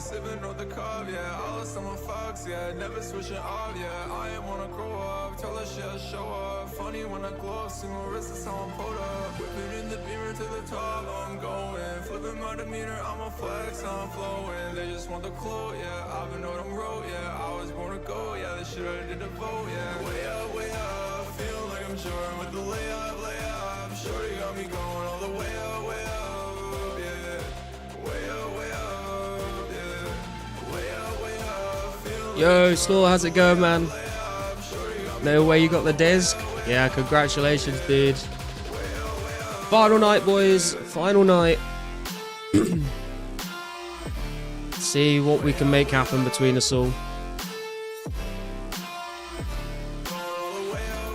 sipping on the cup, yeah. All of summer fucks, yeah. Never switching off, yeah. I ain't wanna grow up. Tell her she'll show up. Funny when I glow up, single wrist is how I'm pulled up. Whipping in the beamer to the top, I'm going. Flipping my demeanor, I'm a flex, I'm flowing. They just want the clue, yeah. I've been on them road, yeah. I was born to go, yeah. They should've did the vote, yeah. Way up, way up. Feel like I'm Jordan with the layup, layup. Shorty got me going all the way up, way up, yeah. Way up, way up, yeah. Way up, way up. Feel Yo, Slaw, how's it going, man? No way you got the disc? Yeah, congratulations, dude. Final night, boys. Final night. See what we can make happen between us all.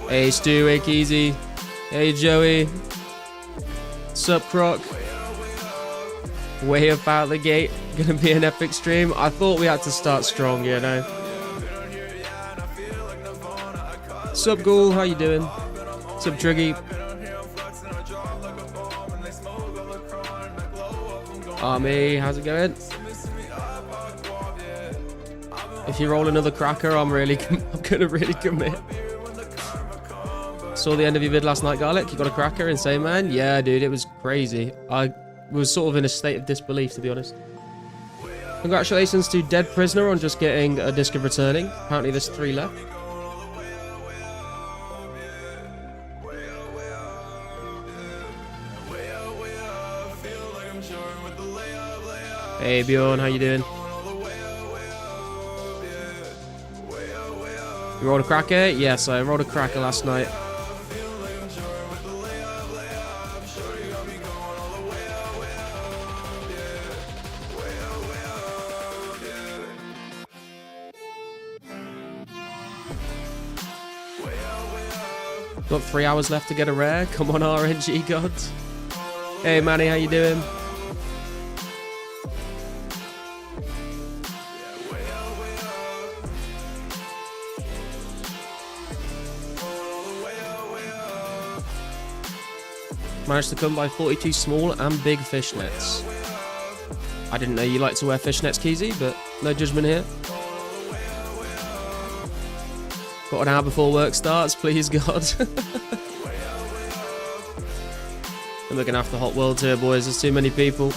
Hey, Stu. Hey, Keezy. Hey, Joey. Sup, Croc? Way up out the gate. Gonna be an epic stream. I thought we had to start strong, you know. Sup, Ghoul? How you doing? Sup, Triggy? Army, how's it going? If you roll another cracker, I'm gonna really commit. Saw the end of your vid last night, Garlic. You got a cracker, insane, man. Yeah, dude, it was crazy. I was sort of in a state of disbelief, to be honest. Congratulations to Dead Prisoner on just getting a disc of returning. Apparently there's 3 left. Hey Bjorn, how you doing? You rolled a cracker? Yes, I rolled a cracker last night. Got 3 hours left to get a rare. Come on, RNG gods. Hey Manny, how you doing? Managed to come by 42 small and big fishnets. I didn't know you like to wear fishnets, Keezy, but no judgment here. Got an hour before work starts, please God. I'm looking after Hot World here, boys. There's too many people.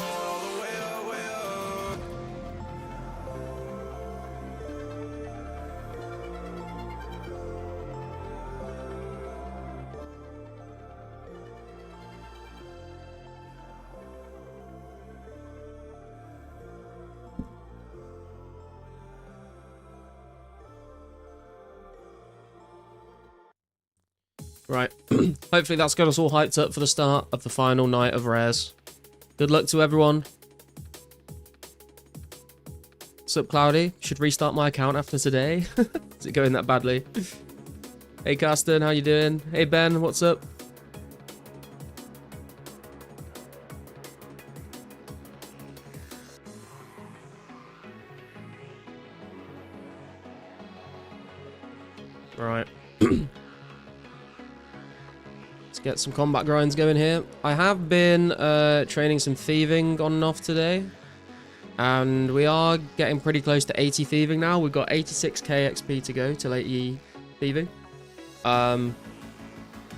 Right, hopefully that's got us all hyped up for the start of the final night of rares. Good luck to everyone. Sup, Cloudy? Should restart my account after today. Is it going that badly? Hey, Carsten, how you doing? Hey, Ben, what's up? Right. Get some combat grinds going here. I have been training some thieving on and off today, and we are getting pretty close to 80 thieving now. We've got 86k XP to go till 80 thieving.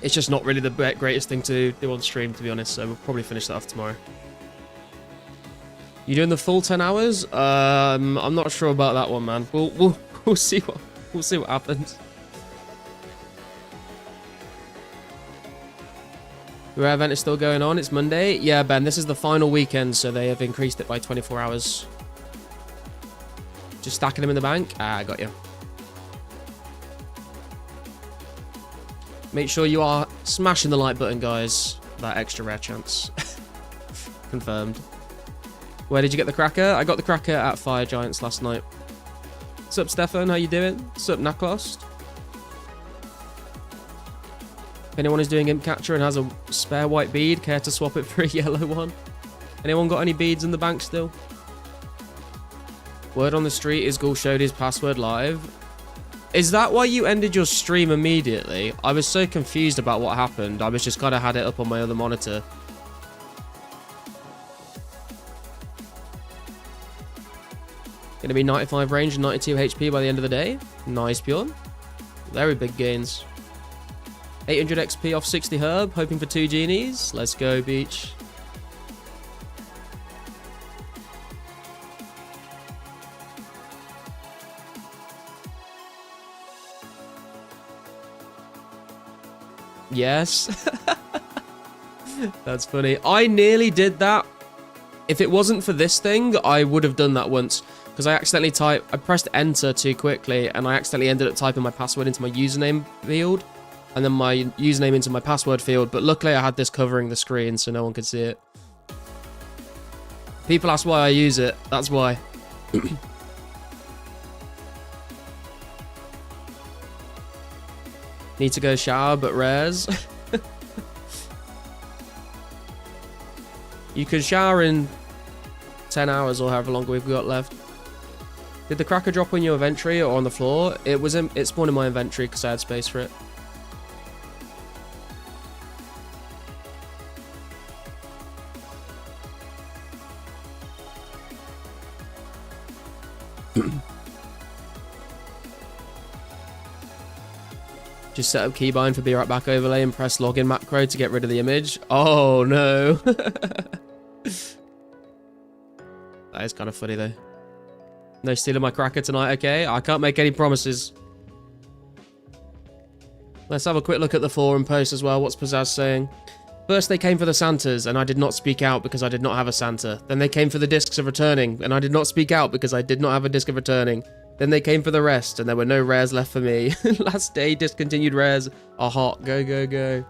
It's just not really the greatest thing to do on stream, to be honest, so we'll probably finish that off tomorrow. You doing the full 10 hours? I'm not sure about that one, man. We'll see what happens. The rare event is still going on. It's Monday. Yeah, Ben, this is the final weekend, so they have increased it by 24 hours. Just stacking them in the bank. Ah, I got you. Make sure you are smashing the like button, guys, for that extra rare chance. Confirmed. Where did you get the cracker? I got the cracker at Fire Giants last night. Sup, Stefan? How you doing? Sup, Naklost? If anyone is doing Imp Catcher and has a spare white bead, care to swap it for a yellow one? Anyone got any beads in the bank still? Word on the street is Ghoul showed his password live. Is that why you ended your stream immediately? I was so confused about what happened. I was just kind of had it up on my other monitor. Gonna be 95 range and 92 HP by the end of the day. Nice, Pure. Very big gains. 800 XP off 60 herb, hoping for 2 genies. Let's go, Beach. Yes. That's funny. I nearly did that. If it wasn't for this thing, I would have done that once. Because I pressed enter too quickly, and I accidentally ended up typing my password into my username field. And then my username into my password field. But luckily I had this covering the screen, so no one could see it. People ask why I use it. That's why. Need to go shower, but rares. You can shower in 10 hours or however long we've got left. Did the cracker drop in your inventory or on the floor? It spawned in my inventory because I had space for it. Just set up keybind for be right back overlay and press login macro to get rid of the image. Oh no. That is kind of funny though. No stealing my cracker tonight, okay? I can't make any promises. Let's have a quick look at the forum post as well. What's Pizzazz saying? First they came for the Santas and I did not speak out because I did not have a Santa. Then they came for the discs of returning and I did not speak out because I did not have a disc of returning. Then they came for the rest, and there were no rares left for me. Last day, discontinued rares are hot. Go, go, go.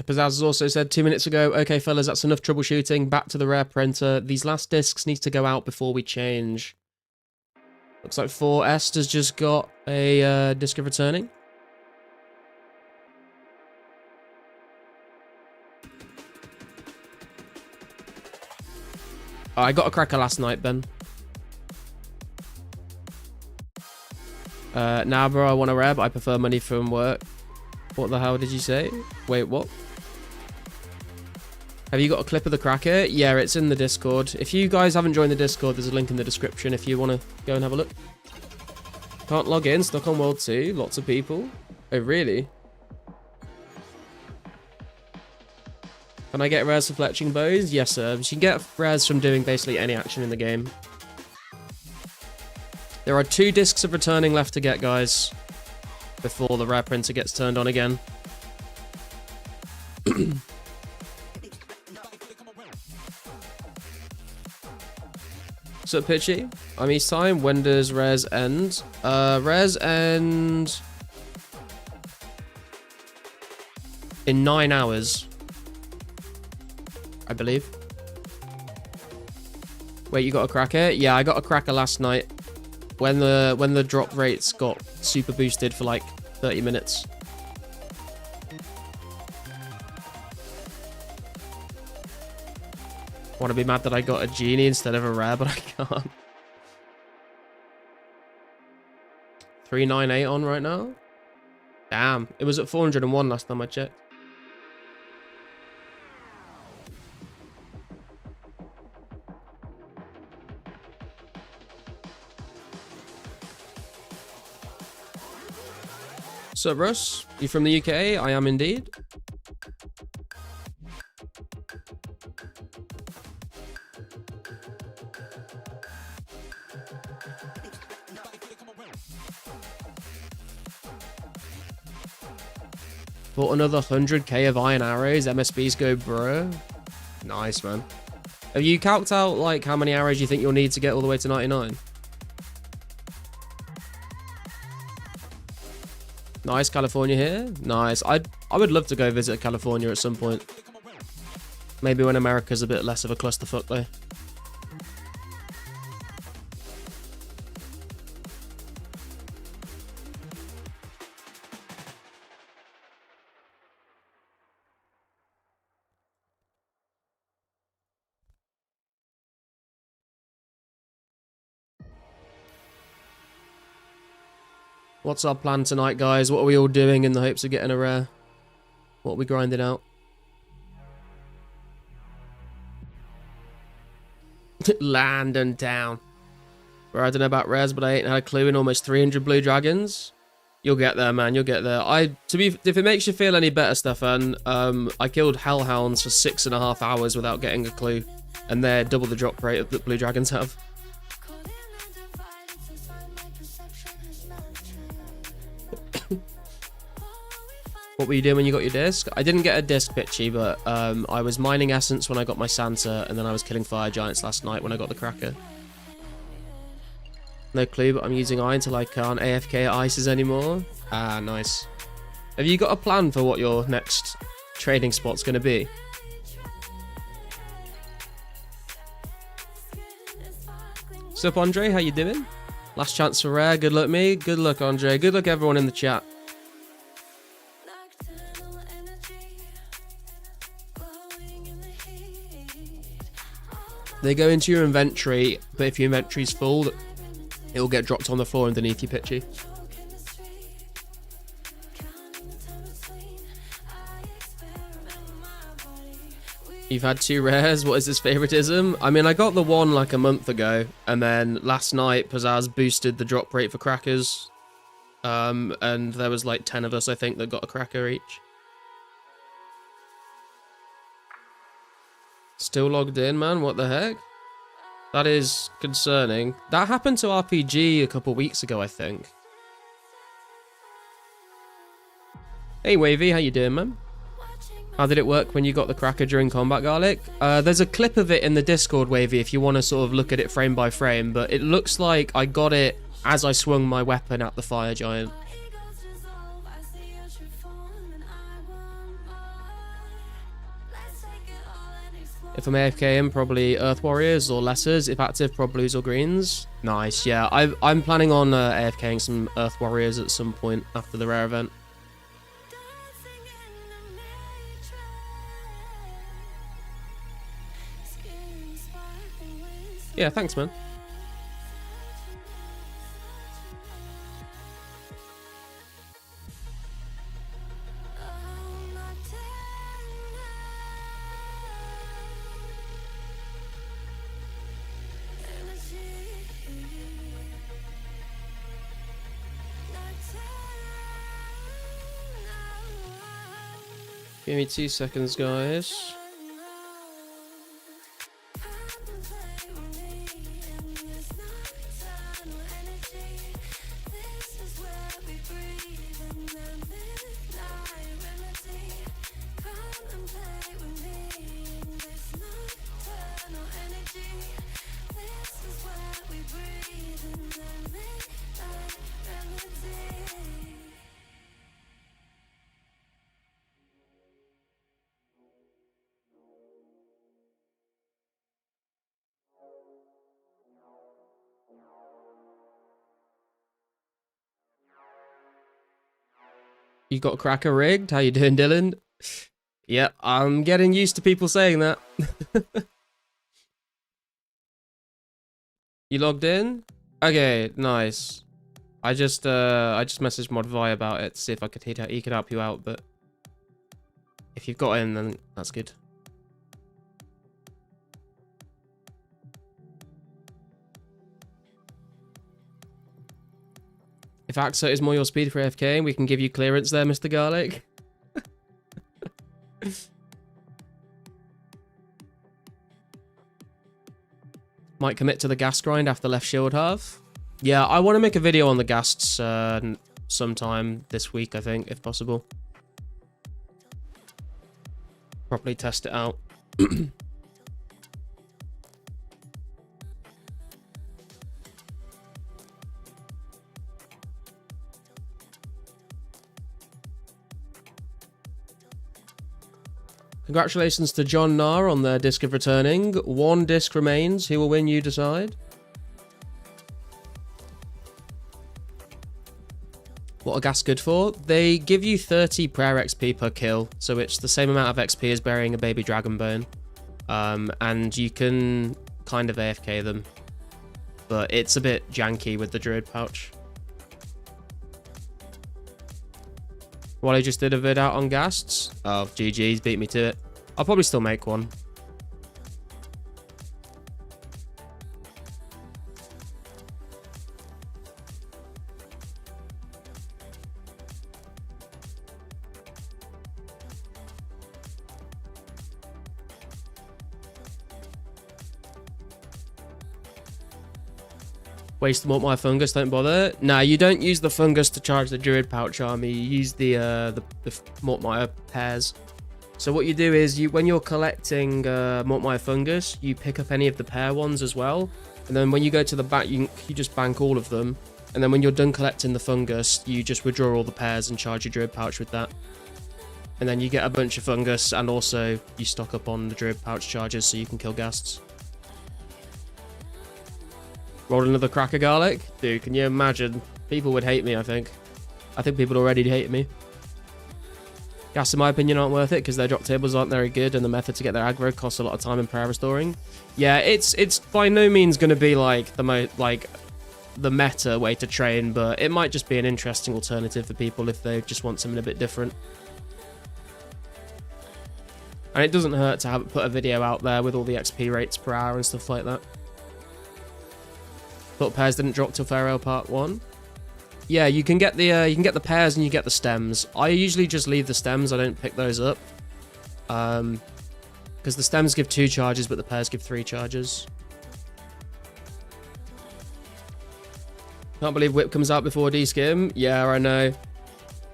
Pizzazz has also said 2 minutes ago, okay fellas, that's enough troubleshooting, back to the rare printer. These last discs need to go out before we change. Looks like 4S has just got a disc of returning. Oh, I got a cracker last night, Ben. Nah bro, I want a rare, but I prefer money from work. What the hell did you say? Wait, what? Have you got a clip of the cracker? Yeah, it's in the Discord. If you guys haven't joined the Discord, there's a link in the description if you want to go and have a look. Can't log in, stuck on World 2. Lots of people. Oh, really? Can I get rares for fletching bows? Yes, sir. You can get rares from doing basically any action in the game. There are 2 discs of returning left to get, guys, before the rare printer gets turned on again. So Pitchy, I'm East time. When does rares end? Rares end in 9 hours, I believe. Wait, you got a cracker? Yeah, I got a cracker last night when the drop rates got super boosted for like 30 minutes. Want to be mad that I got a genie instead of a rare, but I can't. 398 on right now. Damn, it was at 401 last time I checked. So, Russ, you from the UK? I am indeed. Bought another 100k of iron arrows. MSBs go, bro. Nice, man. Have you calced out like how many arrows you think you'll need to get all the way to 99? Nice, California here. Nice. I would love to go visit California at some point. Maybe when America's a bit less of a clusterfuck though. What's our plan tonight, guys? What are we all doing in the hopes of getting a rare? What are we grinding out? London town. Bro, I don't know about rares, but I ain't had a clue in almost 300 blue dragons. You'll get there, man. You'll get there. If it makes you feel any better, Stefan, I killed hellhounds for 6.5 hours without getting a clue, and they're double the drop rate that blue dragons have. What were you doing when you got your disc? I didn't get a disc, bitchy, but I was mining essence when I got my Santa, and then I was killing fire giants last night when I got the cracker. No clue, but I'm using iron till I can't AFK at ices anymore. Ah, nice. Have you got a plan for what your next trading spot's going to be? Sup, Andre? How you doing? Last chance for rare. Good luck, me. Good luck, Andre. Good luck, everyone in the chat. They go into your inventory, but if your inventory's full, it will get dropped on the floor underneath you, Pitchy. You've had 2 rares. What is this favoritism? I mean, I got the one like a month ago, and then last night Pizzazz boosted the drop rate for crackers. And there was like 10 of us, I think, that got a cracker each. Still logged in, man. What the heck? That is concerning. That happened to RPG a couple weeks ago, I think. Hey, Wavy. How you doing, man? How did it work when you got the cracker during combat, Garlic? There's a clip of it in the Discord, Wavy, if you want to sort of look at it frame by frame. But it looks like I got it as I swung my weapon at the fire giant. If I'm AFKing, probably Earth Warriors or Lessers. If active, prob blues or greens. Nice, yeah. I'm planning on AFKing some Earth Warriors at some point after the rare event. Yeah, thanks, man. Give me 2 seconds, guys. You got cracker rigged? How you doing, Dylan? Yeah, I'm getting used to people saying that. You logged in? Okay, nice. I just messaged Modvi about it to see if he could help you out, but if you've got in, then that's good. If Axo is more your speed for AFK, we can give you clearance there, Mr. Garlic. Might commit to the Ghast grind after left shield half. Yeah, I want to make a video on the Ghasts sometime this week, I think, if possible. Properly test it out. Congratulations to John Nar on their disc of returning. 1 disc remains. Who will win, you decide. What are Ghast good for? They give you 30 prayer XP per kill, so it's the same amount of XP as burying a baby dragon bone. And you can kind of AFK them, but it's a bit janky with the druid pouch. Well, I just did a vid out on Ghasts. Oh, GG's beat me to it. I'll probably still make one. Waste them up my fungus, don't bother. Nah, you don't use the fungus to charge the Druid Pouch army. You use the Mortmire pairs. So what you do is, when you're collecting Mortmire fungus, you pick up any of the pair ones as well. And then when you go to the back, you just bank all of them. And then when you're done collecting the fungus, you just withdraw all the pairs and charge your Druid Pouch with that. And then you get a bunch of fungus, and also you stock up on the Druid Pouch charges so you can kill Ghasts. Roll another cracker garlic? Dude, can you imagine? People would hate me, I think. I think people already hate me. Ghast, in my opinion, aren't worth it because their drop tables aren't very good and the method to get their aggro costs a lot of time and prayer restoring. Yeah, it's by no means going to be like the meta way to train, but it might just be an interesting alternative for people if they just want something a bit different. And it doesn't hurt to put a video out there with all the XP rates per hour and stuff like that. Thought pairs didn't drop till Pharaoh Part 1. Yeah, you can get the pairs and you get the stems. I usually just leave the stems. I don't pick those up. Because the stems give 2 charges, but the pairs give 3 charges. Can't believe Whip comes out before D-Skim. Yeah, I know.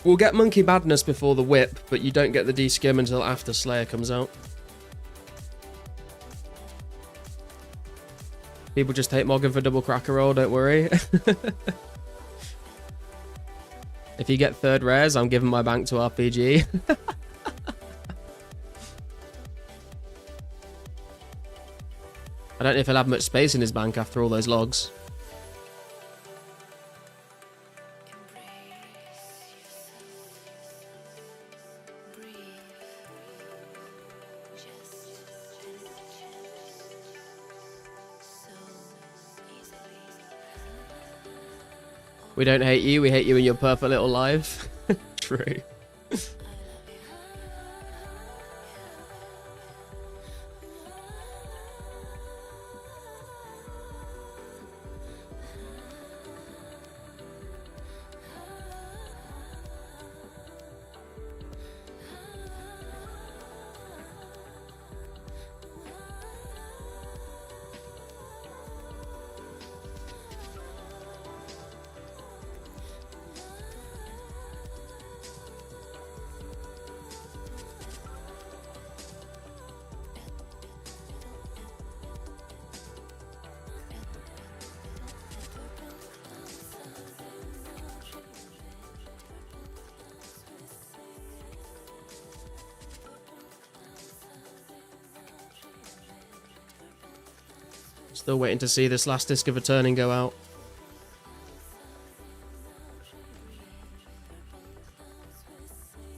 We'll get Monkey Madness before the Whip, but you don't get the D-Skim until after Slayer comes out. People just hate Morgan for double cracker roll, don't worry. If you get 3rd rares, I'm giving my bank to RPG. I don't know if he'll have much space in his bank after all those logs. We don't hate you, we hate you in your perfect little life. True. Still waiting to see this last disc of returning go out.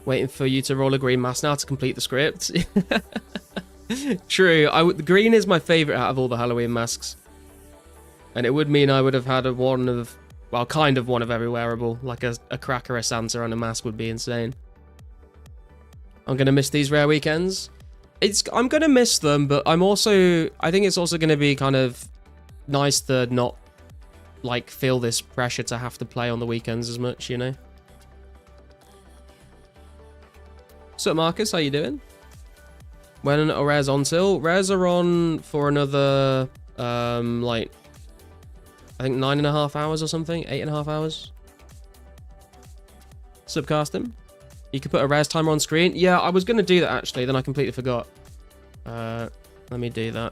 Waiting for you to roll a green mask now to complete the script. True. The green is my favourite out of all the Halloween masks. And it would mean I would have had one of, well, kind of one of every wearable. Like a cracker, a Santa, and a mask would be insane. I'm going to miss these rare weekends. I'm going to miss them, but I think it's also going to be kind of nice to not, like, feel this pressure to have to play on the weekends as much, you know? What's up, Marcus? How you doing? When are rares on till? Rares are on for another, like, I think 9.5 hours or something? 8.5 hours? Subcast him. You could put a res timer on screen. Yeah, I was going to do that, actually. Then I completely forgot. Let me do that.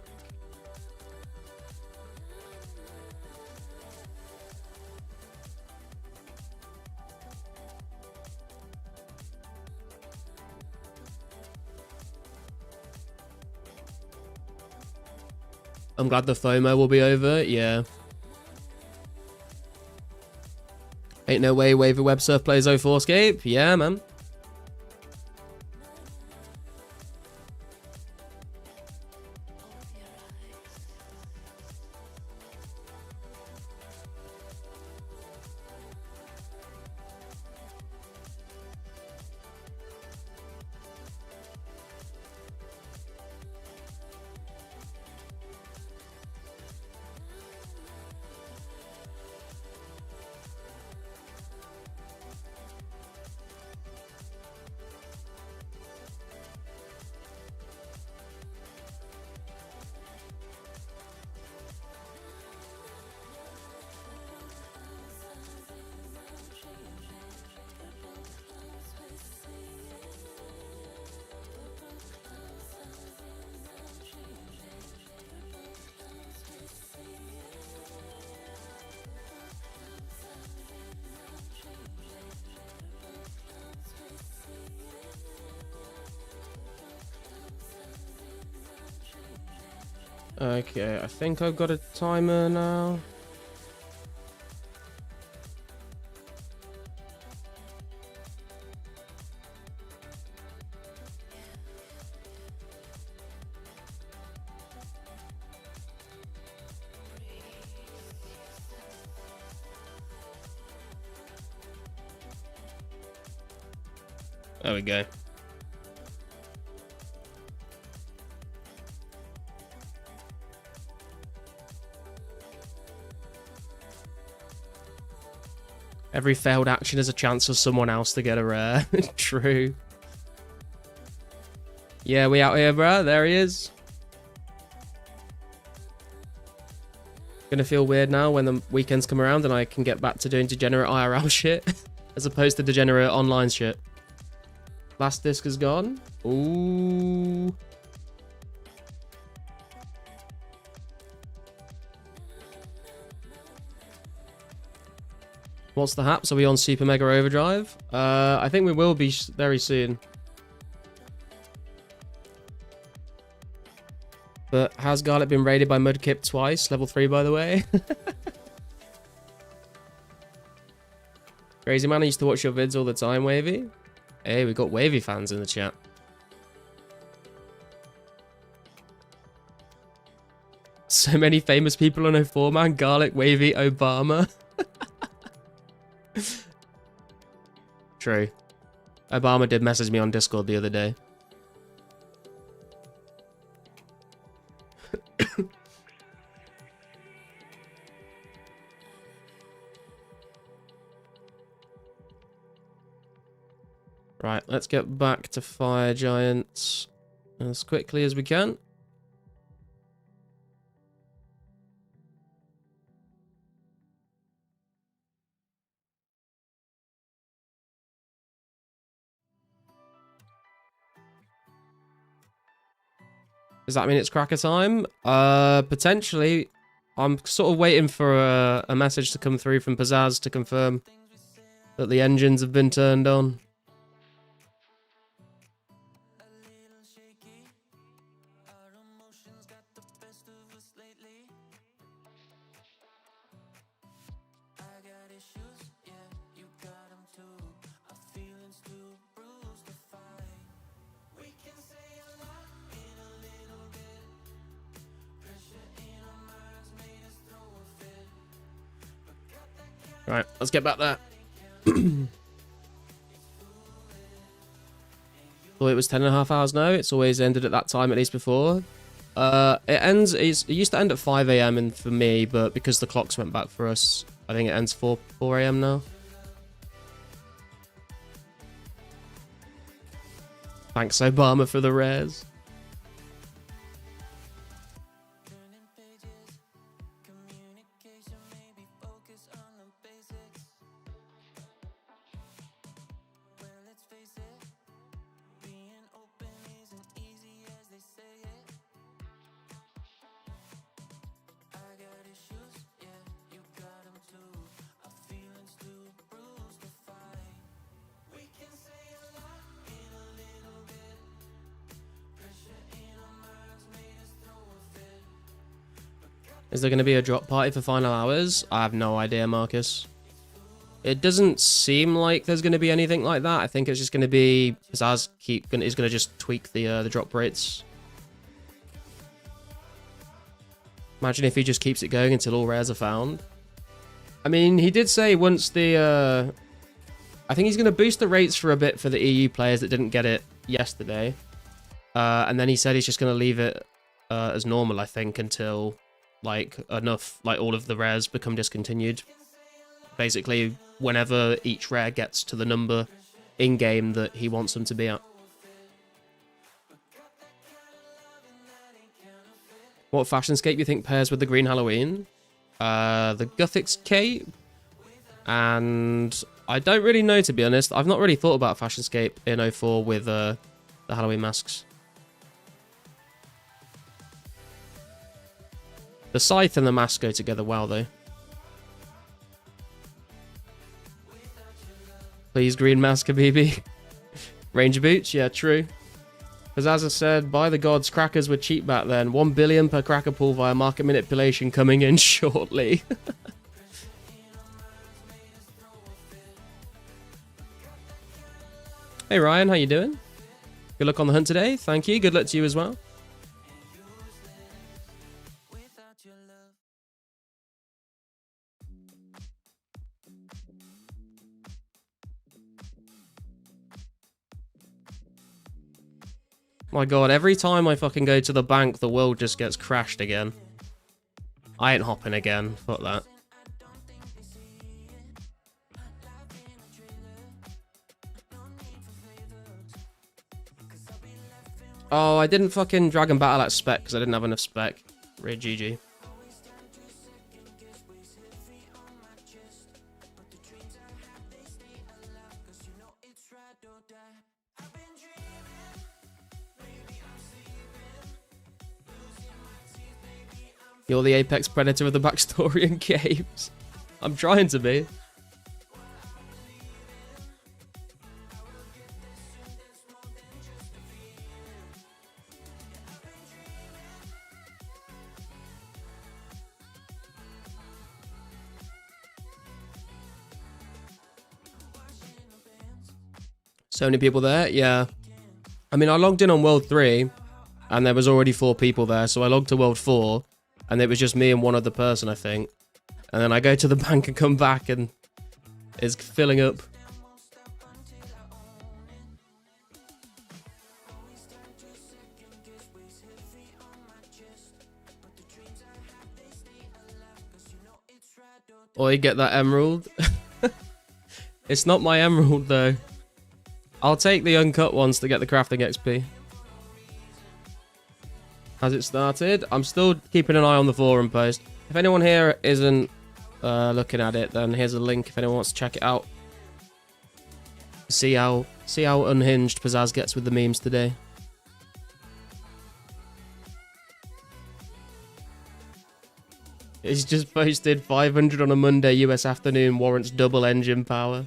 I'm glad the FOMO will be over. Yeah. Ain't no way Wave of Web Surf plays 2004scape. Yeah, man. Okay, I think I've got a timer now. There we go. Every failed action is a chance for someone else to get a rare. True. Yeah, we out here, bruh. There he is. Gonna feel weird now when the weekends come around and I can get back to doing degenerate IRL shit as opposed to degenerate online shit. Last disc is gone. Ooh. What's the haps? Are we on Super Mega Overdrive? I think we will be very soon. But has Garlic been raided by Mudkip twice? Level 3, by the way. Crazy man, I used to watch your vids all the time, Wavy. Hey, we got Wavy fans in the chat. So many famous people on 04, man. Garlic, Wavy, Obama. True. Obama did message me on Discord the other day. Right, let's get back to Fire Giants as quickly as we can. Does that mean it's cracker time? Potentially. I'm sort of waiting for a message to come through from Pizzazz to confirm that the engines have been turned on. Right, let's get back there. Thought it was 10.5 hours now. It's always ended at that time, at least before. It used to end at 5 AM and for me, but because the clocks went back for us, I think it ends 4 AM now. Thanks, Obama, for the rares. Is there going to be a drop party for final hours? I have no idea, Marcus. It doesn't seem like there's going to be anything like that. I think it's just going to be Pizzazz is going to just tweak the drop rates. Imagine if he just keeps it going until all rares are found. I mean, he did say once the I think he's going to boost the rates for a bit for the EU players that didn't get it yesterday, and then he said he's just going to leave it as normal. I think until like all of the rares become discontinued. Basically, whenever each rare gets to the number in game that he wants them to be at. What fashion scape you think pairs with the green Halloween? The Guthix cape, and I don't really know, to be honest. I've not really thought about fashion scape in 04 with the Halloween masks. The scythe and the mask go together well, though. Please, green mask, Habibi. Ranger boots, yeah, true. Because as I said, by the gods, crackers were cheap back then. 1 billion per cracker pool via market manipulation coming in shortly. Hey Ryan, how you doing? Good luck on the hunt today. Thank you. Good luck to you as well. My god, every time I fucking go to the bank, the world just gets crashed again. I ain't hopping again. Fuck that. Oh, I didn't fucking Dragon Battle at spec because I didn't have enough spec. Red GG. You're the apex predator of the backstory and games. I'm trying to be. So many people there? Yeah. I mean, I logged in on World 3, and there was already 4 people there, so I logged to World 4, and it was just me and one other person, I think. And then I go to the bank and come back, and it's filling up. Or you get that emerald. It's not my emerald, though. I'll take the uncut ones to get the crafting XP. Has it started? I'm still keeping an eye on the forum post. If anyone here isn't looking at it, then here's a link if anyone wants to check it out. See how unhinged Pizzazz gets with the memes today. He's just posted 500 on a Monday US afternoon warrants double engine power.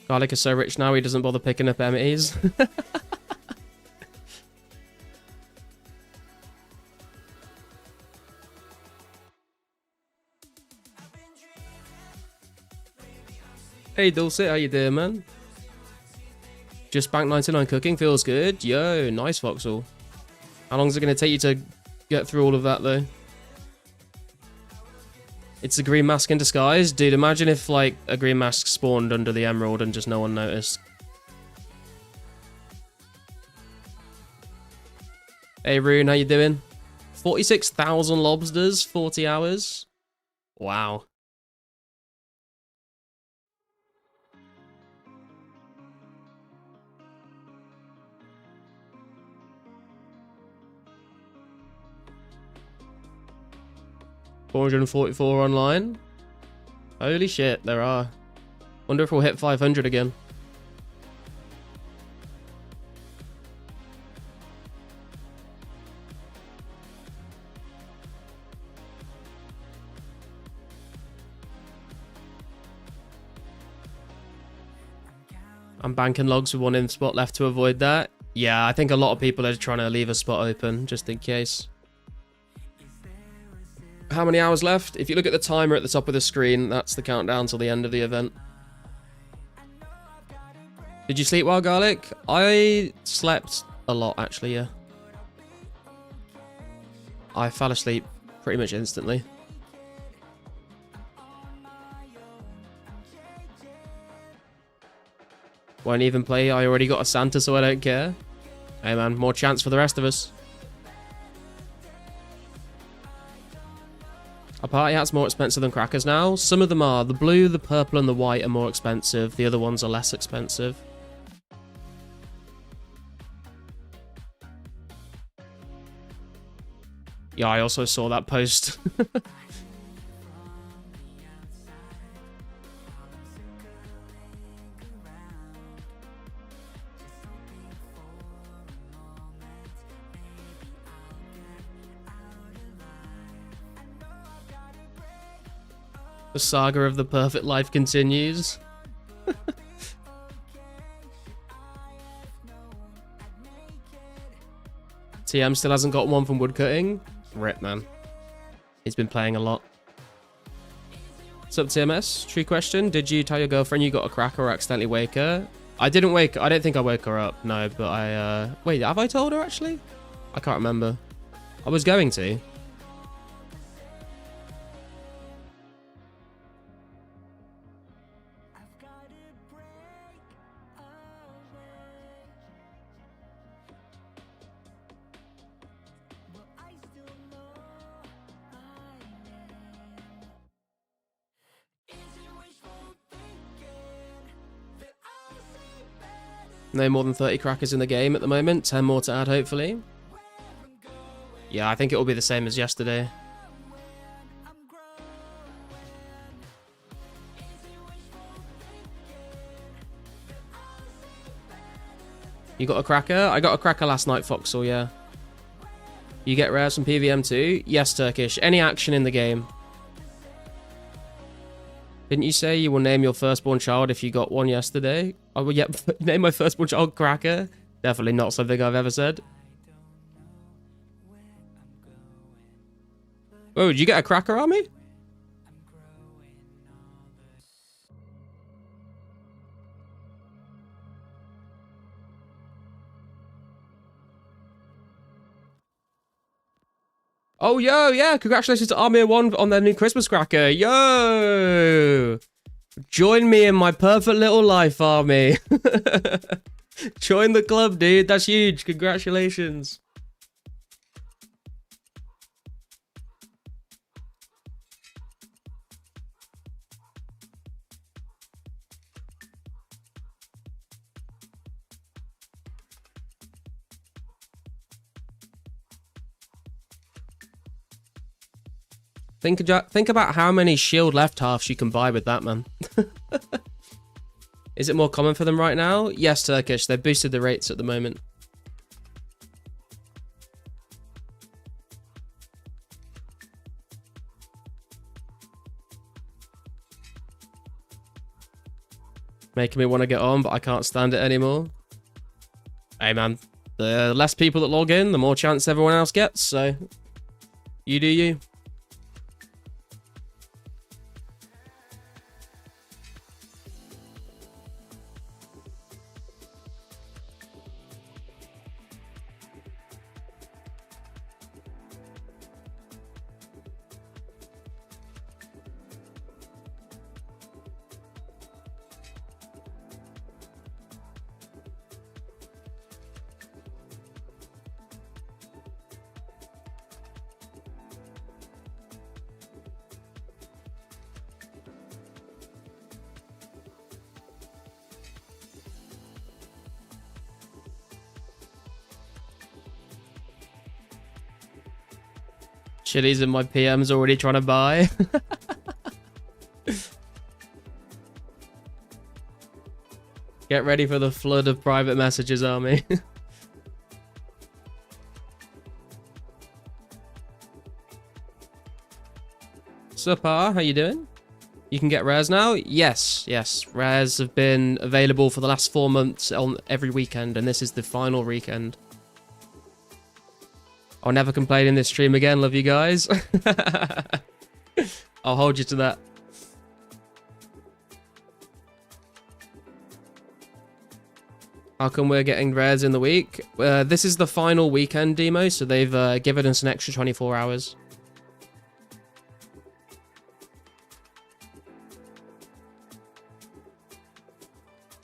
Garlic is so rich now he doesn't bother picking up MEs. Hey Dulcet, how you doing, man? Just banked 99 cooking, feels good. Yo, nice Foxhole. How long is it going to take you to get through all of that, though? It's a green mask in disguise? Dude, imagine if, like, a green mask spawned under the emerald and just no one noticed. Hey, Rune, how you doing? 46,000 lobsters, 40 hours? Wow. $444 online. Holy shit, there are. Wonder if we'll hit 500 again. I'm banking logs with one in spot left to avoid that. Yeah, I think a lot of people are trying to leave a spot open just in case. How many hours left? If you look at the timer at the top of the screen, that's the countdown till the end of the event. Did you sleep well, Garlic? I slept a lot, actually, yeah. I fell asleep pretty much instantly. Won't even play. I already got a Santa, so I don't care. Hey, man, more chance for the rest of us. A party hat's more expensive than crackers now. Some of them are. The blue, the purple, and the white are more expensive. The other ones are less expensive. Yeah, I also saw that post. The saga of the perfect life continues. TM still hasn't got one from woodcutting. Rip, man. He's been playing a lot. What's up, TMS? True question. Did you tell your girlfriend you got a cracker or accidentally wake her? I didn't wake... I don't think I woke her up. No, but I... Wait, have I told her, actually? I can't remember. I was going to. No more than 30 crackers in the game at the moment. 10 more to add, hopefully. Yeah, I think it will be the same as yesterday. You got a cracker? I got a cracker last night, Foxel, yeah. You get rares from PVM too? Yes, Turkish. Any action in the game. Didn't you say you will name your firstborn child if you got one yesterday? Oh, well, yep. Name my firstborn child Cracker? Definitely not something I've ever said. Oh, did you get a Cracker army? Oh, yo, yeah. Congratulations to Army of One on their new Christmas Cracker. Yo! Join me in my perfect little life, Army. Join the club, dude. That's huge. Congratulations. Think about how many shield left halves you can buy with that, man. Is it more common for them right now? Yes, Turkish. They've boosted the rates at the moment. Making me want to get on, but I can't stand it anymore. Hey, man. The less people that log in, the more chance everyone else gets, so... You do you. Chili's in my PM's already trying to buy. Get ready for the flood of private messages, Army. Supar, how you doing? You can get rares now? Yes, yes. Rares have been available for the last 4 months on every weekend, and this is the final weekend. I'll never complain in this stream again. Love you guys. I'll hold you to that. How come we're getting rares in the week? This is the final weekend demo, so they've given us an extra 24 hours.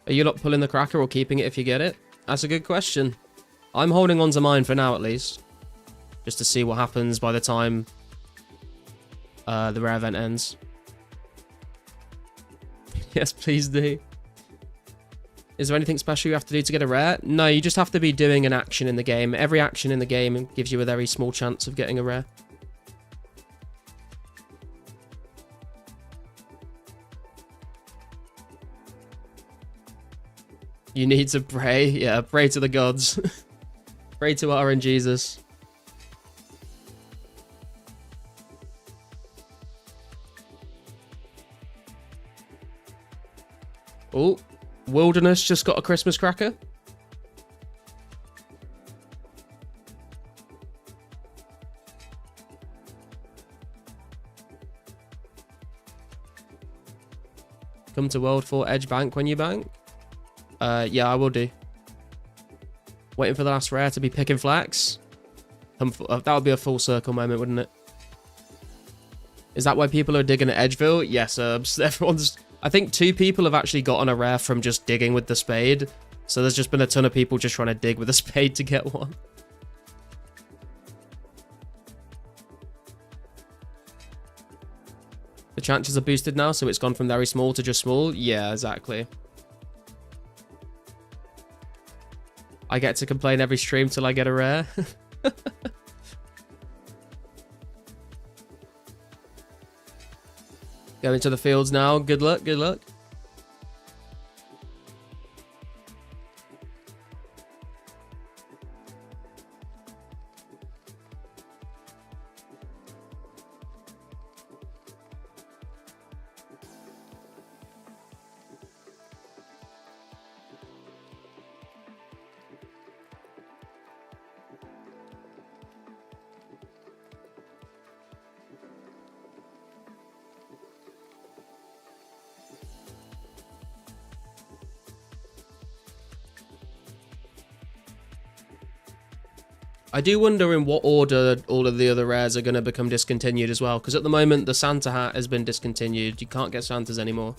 Are you not pulling the cracker or keeping it if you get it? That's a good question. I'm holding on to mine for now, at least. Just to see what happens by the time the rare event ends. Yes, please do. Is there anything special you have to do to get a rare? No, you just have to be doing an action in the game. Every action in the game gives you a very small chance of getting a rare. You need to pray. Yeah, pray to the gods. Pray to our and Jesus. Oh, Wilderness just got a Christmas cracker. Come to World 4 Edge Bank when you bank. Yeah, I will do. Waiting for the last rare to be picking flax. That would be a full circle moment, wouldn't it? Is that why people are digging at Edgeville? Yes, everyone's... I think 2 people have actually gotten a rare from just digging with the spade. So there's just been a ton of people just trying to dig with a spade to get one. The chances are boosted now, so it's gone from very small to just small. Yeah, exactly. I get to complain every stream till I get a rare. Going to the fields now. Good luck, good luck. I do wonder in what order all of the other rares are going to become discontinued as well. Because at the moment, the Santa hat has been discontinued. You can't get Santas anymore.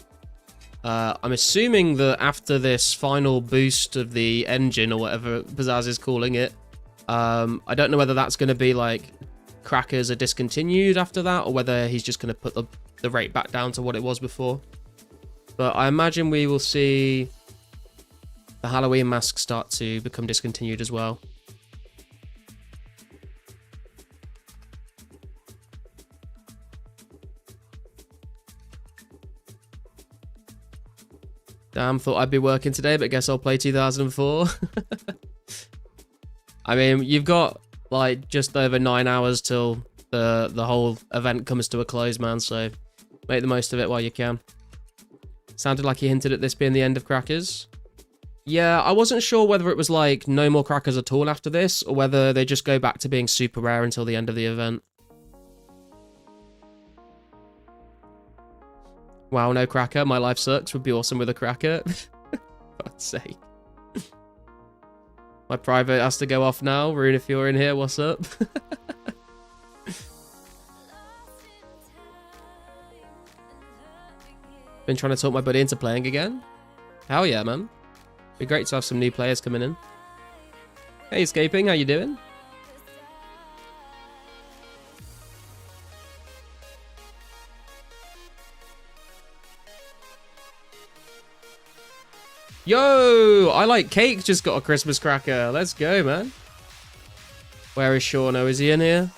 I'm assuming that after this final boost of the engine, or whatever Pizzazz is calling it, I don't know whether that's going to be like crackers are discontinued after that, or whether he's just going to put the rate back down to what it was before. But I imagine we will see the Halloween masks start to become discontinued as well. Damn, thought I'd be working today, but guess I'll play 2004. I mean, you've got like just over 9 hours till the whole event comes to a close, man. So make the most of it while you can. Sounded like he hinted at this being the end of crackers. Yeah, I wasn't sure whether it was like no more crackers at all after this, or whether they just go back to being super rare until the end of the event. Wow, no cracker. My life sucks. Would be awesome with a cracker. For God's sake. My private has to go off now. Rune, if you're in here, what's up? Been trying to talk my buddy into playing again. Hell yeah, man. Be great to have some new players coming in. Hey, Escaping, how you doing? Yo, I like cake. Just got a Christmas cracker. Let's go, man. Where is Shauno? Is he in here?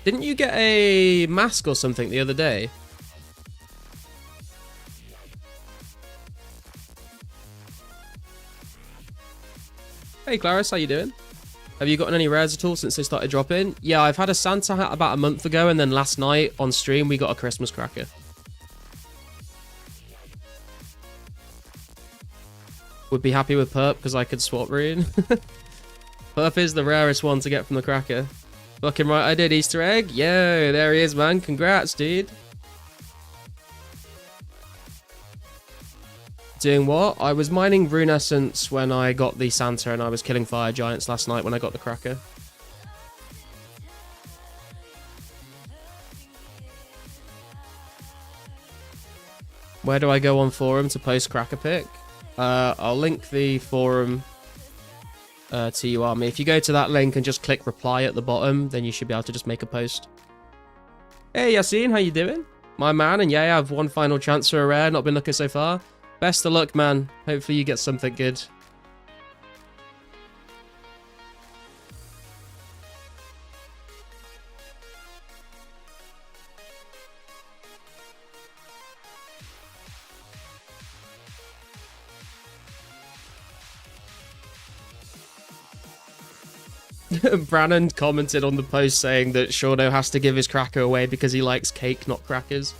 Didn't you get a mask or something the other day? Hey, Clarice, how you doing? Have you gotten any rares at all since they started dropping? Yeah, I've had a Santa hat about a month ago, and then last night on stream we got a Christmas cracker. Would be happy with Perp because I could swap Rune. Perp is the rarest one to get from the cracker. Fucking right, I did. Easter egg. Yo, there he is, man. Congrats, dude. Doing what? I was mining Rune Essence when I got the Santa, and I was killing fire giants last night when I got the cracker. Where do I go on forum to post cracker pick? I'll link the forum to you, Army. If you go to that link and just click reply at the bottom, then you should be able to just make a post. Hey, Yassine, how you doing? My man, and yeah, I've one final chance for a rare. Not been looking so far. Best of luck, man. Hopefully you get something good. Brannon commented on the post saying that Shauno has to give his cracker away because he likes cake, not crackers.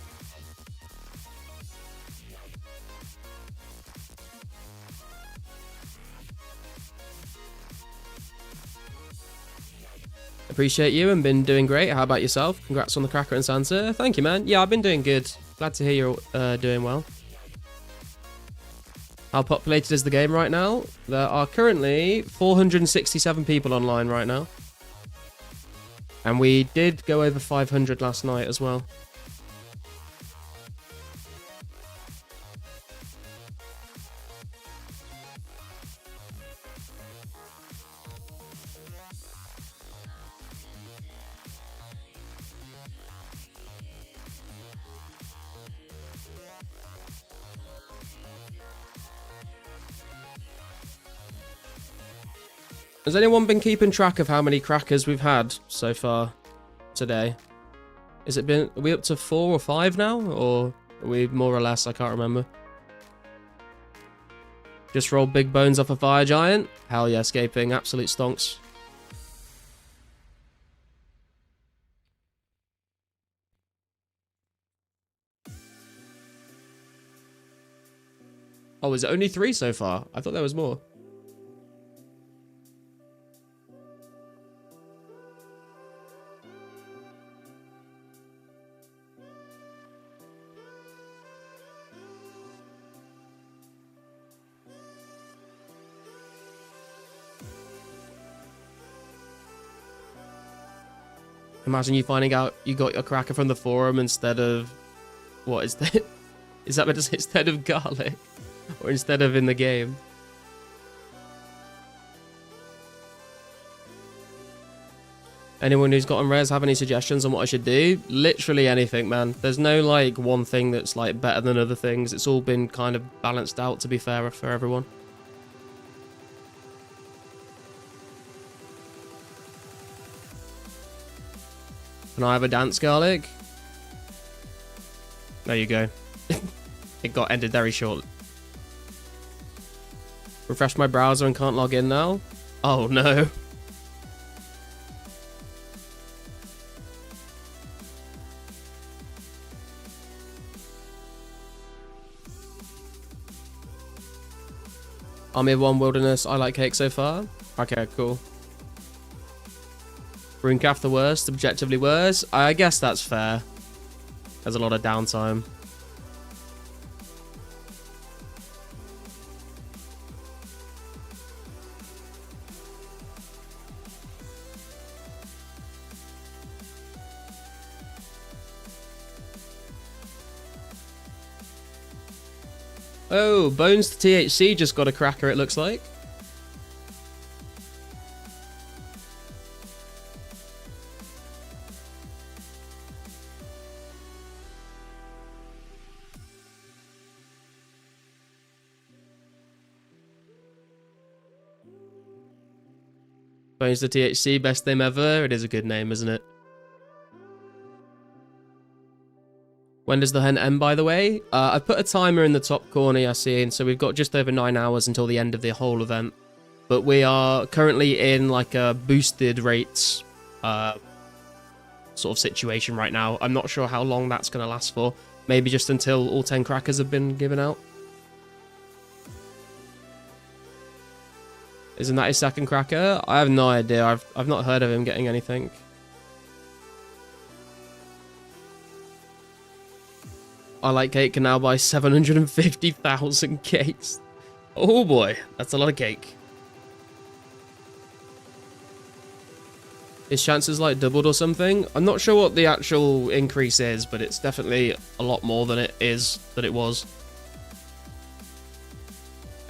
Appreciate you and been doing great. How about yourself? Congrats on the cracker and Santa. Thank you, man. Yeah, I've been doing good. Glad to hear you're doing well. How populated is the game right now? There are currently 467 people online right now. And we did go over 500 last night as well. Has anyone been keeping track of how many crackers we've had so far today? Are we up to 4 or 5 now? Or are we more or less? I can't remember. Just rolled big bones off a fire giant. Hell yeah, escaping. Absolute stonks. Oh, is it only 3 so far? I thought there was more. Imagine you finding out you got your cracker from the forum instead of... What is that? Is that meant to say instead of garlic? Or instead of in the game? Anyone who's gotten rares have any suggestions on what I should do? Literally anything, man. There's no, like, one thing that's, like, better than other things. It's all been kind of balanced out, to be fair, for everyone. Can I have a dance, garlic? There you go. It got ended very short. Refresh my browser and can't log in now? Oh no. Army of One Wilderness, I like cake so far. Okay, cool. Runecraft the worst, objectively worse. I guess that's fair. There's a lot of downtime. Oh, Bones to THC just got a cracker, it looks like. Bones to THC, best name ever. It is a good name, isn't it? When does the hunt end, by the way? I've put a timer in the top corner, I see, and so we've got just over 9 hours until the end of the whole event. But we are currently in like a boosted rates sort of situation right now. I'm not sure how long that's going to last for. Maybe just until all 10 crackers have been given out. Isn't that his second cracker? I have no idea. I've not heard of him getting anything. I Like Cake can now buy 750,000 cakes. Oh boy, that's a lot of cake. His chances like doubled or something? I'm not sure what the actual increase is, but it's definitely a lot more than it was.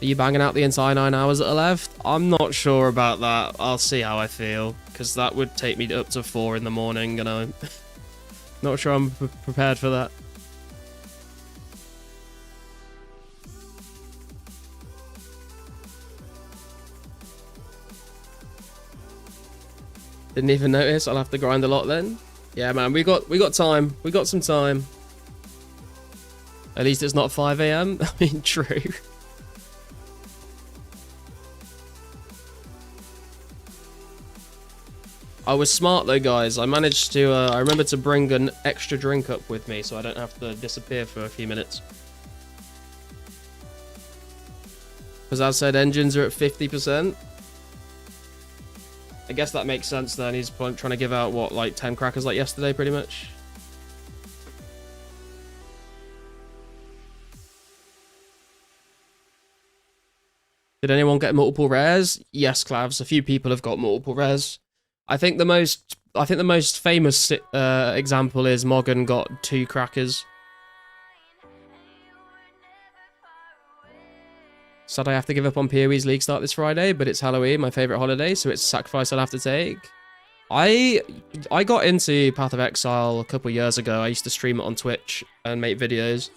Are you banging out the entire 9 hours that are left? I'm not sure about that. I'll see how I feel, because that would take me up to 4 in the morning, and I'm not sure I'm prepared for that. Didn't even notice. I'll have to grind a lot then. Yeah, man, we got time. We got some time. At least it's not 5 AM. I mean, true. I was smart though, guys. I managed to, I remember to bring an extra drink up with me so I don't have to disappear for a few minutes. Because as I said, engines are at 50%. I guess that makes sense then. He's trying to give out, what, like 10 crackers like yesterday, pretty much? Did anyone get multiple rares? Yes, Clavs. A few people have got multiple rares. I think the most famous example is Morgan got 2 crackers. Sad I have to give up on PoE's League start this Friday, but it's Halloween, my favourite holiday, so it's a sacrifice I'll have to take. I got into Path of Exile a couple years ago. I used to stream it on Twitch and make videos.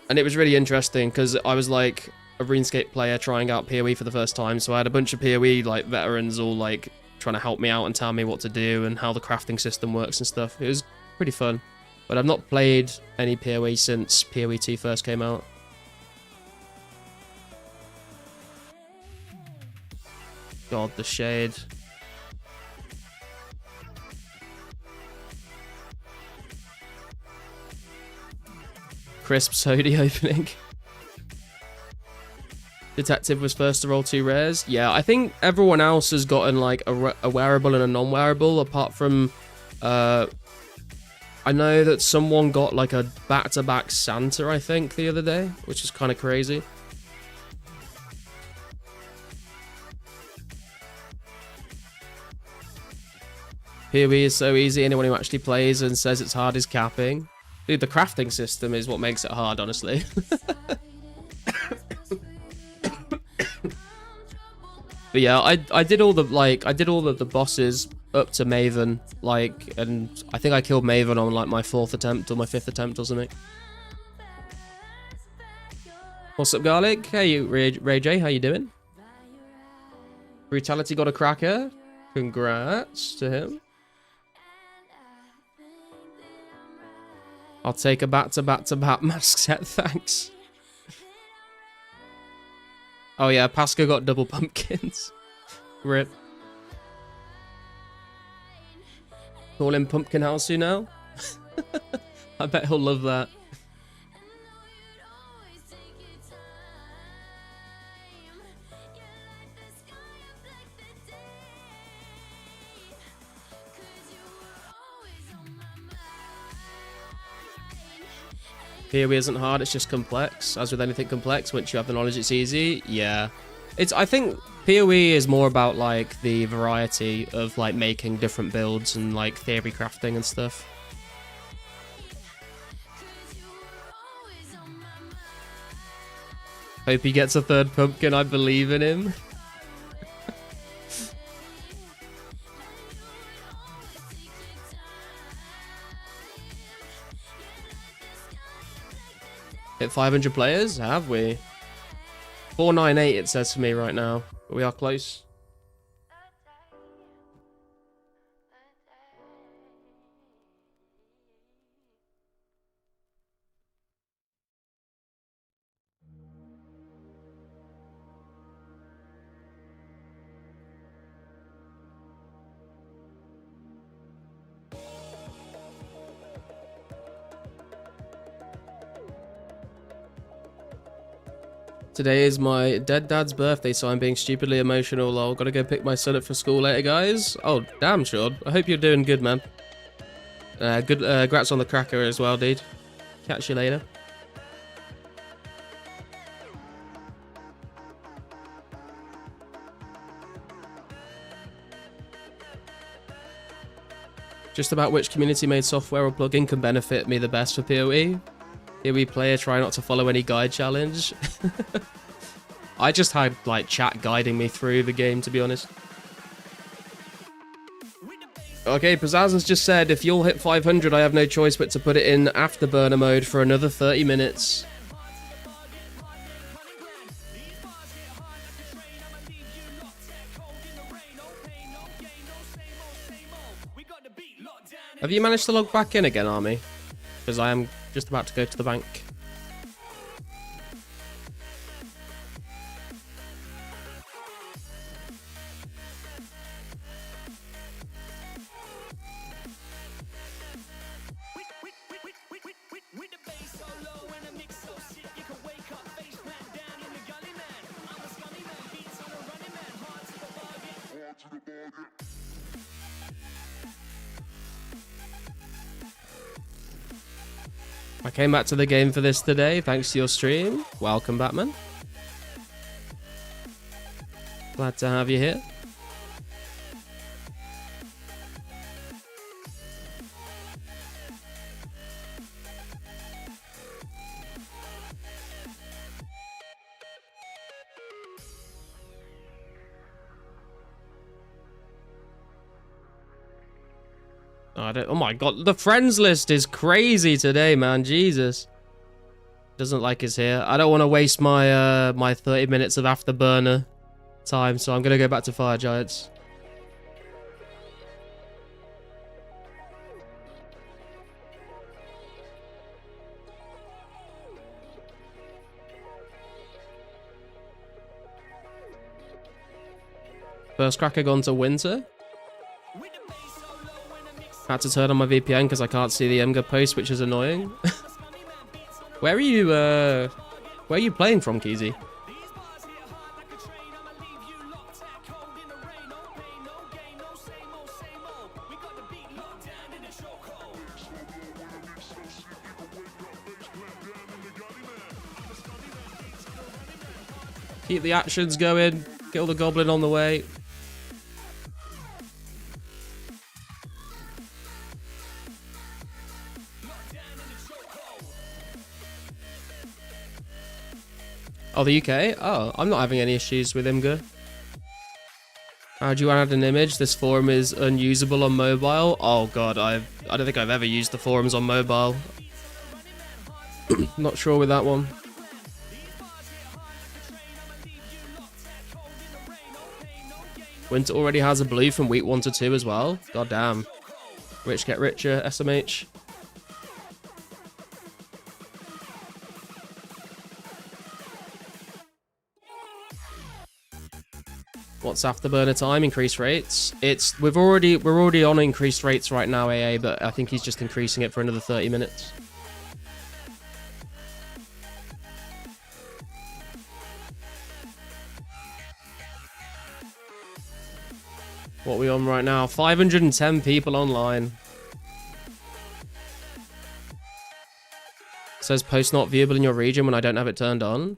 And it was really interesting, because I was like a RuneScape player trying out PoE for the first time, so I had a bunch of PoE like veterans all like trying to help me out and tell me what to do and how the crafting system works and stuff. It was pretty fun. But I've not played any PoE since PoE 2 first came out. God, the shade. Crisp Sody opening. Detective was first to roll 2 rares. Yeah, I think everyone else has gotten like a wearable and a non-wearable, apart from... I know that someone got like a back-to-back Santa, I think, the other day, which is kind of crazy. PoE is so easy. Anyone who actually plays and says it's hard is capping. Dude, the crafting system is what makes it hard, honestly. But yeah, I did all of the bosses up to Maven, like, and I think I killed Maven on like my 4th attempt or my 5th attempt or something. What's up, Garlic? Hey, Ray J, how you doing? Brutality got a cracker. Congrats to him. I'll take a bat-to-bat-to-bat mask set, thanks. Oh yeah, Pasca got double pumpkins. Rip. Call him Pumpkin Housey now. I bet he'll love that. PoE isn't hard, it's just complex. As with anything complex, once you have the knowledge, it's easy. Yeah. I think PoE is more about like the variety of like making different builds and like theory crafting and stuff. Hope he gets a 3rd pumpkin, I believe in him. Hit 500 players? Have we? 498 it says for me right now. But we are close. Today is my dead dad's birthday, so I'm being stupidly emotional, lol. Gotta go pick my son up for school later, guys. Oh, damn, Sean. I hope you're doing good, man. Congrats on the cracker as well, dude. Catch you later. Just about which community-made software or plugin can benefit me the best for PoE? PoE player, try not to follow any guide challenge. I just had like chat guiding me through the game, to be honest. Okay, Pizzazz has just said, if you'll hit 500, I have no choice but to put it in afterburner mode for another 30 minutes. Have you managed to log back in again, Army? Because I am just about to go to the bank. I came back to the game for this today, thanks to your stream. Welcome, Batman. Glad to have you here. Oh my god, the friends list is crazy today, man. Jesus. Doesn't like us here. I don't want to waste my my 30 minutes of afterburner time, so I'm gonna go back to Fire Giants. First cracker gone to winter. Had to turn on my VPN because I can't see the Emga post, which is annoying. Where are you playing from, Keezy? Keep the actions going. Kill the goblin on the way. Oh, the UK? Oh, I'm not having any issues with Imgur. How do you add an image? This forum is unusable on mobile. Oh god, I don't think I've ever used the forums on mobile. Not sure with that one. Winter already has a blue from week 1 to 2 as well. God damn. Rich get richer, SMH. What's afterburner time? Increased rates. We're already on increased rates right now, AA, but I think he's just increasing it for another 30 minutes. What are we on right now? 510 people online. Says post not viewable in your region when I don't have it turned on.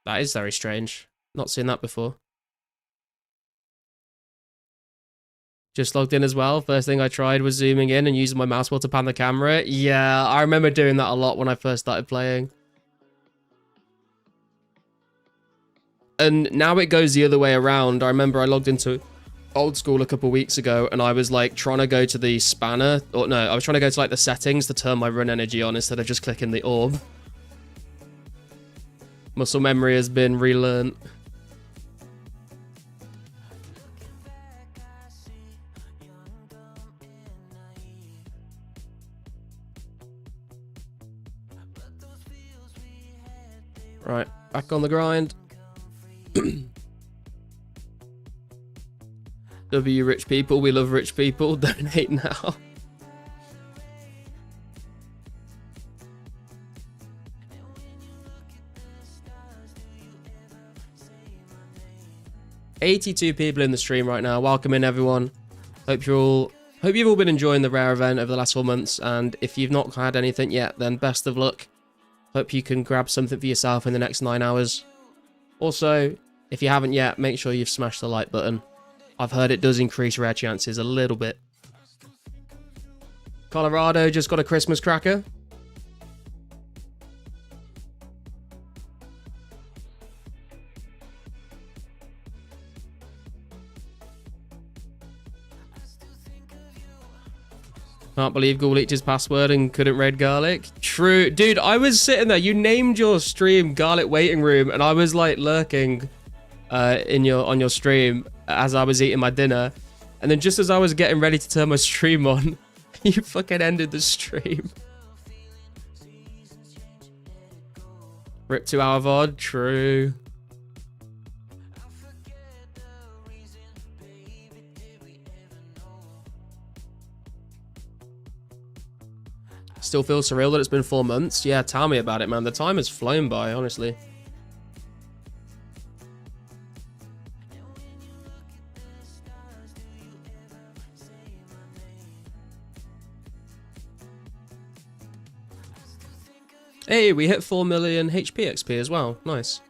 That is very strange. Not seen that before. Just logged in as well. First thing I tried was zooming in and using my mouse wheel to pan the camera. Yeah, I remember doing that a lot when I first started playing. And now it goes the other way around. I remember I logged into old school a couple weeks ago and I was like trying to go to the spanner. Or no, I was trying to go to like the settings to turn my run energy on instead of just clicking the orb. Muscle memory has been relearned. Right, back on the grind. W rich people, we love rich people. Donate now. $82 people in the stream right now. Welcome in, everyone. Hope you've all been enjoying the rare event over the last 4 months. And if you've not had anything yet, then best of luck. Hope you can grab something for yourself in the next 9 hours. Also, if you haven't yet, make sure you've smashed the like button. I've heard it does increase rare chances a little bit. Colorado just got a Christmas cracker. Can't believe Ghoul leaked his password and couldn't raid Garlic. True. Dude, I was sitting there. You named your stream Garlic Waiting Room, and I was like lurking on your stream as I was eating my dinner. And then just as I was getting ready to turn my stream on, you fucking ended the stream. Rip 2 hour VOD. True. Still feels surreal that it's been 4 months. Yeah, tell me about it, man. The time has flown by, honestly. Hey, we hit 4 million HP XP as well. Nice.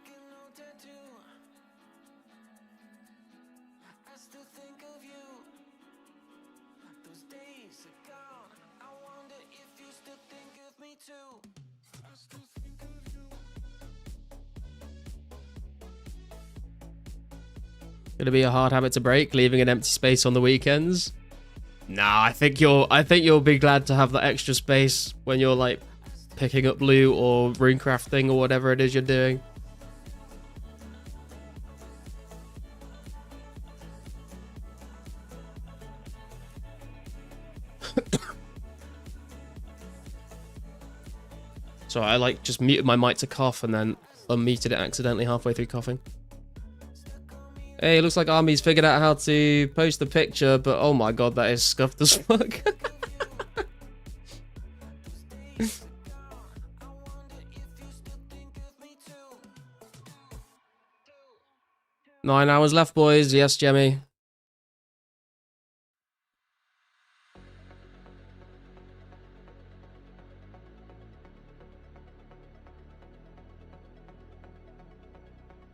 Gonna be a hard habit to break, leaving an empty space on the weekends. Nah, I think you'll be glad to have that extra space when you're like picking up loot or rune crafting or whatever it is you're doing. So I like just muted my mic to cough and then unmuted it accidentally halfway through coughing. Hey, it looks like Army's figured out how to post the picture, but oh my god, that is scuffed as fuck. Nine hours left, boys. Yes, Jemmy.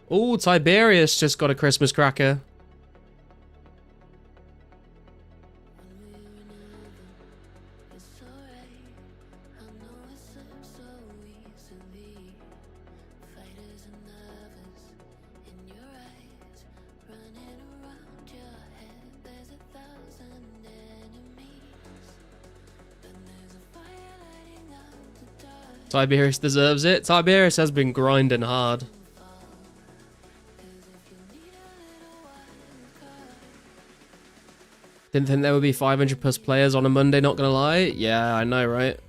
Oh, Tiberius just got a Christmas cracker. Tiberius deserves it. Tiberius has been grinding hard. Didn't think there would be 500 plus players on a Monday, not gonna lie. Yeah, I know, right?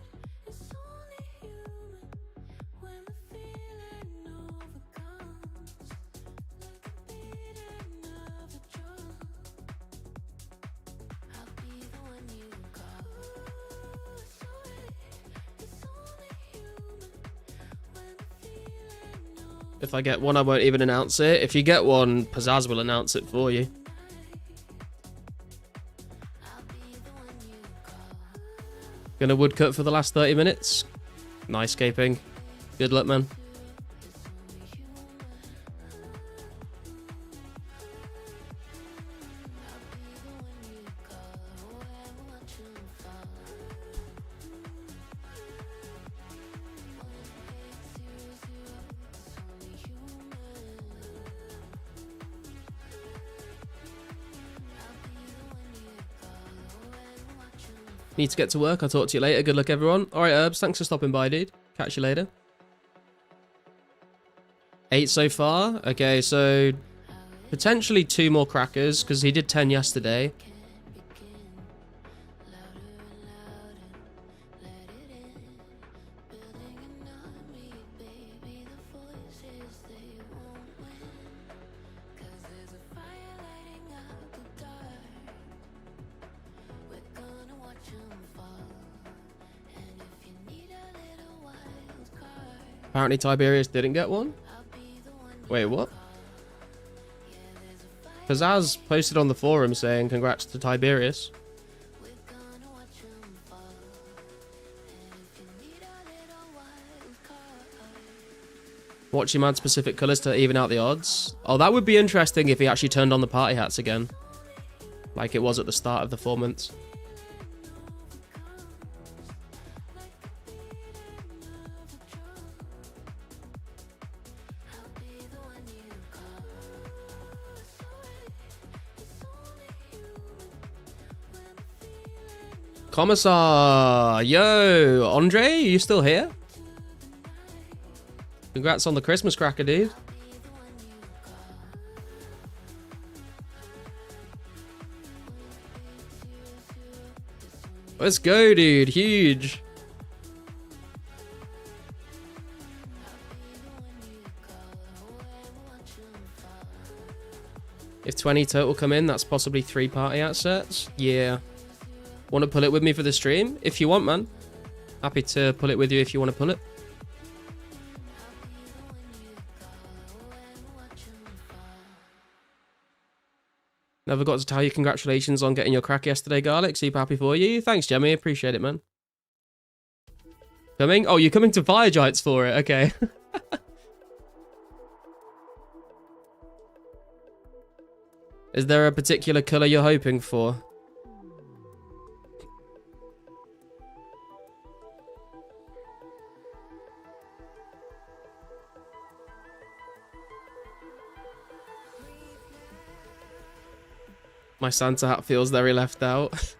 If I get one, I won't even announce it. If you get one, Pizzazz will announce it for you. Gonna woodcut for the last 30 minutes. Nice scaping. Good luck, man. Need to get to work. I'll talk to you later. Good luck, everyone. All right, Herbs. Thanks for stopping by, dude. Catch you later. 8 so far. Okay, so potentially 2 more crackers because he did 10 yesterday. Apparently Tiberius didn't get one. Wait, what? Pizzazz posted on the forum saying congrats to Tiberius. Watch him add specific colours to even out the odds. Oh, that would be interesting if he actually turned on the party hats again. Like it was at the start of the 4 months. Commissar! Yo! Andre, are you still here? Congrats on the Christmas cracker, dude. Let's go, dude. Huge. If 20 total come in, that's possibly 3 party assets. Yeah. Want to pull it with me for the stream? If you want, man. Happy to pull it with you if you want to pull it. Never got to tell you congratulations on getting your crack yesterday, Garlic. Super happy for you. Thanks, Jemmy. Appreciate it, man. Coming? Oh, you're coming to Fire Giants for it. Okay. Is there a particular colour you're hoping for? My Santa hat feels very left out.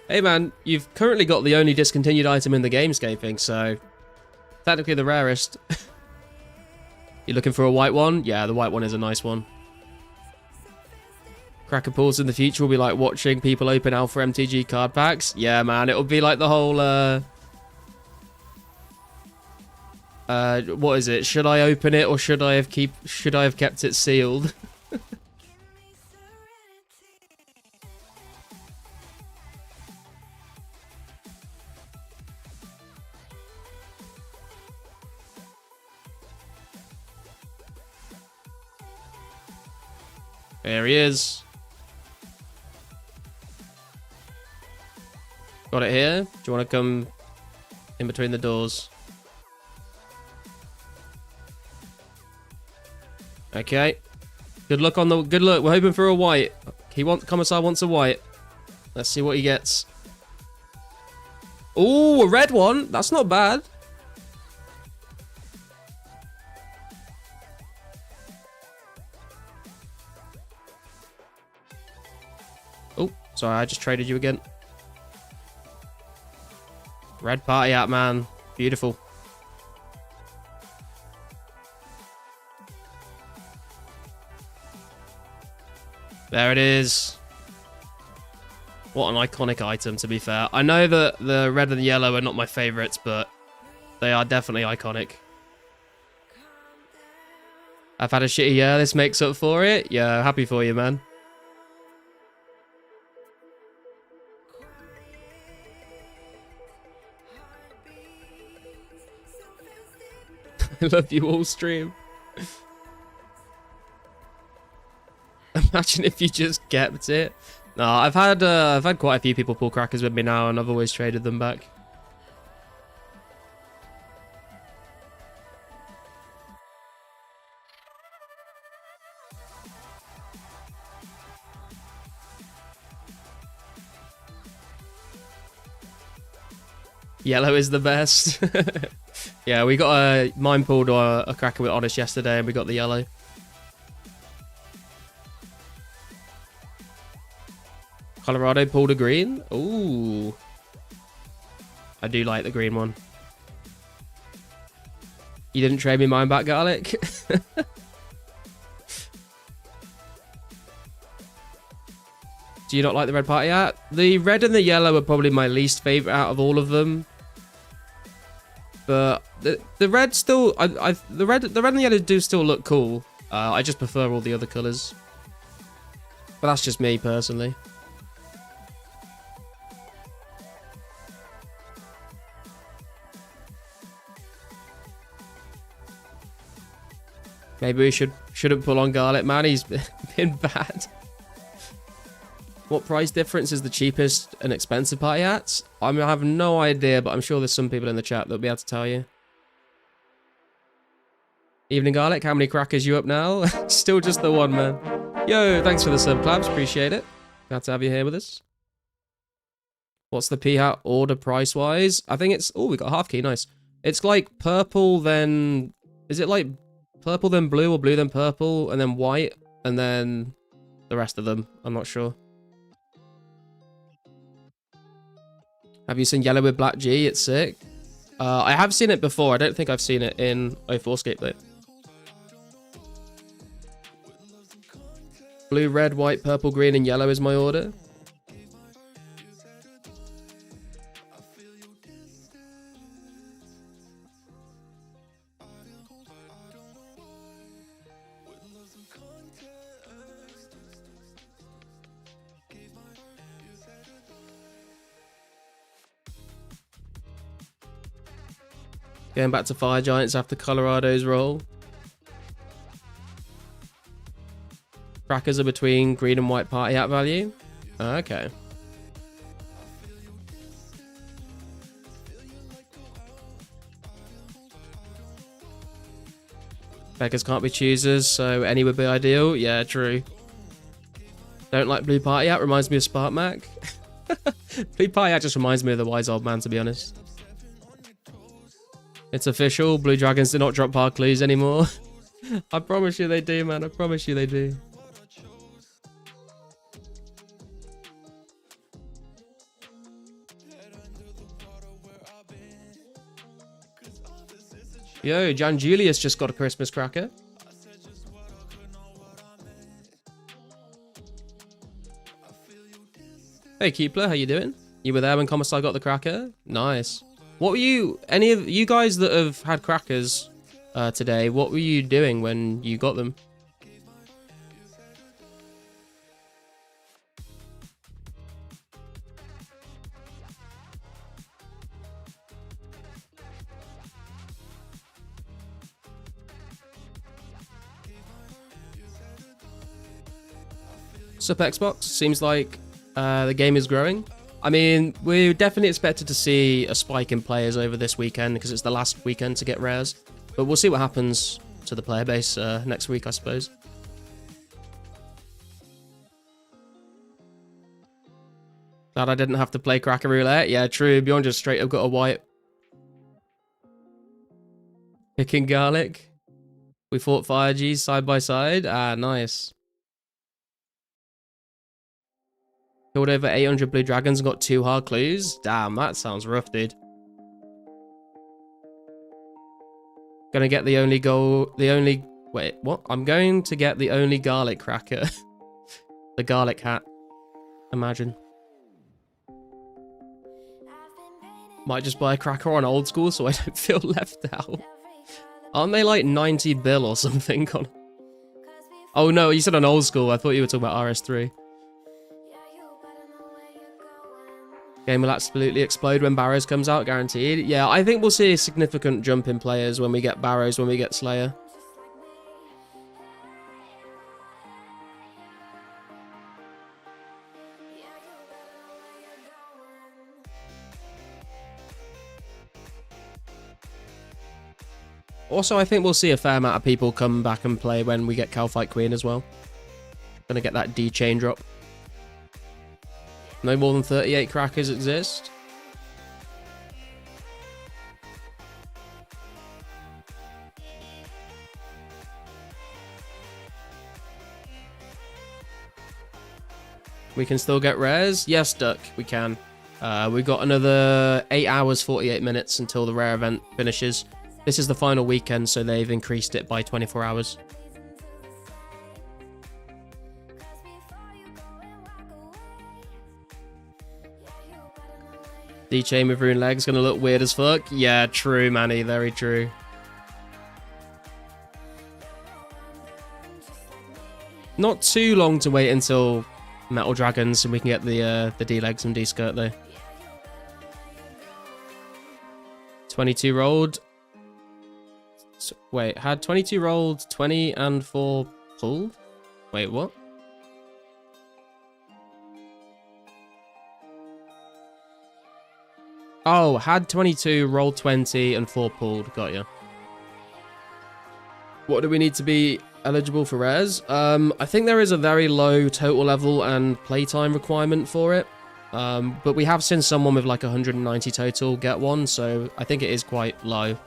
Hey man, you've currently got the only discontinued item in the gamescaping, so technically the rarest. You looking for a white one? Yeah, the white one is a nice one. Cracker pools in the future will be like watching people open Alpha MTG card packs. Yeah, man, it'll be like the whole, what is it? Should I open it or should I have kept it sealed? There he is. Got it here. Do you want to come in between the doors? Okay. Good luck on the... Good luck. We're hoping for a white. Commissar wants a white. Let's see what he gets. Ooh, a red one. That's not bad. Oh, sorry, I just traded you again. Red party hat, man. Beautiful. There it is. What an iconic item, to be fair. I know that the red and the yellow are not my favorites, but they are definitely iconic. I've had a shitty year. This makes up for it. Yeah, happy for you, man. I love you all, stream. Imagine if you just kept it. No, I've had quite a few people pull crackers with me now, and I've always traded them back. Yellow is the best. Yeah, we got a mine pulled a cracker with Honest yesterday, and we got the yellow. Colorado pulled a green. Ooh. I do like the green one. You didn't trade me mine back, Garlic? Do you not like the red party hat? The red and the yellow are probably my least favorite out of all of them. But the red still, the red and the yellow do still look cool. I just prefer all the other colors. But that's just me personally. Maybe we shouldn't pull on Garlic, man. He's been bad. What price difference is the cheapest and expensive party hats? I have no idea, but I'm sure there's some people in the chat that'll be able to tell you. Evening, Garlic. How many crackers you up now? Still just the one, man. Yo, thanks for the sub, Clabs. Appreciate it. Glad to have you here with us. What's the P hat order price-wise? I think it's... Oh, we got a half key. Nice. It's like purple, then... Is it like purple, then blue, or blue, then purple, and then white, and then the rest of them? I'm not sure. Have you seen Yellow with Black G? It's sick. I have seen it before. I don't think I've seen it in 2004scape though. Blue, red, white, purple, green, and yellow is my order. Going back to Fire Giants after Colorado's roll. Crackers are between green and white party hat value. Okay. Beggars can't be choosers, so any would be ideal. Yeah, true. Don't like Blue Party Hat, reminds me of Spark Mac. Blue Party Hat just reminds me of the wise old man, to be honest. It's official, Blue Dragons do not drop hard clues anymore. I promise you they do, man. I promise you they do. Yo, Jan Julius just got a Christmas cracker. Hey, Keepler, how you doing? You were there when Commissar got the cracker? Nice. What were you... Any of you guys that have had crackers today, what were you doing when you got them? Sup Xbox, seems like the game is growing. I mean, we're definitely expected to see a spike in players over this weekend because it's the last weekend to get rares. But we'll see what happens to the player base next week, I suppose. Glad I didn't have to play Cracker Roulette. Yeah, true. Beyond just straight up got a wipe. Picking garlic. We fought Fire G's side by side. Ah, nice. Killed over 800 blue dragons and got 2 hard clues. Damn, that sounds rough, dude. Gonna get the only goal. Wait, what? I'm going to get the only garlic cracker. The garlic hat. Imagine. Might just buy a cracker on old school so I don't feel left out. Aren't they like 90 bill or something? Oh no, you said on old school. I thought you were talking about RS3. Game will absolutely explode when Barrows comes out, guaranteed. Yeah, I think we'll see a significant jump in players when we get Barrows, when we get Slayer. Also, I think we'll see a fair amount of people come back and play when we get Calfight Queen as well. Gonna get that D chain drop. No more than 38 crackers exist. We can still get rares? Yes, Duck, we can. We've got another 8 hours, 48 minutes until the rare event finishes. This is the final weekend, so they've increased it by 24 hours. D-chain with rune legs gonna look weird as fuck. Yeah, true, Manny. Very true. Not too long to wait until Metal Dragons and we can get the D-legs and D-skirt though. 22 rolled. Wait, had 22 rolled, 20 and 4 pulled? Wait, what? Oh, had 22, rolled 20, and 4 pulled. Got ya. What do we need to be eligible for rares? I think there is a very low total level and playtime requirement for it. But we have seen someone with like 190 total get one, so I think it is quite low.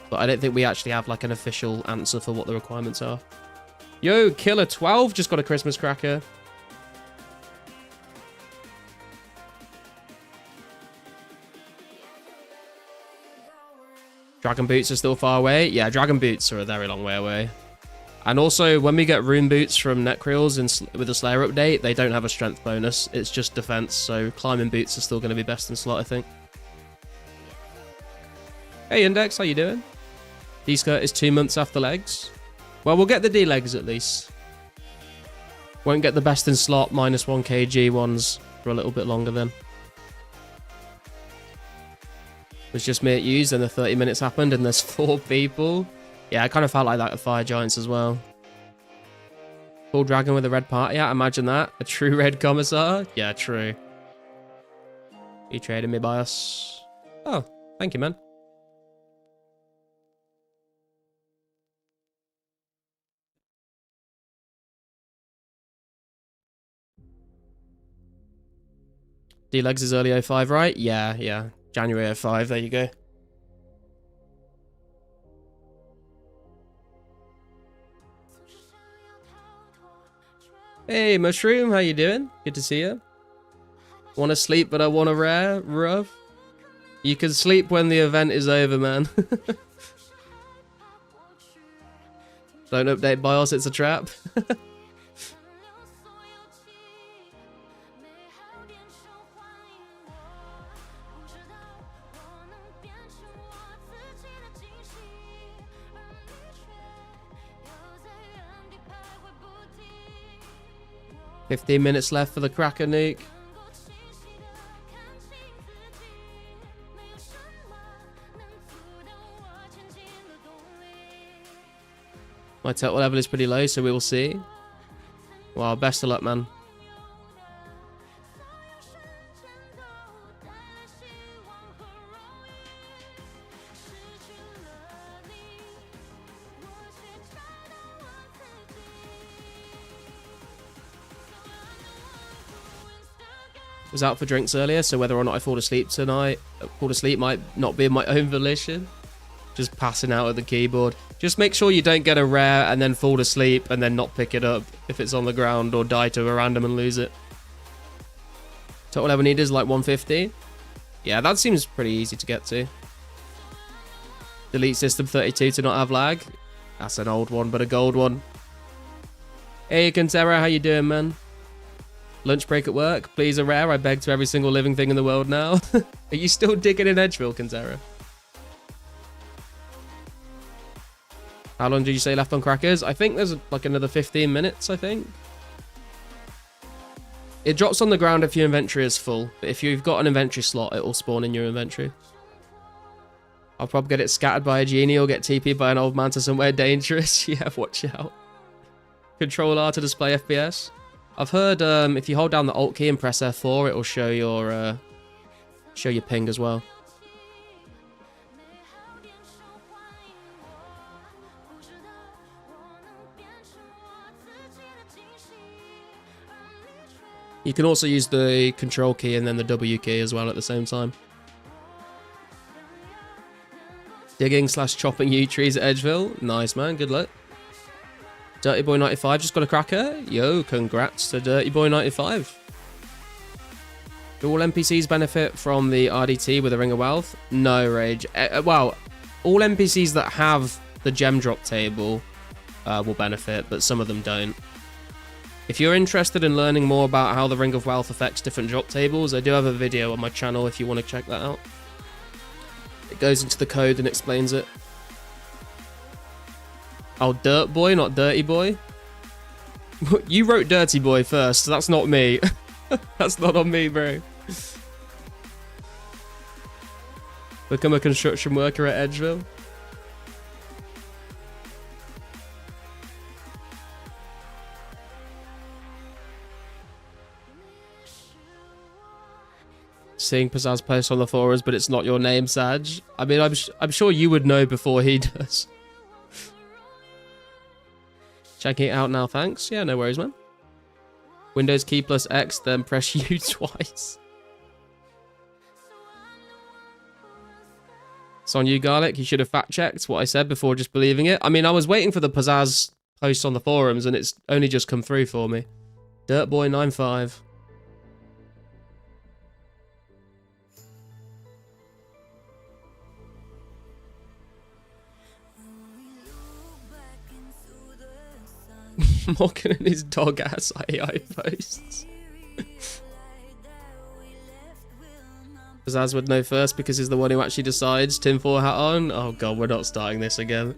But I don't think we actually have like an official answer for what the requirements are. Yo, Killer 12 just got a Christmas cracker. Dragon Boots are still far away. Yeah, Dragon Boots are a very long way away. And also, when we get Rune Boots from Necreals with the Slayer update, they don't have a strength bonus. It's just defense, so climbing boots are still going to be best in slot, I think. Hey, Index, how you doing? D-skirt is 2 months after legs. Well, we'll get the D-legs at least. Won't get the best in slot -1 kg ones for a little bit longer then. It was just me at U's, and the 30 minutes happened, and there's 4 people. Yeah, I kind of felt like that with Fire Giants as well. Full dragon with a red party hat, imagine that. A true red commissar? Yeah, true. You traded me, bias. Oh, thank you, man. D-Legs is early 05, right? Yeah, yeah. January 05, there you go. Hey, Mushroom, how you doing? Good to see you. Want to sleep, but I want a rare, rough. You can sleep when the event is over, man. Don't update BIOS, it's a trap. "15 minutes left for the Cracker nuke." My total level is pretty low, so we will see. Well, best of luck, man. Was out for drinks earlier, so whether or not I fall asleep might not be my own volition. Just passing out at the keyboard. Just make sure you don't get a rare and then fall asleep and then not pick it up if it's on the ground, or die to a random and lose it. Total level needed is like 150. Yeah, that seems pretty easy to get to. Delete system 32 to not have lag. That's an old one, but a gold one. Hey, Kantera, how you doing, man? Lunch break at work. Please a rare. I beg to every single living thing in the world now. Are you still digging in Edgeville, Kantera? How long did you say left on Crackers? I think there's like another 15 minutes, I think. It drops on the ground if your inventory is full. But if you've got an inventory slot, it will spawn in your inventory. I'll probably get it scattered by a genie or get TP'd by an old man to somewhere dangerous. Yeah, watch out. Control R to display FPS. I've heard if you hold down the Alt key and press F4, it will show your ping as well. You can also use the Control key and then the W key as well at the same time. Digging/chopping yew trees at Edgeville. Nice, man. Good luck. Dirty Boy 95 just got a cracker. Yo, congrats to Dirty Boy 95. Do all NPCs benefit from the RDT with a Ring of Wealth? No, Rage. Well, all NPCs that have the gem drop table will benefit, but some of them don't. If you're interested in learning more about how the Ring of Wealth affects different drop tables, I do have a video on my channel if you want to check that out. It goes into the code and explains it. Oh, Dirt Boy, not Dirty Boy? You wrote Dirty Boy first, so that's not me. That's not on me, bro. Become a construction worker at Edgeville. Seeing Pizzazz post on the forums, but it's not your name, Saj. I mean, I'm sure you would know before he does. Checking it out now, thanks. Yeah, no worries, man. Windows key plus X, then press U twice. It's on you, Garlic. You should have fact-checked what I said before just believing it. I mean, I was waiting for the Pizzazz post on the forums, and it's only just come through for me. Dirtboy95. Morgan and his dog ass AI posts. Pizzazz would know first because he's the one who actually decides. Tinfoil hat on. Oh god, we're not starting this again.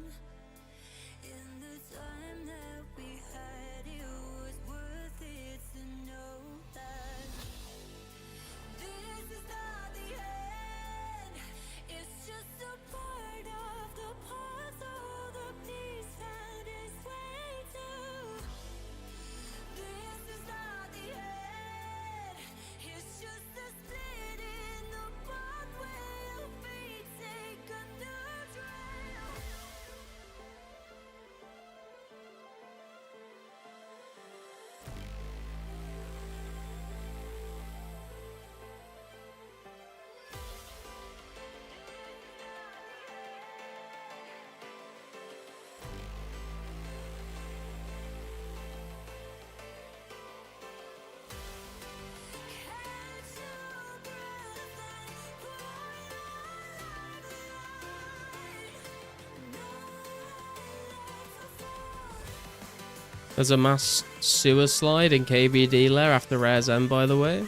There's a mass sewer slide in KBD lair after Rare's End, by the way.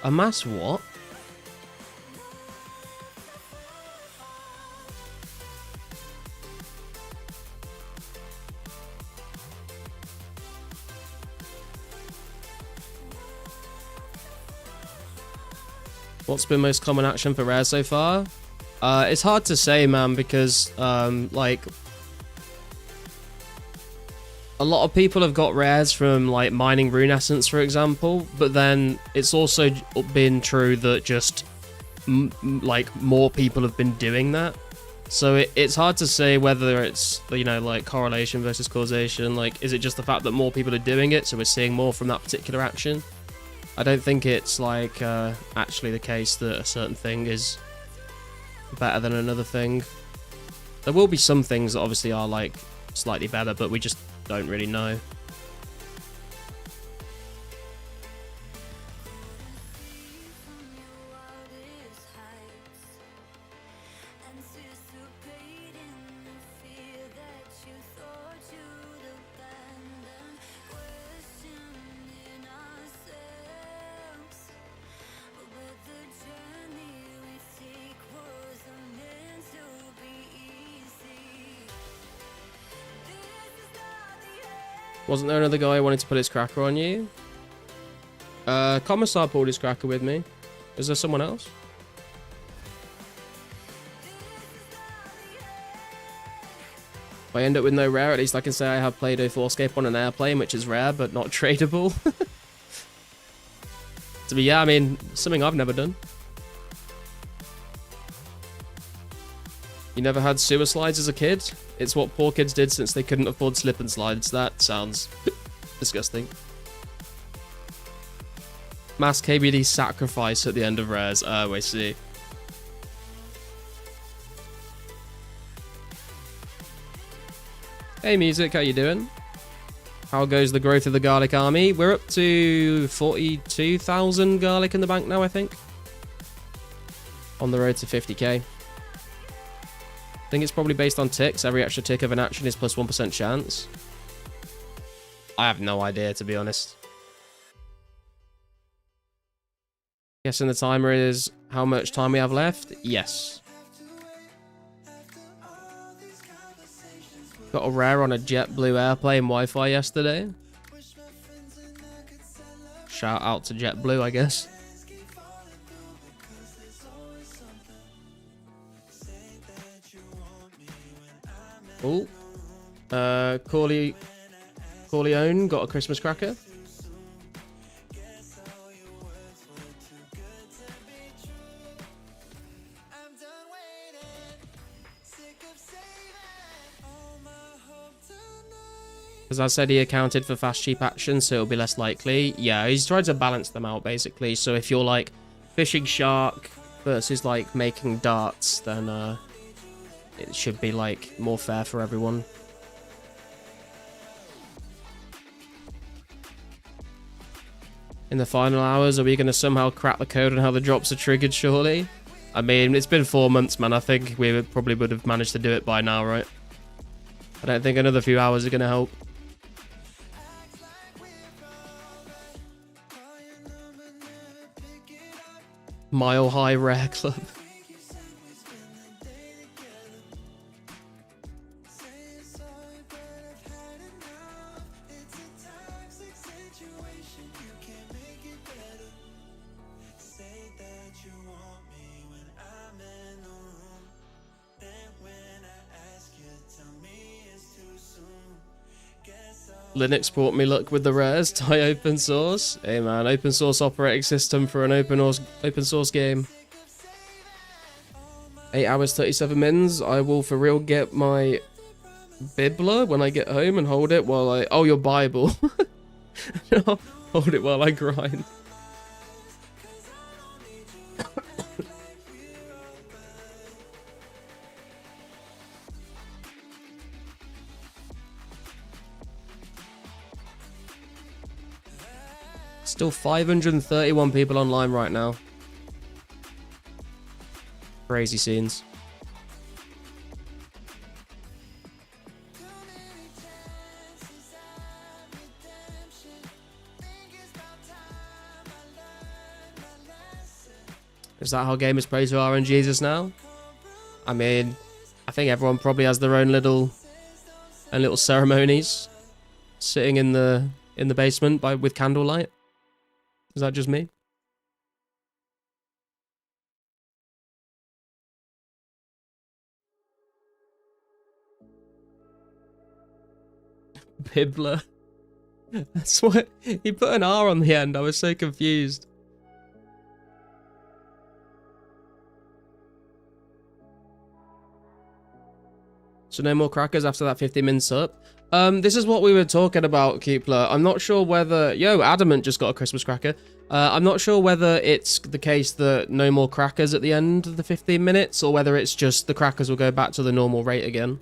A mass what? What's been most common action for Rare so far? It's hard to say, man, because like a lot of people have got rares from like mining rune essence, for example, but then it's also been true that just like more people have been doing that. So it's hard to say whether it's, you know, like correlation versus causation. Like, is it just the fact that more people are doing it, so we're seeing more from that particular action? I don't think it's like actually the case that a certain thing is better than another thing. There will be some things that obviously are like slightly better, but we just don't really know. Wasn't there another guy who wanted to put his cracker on you? Commissar pulled his cracker with me. Is there someone else? If I end up with no rare, at least I can say I have played 2004scape on an airplane, which is rare but not tradable. To be, yeah, I mean, something I've never done. You never had sewer slides as a kid? It's what poor kids did since they couldn't afford slip and slides. That sounds disgusting. Mass KBD sacrifice at the end of rares. Oh, I see. Hey Music, how you doing? How goes the growth of the garlic army? We're up to 42,000 garlic in the bank now, I think. On the road to 50k. I think it's probably based on ticks. Every extra tick of an action is plus 1% chance. I have no idea, to be honest. Guessing the timer is how much time we have left? Yes. Got a rare on a JetBlue airplane Wi-Fi yesterday. Shout out to JetBlue, I guess. Oh, Corleone got a Christmas cracker. As I said, he accounted for fast cheap actions, so it'll be less likely. Yeah, he's tried to balance them out, basically. So if you're like fishing shark versus like making darts, then it should be like more fair for everyone. In the final hours, are we going to somehow crack the code on how the drops are triggered, surely? I mean, it's been 4 months, man. I think we probably would have managed to do it by now, right? I don't think another few hours are going to help. Mile High Rare Club. Linux brought me luck with the rares. Tie open source. Hey man, open source operating system for an open source game. 8 hours 37 mins. I will for real get my Bibla when I get home and hold it while I... Oh, your Bible. Hold it while I grind. Still 531 people online right now. Crazy scenes. Is that how gamers pray to RNGesus now? I mean, I think everyone probably has their own little ceremonies, sitting in the basement with candlelight. Is that just me? Bibler. That's what he put an R on the end. I was so confused. So no more crackers after that 50 minutes up. This is what we were talking about, Keepler. I'm not sure whether... Yo, Adamant just got a Christmas cracker. I'm not sure whether it's the case that no more crackers at the end of the 15 minutes, or whether it's just the crackers will go back to the normal rate again.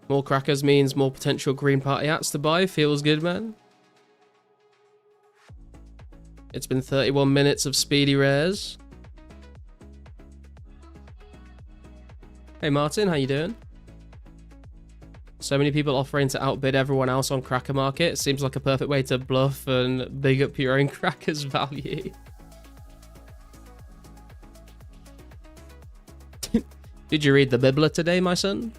More crackers means more potential Green Party hats to buy. Feels good, man. It's been 31 minutes of speedy rares. Hey Martin, how you doing? So many people offering to outbid everyone else on Cracker Market. Seems like a perfect way to bluff and big up your own crackers value. Did you read the Bibler today, my son?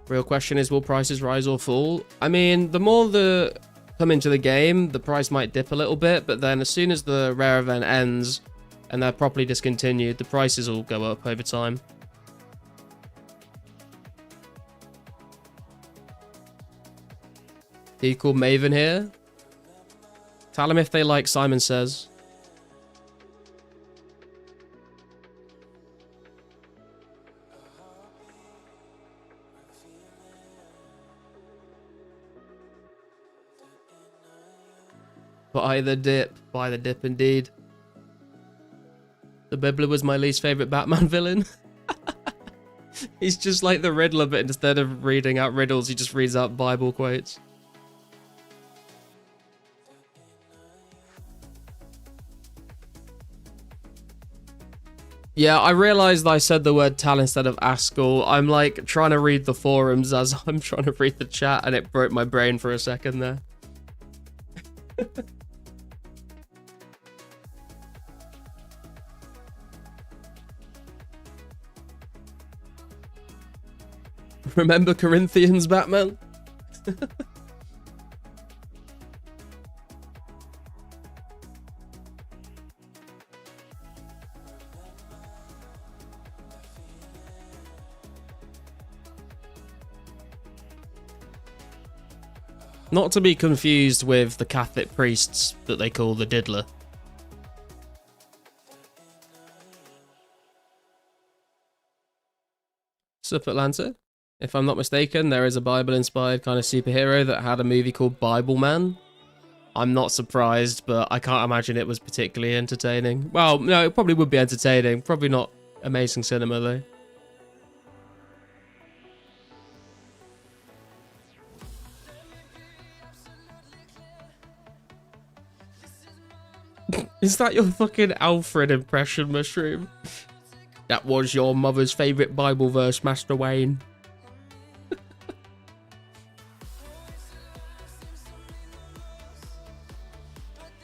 Real question is, will prices rise or fall? I mean, the more the come into the game, the price might dip a little bit, but then as soon as the rare event ends and they're properly discontinued, the prices will go up over time. Equal Maven here. Tell them if they like Simon Says. Buy the dip indeed. The Bibler was my least favorite Batman villain. He's just like the Riddler, but instead of reading out riddles, he just reads out Bible quotes. Yeah, I realized I said the word tal instead of Askell. I'm like trying to read the forums as I'm trying to read the chat, and it broke my brain for a second there. Remember Corinthians, Batman? Not to be confused with the Catholic priests that they call the Diddler. Sup, Atlanta? If I'm not mistaken, there is a Bible-inspired kind of superhero that had a movie called Bible Man. I'm not surprised, but I can't imagine it was particularly entertaining. Well, no, it probably would be entertaining. Probably not amazing cinema, though. Is that your fucking Alfred impression, Mushroom? That was your mother's favourite Bible verse, Master Wayne.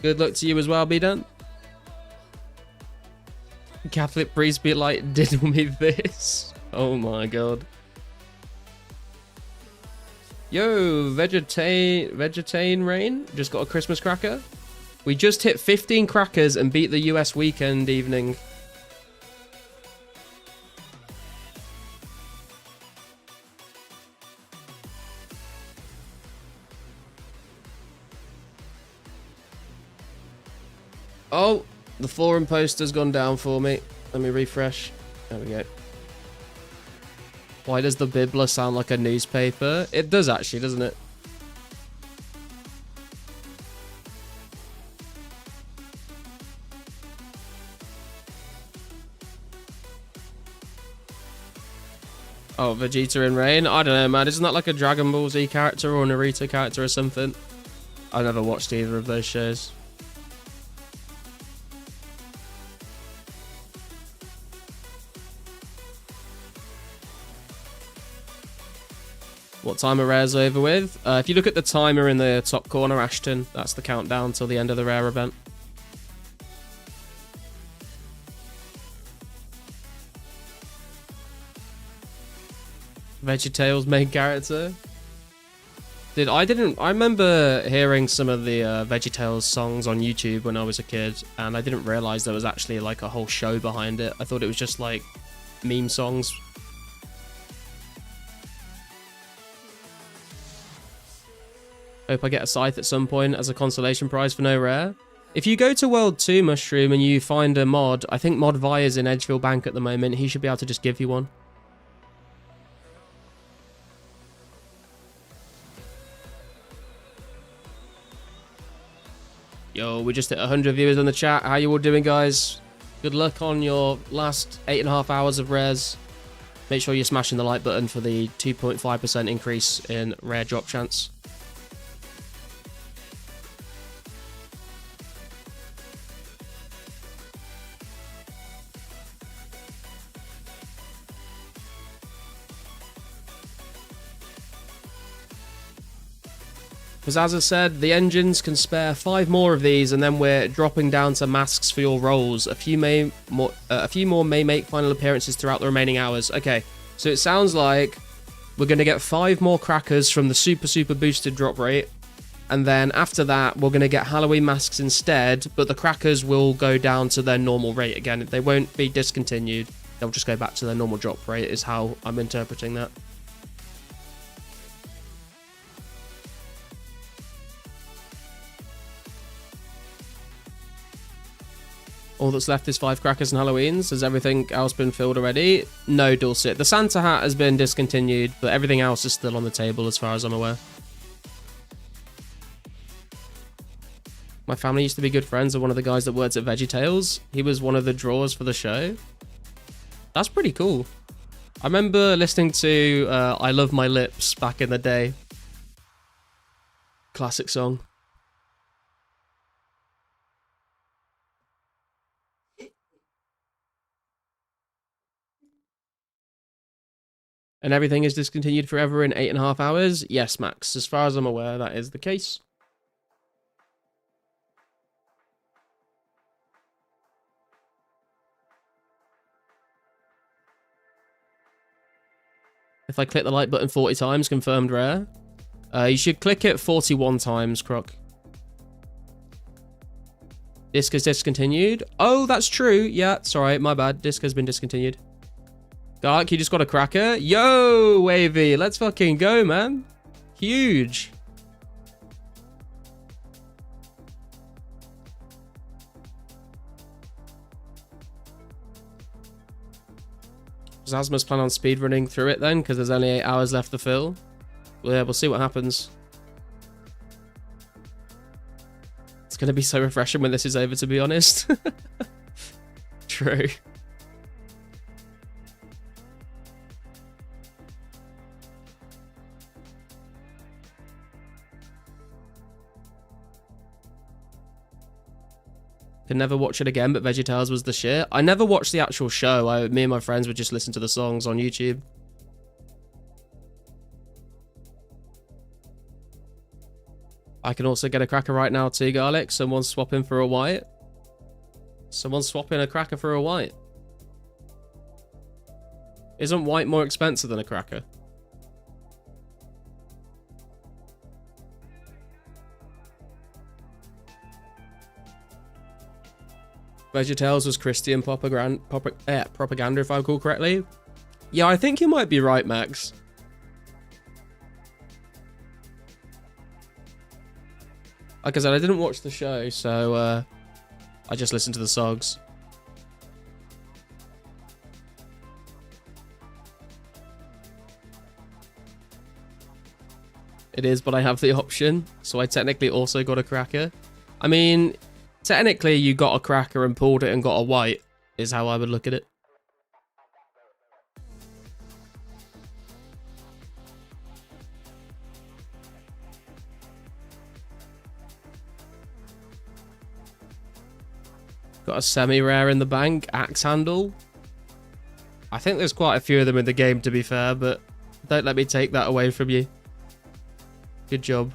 Good luck to you as well, B-Dun. Catholic priest be like, diddle me this. Oh my god. Yo, Vegetarian Rain just got a Christmas cracker. We just hit 15 crackers and beat the US weekend evening. Oh, the forum poster's gone down for me. Let me refresh. There we go. Why does the Bibler sound like a newspaper? It does actually, doesn't it? Oh, Vegeta in Rain? I don't know, man. Isn't that like a Dragon Ball Z character or a Naruto character or something? I never watched either of those shows. What timer rare's over with? If you look at the timer in the top corner, Ashton, that's the countdown till the end of the rare event. VeggieTales main character. I remember hearing some of the VeggieTales songs on YouTube when I was a kid, and I didn't realize there was actually like a whole show behind it. I thought it was just like meme songs. Hope I get a scythe at some point as a consolation prize for no rare. If you go to World 2, Mushroom, and you find a mod, I think Mod Vi is in Edgeville Bank at the moment, he should be able to just give you one. Yo, we just hit 100 viewers in the chat. How you all doing, guys? Good luck on your last 8.5 hours of rares. Make sure you're smashing the like button for the 2.5% increase in rare drop chance. Because as I said, the engines can spare 5 more of these, and then we're dropping down to masks for your rolls. A few more may make final appearances throughout the remaining hours. Okay, so it sounds like we're going to get 5 more crackers from the super boosted drop rate, and then after that we're going to get Halloween masks instead, but the crackers will go down to their normal rate again. They won't be discontinued. They'll just go back to their normal drop rate is how I'm interpreting that. All that's left is 5 crackers and Halloweens. Has everything else been filled already? No, Dulcet. The Santa hat has been discontinued, but everything else is still on the table as far as I'm aware. My family used to be good friends with one of the guys that works at VeggieTales. He was one of the drawers for the show. That's pretty cool. I remember listening to I Love My Lips back in the day. Classic song. And everything is discontinued forever in 8.5 hours? Yes, Max. As far as I'm aware, that is the case. If I click the like button 40 times, confirmed rare. You should click it 41 times, Croc. Disc is discontinued. Oh, that's true. Yeah, sorry, my bad. Disc has been discontinued. Dark, you just got a cracker. Yo, Wavy, let's fucking go, man. Huge. Does Asmus plan on speedrunning through it then? Because there's only 8 hours left to fill. Well, yeah, we'll see what happens. It's going to be so refreshing when this is over, to be honest. True. Can never watch it again, but VeggieTales was the shit. I never watched the actual show. Me and my friends would just listen to the songs on YouTube. I can also get a cracker right now too, Garlic. Someone's swapping for a white. Someone's swapping a cracker for a white. Isn't white more expensive than a cracker? VeggieTales was Christian propaganda, if I recall correctly. Yeah, I think you might be right, Max. Like I said, I didn't watch the show, so I just listened to the songs. It is, but I have the option, so I technically also got a cracker. I mean, technically you got a cracker and pulled it and got a white, is how I would look at it. Got a semi-rare in the bank, axe handle. I think there's quite a few of them in the game, to be fair, but Don't let me take that away from you. Good job.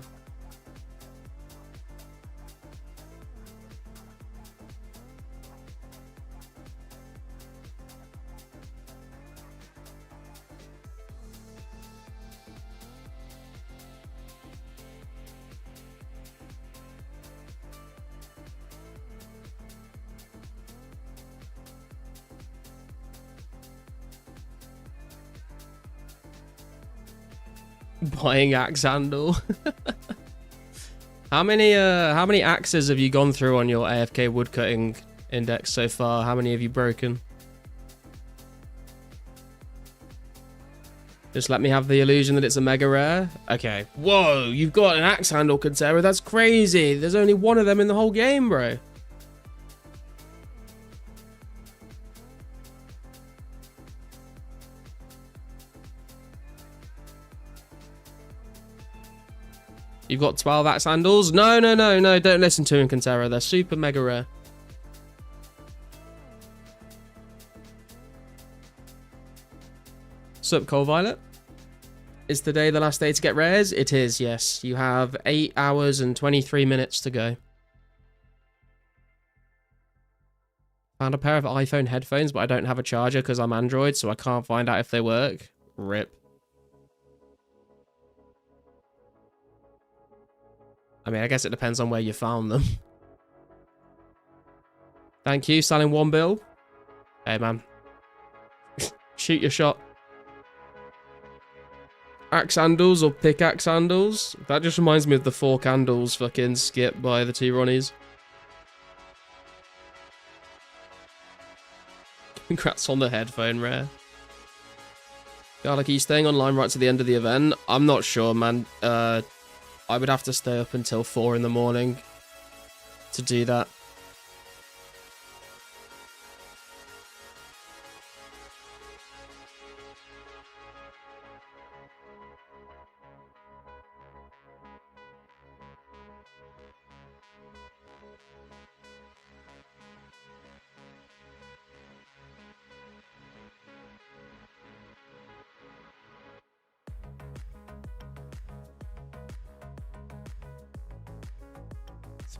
Buying axe handle. How many axes have you gone through on your AFK woodcutting index so far? How many have you broken? Just let me have the illusion that it's a mega rare. Okay. Whoa, you've got an axe handle, Contera. That's crazy. There's only one of them in the whole game, bro. You've got 12 axe handles? No, no, no, no. Don't listen to him, Contera. They're super mega rare. Sup, Coal Violet? Is today the last day to get rares? It is, yes. You have 8 hours and 23 minutes to go. Found a pair of iPhone headphones, but I don't have a charger because I'm Android, so I can't find out if they work. RIP. I mean, I guess it depends on where you found them. Thank you, selling 1 bill. Hey, man. Shoot your shot. Axe handles or pickaxe handles? That just reminds me of the 4 candles fucking skip by the 2 Ronnies. Congrats on the headphone rare. Garlic, are you staying online right to the end of the event? I'm not sure, man. I would have to stay up until 4 in the morning to do that.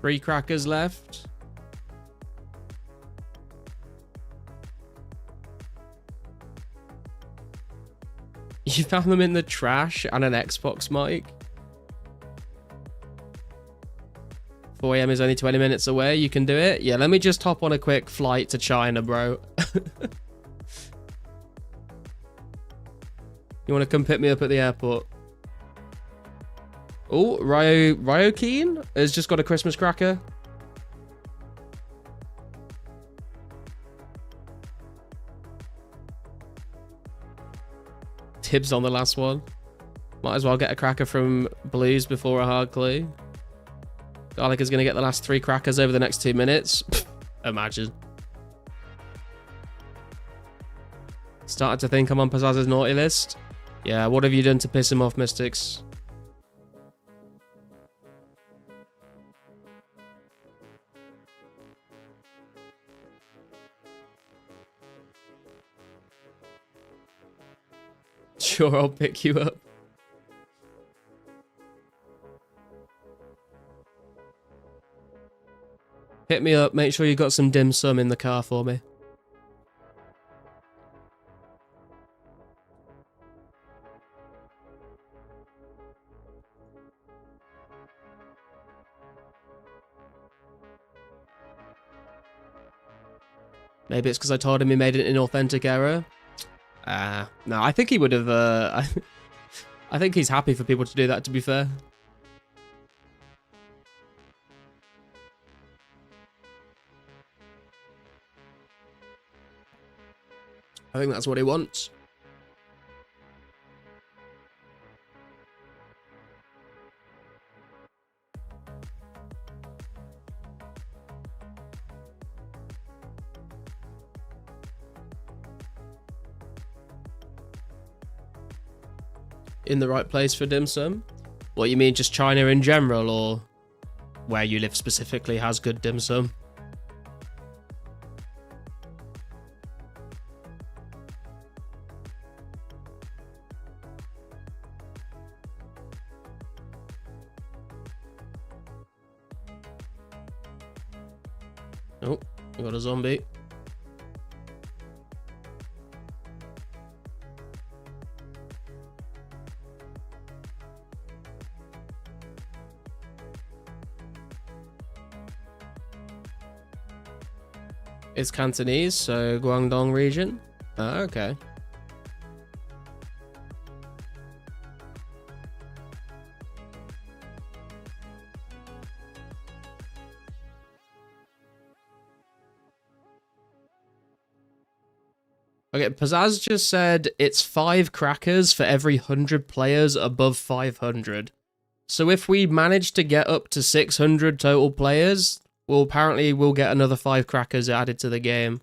Three crackers left. You found them in the trash and an Xbox mic. 4 AM is only 20 minutes away. You can do it. Yeah, let me just hop on a quick flight to China, bro. You want to come pick me up at the airport? Oh, Ryo Keen has just got a Christmas cracker. Tibbs on the last one. Might as well get a cracker from Blues before a hard clue. Garlic is going to get the last 3 crackers over the next 2 minutes. Imagine. Started to think I'm on Pizzaz's naughty list. Yeah, what have you done to piss him off, Mystics? Sure, I'll pick you up. Hit me up. Make sure you got some dim sum in the car for me. Maybe it's because I told him he made an inauthentic error. No, I think he would have, I think he's happy for people to do that, to be fair. I think that's what he wants. In the right place for dim sum? What, you mean just China in general, or where you live specifically has good dim sum? Oh, we got a zombie. It's Cantonese, so Guangdong region. Oh, okay. Okay, Pizzazz just said it's 5 crackers for every 100 players above 500. So if we manage to get up to 600 total players, we'll get another 5 crackers added to the game.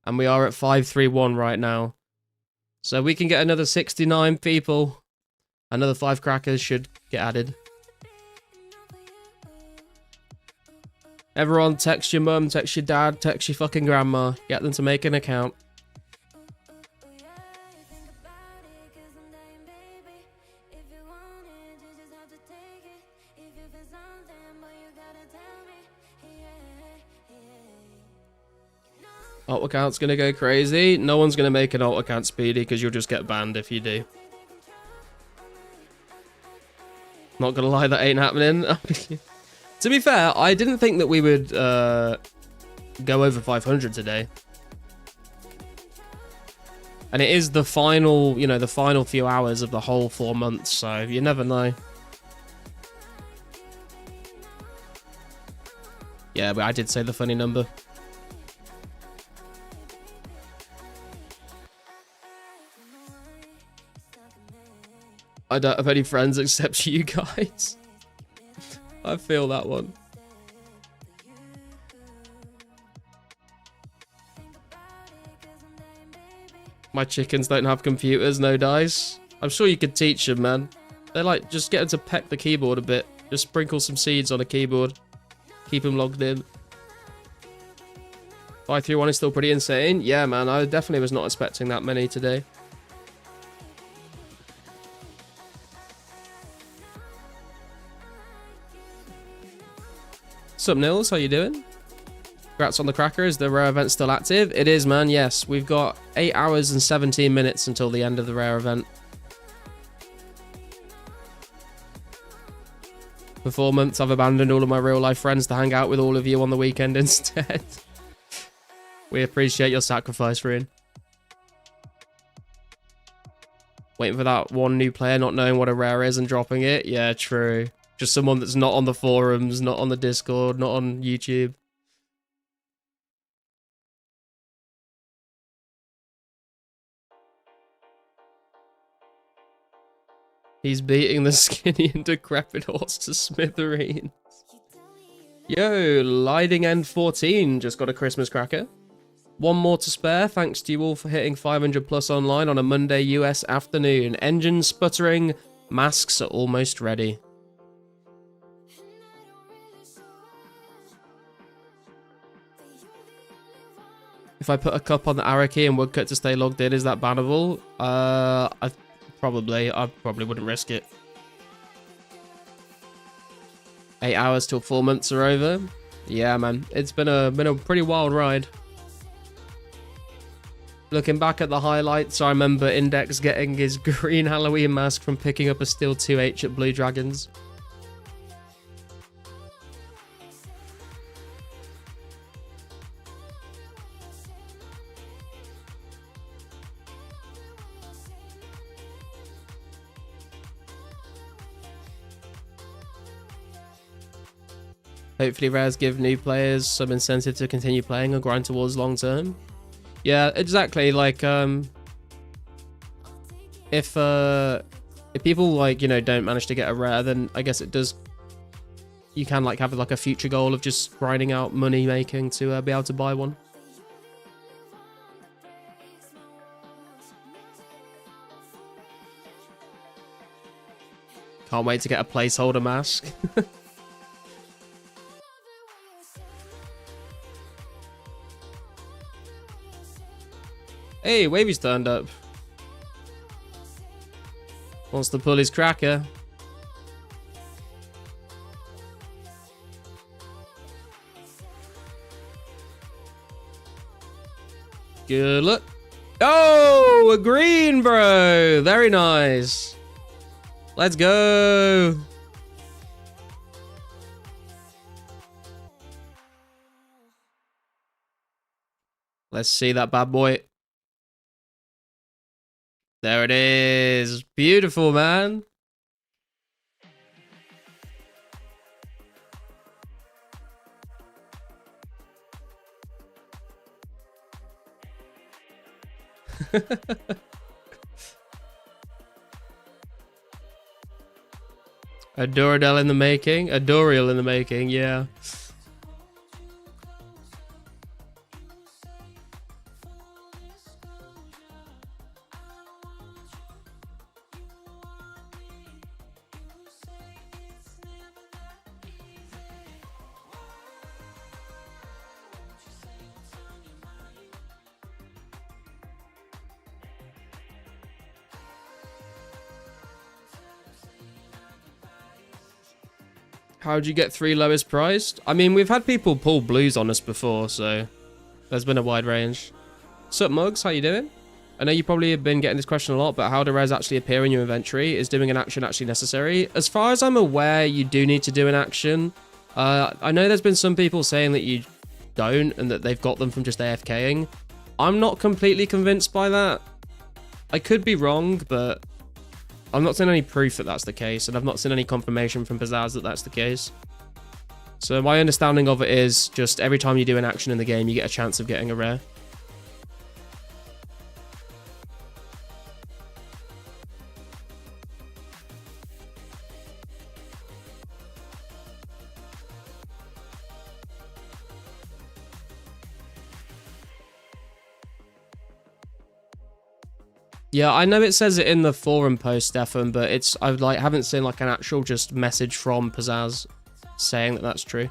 And we are at 531 right now. So we can get another 69 people. Another 5 crackers should get added. Everyone text your mum, text your dad, text your fucking grandma. Get them to make an account. Alt account's gonna go crazy. No one's gonna make an alt account speedy because you'll just get banned if you do. Not gonna lie, that ain't happening. To be fair, I didn't think that we would go over 500 today. And it is the final, you know, the final few hours of the whole 4 months, so you never know. Yeah, but I did say the funny number. I don't have any friends except you guys. I feel that one. My chickens don't have computers, no dice. I'm sure you could teach them, man. They're like, just get them to peck the keyboard a bit. Just sprinkle some seeds on a keyboard. Keep them logged in. 531 is still pretty insane. Yeah, man, I definitely was not expecting that many today. Sup, Nils? How you doing? Congrats on the cracker. Is the rare event still active? It is, man. Yes, we've got 8 hours and 17 minutes until the end of the rare event. For 4 months, I've abandoned all of my real-life friends to hang out with all of you on the weekend instead. We appreciate your sacrifice, Rin. Waiting for that one new player not knowing what a rare is and dropping it? Yeah, true. Just someone that's not on the forums, not on the Discord, not on YouTube. He's beating the skinny and decrepit horse to smithereens. Yo, Lighting End 14 just got a Christmas cracker. One more to spare, thanks to you all for hitting 500 plus online on a Monday US afternoon. Engine sputtering, masks are almost ready. If I put a cup on the arrow key and woodcut to stay logged in, is that bannable? I probably wouldn't risk it. 8 hours till 4 months are over. Yeah, man, it's been a pretty wild ride. Looking back at the highlights, I remember Index getting his green Halloween mask from picking up a Steel 2H at Blue Dragons. Hopefully rares give new players some incentive to continue playing and grind towards long term. Yeah, exactly. Like, if people, like, you know, don't manage to get a rare, then I guess it does. You can like have like a future goal of just grinding out money making to be able to buy one. Can't wait to get a placeholder mask. Hey, Wavy's turned up. Wants to pull his cracker. Good luck. Oh, a green, bro. Very nice. Let's go. Let's see that bad boy. There it is. Beautiful, man. A Doradel in the making. A Doriel in the making, yeah. How'd you get 3 lowest priced? I mean, we've had people pull blues on us before, so there's been a wide range. Sup, Mugs? How you doing? I know you probably have been getting this question a lot, but how do res actually appear in your inventory? Is doing an action actually necessary? As far as I'm aware, you do need to do an action. I know there's been some people saying that you don't, and that they've got them from just AFKing. I'm not completely convinced by that. I could be wrong, but I've not seen any proof that that's the case, and I've not seen any confirmation from Pizzazz that that's the case. So my understanding of it is just every time you do an action in the game, you get a chance of getting a rare. Yeah, I know it says it in the forum post, Stefan, but I haven't seen like an actual just message from Pizzazz saying that that's true.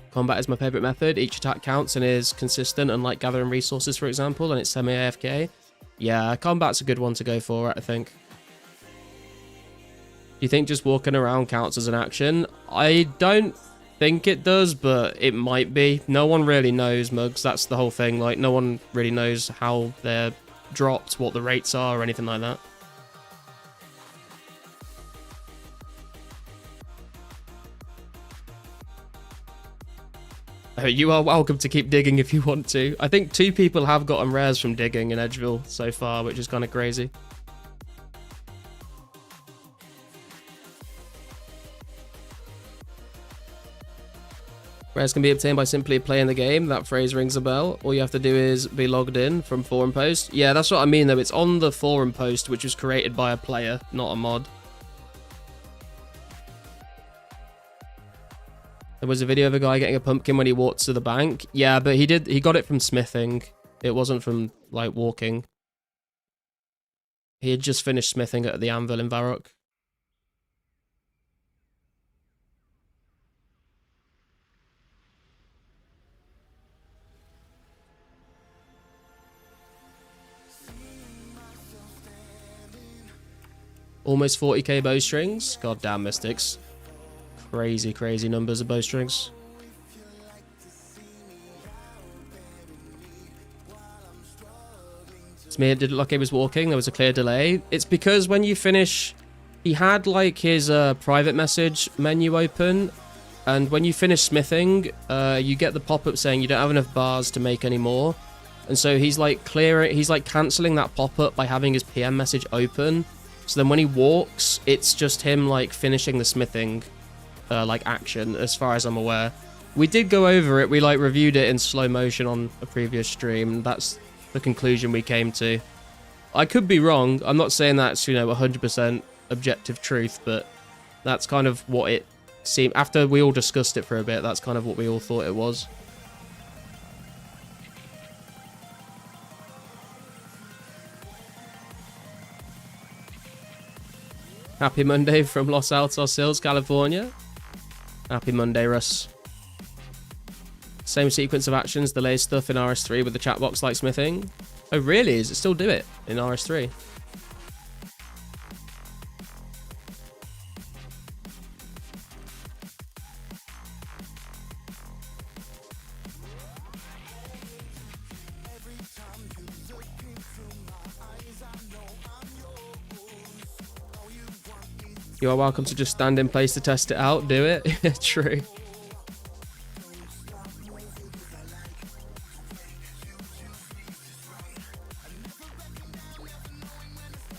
Combat is my favorite method. Each attack counts and is consistent, unlike gathering resources, for example, and it's semi-AFK. Yeah, combat's a good one to go for, I think. Do you think just walking around counts as an action? I don't think it does, but it might be. No one really knows, Mugs. That's the whole thing. Like, no one really knows how they're dropped, what the rates are, or anything like that. You are welcome to keep digging if you want to. I think 2 people have gotten rares from digging in Edgeville so far, which is kind of crazy. Rares can be obtained by simply playing the game. That phrase rings a bell. All you have to do is be logged in from forum post. Yeah, that's what I mean, though. It's on the forum post, which was created by a player, not a mod. There was a video of a guy getting a pumpkin when he walked to the bank. Yeah, but he got it from smithing. It wasn't from, like, walking. He had just finished smithing at the anvil in Varrock. Almost 40k bowstrings. God damn, Mystics. Crazy, crazy numbers of bowstrings. It's me, it didn't look like he was walking. There was a clear delay. It's because when you finish... He had, like, his private message menu open. And when you finish smithing, you get the pop-up saying you don't have enough bars to make any more. And so he's, like, cancelling that pop-up by having his PM message open. So then when he walks, it's just him, like, finishing the smithing... like action, as far as I'm aware. We did go over it. We like reviewed it in slow motion on a previous stream. That's the conclusion we came to. I could be wrong. I'm not saying that's, you know, 100% objective truth, but that's kind of what it seemed. After we all discussed it for a bit, that's kind of what we all thought it was. Happy Monday from Los Altos Hills, California. Happy Monday, Russ. Same sequence of actions, delay stuff in RS3 with the chat box like smithing. Oh really? Does it still do it in RS3? You are welcome to just stand in place to test it out. Do it. True.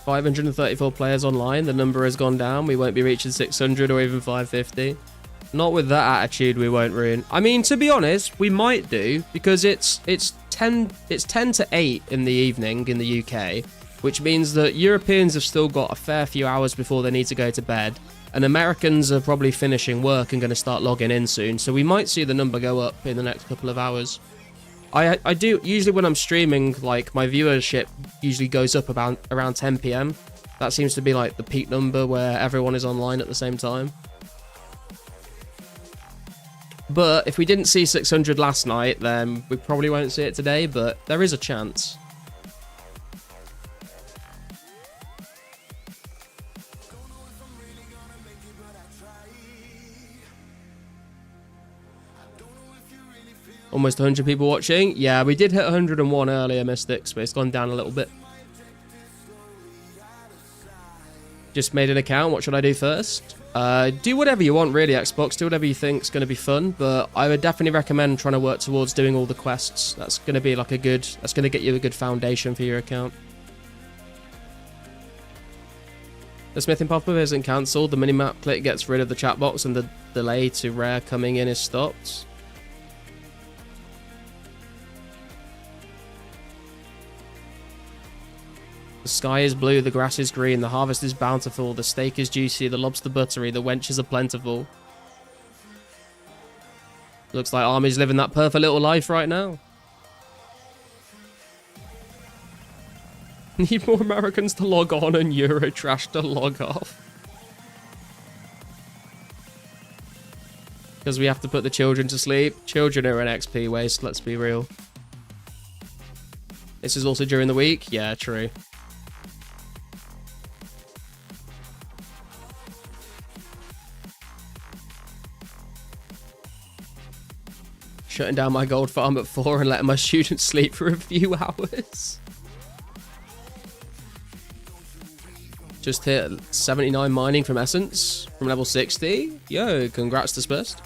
$534 players online. The number has gone down. We won't be reaching 600 or even 550. Not with that attitude, we won't ruin. I mean, to be honest, we might do, because it's 10 to 8 in the evening in the UK, which means that Europeans have still got a fair few hours before they need to go to bed, and Americans are probably finishing work and going to start logging in soon, so we might see the number go up in the next couple of hours. I do, usually when I'm streaming, like, my viewership usually goes up about around 10 PM. That seems to be like the peak number where everyone is online at the same time. But if we didn't see 600 last night, then we probably won't see it today, but there is a chance. Almost 100 people watching. Yeah, we did hit 101 earlier, Mystics, but it's gone down a little bit. Just made an account. What should I do first? Do whatever you want, really, Xbox. Do whatever you think is going to be fun, but I would definitely recommend trying to work towards doing all the quests. That's going to be like that's going to get you a good foundation for your account. The smithing pop-up isn't cancelled. The minimap click gets rid of the chat box, and the delay to rare coming in is stopped. The sky is blue, the grass is green, the harvest is bountiful, the steak is juicy, the lobster buttery, the wenches are plentiful. Looks like Army's living that perfect little life right now. Need more Americans to log on and Eurotrash to log off. Because we have to put the children to sleep. Children are an XP waste, let's be real. This is also during the week? Yeah, true. Shutting down my gold farm at 4 and letting my students sleep for a few hours. Just hit 79 mining from Essence from level 60. Yo, congrats to Spurst.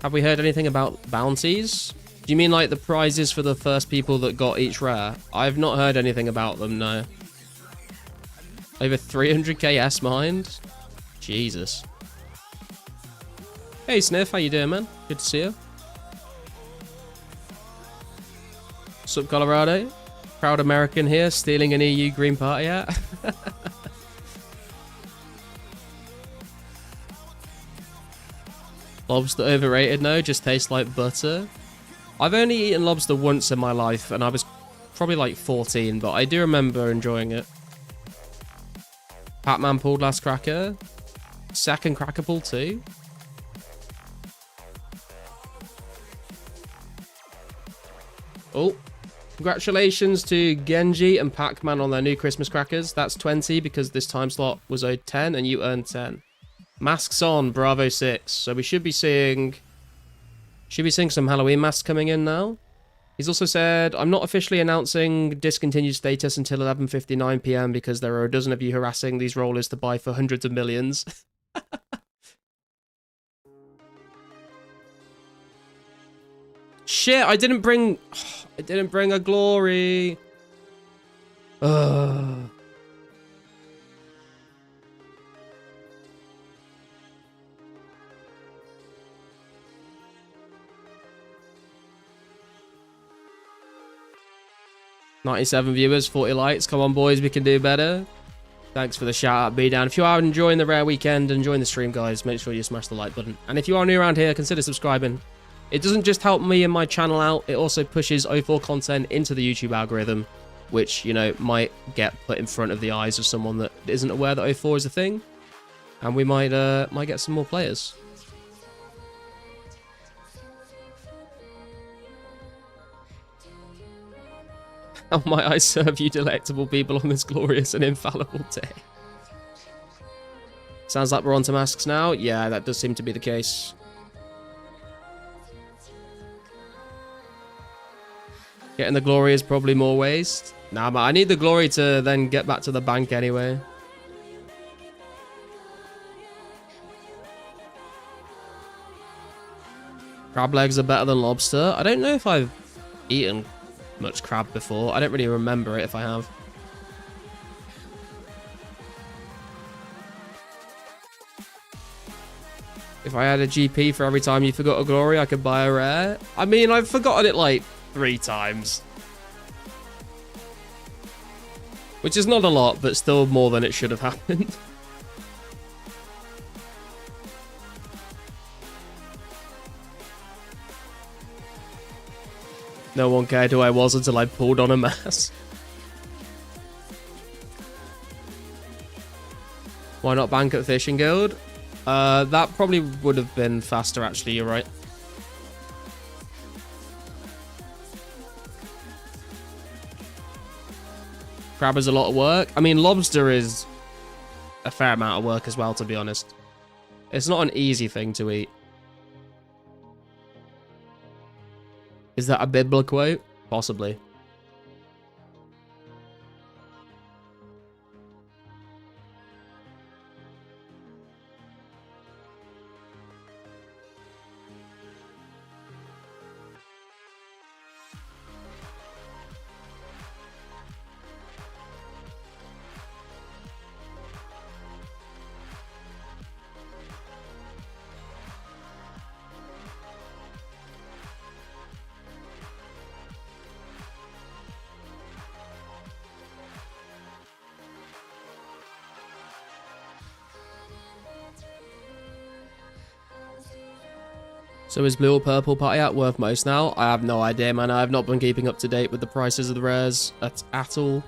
Have we heard anything about bounties? Do you mean like the prizes for the first people that got each rare? I've not heard anything about them, no. Over 300k S mined? Jesus. Hey Sniff, how you doing, man? Good to see you. Sup, Colorado? Proud American here, stealing an EU Green Party hat. Lobster overrated? No, just tastes like butter. I've only eaten lobster once in my life, and I was probably like 14, but I do remember enjoying it. Patman pulled last cracker. Second cracker pull too. Oh, congratulations to Genji and Pac-Man on their new Christmas crackers. That's 20 because this time slot was owed 10 and you earned 10. Masks on, Bravo 6. So we should be seeing some Halloween masks coming in now. He's also said, I'm not officially announcing discontinued status until 11:59 PM because there are a dozen of you harassing these rollers to buy for hundreds of millions. Shit, I didn't bring a glory. Ugh. $97 viewers, 40 likes. Come on, boys, we can do better. Thanks for the shout out, B down. If you are enjoying the rare weekend and enjoying the stream, guys, make sure you smash the like button. And if you are new around here, consider subscribing. It doesn't just help me and my channel out, it also pushes 04 content into the YouTube algorithm, which, you know, might get put in front of the eyes of someone that isn't aware that 04 is a thing. And we might get some more players. How might I serve you delectable people on this glorious and infallible day? Sounds like we're on to masks now. Yeah, that does seem to be the case. Getting the glory is probably more waste. Nah, but I need the glory to then get back to the bank anyway. Crab legs are better than lobster. I don't know if I've eaten much crab before. I don't really remember it if I have. If I had a GP for every time you forgot a glory, I could buy a rare. I mean, I've forgotten it like 3 times. Which is not a lot, but still more than it should have happened. No one cared who I was until I pulled on a mask. Why not bank at Fishing Guild? That probably would have been faster, actually, you're right. Crab is a lot of work. I mean, lobster is a fair amount of work as well, to be honest. It's not an easy thing to eat. Is that a biblical quote? Possibly. So is blue or purple party hat worth most now? I have no idea, man. I have not been keeping up to date with the prices of the rares at all.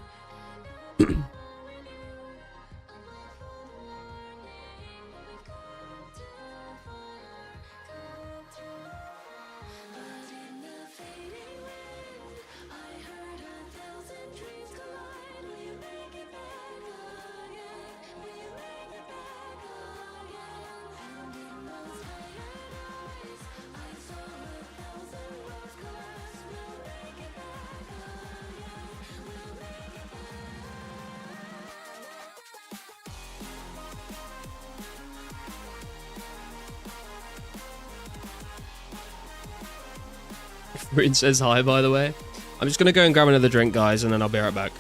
Rune says hi, by the way. I'm just going to go and grab another drink, guys, and then I'll be right back.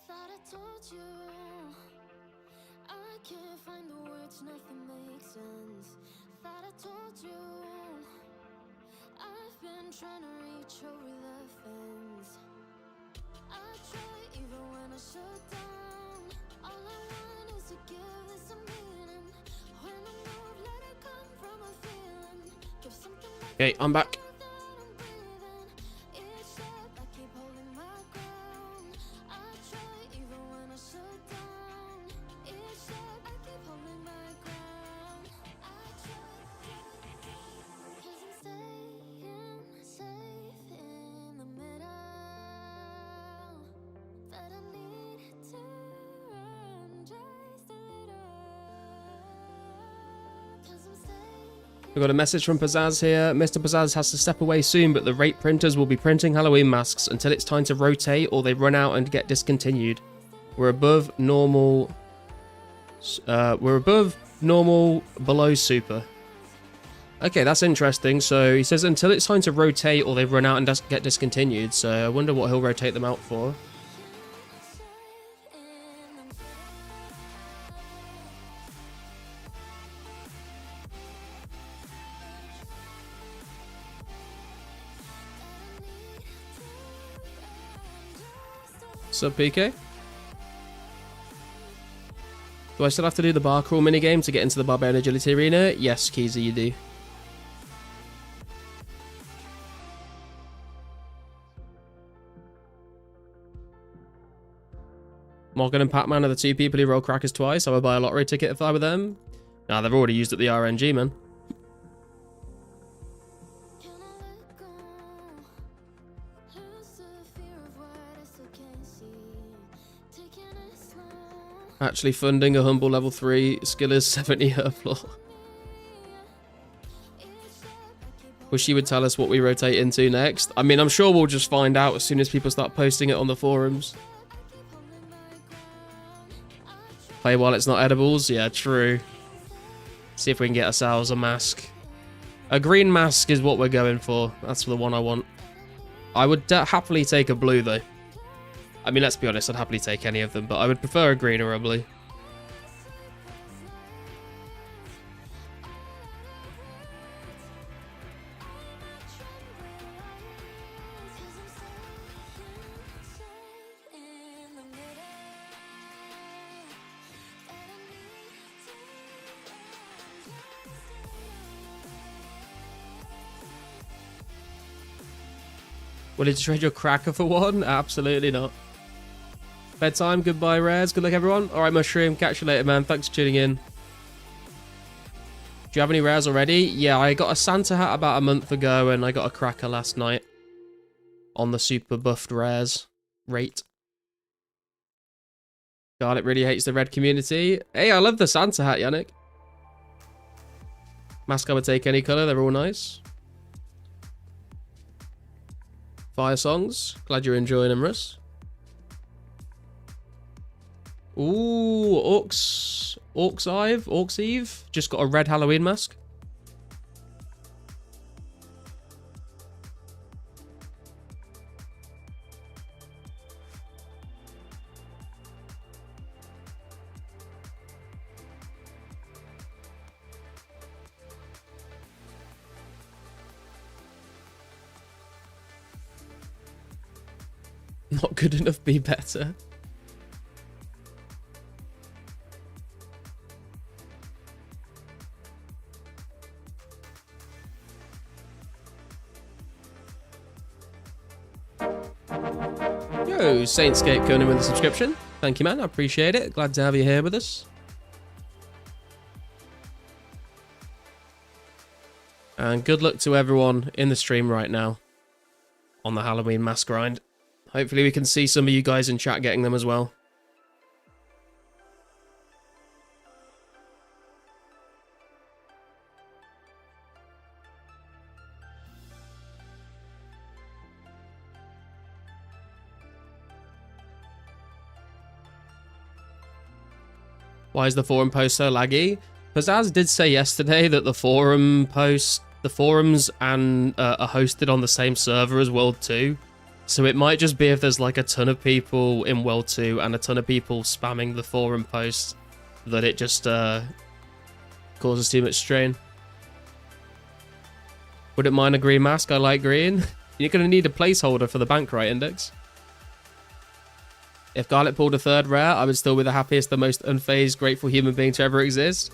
Thought I told you I can't find the words, nothing makes sense. Thought I told you I've been trying to reach over the fence. I try even when I shut down. All I want is to give this a meaning. When I move, let it come from a feeling. Give something back. Okay, I'm back. We got a message from Pizzazz here. Mr. Pizzazz has to step away soon, but the rate printers will be printing Halloween masks until it's time to rotate or they run out and get discontinued. We're above normal. Below super. Okay, that's interesting. So he says until it's time to rotate or they run out and get discontinued. So I wonder what he'll rotate them out for. Sub PK? Do I still have to do the bar crawl minigame to get into the Barbarian Agility Arena? Yes, Keezy, you do. Morgan and Pac-Man are the two people who roll crackers twice. I would buy a lottery ticket if I were them. Nah, they've already used up the RNG, man. Can I let go? Lose the fear of what I still can't see. Taking it slow. Actually funding a humble level 3 skill is 70 her floor. Wish you would tell us what we rotate into next. I mean, I'm sure we'll just find out as soon as people start posting it on the forums. Play while it's not edibles? Yeah, true. See if we can get ourselves a mask. A green mask is what we're going for. That's the one I want. I would happily take a blue, though. I mean, let's be honest, I'd happily take any of them, but I would prefer a green or a blue. Will you trade your cracker for one? Absolutely not. Bedtime, goodbye, Rares. Good luck, everyone. All right, Mushroom, catch you later, man. Thanks for tuning in. Do you have any rares already? Yeah, I got a Santa hat about a month ago, and I got a cracker last night on the super buffed rares rate. Garlic really hates the red community. Hey, I love the Santa hat, Yannick. Mask I would take any color. They're all nice. Fire songs. Glad you're enjoying them, Russ. Ooh, Orcs Eve. Just got a red Halloween mask. Not good enough, be better. Yo, Saintscape coming in with a subscription. Thank you, man. I appreciate it. Glad to have you here with us. And good luck to everyone in the stream right now on the Halloween mask grind. Hopefully we can see some of you guys in chat getting them as well. Why is the forum post so laggy? Pizzazz did say yesterday that the forums and are hosted on the same server as World 2. So it might just be if there's like a ton of people in World 2 and a ton of people spamming the forum posts that it just causes too much strain. Wouldn't mind a green mask, I like green. You're going to need a placeholder for the Bankrite index. If Garlic pulled a third rare, I would still be the happiest, the most unfazed, grateful human being to ever exist.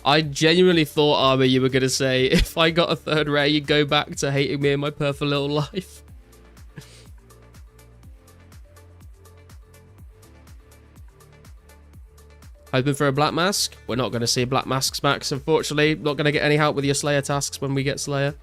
I genuinely thought, Armor, you were going to say, if I got a third rare, you'd go back to hating me in my perfect little life. Hoping for a black mask? We're not going to see black masks, Max, unfortunately. Not going to get any help with your Slayer tasks when we get Slayer.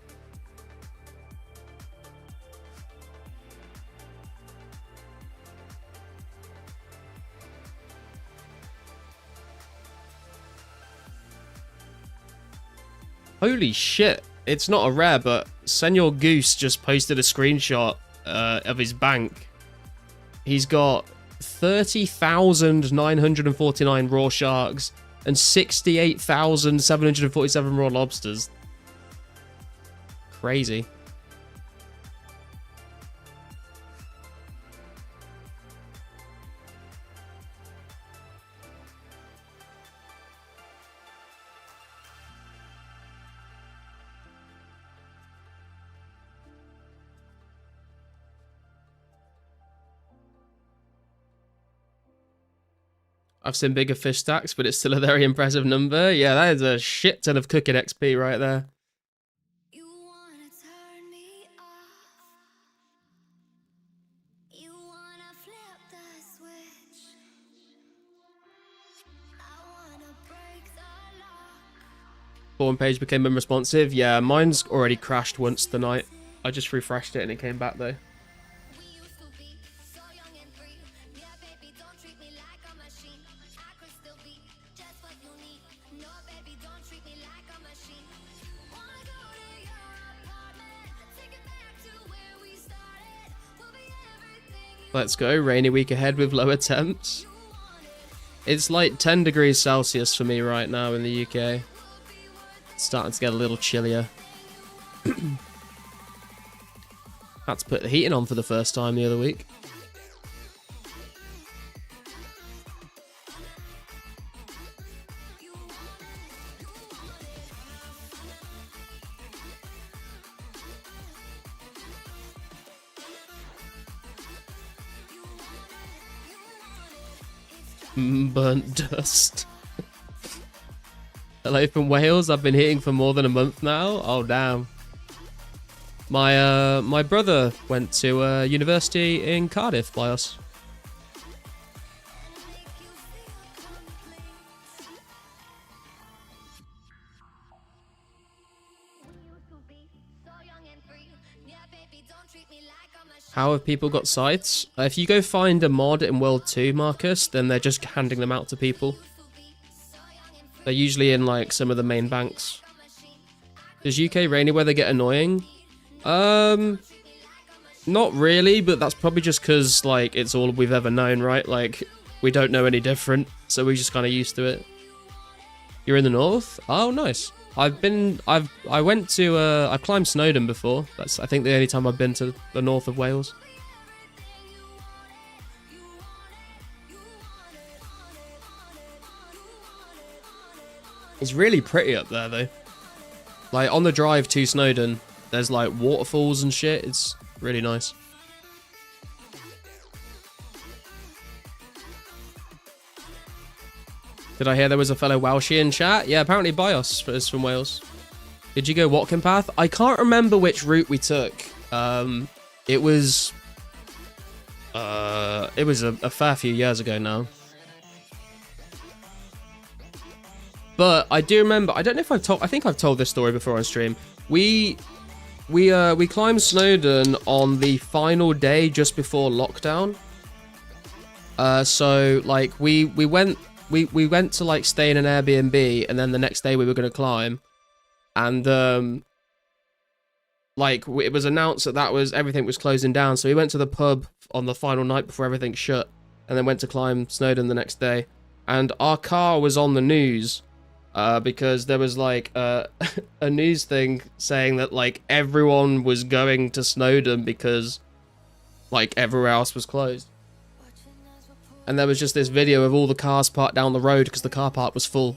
Holy shit. It's not a rare, but Senor Goose just posted a screenshot of his bank. He's got 30,949 raw sharks and 68,747 raw lobsters. Crazy. I've seen bigger fish stacks, but it's still a very impressive number. Yeah, that is a shit ton of cooking XP right there. You wanna turn me off. You wanna flip the switch. I wanna break the lock. Spawn page became unresponsive. Yeah, mine's already crashed once tonight. I just refreshed it and it came back though. We used to be so young and free. Yeah, baby, don't treat me like a machine. I could still be just what you need. No, baby, don't treat me like a machine. Wanna go to your apartment, take it back to where we started. We'll be everything you Let's go. Rainy week ahead with lower temps. It's like 10 degrees Celsius for me right now in the UK. It's starting to get a little chillier. Had to put the heating on for the first time the other week. Burnt dust. Hello from Wales. I've been hitting for more than a month now. Oh damn. My brother went to university in Cardiff by us. How have people got sites? If you go find a mod in World 2, Marcus, then they're just handing them out to people. They're usually in like some of the main banks. Does UK rainy weather get annoying? Not really, but that's probably just because like it's all we've ever known, right? Like we don't know any different, so we're just kind of used to it. You're in the north? Oh, nice. I climbed Snowdon before. That's I think the only time I've been to the north of Wales. It's really pretty up there though. Like on the drive to Snowdon, there's like waterfalls and shit. It's really nice. Did I hear there was a fellow Welshie in chat? Yeah, apparently Bios is from Wales. Did you go Watkin Path? I can't remember which route we took. It was a fair few years ago now. But I do remember, I don't know if I think I've told this story before on stream. We climbed Snowdon on the final day just before lockdown. So like we went to like stay in an Airbnb, and then the next day we were going to climb, and like it was announced that everything was closing down, so we went to the pub on the final night before everything shut, and then went to climb Snowdon the next day, and our car was on the news because there was like a news thing saying that like everyone was going to Snowdon because like everywhere else was closed. And there was just this video of all the cars parked down the road because the car park was full.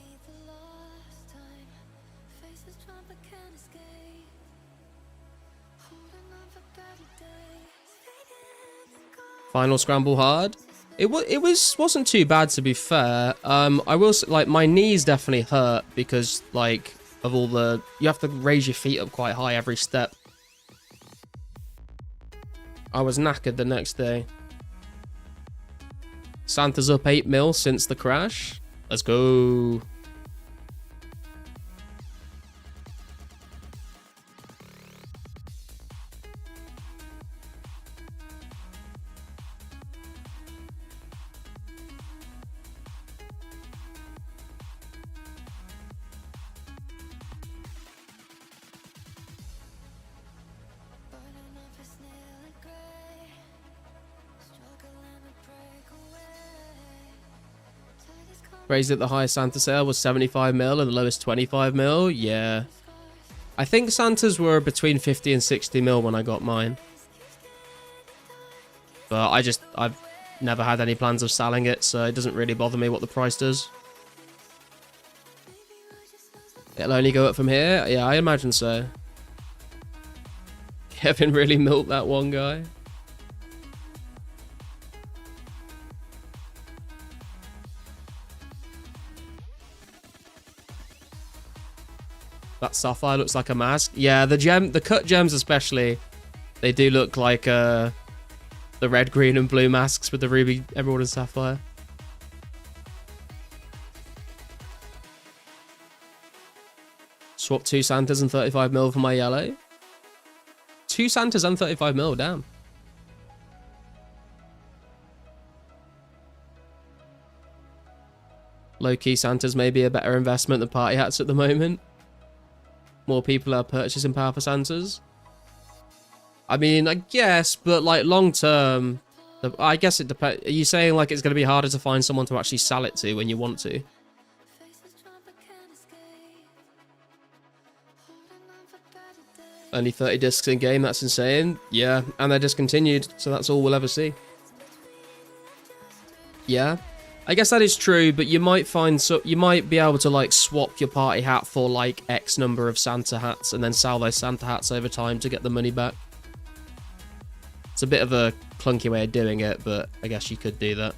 Final scramble hard. It wasn't too bad, to be fair. I will say, like, my knees definitely hurt because like of all the, you have to raise your feet up quite high every step. I was knackered the next day. Santa's up 8 mil since the crash. Let's go. Crazy that the highest Santa sale was 75 mil and the lowest 25 mil. Yeah. I think Santas were between 50 and 60 mil when I got mine. But I've never had any plans of selling it, so it doesn't really bother me what the price does. It'll only go up from here? Yeah, I imagine so. Kevin really milked that one guy. That sapphire looks like a mask. Yeah, the cut gems especially, they do look like the red, green, and blue masks with the ruby, emerald, and sapphire. Swap 2 Santas and 35 mil for my yellow. 2 Santas and 35 mil, damn. Low-key Santas may be a better investment than party hats at the moment. More people are purchasing power for Santas. I mean, I guess, but like long term, I guess it depends. Are you saying like it's going to be harder to find someone to actually sell it to when you want to? Only 30 discs in game, that's insane. Yeah, and they're discontinued, so that's all we'll ever see. Yeah, I guess that is true, but you might find you might be able to like swap your party hat for like X number of Santa hats and then sell those Santa hats over time to get the money back. It's a bit of a clunky way of doing it, but I guess you could do that.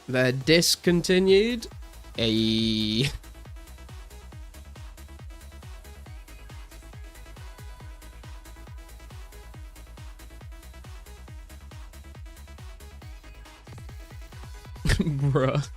They're discontinued. Ayy. Bruh.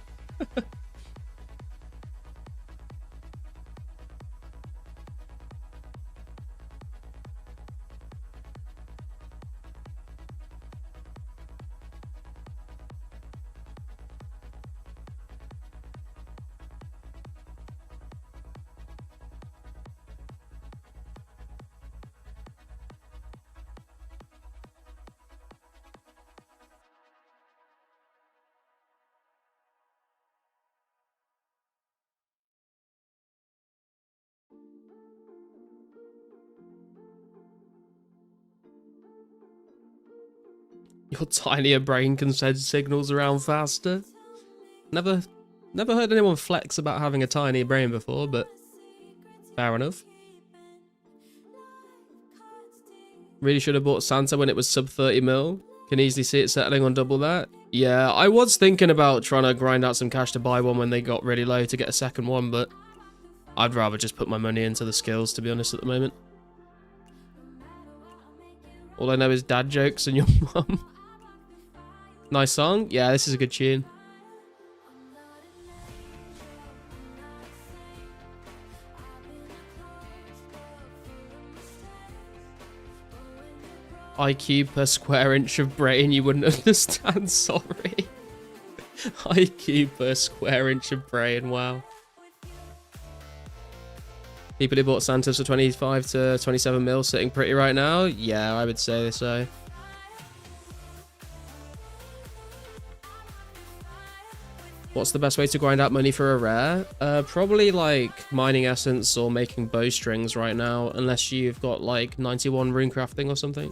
Your tinier brain can send signals around faster. Never heard anyone flex about having a tiny brain before, but fair enough. Really should have bought Santa when it was sub 30 mil. Can easily see it settling on double that. Yeah, I was thinking about trying to grind out some cash to buy one when they got really low to get a second one, but I'd rather just put my money into the skills, to be honest, at the moment. All I know is dad jokes and your mum. Nice song. Yeah, this is a good tune. IQ per square inch of brain, you wouldn't understand, sorry. IQ per square inch of brain, wow. People who bought Santas for 25 to 27 mil sitting pretty right now? Yeah, I would say so. What's the best way to grind out money for a rare? Probably like mining essence or making bowstrings right now, unless you've got like 91 rune crafting or something.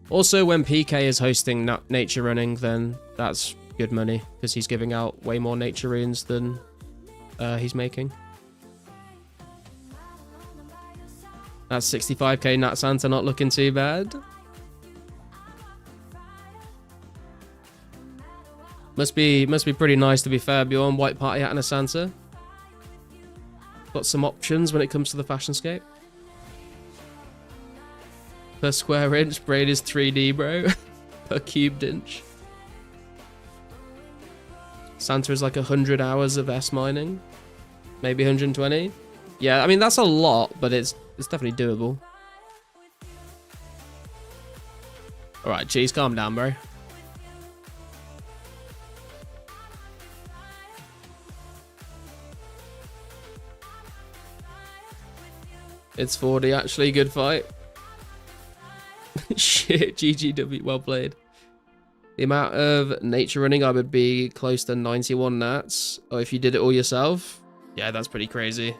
Also, when PK is hosting nature running, then that's good money because he's giving out way more nature runes than he's making. That's 65k Nat Santa, not looking too bad. Must be pretty nice, to be fair, Bjorn. White party hat and a Santa. Got some options when it comes to the fashionscape. Per square inch, brain is 3D, bro. Per cubed inch. Santa is like 100 hours of S mining. Maybe 120. Yeah, I mean, that's a lot, but it's definitely doable. Alright, geez, calm down, bro. It's 40, actually. Good fight. Shit, GGW, well played. The amount of nature running, I would be close to 91 nats. Or if you did it all yourself, yeah, that's pretty crazy.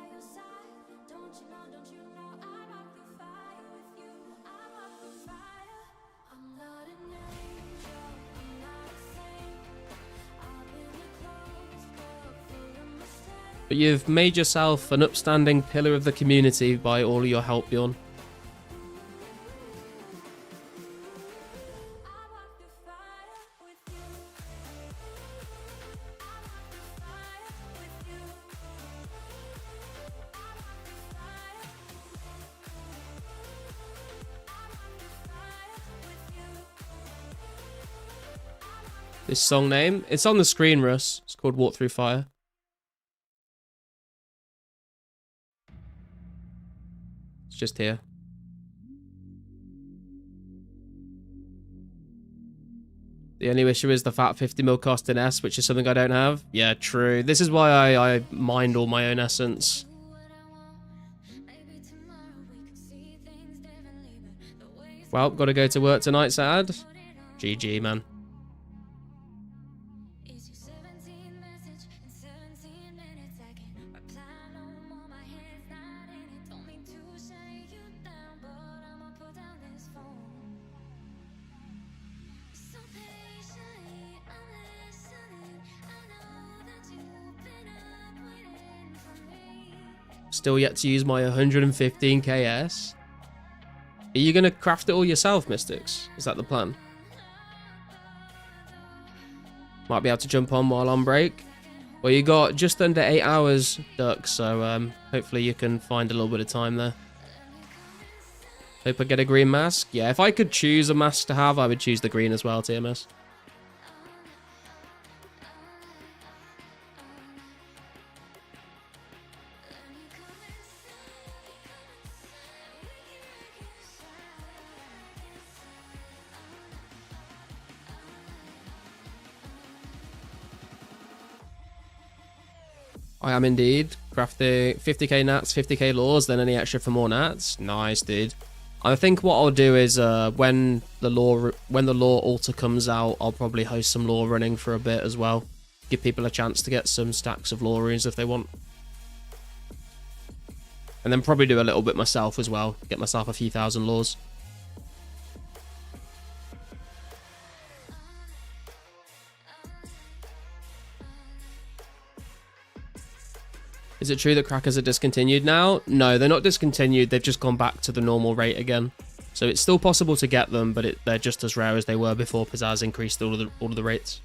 But you've made yourself an upstanding pillar of the community by all of your help, Bjorn. This song name, it's on the screen, Russ. It's called Walk Through Fire. It's just here. The only issue is the fat 50ml cost in S, which is something I don't have. Yeah, true. This is why I mined all my own essence. Well, gotta go to work tonight, sad. GG, man. Still yet to use my 115 KS. Are you going to craft it all yourself, Mystics? Is that the plan? Might be able to jump on while on break. Well, you got just under 8 hours, Duck, so hopefully you can find a little bit of time there. Hope I get a green mask. Yeah, if I could choose a mask to have, I would choose the green as well, TMS. I am indeed. Crafting 50k nats, 50k laws, then any extra for more nats. Nice, dude. I think what I'll do is when the law altar comes out, I'll probably host some law running for a bit as well. Give people a chance to get some stacks of law runes if they want. And then probably do a little bit myself as well. Get myself a few thousand laws. Is it true that crackers are discontinued now? No, they're not discontinued. They've just gone back to the normal rate again. So it's still possible to get them, but they're just as rare as they were before Pizzazz increased all of the rates.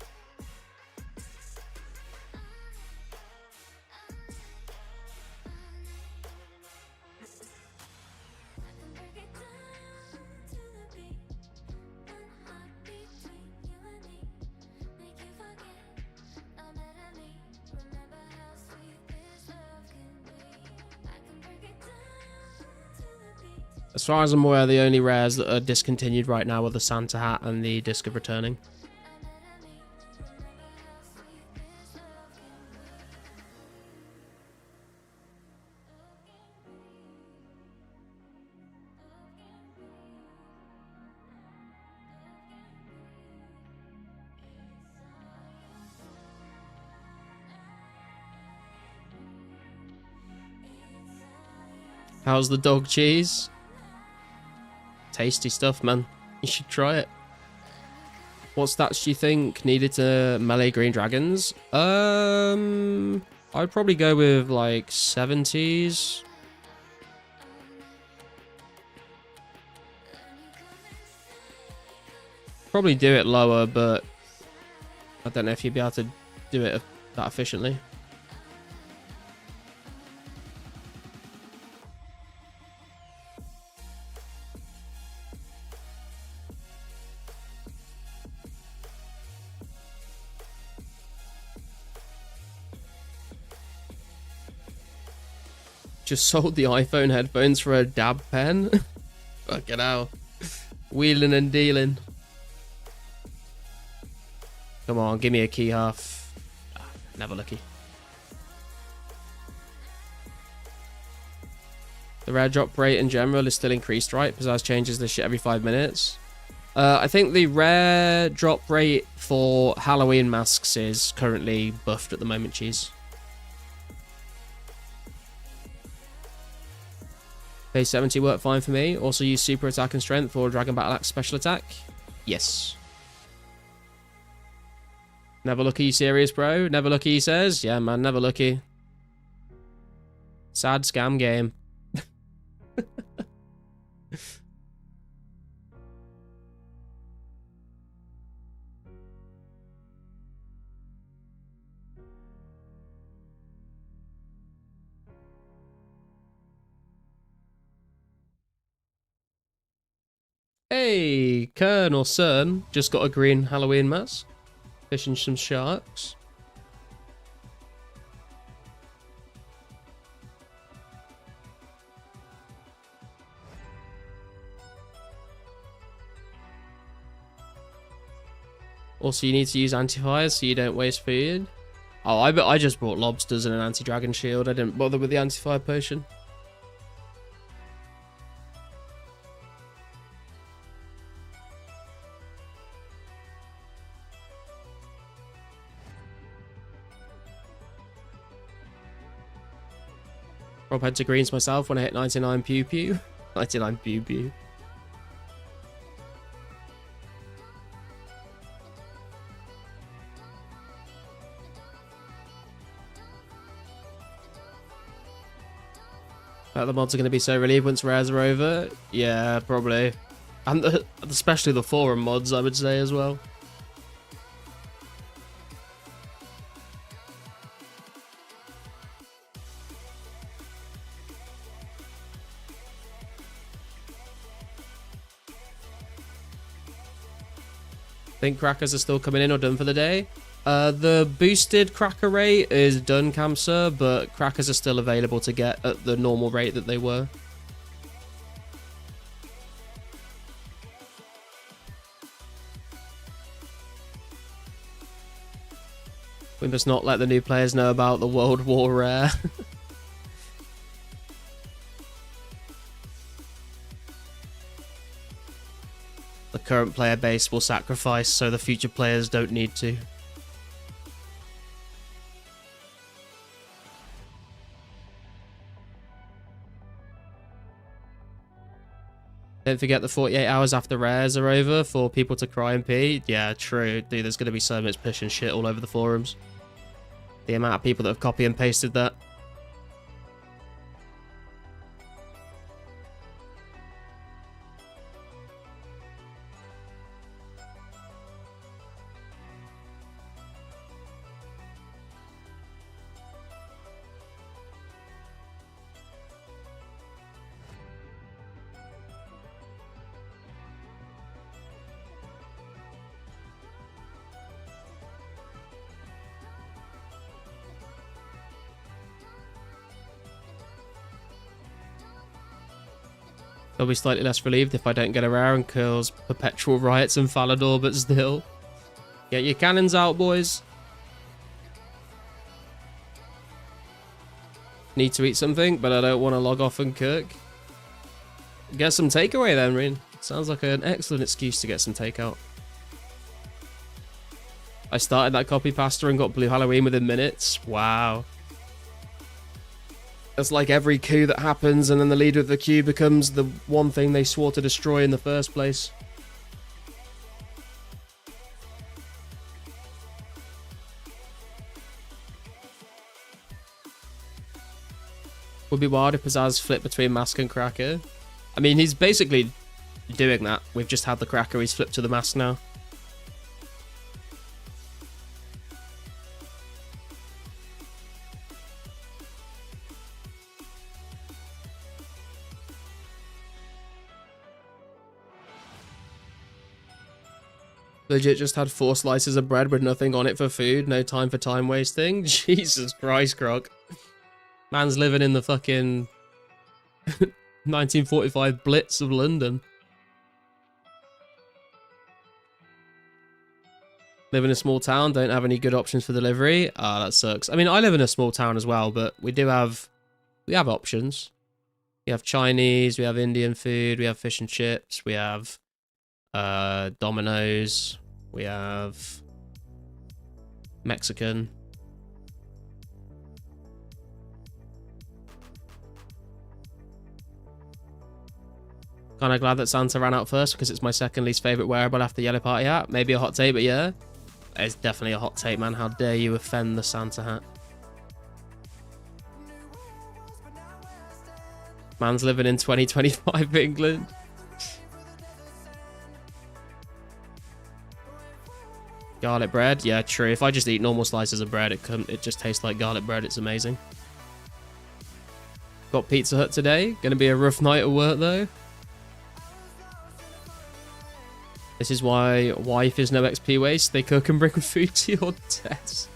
As far as I'm aware, the only rares that are discontinued right now are the Santa Hat and the Disc of Returning. How's the dog cheese? Tasty stuff, man. You should try it. What stats do you think needed to melee green dragons? I'd probably go with like 70s. Probably do it lower, but I don't know if you'd be able to do it that efficiently. Just sold the iPhone headphones for a dab pen. Fucking hell. Wheeling and dealing. Come on, give me a key half. Never lucky. The rare drop rate in general is still increased, right? Pizzazz changes this shit every 5 minutes. I think the rare drop rate for Halloween masks is currently buffed at the moment, cheese. Phase 70 worked fine for me. Also use super attack and strength for Dragon Battle Axe special attack. Yes. Never lucky, you serious, bro? Never lucky, he says. Yeah, man, never lucky. Sad scam game. Hey, Colonel Cern just got a green Halloween mask. Fishing some sharks. Also, you need to use anti-fire so you don't waste food. Oh, I just brought lobsters and an anti-dragon shield. I didn't bother with the anti-fire potion. Rob had to greens myself when I hit 99 pew pew. 99 pew pew. The mods are going to be so relieved once rares are over. Yeah, probably. And especially the forum mods, I would say, as well. Think crackers are still coming in or done for the day? The boosted cracker rate is done, Camsir, but crackers are still available to get at the normal rate that they were. We must not let the new players know about the World War rare. The current player base will sacrifice so the future players don't need to. Don't forget the 48 hours after rares are over for people to cry and pee. Yeah, true. Dude, there's going to be so much push and shit all over the forums. The amount of people that have copy and pasted that. They'll be slightly less relieved if I don't get a rare and cause perpetual riots in Falador, but still. Get your cannons out, boys. Need to eat something, but I don't want to log off and cook. Get some takeaway then, Rin. Sounds like an excellent excuse to get some takeout. I started that copy pasta and got Blue Halloween within minutes. Wow. That's like every coup that happens and then the leader of the queue becomes the one thing they swore to destroy in the first place. Would be wild if Pizzazz flipped between Mask and Cracker. I mean, he's basically doing that. We've just had the Cracker, he's flipped to the Mask now. Legit just had 4 slices of bread with nothing on it for food. No time for time wasting. Jesus Christ, Croc. Man's living in the fucking 1945 Blitz of London. Live in a small town, don't have any good options for delivery. Ah, that sucks. I mean, I live in a small town as well, but we have options. We have Chinese, we have Indian food, we have fish and chips, we have Domino's, we have Mexican. Kind of glad that Santa ran out first because it's my second least favorite wearable after Yellow Party hat. Maybe a hot take, but yeah. It's definitely a hot take, man. How dare you offend the Santa hat? Man's living in 2025 England. Garlic bread? Yeah, true. If I just eat normal slices of bread, it just tastes like garlic bread. It's amazing. Got Pizza Hut today. Gonna be a rough night at work, though. This is why wife is no XP waste. They cook and bring food to your desk.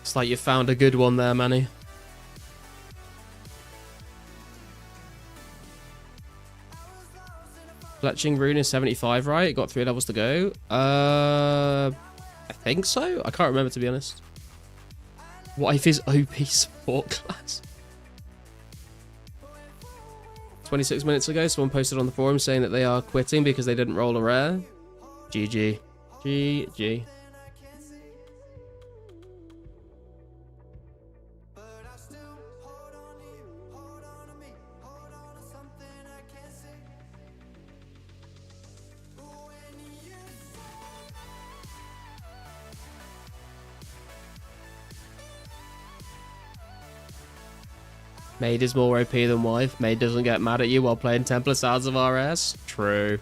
It's like you found a good one there, Manny. Fletching rune is 75, right? Got 3 levels to go. I think so. I can't remember, to be honest. Wife is OP support class. 26 minutes ago, someone posted on the forum saying that they are quitting because they didn't roll a rare. GG. GG. Maid is more OP than wife. Maid doesn't get mad at you while playing Templar Sounds of RS. True.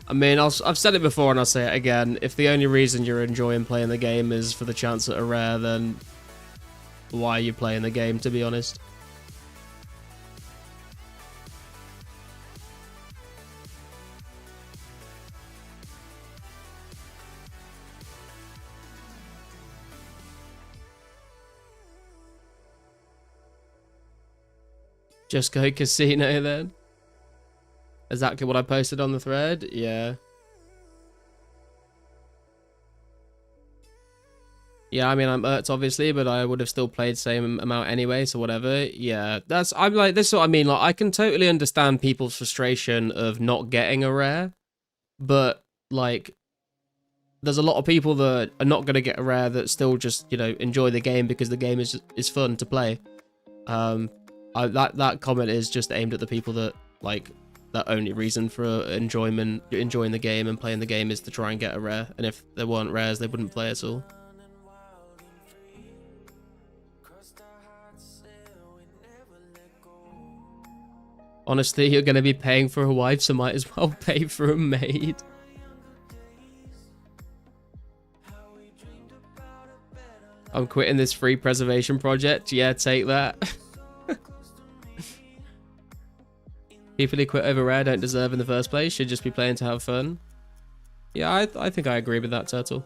I mean, I've said it before and I'll say it again. If the only reason you're enjoying playing the game is for the chance at a rare, then why are you playing the game, to be honest? Just go casino then. Exactly what I posted on the thread. Yeah. Yeah, I mean, I'm irked obviously, but I would have still played same amount anyway, so whatever. Yeah, I'm like, this is what I mean. Like, I can totally understand people's frustration of not getting a rare, but like, there's a lot of people that are not going to get a rare that still just, you know, enjoy the game because the game is fun to play. That comment is just aimed at the people that, like, that only reason for enjoying the game and playing the game is to try and get a rare, and if there weren't rares, they wouldn't play at all. Honestly, you're going to be paying for a wife, so might as well pay for a maid. I'm quitting this free preservation project. Yeah, take that. People who quit over rare don't deserve in the first place, should just be playing to have fun. Yeah, I think I agree with that, Turtle.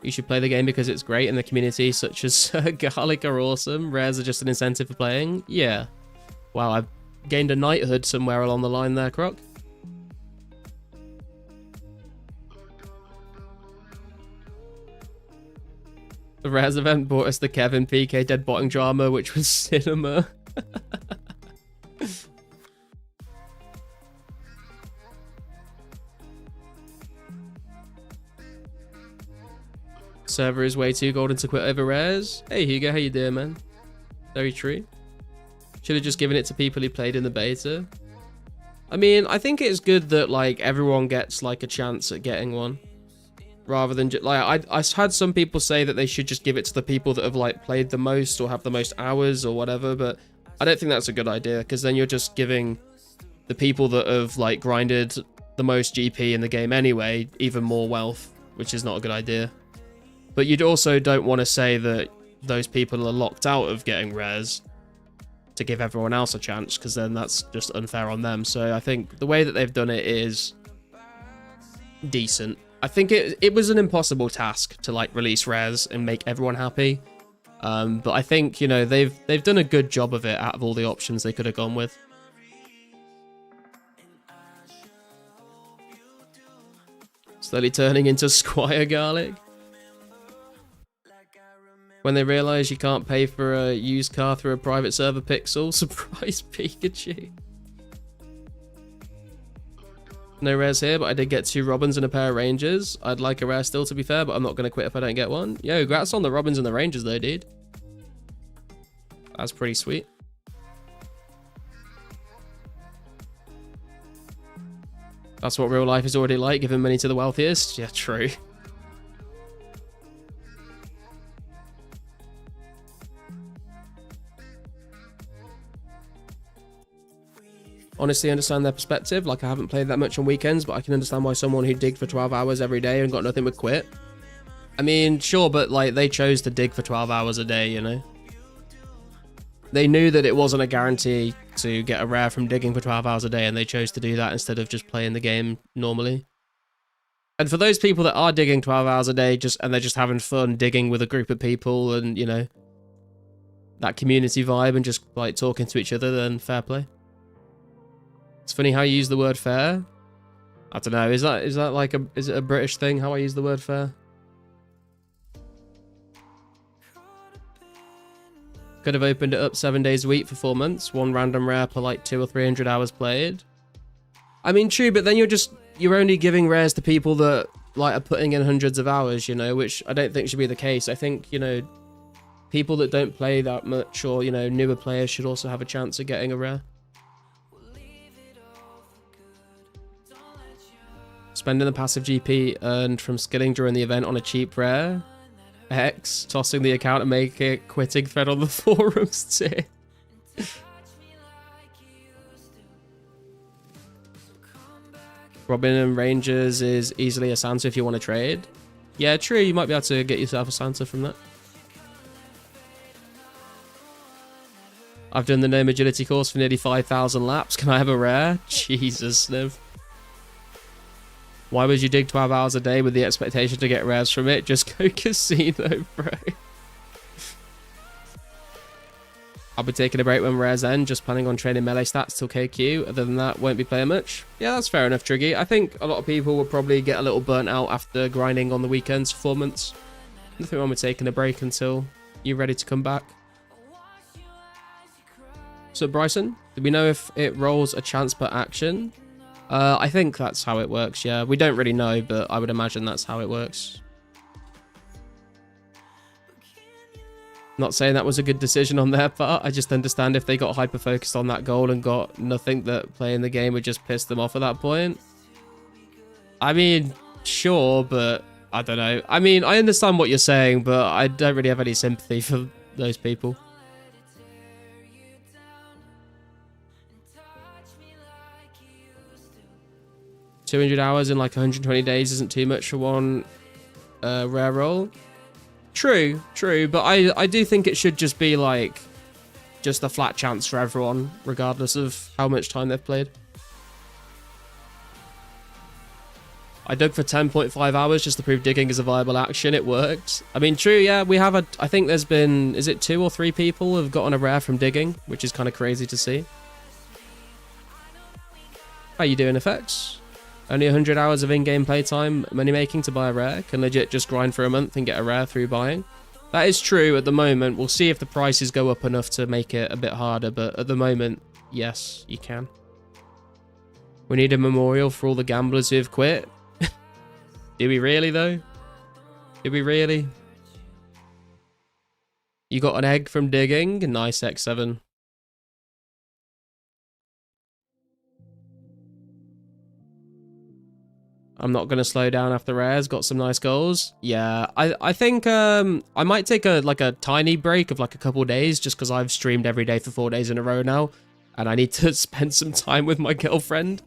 You should play the game because it's great and the community such as Garlic are awesome. Rares are just an incentive for playing. Yeah. Wow, I've gained a knighthood somewhere along the line there, Croc. The Rares event brought us the Kevin PK dead botting drama, which was cinema. Server is way too golden to quit over rares. Hey Hugo, how you doing, man? Very true. Should have just given it to people who played in the beta. I mean, I think it's good that like everyone gets like a chance at getting one, rather than just like I had some people say that they should just give it to the people that have like played the most or have the most hours or whatever, but I don't think that's a good idea, because then you're just giving the people that have like grinded the most GP in the game anyway even more wealth, which is not a good idea. But you also don't want to say that those people are locked out of getting rares to give everyone else a chance, because then that's just unfair on them. So I think the way that they've done it is decent. I think it was an impossible task to like release rares and make everyone happy. But I think, you know, they've done a good job of it out of all the options they could have gone with. Slowly turning into Squire Garlic. When they realise you can't pay for a used car through a private server pixel. Surprise Pikachu. No rares here, but I did get 2 Robins and a pair of Rangers. I'd like a rare still, to be fair, but I'm not going to quit if I don't get one. Yo, congrats on the Robins and the Rangers though, dude. That's pretty sweet. That's what real life is already like, giving money to the wealthiest. Yeah, true. Honestly, understand their perspective. Like, I haven't played that much on weekends, but I can understand why someone who digged for 12 hours every day and got nothing would quit. I mean, sure, but like, they chose to dig for 12 hours a day, you know? They knew that it wasn't a guarantee to get a rare from digging for 12 hours a day, and they chose to do that instead of just playing the game normally. And for those people that are digging 12 hours a day, and they're just having fun digging with a group of people and, you know, that community vibe and just like talking to each other, then fair play. It's funny how you use the word fair. I don't know. Is that like is it a British thing how I use the word fair? Could have opened it up 7 days a week for 4 months. 1 random rare per like 200 or 300 hours played. I mean, true, but then you're only giving rares to people that like are putting in hundreds of hours, you know, which I don't think should be the case. I think, you know, people that don't play that much, or, you know, newer players should also have a chance of getting a rare. Spending the passive GP earned from skilling during the event on a cheap rare. X. Tossing the account and make it quitting thread on the forums too. Robin and Rangers is easily a Santa if you want to trade. Yeah, true. You might be able to get yourself a Santa from that. I've done the Gnome Agility course for nearly 5,000 laps. Can I have a rare? Jesus, Sniv. Why would you dig 12 hours a day with the expectation to get rares from it? Just go casino, bro. I'll be taking a break when rares end, just planning on training melee stats till KQ. Other than that, won't be playing much. Yeah, that's fair enough, Triggy. I think a lot of people will probably get a little burnt out after grinding on the weekends for 4 months. Nothing wrong with taking a break until you're ready to come back. So, Bryson, do we know if it rolls a chance per action? I think that's how it works, yeah. We don't really know, but I would imagine that's how it works. Not saying that was a good decision on their part. I just understand if they got hyper-focused on that goal and got nothing, that playing the game would just piss them off at that point. I mean, sure, but I don't know. I mean, I understand what you're saying, but I don't really have any sympathy for those people. 200 hours in like 120 days isn't too much for one rare roll. True, but I do think it should just be like just a flat chance for everyone, regardless of how much time they've played. I dug for 10.5 hours just to prove digging is a viable action. It worked. I mean, true, yeah, we have I think there's been, is it 2 or 3 people who have gotten a rare from digging, which is kind of crazy to see. How you doing, Effects? Only 100 hours of in-game playtime, money making to buy a rare. Can legit just grind for a month and get a rare through buying. That is true at the moment. We'll see if the prices go up enough to make it a bit harder, but at the moment, yes, you can. We need a memorial for all the gamblers who have quit. Do we really, though? Do we really? You got an egg from digging? Nice, X7. I'm not going to slow down after rares. Got some nice goals. Yeah, I think I might take a tiny break of like a couple days, just because I've streamed every day for 4 days in a row now, and I need to spend some time with my girlfriend.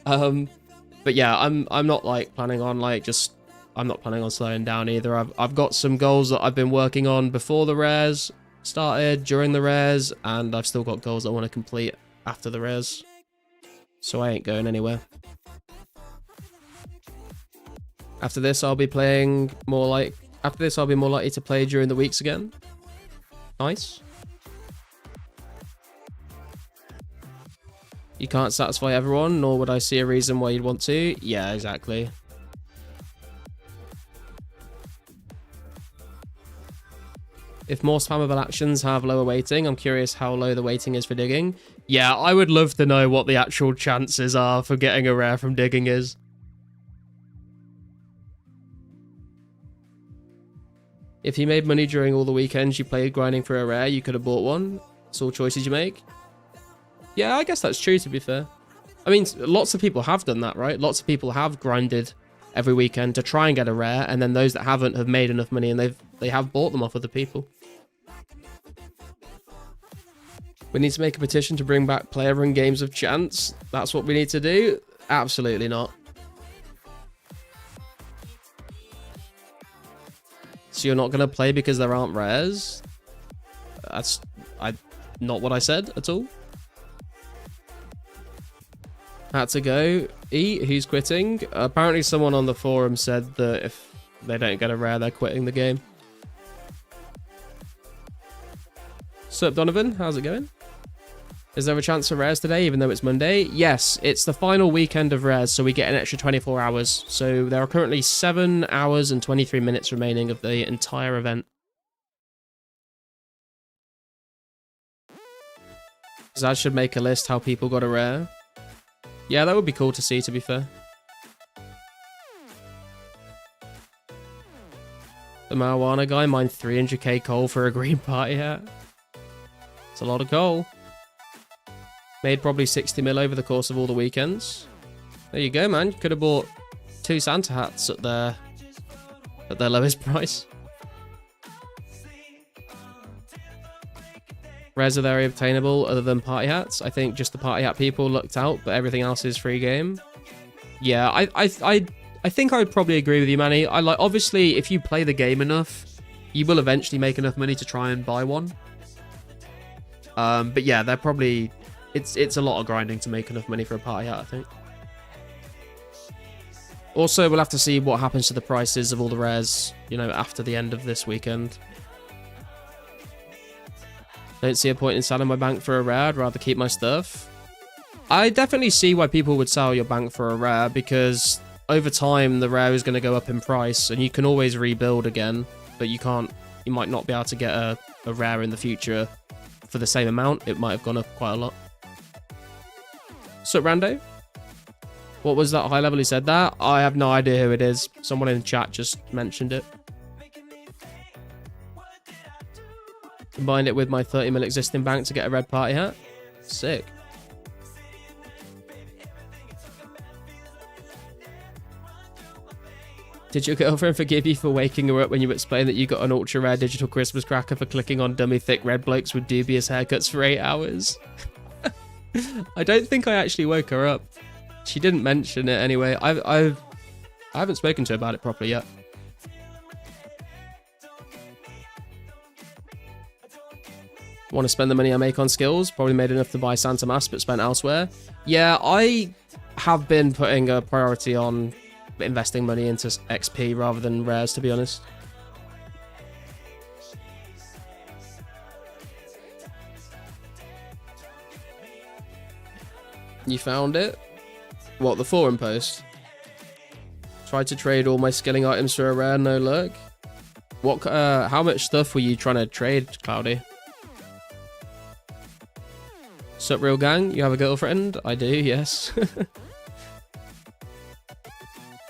But yeah, I'm not like planning on I'm not planning on slowing down either. I've got some goals that I've been working on before the rares started, during the rares, and I've still got goals I want to complete after the rares. So I ain't going anywhere. After this, I'll be playing more like... After this, I'll be more likely to play during the weeks again. Nice. You can't satisfy everyone, nor would I see a reason why you'd want to. Yeah, exactly. If more spammable actions have lower weighting, I'm curious how low the weighting is for digging. Yeah, I would love to know what the actual chances are for getting a rare from digging is. If you made money during all the weekends you played grinding for a rare, you could have bought one. It's all choices you make. Yeah, I guess that's true, to be fair. I mean, lots of people have done that, right? Lots of people have grinded every weekend to try and get a rare, and then those that haven't have made enough money and they have bought them off other people. We need to make a petition to bring back player run games of chance. That's what we need to do? Absolutely not. So you're not going to play because there aren't rares? That's not what I said at all. Had to go. Who's quitting? Apparently someone on the forum said that if they don't get a rare, they're quitting the game. Sup, Donovan? How's it going? Is there a chance for rares today, even though it's Monday? Yes, it's the final weekend of rares, so we get an extra 24 hours. So there are currently 7 hours and 23 minutes remaining of the entire event. Zaz should make a list how people got a rare. Yeah, that would be cool to see, to be fair. The marijuana guy mined 300k coal for a green party hat. It's a lot of coal. Made probably 60 mil over the course of all the weekends. There you go, man. You could have bought 2 Santa hats at their lowest price. Rares are very obtainable other than party hats. I think just the party hat people looked out, but everything else is free game. Yeah, I think I would probably agree with you, Manny. Obviously, if you play the game enough, you will eventually make enough money to try and buy one. But yeah, they're probably... It's a lot of grinding to make enough money for a party hat, I think. Also, we'll have to see what happens to the prices of all the rares, you know, after the end of this weekend. Don't see a point in selling my bank for a rare. I'd rather keep my stuff. I definitely see why people would sell your bank for a rare, because over time the rare is going to go up in price and you can always rebuild again, but you might not be able to get a rare in the future for the same amount. It might have gone up quite a lot. So, Rando? What was that high level who said that? I have no idea who it is. Someone in chat just mentioned it. Combined it with my 30 mil existing bank to get a red party hat. Sick. Did your girlfriend forgive you for waking her up when you explained that you got an ultra rare digital Christmas cracker for clicking on dummy thick red blokes with dubious haircuts for 8 hours? I don't think I actually woke her up. She didn't mention it anyway. I haven't spoken to her about it properly yet. Want to spend the money I make on skills? Probably made enough to buy Santa Mask, but spent elsewhere. Yeah, I have been putting a priority on investing money into XP rather than rares, to be honest. You found it? What, the forum post? Tried to trade all my skilling items for a rare, no luck. What? How much stuff were you trying to trade, Cloudy? Sup, real gang? You have a girlfriend? I do, yes.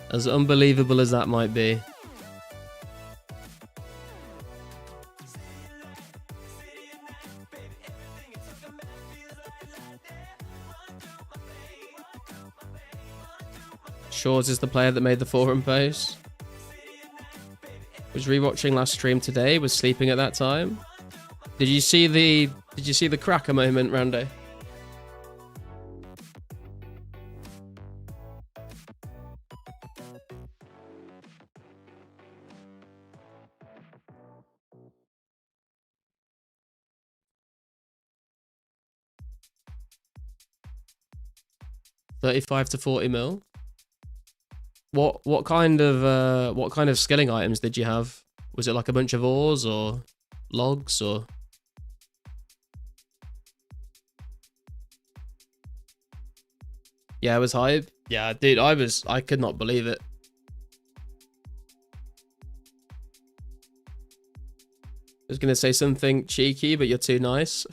As unbelievable as that might be. Shores is the player that made the forum post. Was rewatching last stream today, was sleeping at that time. Did you see the cracker moment, Rando? $35 to 40 mil. What kind of skilling items did you have? Was it like a bunch of ores or logs or? Yeah, it was hype. Yeah, dude, I could not believe it. I was gonna say something cheeky, but you're too nice.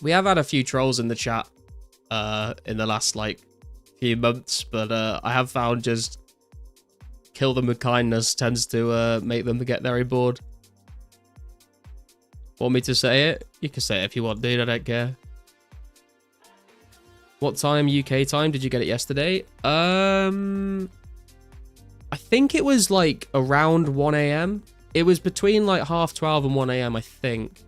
We have had a few trolls in the chat in the last like few months, but I have found just kill them with kindness tends to make them get very bored. Want me to say it? You can say it if you want, dude. I don't care. What time, UK time, did you get it yesterday? I think it was like around 1 AM. It was between like 12:30 and 1 AM, I think.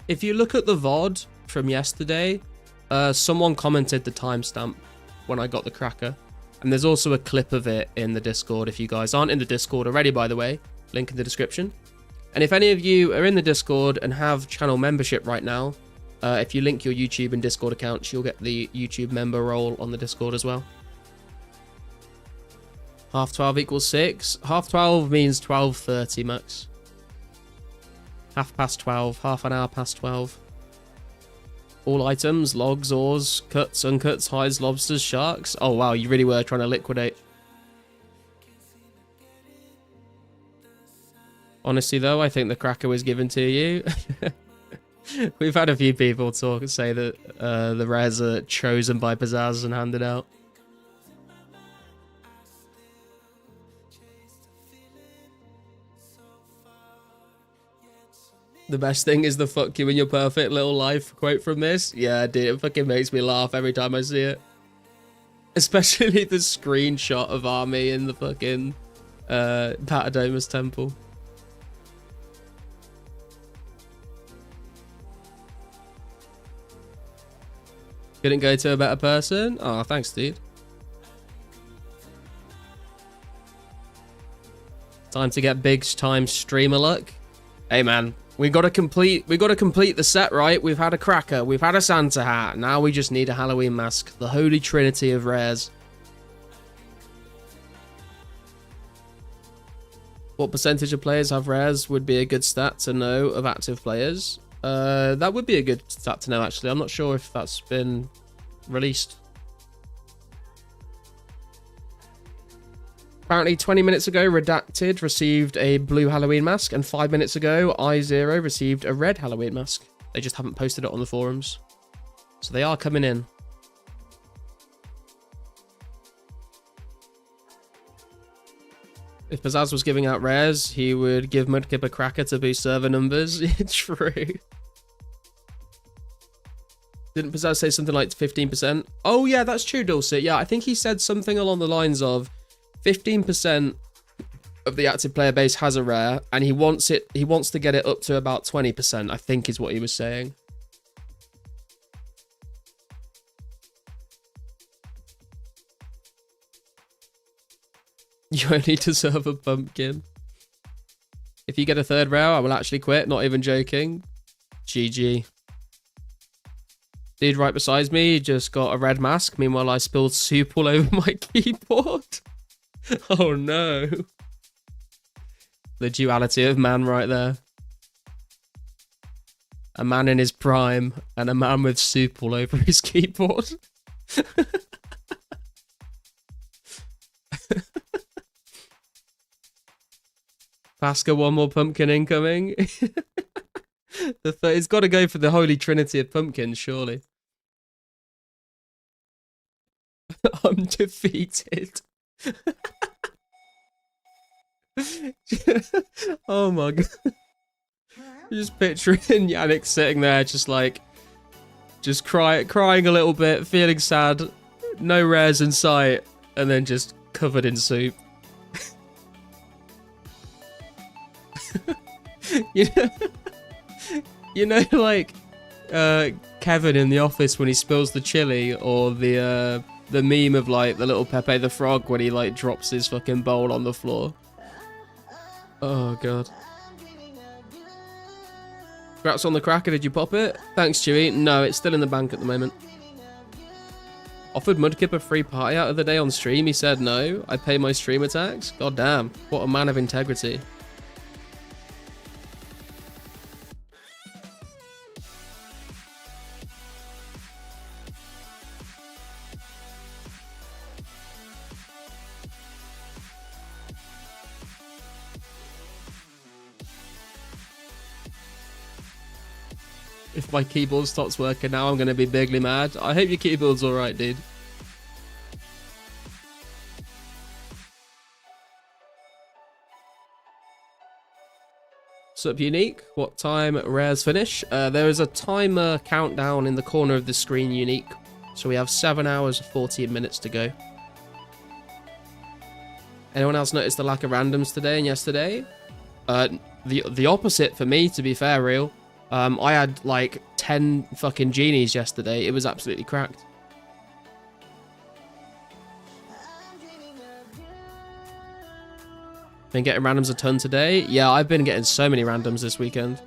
If you look at the VOD from yesterday, someone commented the timestamp when I got the cracker. And there's also a clip of it in the Discord if you guys aren't in the Discord already, by the way. Link in the description. And if any of you are in the Discord and have channel membership right now, if you link your YouTube and Discord accounts, you'll get the YouTube member role on the Discord as well. 12:30 equals 6. 12:30 means 12:30, Max. 12:30, half an hour past 12. All items, logs, ores, cuts, uncuts, hides, lobsters, sharks. Oh wow, you really were trying to liquidate. Honestly though, I think the cracker was given to you. We've had a few people say that the rares are chosen by Pizzazz and handed out. The best thing is the fuck you in your perfect little life quote from this. Yeah, dude, it fucking makes me laugh every time I see it. Especially the screenshot of Army in the fucking Patadomus temple. Couldn't go to a better person? Oh, thanks, dude. Time to get big time streamer luck. Hey man, we gotta complete the set, right? We've had a cracker, we've had a Santa hat, now we just need a Halloween mask. The holy trinity of rares. What percentage of players have rares would be a good stat to know of active players? That would be a good stat to know, actually. I'm not sure if that's been released. Apparently 20 minutes ago, Redacted received a blue Halloween mask, and 5 minutes ago, I0 received a red Halloween mask. They just haven't posted it on the forums. So they are coming in. If Pizzazz was giving out rares, he would give Mudkip a cracker to boost server numbers. True. Didn't Pizzazz say something like 15%? Oh yeah, that's true, Dulcet. Yeah, I think he said something along the lines of 15% of the active player base has a rare, and he wants to get it up to about 20%, I think is what he was saying. You only deserve a pumpkin. If you get a third rare, I will actually quit, not even joking. GG. Dude right beside me just got a red mask, meanwhile I spilled soup all over my keyboard. Oh no. The duality of man right there. A man in his prime and a man with soup all over his keyboard. Pasca, one more pumpkin incoming. It's got to go for the holy trinity of pumpkins, surely. I'm defeated. Oh my god. Just picturing Yannick sitting there just crying a little bit, feeling sad, no rares in sight, and then just covered in soup. you know, you know, like Kevin in The Office when he spills the chili, or the meme of like the little Pepe the Frog when he like drops his fucking bowl on the floor. Oh god. Congrats on the cracker, did you pop it? Thanks, Chewy. No, it's still in the bank at the moment. Offered Mudkip a free party out of the day on stream. He said no. I pay my streamer tax. God damn. What a man of integrity. If my keyboard stops working now, I'm going to be bigly mad. I hope your keyboard's alright, dude. What's up, Unique? What time rares finish? There is a timer countdown in the corner of the screen, Unique. So we have 7 hours 14 minutes to go. Anyone else notice the lack of randoms today and yesterday? The opposite for me, to be fair, real. I had like 10 fucking genies yesterday. It was absolutely cracked. Been getting randoms a ton today. Yeah, I've been getting so many randoms this weekend.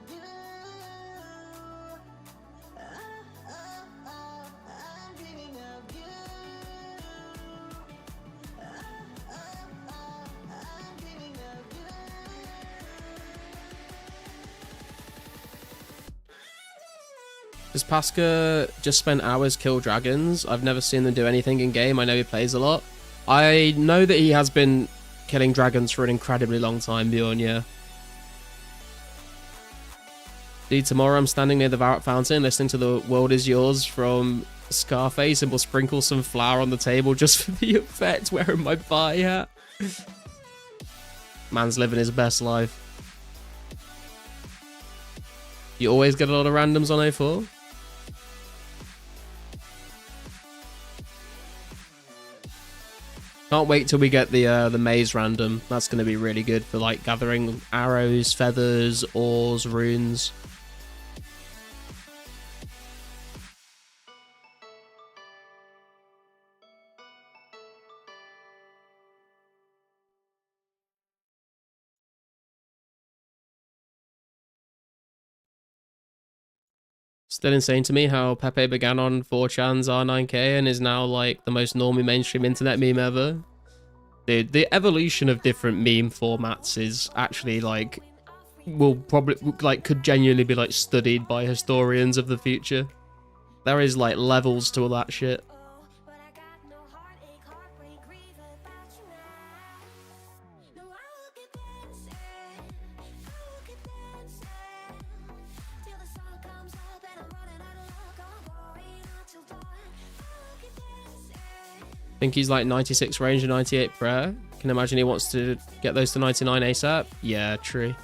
Does Pasca just spend hours kill dragons? I've never seen them do anything in game. I know he plays a lot. I know that he has been killing dragons for an incredibly long time, Bjorn, yeah. Dude, tomorrow I'm standing near the Varrock Fountain listening to The World Is Yours from Scarface, and will sprinkle some flour on the table just for the effect, wearing my party hat. Man's living his best life. You always get a lot of randoms on 04? Can't wait till we get the maze random. That's going to be really good for like gathering arrows, feathers, ores, runes. Still insane to me how Pepe began on 4chan's R9K and is now like the most normy mainstream internet meme ever. Dude, the evolution of different meme formats is actually like, will probably, like, could genuinely be like studied by historians of the future. There is like levels to all that shit. I think he's like 96 range and 98 prayer. Can imagine he wants to get those to 99 ASAP. Yeah, true.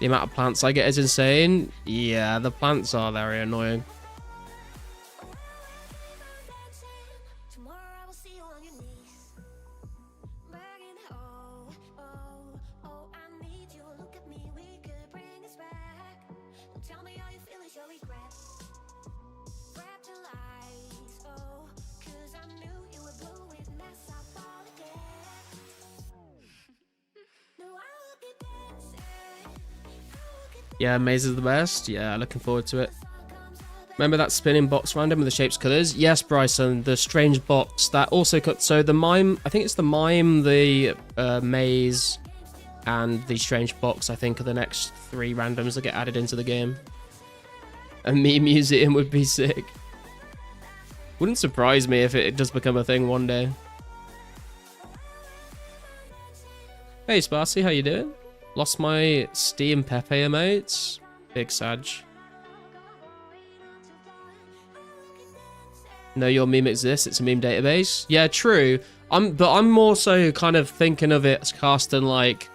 The amount of plants I get is insane. Yeah, the plants are very annoying. Yeah, Maze is the best. Yeah, looking forward to it. Remember that spinning box random with the shapes, colors? Yes, Bryson, the strange box that also cut. So the mime, I think it's the mime, the maze, and the strange box, I think, are the next 3 randoms that get added into the game. A meme museum would be sick. Wouldn't surprise me if it does become a thing one day. Hey, Sparsy, how you doing? Lost my Steam Pepe emotes. Big Sag. No, your meme exists. It's a meme database. Yeah, true. But I'm more so kind of thinking of it as casting like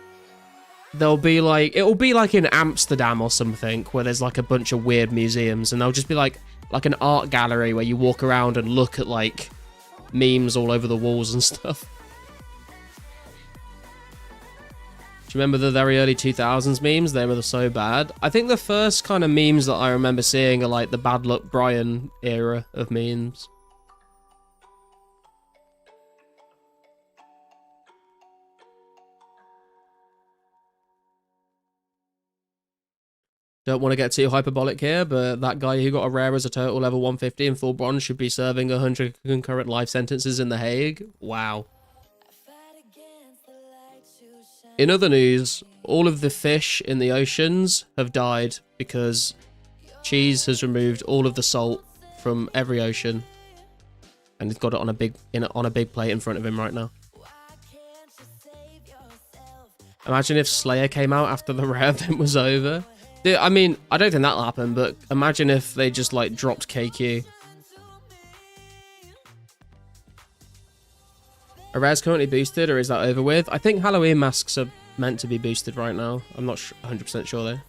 it'll be like in Amsterdam or something where there's like a bunch of weird museums, and they'll just be like an art gallery where you walk around and look at like memes all over the walls and stuff. Do you remember the very early 2000s memes? They were so bad. I think the first kind of memes that I remember seeing are like the Bad Luck Brian era of memes. Don't want to get too hyperbolic here, but that guy who got a rare as a total level 150 in full bronze should be serving 100 concurrent life sentences in The Hague. Wow. In other news, all of the fish in the oceans have died because cheese has removed all of the salt from every ocean, and he's got it on a big plate in front of him right now. Imagine if Slayer came out after the rare event was over. Dude, I mean, I don't think that'll happen, but imagine if they just like dropped KQ. Are rares currently boosted, or is that over with? I think Halloween masks are meant to be boosted right now. I'm not 100% sure though.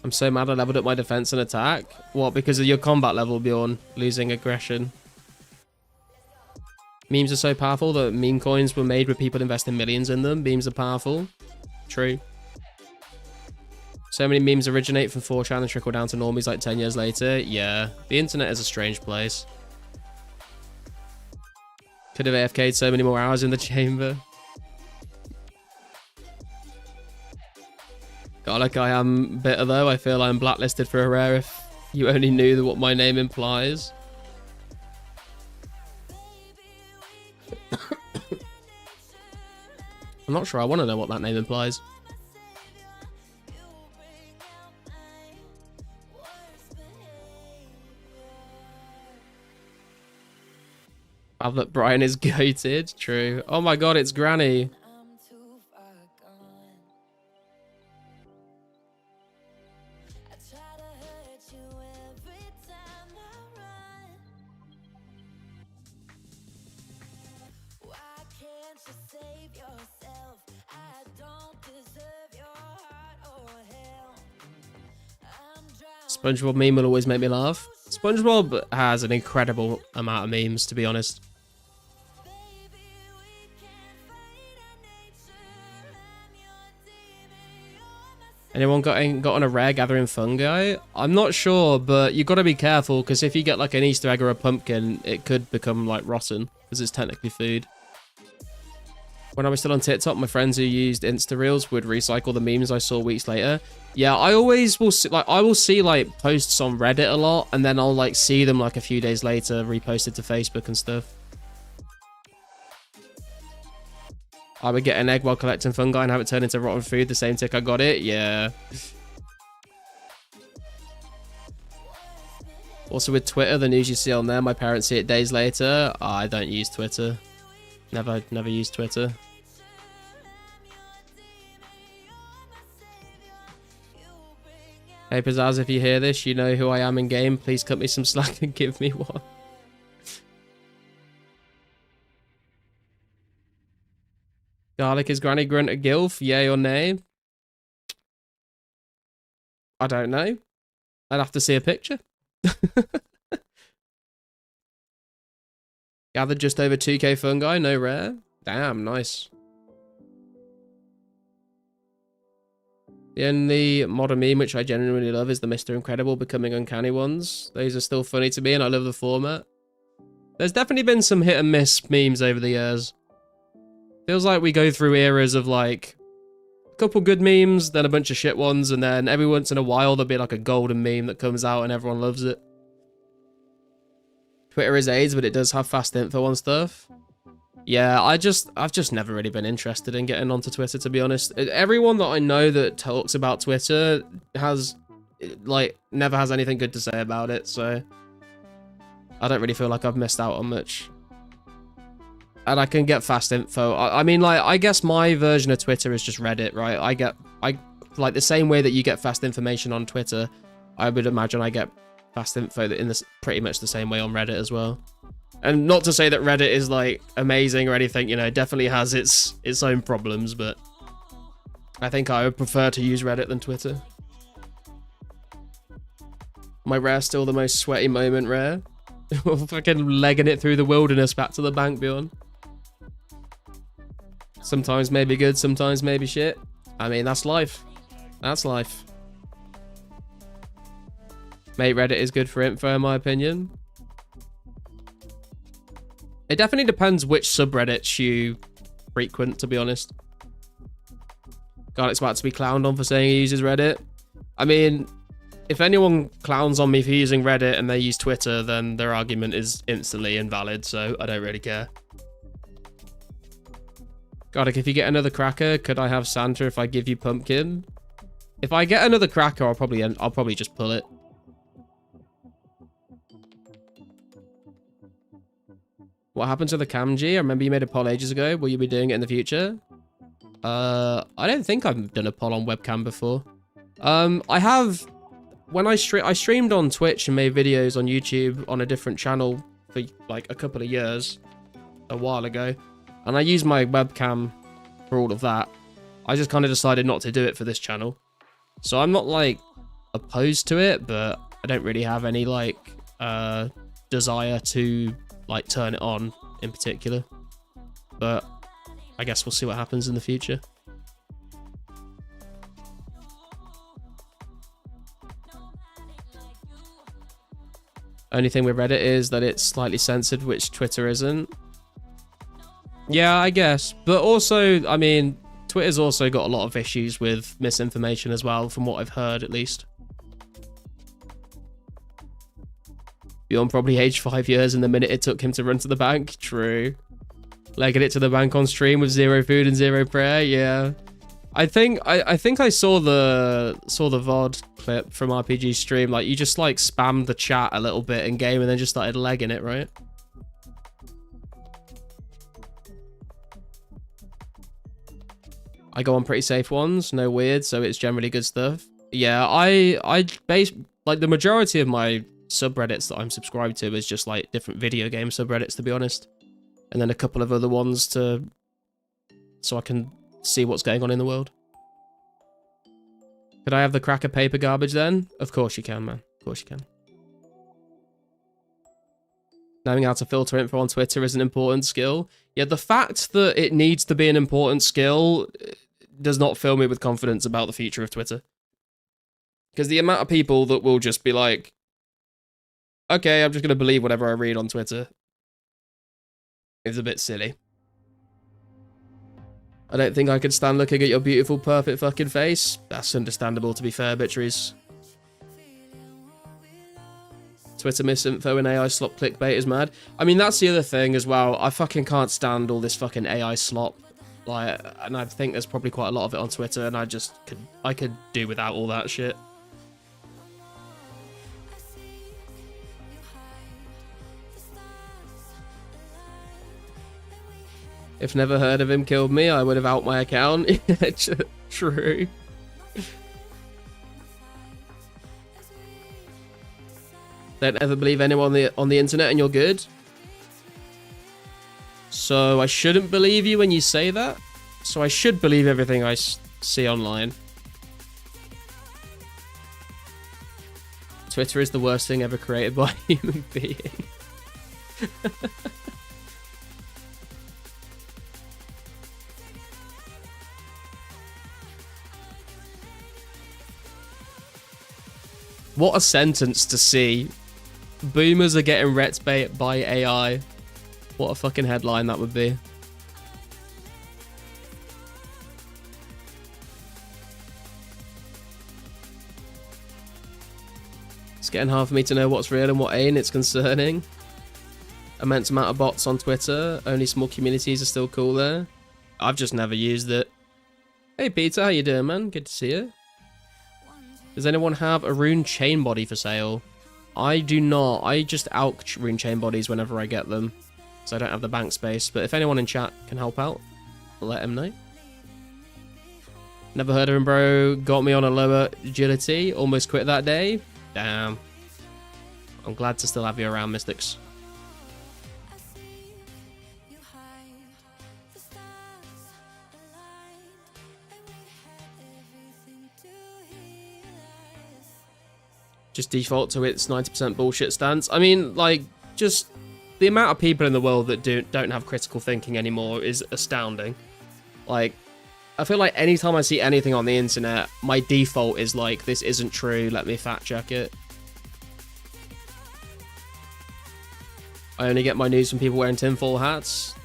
I'm so mad I leveled up my defense and attack. What, because of your combat level, Bjorn? Losing aggression. Memes are so powerful that meme coins were made with people investing millions in them. Memes are powerful. True. So many memes originate from 4chan and trickle down to normies like 10 years later. Yeah, the internet is a strange place. Could have AFK'd so many more hours in the chamber. God, like I am bitter though. I feel I'm blacklisted for a rare if you only knew what my name implies. I'm not sure I want to know what that name implies. Look, Brian is goated. True. Oh my god, it's Granny. SpongeBob meme will always make me laugh. SpongeBob has an incredible amount of memes, to be honest. Anyone got on a rare gathering fungi? I'm not sure, but you got to be careful because if you get like an Easter egg or a pumpkin, it could become like rotten because it's technically food. When I was still on TikTok, my friends who used Insta Reels would recycle the memes I saw weeks later. Yeah, I always will see, I will see like posts on Reddit a lot, and then I'll like see them like a few days later reposted to Facebook and stuff. I would get an egg while collecting fungi and have it turn into rotten food the same tick I got it. Yeah. Also with Twitter, the news you see on there, my parents see it days later. I don't use Twitter. Never used Twitter. Hey Pizzazz, if you hear this, you know who I am in game. Please cut me some slack and give me one. Garlic is Granny Grunt a gilf? Yay or nay? I don't know. I'd have to see a picture. Gathered just over 2k fungi, no rare. Damn, nice. The only modern meme which I genuinely love is the Mr. Incredible becoming uncanny ones. Those are still funny to me and I love the format. There's definitely been some hit and miss memes over the years. Feels like we go through eras of like a couple good memes, then a bunch of shit ones, and then every once in a while there'll be like a golden meme that comes out and everyone loves it. Twitter is AIDS, but it does have fast info on stuff. Yeah, I've just never really been interested in getting onto Twitter, to be honest. Everyone that I know that talks about Twitter has, like, never has anything good to say about it, so I don't really feel like I've missed out on much. And I can get fast info. I mean, like, I guess my version of Twitter is just Reddit, right? I like the same way that you get fast information on Twitter, I would imagine I get fast info in this pretty much the same way on Reddit as well. And not to say that Reddit is like amazing or anything, you know, it definitely has its own problems, but I think I would prefer to use Reddit than Twitter. My rare still the most sweaty moment rare. Fucking legging it through the wilderness back to the bank, Bjorn. Sometimes maybe good, sometimes maybe shit. I mean, that's life. That's life. Mate, Reddit is good for info, in my opinion. It definitely depends which subreddits you frequent, to be honest. Garlic's about to be clowned on for saying he uses Reddit. I mean, if anyone clowns on me for using Reddit and they use Twitter, then their argument is instantly invalid, so I don't really care. Garlic, if you get another cracker, could I have Santa if I give you pumpkin? If I get another cracker, I'll probably just pull it. What happened to the cam, G? I remember you made a poll ages ago. Will you be doing it in the future? I don't think I've done a poll on webcam before. I have... When I streamed on Twitch and made videos on YouTube on a different channel for like a couple of years, a while ago, and I used my webcam for all of that. I just kind of decided not to do it for this channel. So I'm not like opposed to it, but I don't really have any like desire to like turn it on in particular. But I guess we'll see what happens in the future. Only thing with Reddit is that it's slightly censored, which Twitter isn't. Yeah, I guess. But also, I mean, Twitter's also got a lot of issues with misinformation as well, from what I've heard, at least. Beyond probably aged 5 years in the minute it took him to run to the bank. True. Legging it to the bank on stream with 0 food and 0 prayer. Yeah. I think I saw the VOD clip from RPG stream. Like, you just like spammed the chat a little bit in game and then just started legging it, right? I go on pretty safe ones, no weird, so it's generally good stuff. Yeah, I base like the majority of my subreddits that I'm subscribed to is just like different video game subreddits, to be honest, and then a couple of other ones so I can see what's going on in the world. Could I have the cracker paper garbage then? Of course you can, man. Of course you can. Knowing how to filter info on Twitter is an important skill. Yeah, the fact that it needs to be an important skill does not fill me with confidence about the future of Twitter. Because the amount of people that will just be like, okay, I'm just going to believe whatever I read on Twitter is a bit silly. I don't think I could stand looking at your beautiful, perfect fucking face. That's understandable, to be fair, bitcheries. Twitter misinfo and AI slop clickbait is mad. I mean, that's the other thing as well. I fucking can't stand all this fucking AI slop. Like, and I think there's probably quite a lot of it on Twitter, and I could do without all that shit. If never heard of him killed me, I would have out my account. True. Don't ever believe anyone on the internet and you're good. So I shouldn't believe you when you say that. So I should believe everything I see online. Twitter is the worst thing ever created by a human being. What a sentence to see. Boomers are getting wrecked by AI. What a fucking headline that would be. It's getting hard for me to know what's real and what ain't. It's concerning. Immense amount of bots on Twitter. Only small communities are still cool there. I've just never used it. Hey Peter, how you doing, man? Good to see you. Does anyone have a rune chain body for sale? I do not. I just alch rune chain bodies whenever I get them, so I don't have the bank space. But if anyone in chat can help out, let him know. Never heard of him, bro. Got me on a lower agility. Almost quit that day. Damn. I'm glad to still have you around, Mystics. Just default to its 90% bullshit stance. I mean, like, just the amount of people in the world that don't have critical thinking anymore is astounding. Like, I feel like anytime I see anything on the internet, my default is like, this isn't true, let me fact check it. I only get my news from people wearing tinfoil hats.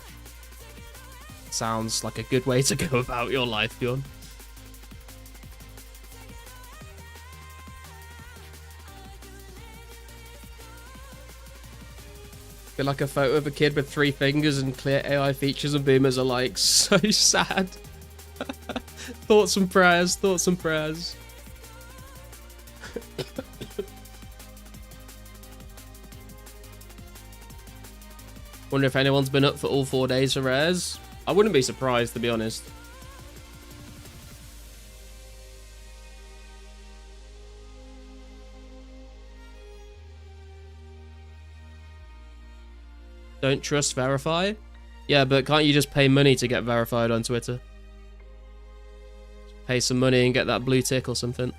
Sounds like a good way to go about your life, Bjorn. Feel like a photo of a kid with 3 fingers and clear AI features and boomers are like, so sad. Thoughts and prayers, thoughts and prayers. Wonder if anyone's been up for all 4 days for rares. I wouldn't be surprised, to be honest. Don't trust verify? Yeah, but can't you just pay money to get verified on Twitter? Pay some money and get that blue tick or something.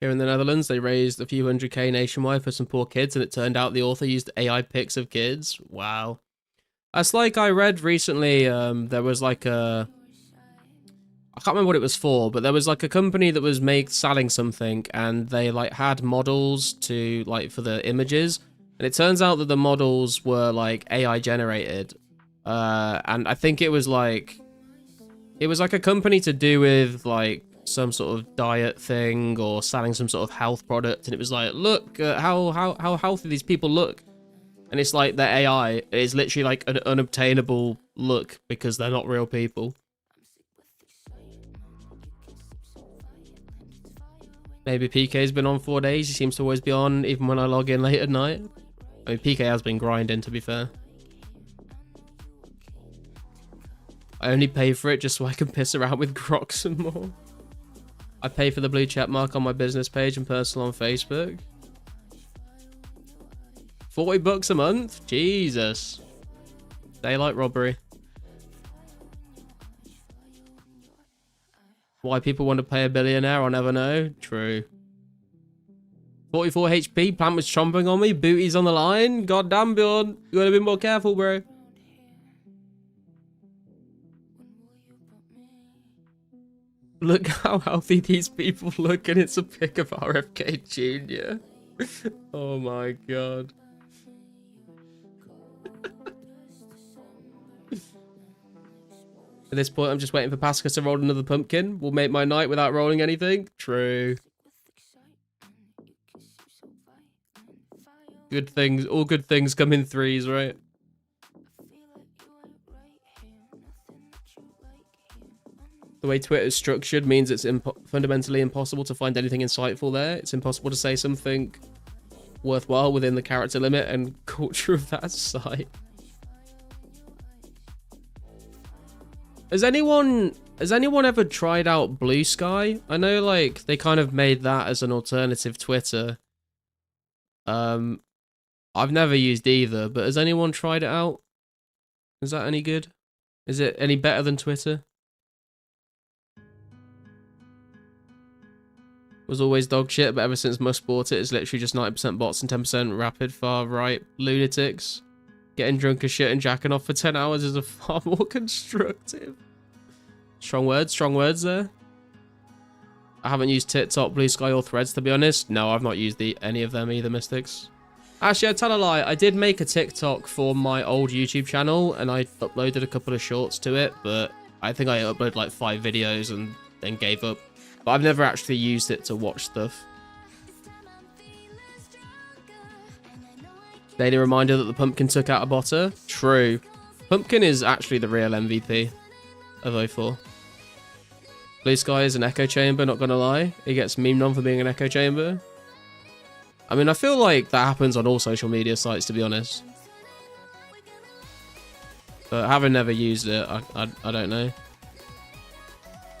Here in the Netherlands, they raised a few $100K nationwide for some poor kids, and it turned out the author used AI pics of kids. Wow. That's like I read recently, there was like a... I can't remember what it was for, but there was like a company that was selling something, and they like had models to like for the images, and it turns out that the models were like AI generated, and I think it was like a company to do with like some sort of diet thing or selling some sort of health product, and it was like, look how healthy these people look, and it's like their AI is literally like an unobtainable look because they're not real people. Maybe PK's been on 4 days. He seems to always be on even when I log in late at night. I mean, PK has been grinding, to be fair. I only pay for it just so I can piss around with Grok some more. I pay for the blue check mark on my business page and personal on Facebook. 40 bucks a month? Jesus. Daylight robbery. Why people want to pay a billionaire, I'll never know. True. 44 HP, plant was chomping on me, booty's on the line. Goddamn, Bjorn. You gotta be more careful, bro. Look how healthy these people look, and it's a pic of RFK Jr. Oh my god. At this point, I'm just waiting for Pascal to roll another pumpkin. Will make my night without rolling anything. True. Good things, all good things come in threes, right? The way Twitter is structured means it's fundamentally impossible to find anything insightful there. It's impossible to say something worthwhile within the character limit and culture of that site. Has anyone ever tried out Blue Sky? I know like they kind of made that as an alternative Twitter. I've never used either, but has anyone tried it out? Is that any good? Is it any better than Twitter? Was always dog shit, but ever since Musk bought it, it's literally just 90% bots and 10% rapid far right lunatics. Getting drunk as shit and jacking off for 10 hours is a far more constructive. Strong words there. I haven't used TikTok, Blue Sky, or Threads, to be honest. No, I've not used any of them either, Mystics. Actually, I tell a lie. I did make a TikTok for my old YouTube channel, and I uploaded a couple of shorts to it, but I think I uploaded like 5 videos and then gave up. But I've never actually used it to watch stuff. Daily reminder that the pumpkin took out a botter. True. Pumpkin is actually the real MVP of 04. Blue Sky is an echo chamber, not gonna lie. He gets memed on for being an echo chamber. I mean, I feel like that happens on all social media sites, to be honest. But having never used it, I don't know.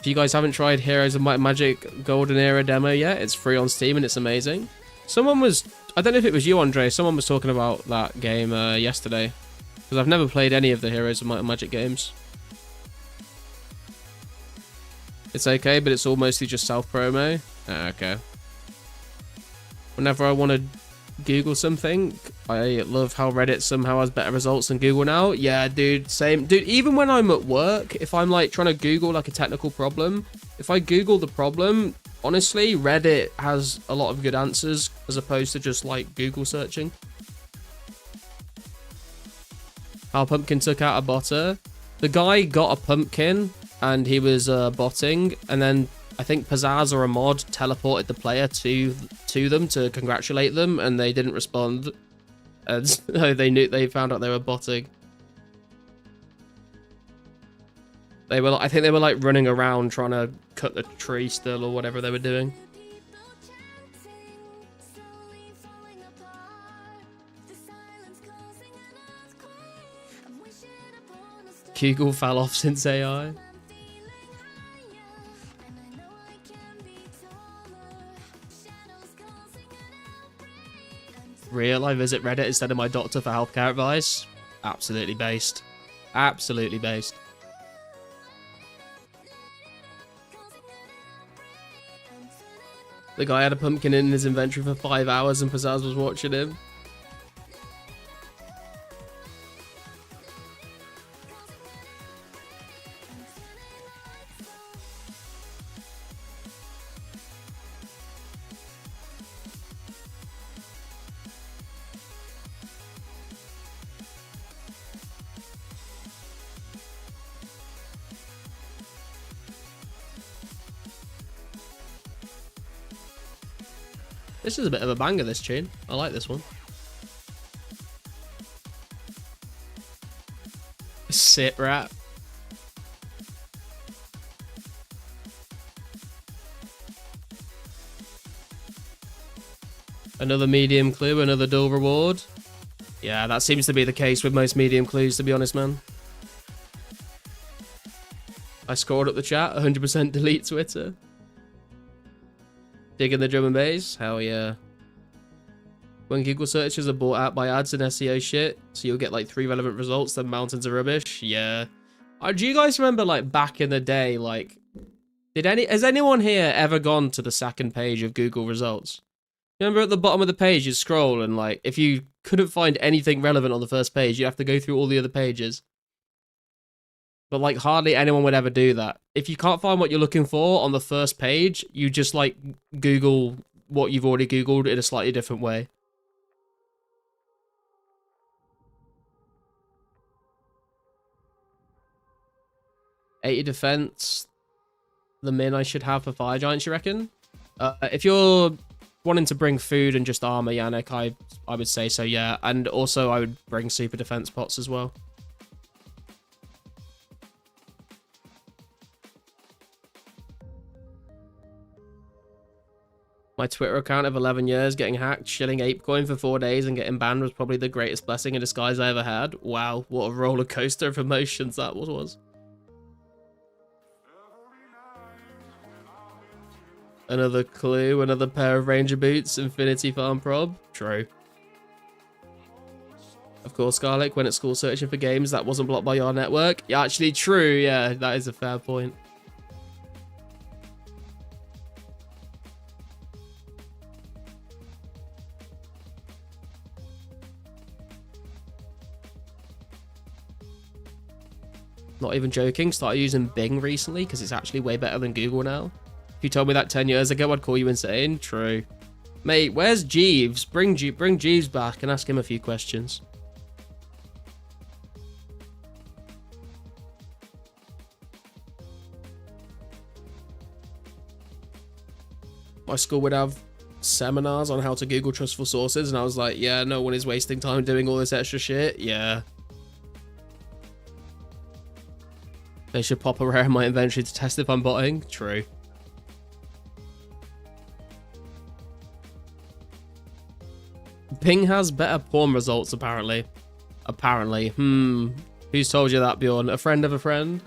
If you guys haven't tried Heroes of Might and Magic Golden Era demo yet, it's free on Steam and it's amazing. Someone was, I don't know if it was you, Andre, someone was talking about that game yesterday. Because I've never played any of the Heroes of Might and Magic games. It's okay, but it's all mostly just self-promo. Okay. Whenever I want to Google something, I love how Reddit somehow has better results than Google now. Yeah, dude, same. Dude, even when I'm at work, if I'm like trying to Google like a technical problem, if I Google the problem, honestly, Reddit has a lot of good answers as opposed to just like Google searching. How Pumpkin took out a botter. The guy got a pumpkin and he was botting, and then I think Pizzazz or a mod teleported the player to them to congratulate them, and they didn't respond. And so they found out they were botting. They were, I think they were like running around trying to cut the tree still or whatever they were doing. Google fell off since AI. Real, I visit Reddit instead of my doctor for healthcare advice. Absolutely based. Absolutely based. The guy had a pumpkin in his inventory for 5 hours and Pizzazz was watching him. This is a bit of a banger, this tune. I like this one. Sit rap. Another medium clue, another dual reward. Yeah, that seems to be the case with most medium clues, to be honest, man. I scored up the chat, 100% delete Twitter. Digging the drum and bass? Hell yeah. When Google searches are bought out by ads and SEO shit, so you'll get like 3 relevant results, then mountains of rubbish. Yeah. Do you guys remember like back in the day, like, has anyone here ever gone to the second page of Google results? Remember at the bottom of the page, you scroll and like, if you couldn't find anything relevant on the first page, you have to go through all the other pages. But like hardly anyone would ever do that. If you can't find what you're looking for on the first page, you just like Google what you've already Googled in a slightly different way. $80 defense. The min I should have for fire giants, you reckon? If you're wanting to bring food and just armor, Yannick, I would say so, yeah. And also I would bring super defense pots as well. My Twitter account of 11 years getting hacked, shilling ApeCoin for 4 days and getting banned was probably the greatest blessing in disguise I ever had. Wow, what a roller coaster of emotions that was. Another clue, another pair of ranger boots, Infinity Farm prob. True. Of course, Garlic, when at school searching for games that wasn't blocked by your network. Yeah, actually true, yeah, that is a fair point. Not even joking, started using Bing recently because it's actually way better than Google now. If you told me that 10 years ago, I'd call you insane. True. Mate, where's Jeeves? Bring Jeeves back and ask him a few questions. My school would have seminars on how to Google trustful sources, and I was like, yeah, no one is wasting time doing all this extra shit. Yeah. They should pop a rare in my inventory to test if I'm botting. True. Bing has better porn results, apparently. Apparently. Who's told you that, Bjorn? A friend of a friend?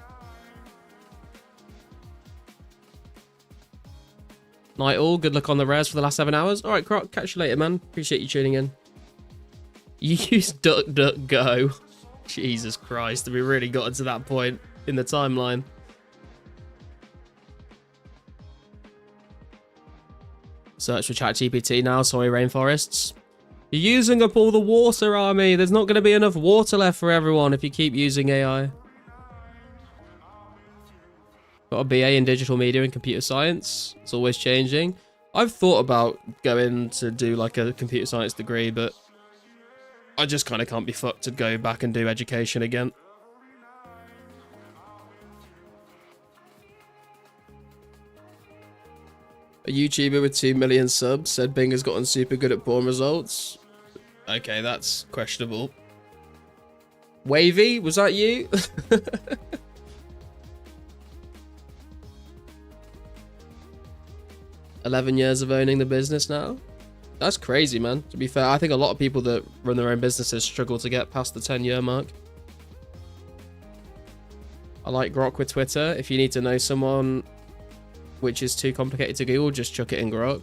Night all. Good luck on the rares for the last 7 hours. All right, Croc. Catch you later, man. Appreciate you tuning in. You use DuckDuckGo. Jesus Christ. Have we really gotten to that point in the timeline? Search for ChatGPT now. Sorry, rainforests. You're using up all the water, Army. There's not going to be enough water left for everyone if you keep using AI. Got a BA in digital media and computer science. It's always changing. I've thought about going to do like a computer science degree, but I just kind of can't be fucked to go back and do education again. A YouTuber with 2 million subs said Bing has gotten super good at porn results. Okay, that's questionable. Wavy, was that you? 11 years of owning the business now. That's crazy, man. To be fair, I think a lot of people that run their own businesses struggle to get past the 10-year mark. I like Grok with Twitter. If you need to know someone which is too complicated to Google, just chuck it in Grok.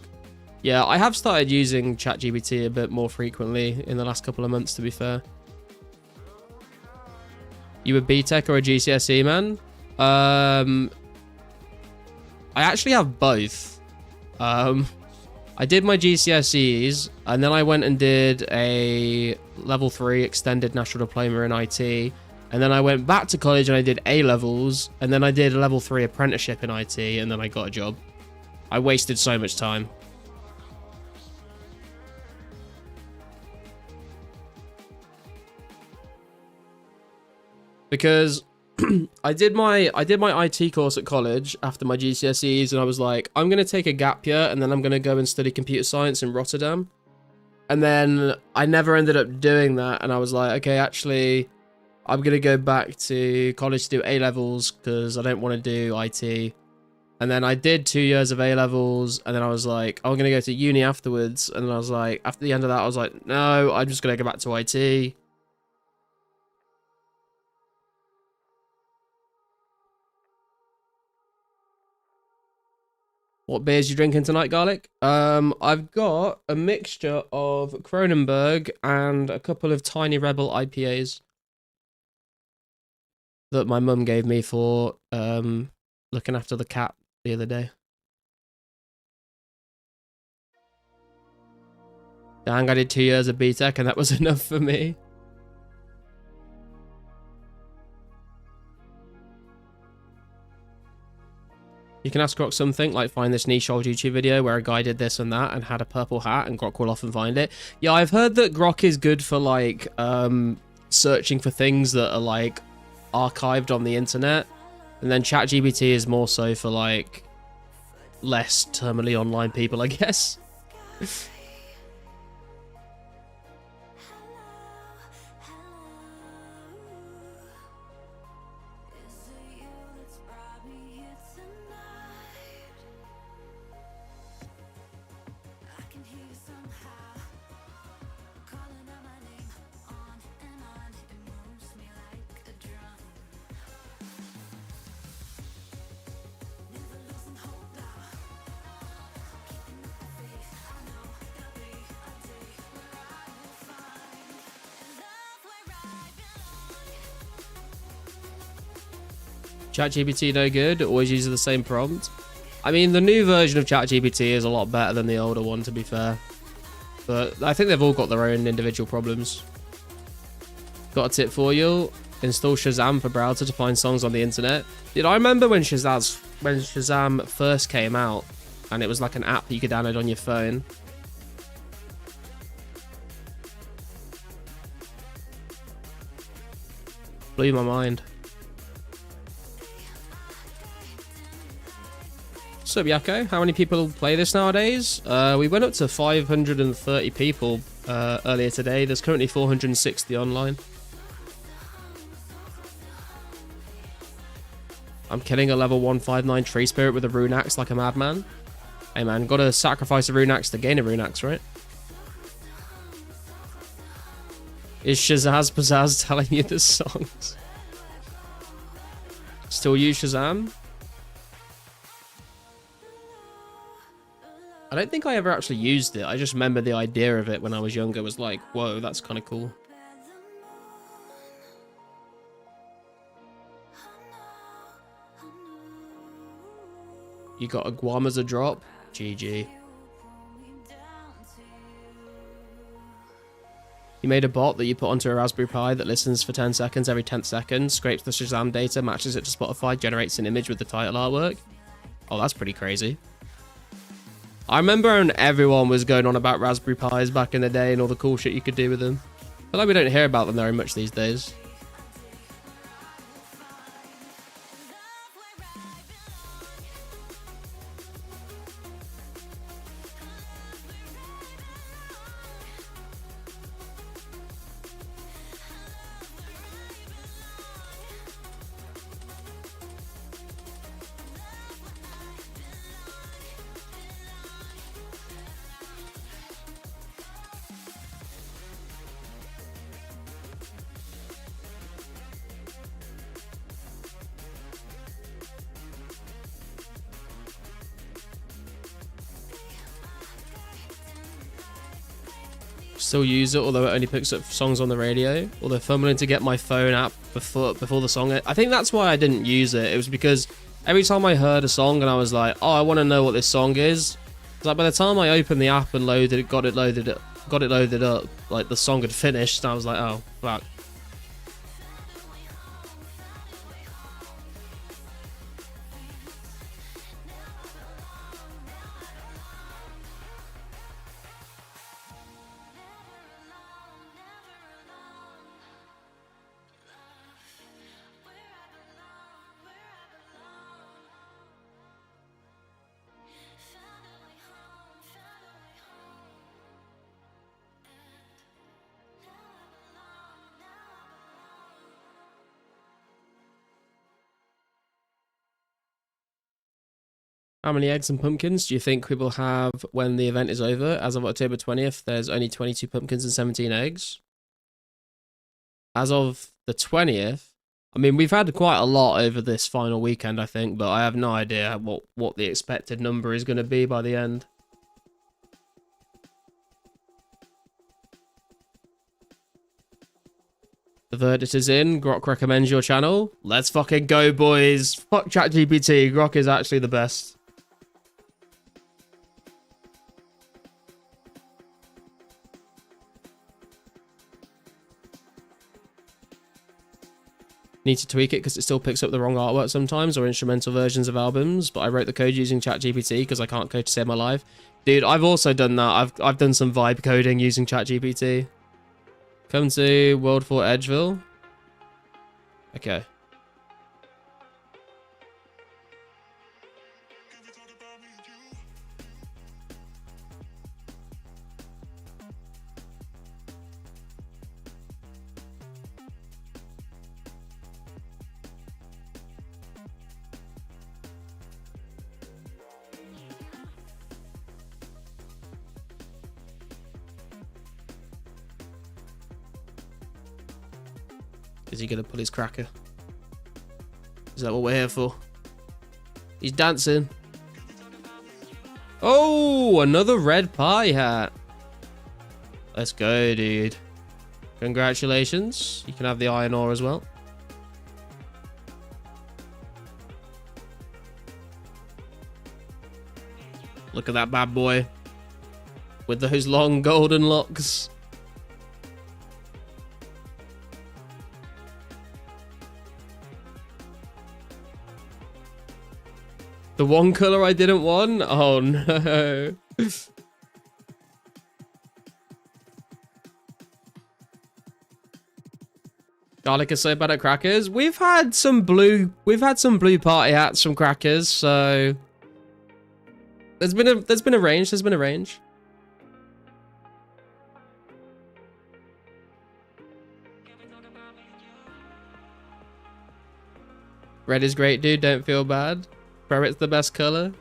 Yeah, I have started using ChatGPT a bit more frequently in the last couple of months, to be fair. You a BTEC or a GCSE, man? I actually have both. I did my GCSEs, and then I went and did a level 3 extended national diploma in IT. And then I went back to college and I did A-levels, and then I did a level 3 apprenticeship in IT, and then I got a job. I wasted so much time. Because I did my IT course at college after my GCSEs, and I was like, I'm going to take a gap year, and then I'm going to go and study computer science in Rotterdam. And then I never ended up doing that, and I was like, okay, actually, I'm going to go back to college to do A-levels because I don't want to do IT. And then I did 2 years of A-levels, and then I was like, I'm going to go to uni afterwards. And then I was like, after the end of that, I was like, no, I'm just going to go back to IT. What beers you drinking tonight, Garlic? I've got a mixture of Kronenberg and a couple of Tiny Rebel IPAs that my mum gave me for looking after the cat the other day. Dang, I did 2 years of BTEC and that was enough for me. You can ask Grok something, like find this niche old YouTube video where a guy did this and that and had a purple hat, and Grok will often find it. Yeah, I've heard that Grok is good for, like, searching for things that are, like, archived on the internet. And then ChatGPT is more so for, like, less terminally online people, I guess. ChatGPT no good, always uses the same prompt. I mean, the new version of ChatGPT is a lot better than the older one, to be fair. But I think they've all got their own individual problems. Got a tip for you. Install Shazam for browser to find songs on the internet. Dude, I remember when Shazam first came out, and it was like an app that you could download on your phone. Blew my mind. So Yako, how many people play this nowadays? We went up to 530 people earlier today. There's currently 460 online. I'm killing a level 159 tree spirit with a rune axe like a madman. Hey man, gotta sacrifice a rune axe to gain a rune axe, right? Is Shazaz Pizzazz telling you the songs? Still use Shazam? I don't think I ever actually used it. I just remember the idea of it when I was younger was like, whoa, that's kind of cool. You got a Guam as a drop? GG. You made a bot that you put onto a Raspberry Pi that listens for 10 seconds every 10th second, scrapes the Shazam data, matches it to Spotify, generates an image with the title artwork. Oh, that's pretty crazy. I remember when everyone was going on about Raspberry Pis back in the day and all the cool shit you could do with them. I feel like we don't hear about them very much these days. Still use it, although it only picks up songs on the radio. Although fumbling to get my phone app before the song. I think that's why I didn't use it. It was because every time I heard a song and I was like, oh, I want to know what this song is. It's like by the time I opened the app and got it loaded up, like the song had finished, and I was like, oh fuck. How many eggs and pumpkins do you think we will have when the event is over? As of October 20th, there's only 22 pumpkins and 17 eggs. As of the 20th, I mean, we've had quite a lot over this final weekend, I think, but I have no idea what the expected number is going to be by the end. The verdict is in. Grok recommends your channel. Let's fucking go, boys. Fuck ChatGPT. Grok is actually the best. Need to tweak it because it still picks up the wrong artwork sometimes or instrumental versions of albums, but I wrote the code using ChatGPT because I can't code to save my life. Dude, I've also done that. I've done some vibe coding using ChatGPT. Come to World 4 Edgeville. Okay. Is he gonna pull his cracker? Is that what we're here for? He's dancing. Oh, another red party hat. Let's go, dude. Congratulations. You can have the iron ore as well. Look at that bad boy. With those long golden locks. The one color I didn't want? Oh no. Garlic is so bad at crackers. We've had some blue party hats from crackers, so there's been a range. Red is great, dude. Don't feel bad. Ferret's the best color.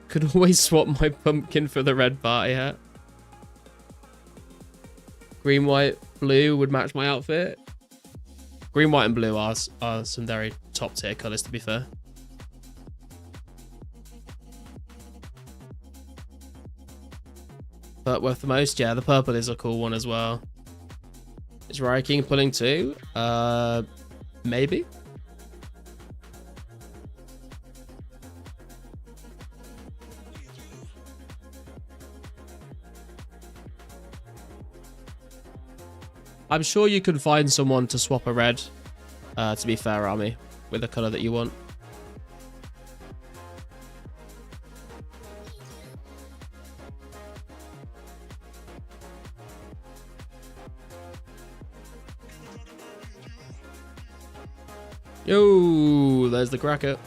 Could always swap my pumpkin for the red party hat. Green, white, blue would match my outfit. Green, white, and blue are some very top tier colors, to be fair. worth the most? Yeah, the purple is a cool one as well. Is Riot King pulling too? Maybe. I'm sure you can find someone to swap a red, to be fair, Army, with the color that you want. Yo, there's the cracker.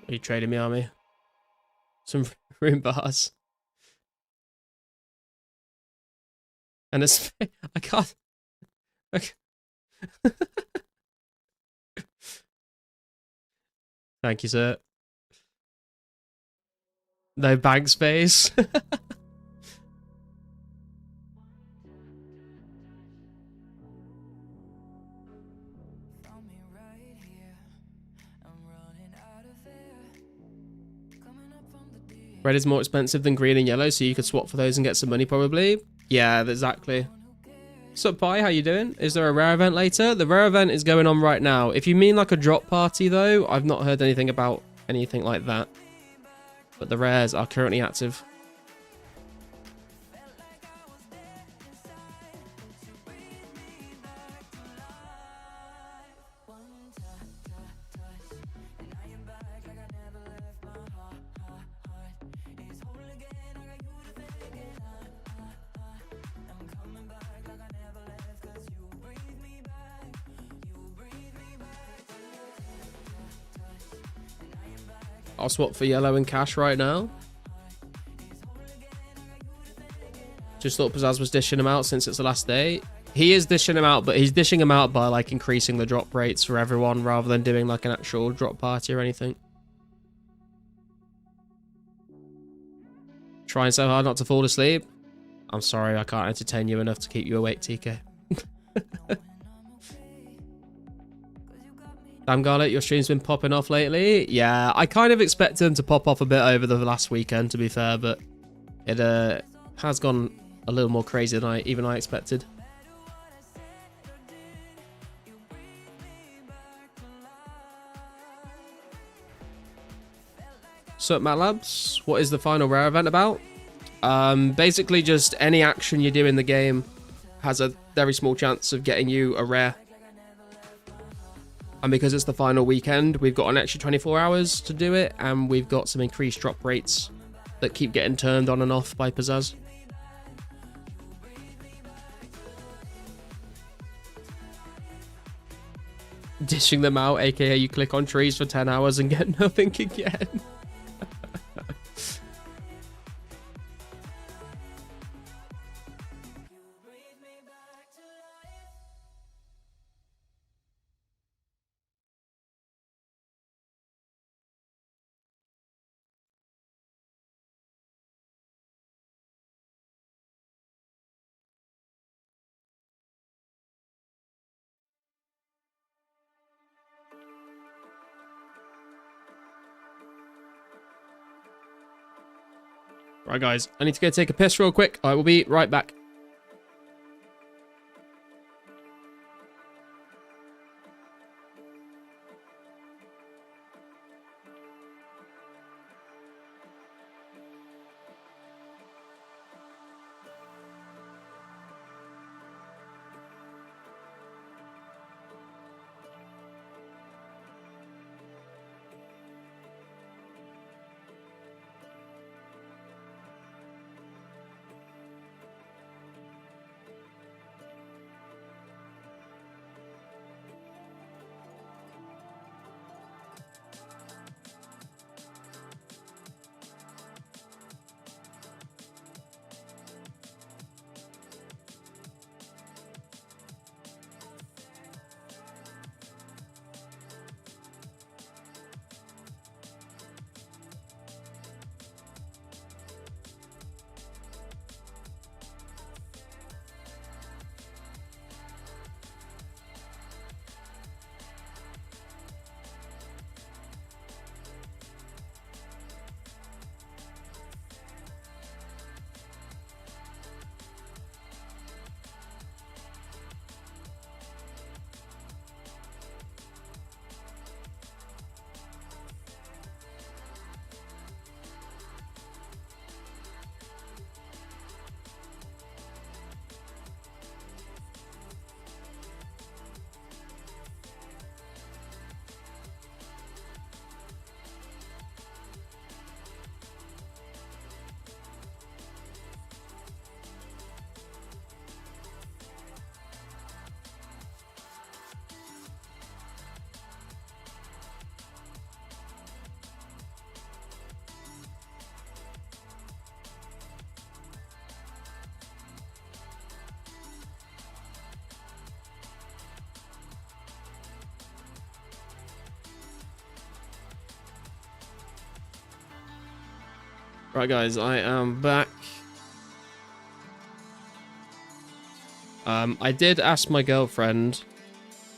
Are you trading me, Army? Some room bars. And it's... I can't... Okay. Thank you, sir. No bank space. Red is more expensive than green and yellow, so you could swap for those and get some money probably. Yeah, exactly. What's up, Pi? How you doing? Is there a rare event later? The rare event is going on right now. If you mean like a drop party though, I've not heard anything about anything like that. But the rares are currently active. I'll swap for yellow and cash right now. Just thought Pizzazz was dishing them out since it's the last day. He is dishing them out, but he's dishing them out by like increasing the drop rates for everyone rather than doing like an actual drop party or anything. Trying so hard not to fall asleep. I'm sorry, I can't entertain you enough to keep you awake, TK. Damn, Garlet, your stream's been popping off lately. Yeah, I kind of expected them to pop off a bit over the last weekend, to be fair, but it has gone a little more crazy than even I expected. So, MATLabs, what is the final rare event about? Basically, just any action you do in the game has a very small chance of getting you a rare. And because it's the final weekend, we've got an extra 24 hours to do it, and we've got some increased drop rates that keep getting turned on and off by Pizzazz. Dishing them out, aka you click on trees for 10 hours and get nothing again. Right, guys, I need to go take a piss real quick. I will be right back. Right, guys, I am back. I did ask my girlfriend,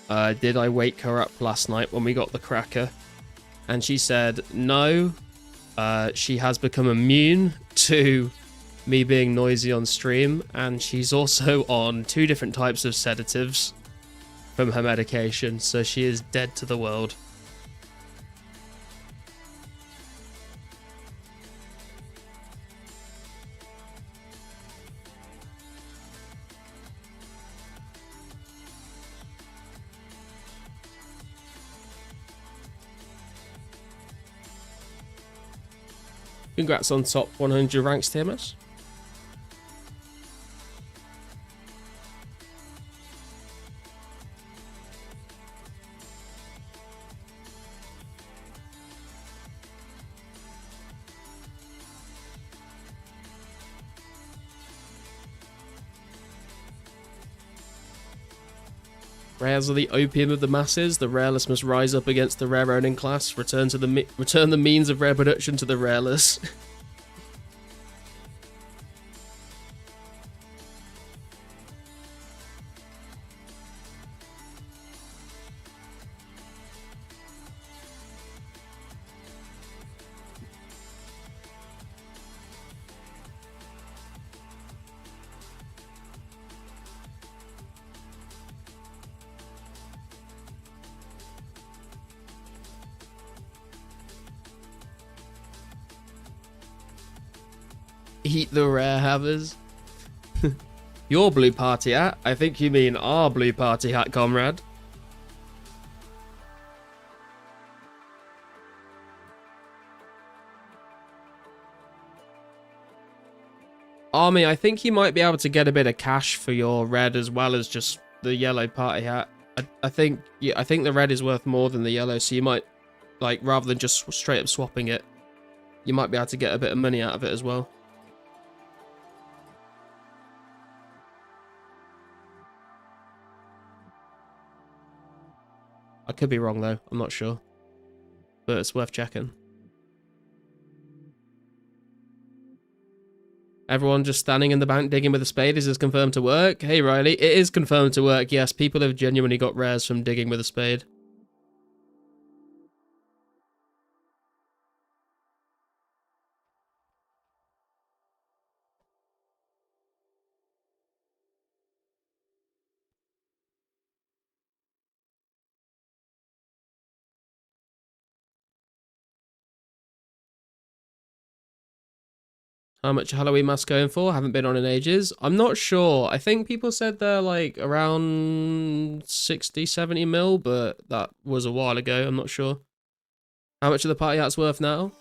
did I wake her up last night when we got the cracker? And she said no. She has become immune to me being noisy on stream, and she's also on 2 different types of sedatives from her medication, so she is dead to the world. Congrats on top 100 ranks, TMS. Rares are the opium of the masses. The rareless must rise up against the rare owning class. Return the means of rare production to the rareless. Eat the rare havers. Your blue party hat? I think you mean our blue party hat, comrade. Army, I think you might be able to get a bit of cash for your red as well as just the yellow party hat. I think the red is worth more than the yellow, so you might, like, rather than just straight up swapping it, you might be able to get a bit of money out of it as well. I could be wrong though, I'm not sure. But it's worth checking. Everyone just standing in the bank digging with a spade. Is this confirmed to work? Hey Riley, it is confirmed to work. Yes, people have genuinely got rares from digging with a spade. How much Halloween mask going for? Haven't been on in ages. I'm not sure. I think people said they're like around 60, 70 mil, but that was a while ago. I'm not sure. How much are the party hats worth now?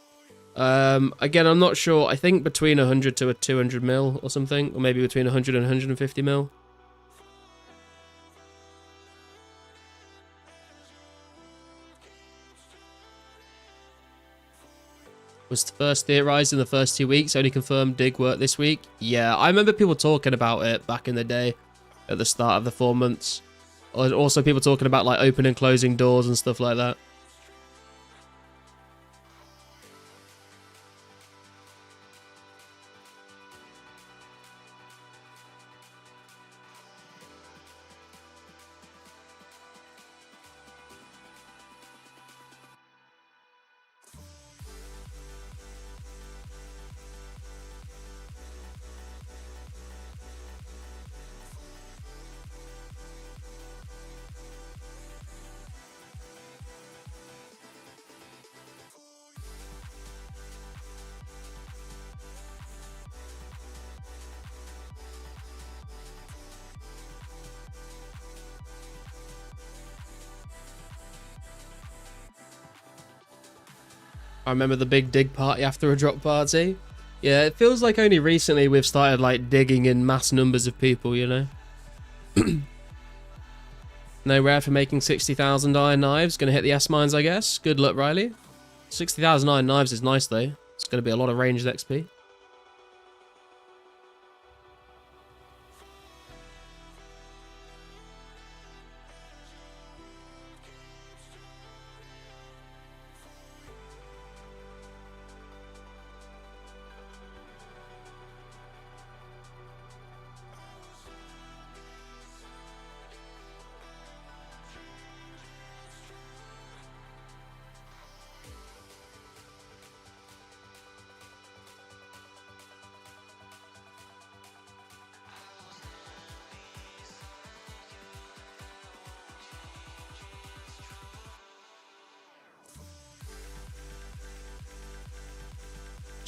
Again, I'm not sure. I think between 100 to a 200 mil or something, or maybe between 100 and 150 mil. Was first theorized in the first 2 weeks, only confirmed dig work this week. Yeah, I remember people talking about it back in the day at the start of the 4 months. Also people talking about like open and closing doors and stuff like that. I remember the big dig party after a drop party. Yeah, it feels like only recently we've started like digging in mass numbers of people, you know? No rare for making 60,000 iron knives. Gonna hit the S mines, I guess. Good luck, Riley. 60,000 iron knives is nice though. It's gonna be a lot of ranged XP.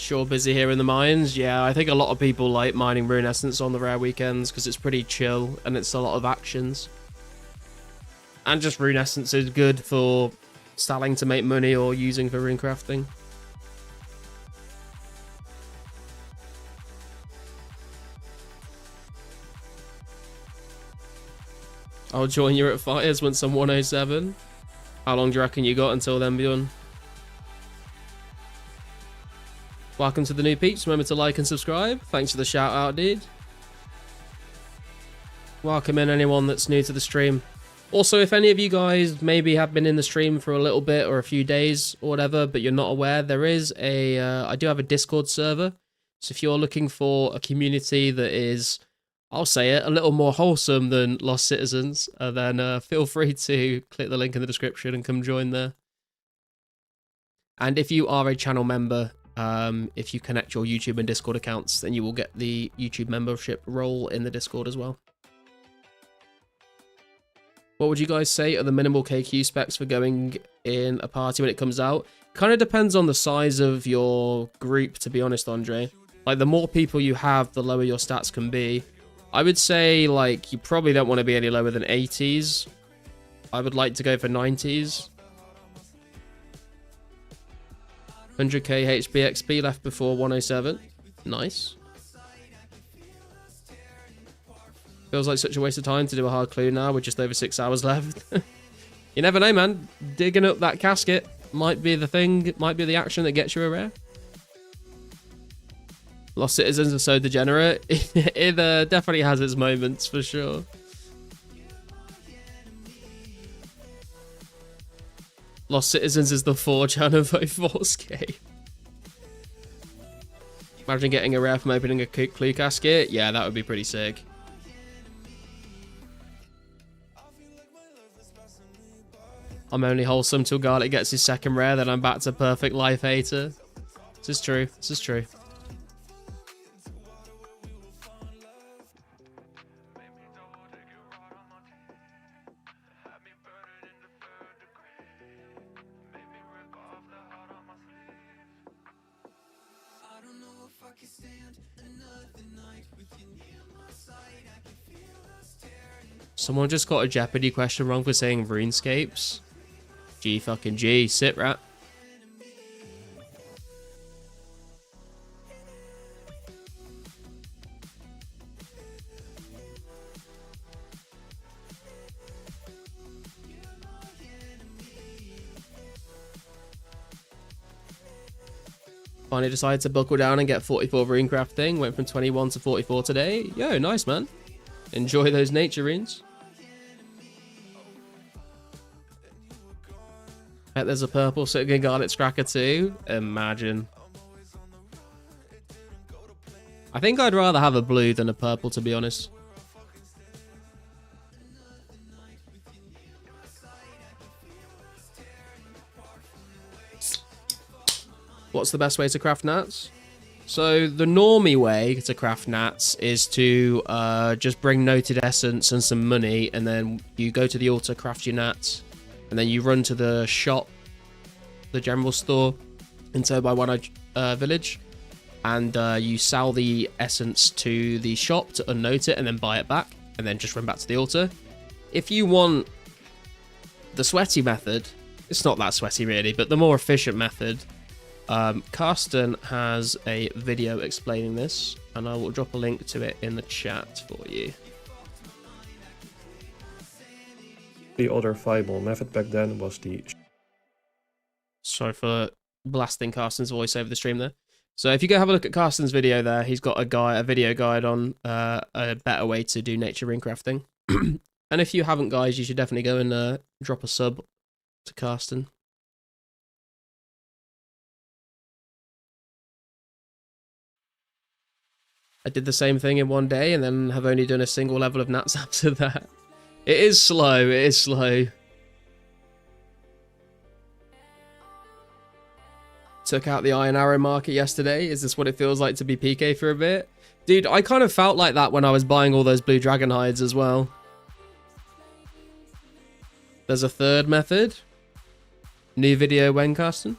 Sure busy here in the mines. Yeah, I think a lot of people like mining Rune Essence on the rare weekends because it's pretty chill and it's a lot of actions. And just Rune Essence is good for selling to make money or using for rune crafting. I'll join you at fires once I'm 107. How long do you reckon you got until then, Bjorn? Welcome to the new peeps. Remember to like and subscribe. Thanks for the shout out, dude. Welcome in anyone that's new to the stream. Also, if any of you guys maybe have been in the stream for a little bit or a few days or whatever, but you're not aware, there is a, I do have a Discord server. So if you're looking for a community that is, I'll say it, a little more wholesome than Lost Citizens, then feel free to click the link in the description and come join there. And if you are a channel member, if you connect your YouTube and Discord accounts, then you will get the YouTube membership role in the Discord as well. What would you guys say are the minimal KQ specs for going in a party when it comes out? Kind of depends on the size of your group, to be honest, Andre. Like, the more people you have, the lower your stats can be. I would say, like, you probably don't want to be any lower than 80s. I would like to go for 90s. 100k HP XP left before 107. Nice. Feels like such a waste of time to do a hard clue now with just over 6 hours left. You never know, man. Digging up that casket might be the thing, might be the action that gets you a rare. Lost Citizens are so degenerate. It definitely has its moments, for sure. Lost Citizens is the 4chan of 2004scape. Imagine getting a rare from opening a clue casket. Yeah, that would be pretty sick. I'm only wholesome till Garlic gets his second rare, then I'm back to perfect life hater. This is true. This is true. Someone just got a Jeopardy question wrong for saying RuneScapes. G fucking G, sit rat. Finally decided to buckle down and get 44 rune crafting. Went from 21 to 44 today. Yo, nice, man. Enjoy those nature runes. Bet there's a purple sitting in Garnet Scracker too. Imagine. I think I'd rather have a blue than a purple, to be honest. What's the best way to craft nats? So the normie way to craft nats is to just bring noted essence and some money, and then you go to the altar, craft your nats, and then you run to the shop, the general store in Turbine Village, and you sell the essence to the shop to unnote it and then buy it back, and then just run back to the altar. If you want the sweaty method, it's not that sweaty really, but the more efficient method, Karsten has a video explaining this, and I will drop a link to it in the chat for you. The other viable method back then was the... Sorry for blasting Karsten's voice over the stream there. So if you go have a look at Karsten's video there, he's got a video guide on a better way to do nature rune crafting. And if you haven't, guys, you should definitely go and drop a sub to Karsten. I did the same thing in one day and then have only done a single level of nats after that. It is slow, it is slow. Took out the Iron Arrow market yesterday. Is this what it feels like to be PK for a bit? Dude, I kind of felt like that when I was buying all those blue dragon hides as well. There's a third method. New video when, Karsten?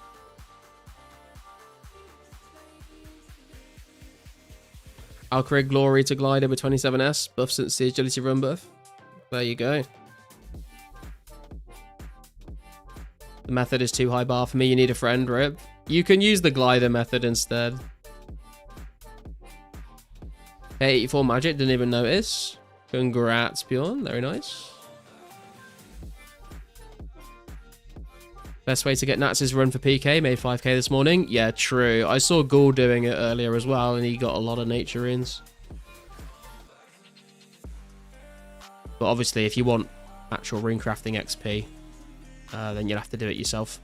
Alcarid Glory to Glider with 27S. Buff since the agility run buff. There you go. The method is too high bar for me. You need a friend, Rip. You can use the glider method instead. Hey, 84 magic. Didn't even notice. Congrats, Bjorn. Very nice. Best way to get Nats is run for PK. Made 5k this morning. Yeah, true. I saw Ghoul doing it earlier as well, and he got a lot of nature runes. But obviously, if you want actual rune crafting XP, then you'll have to do it yourself.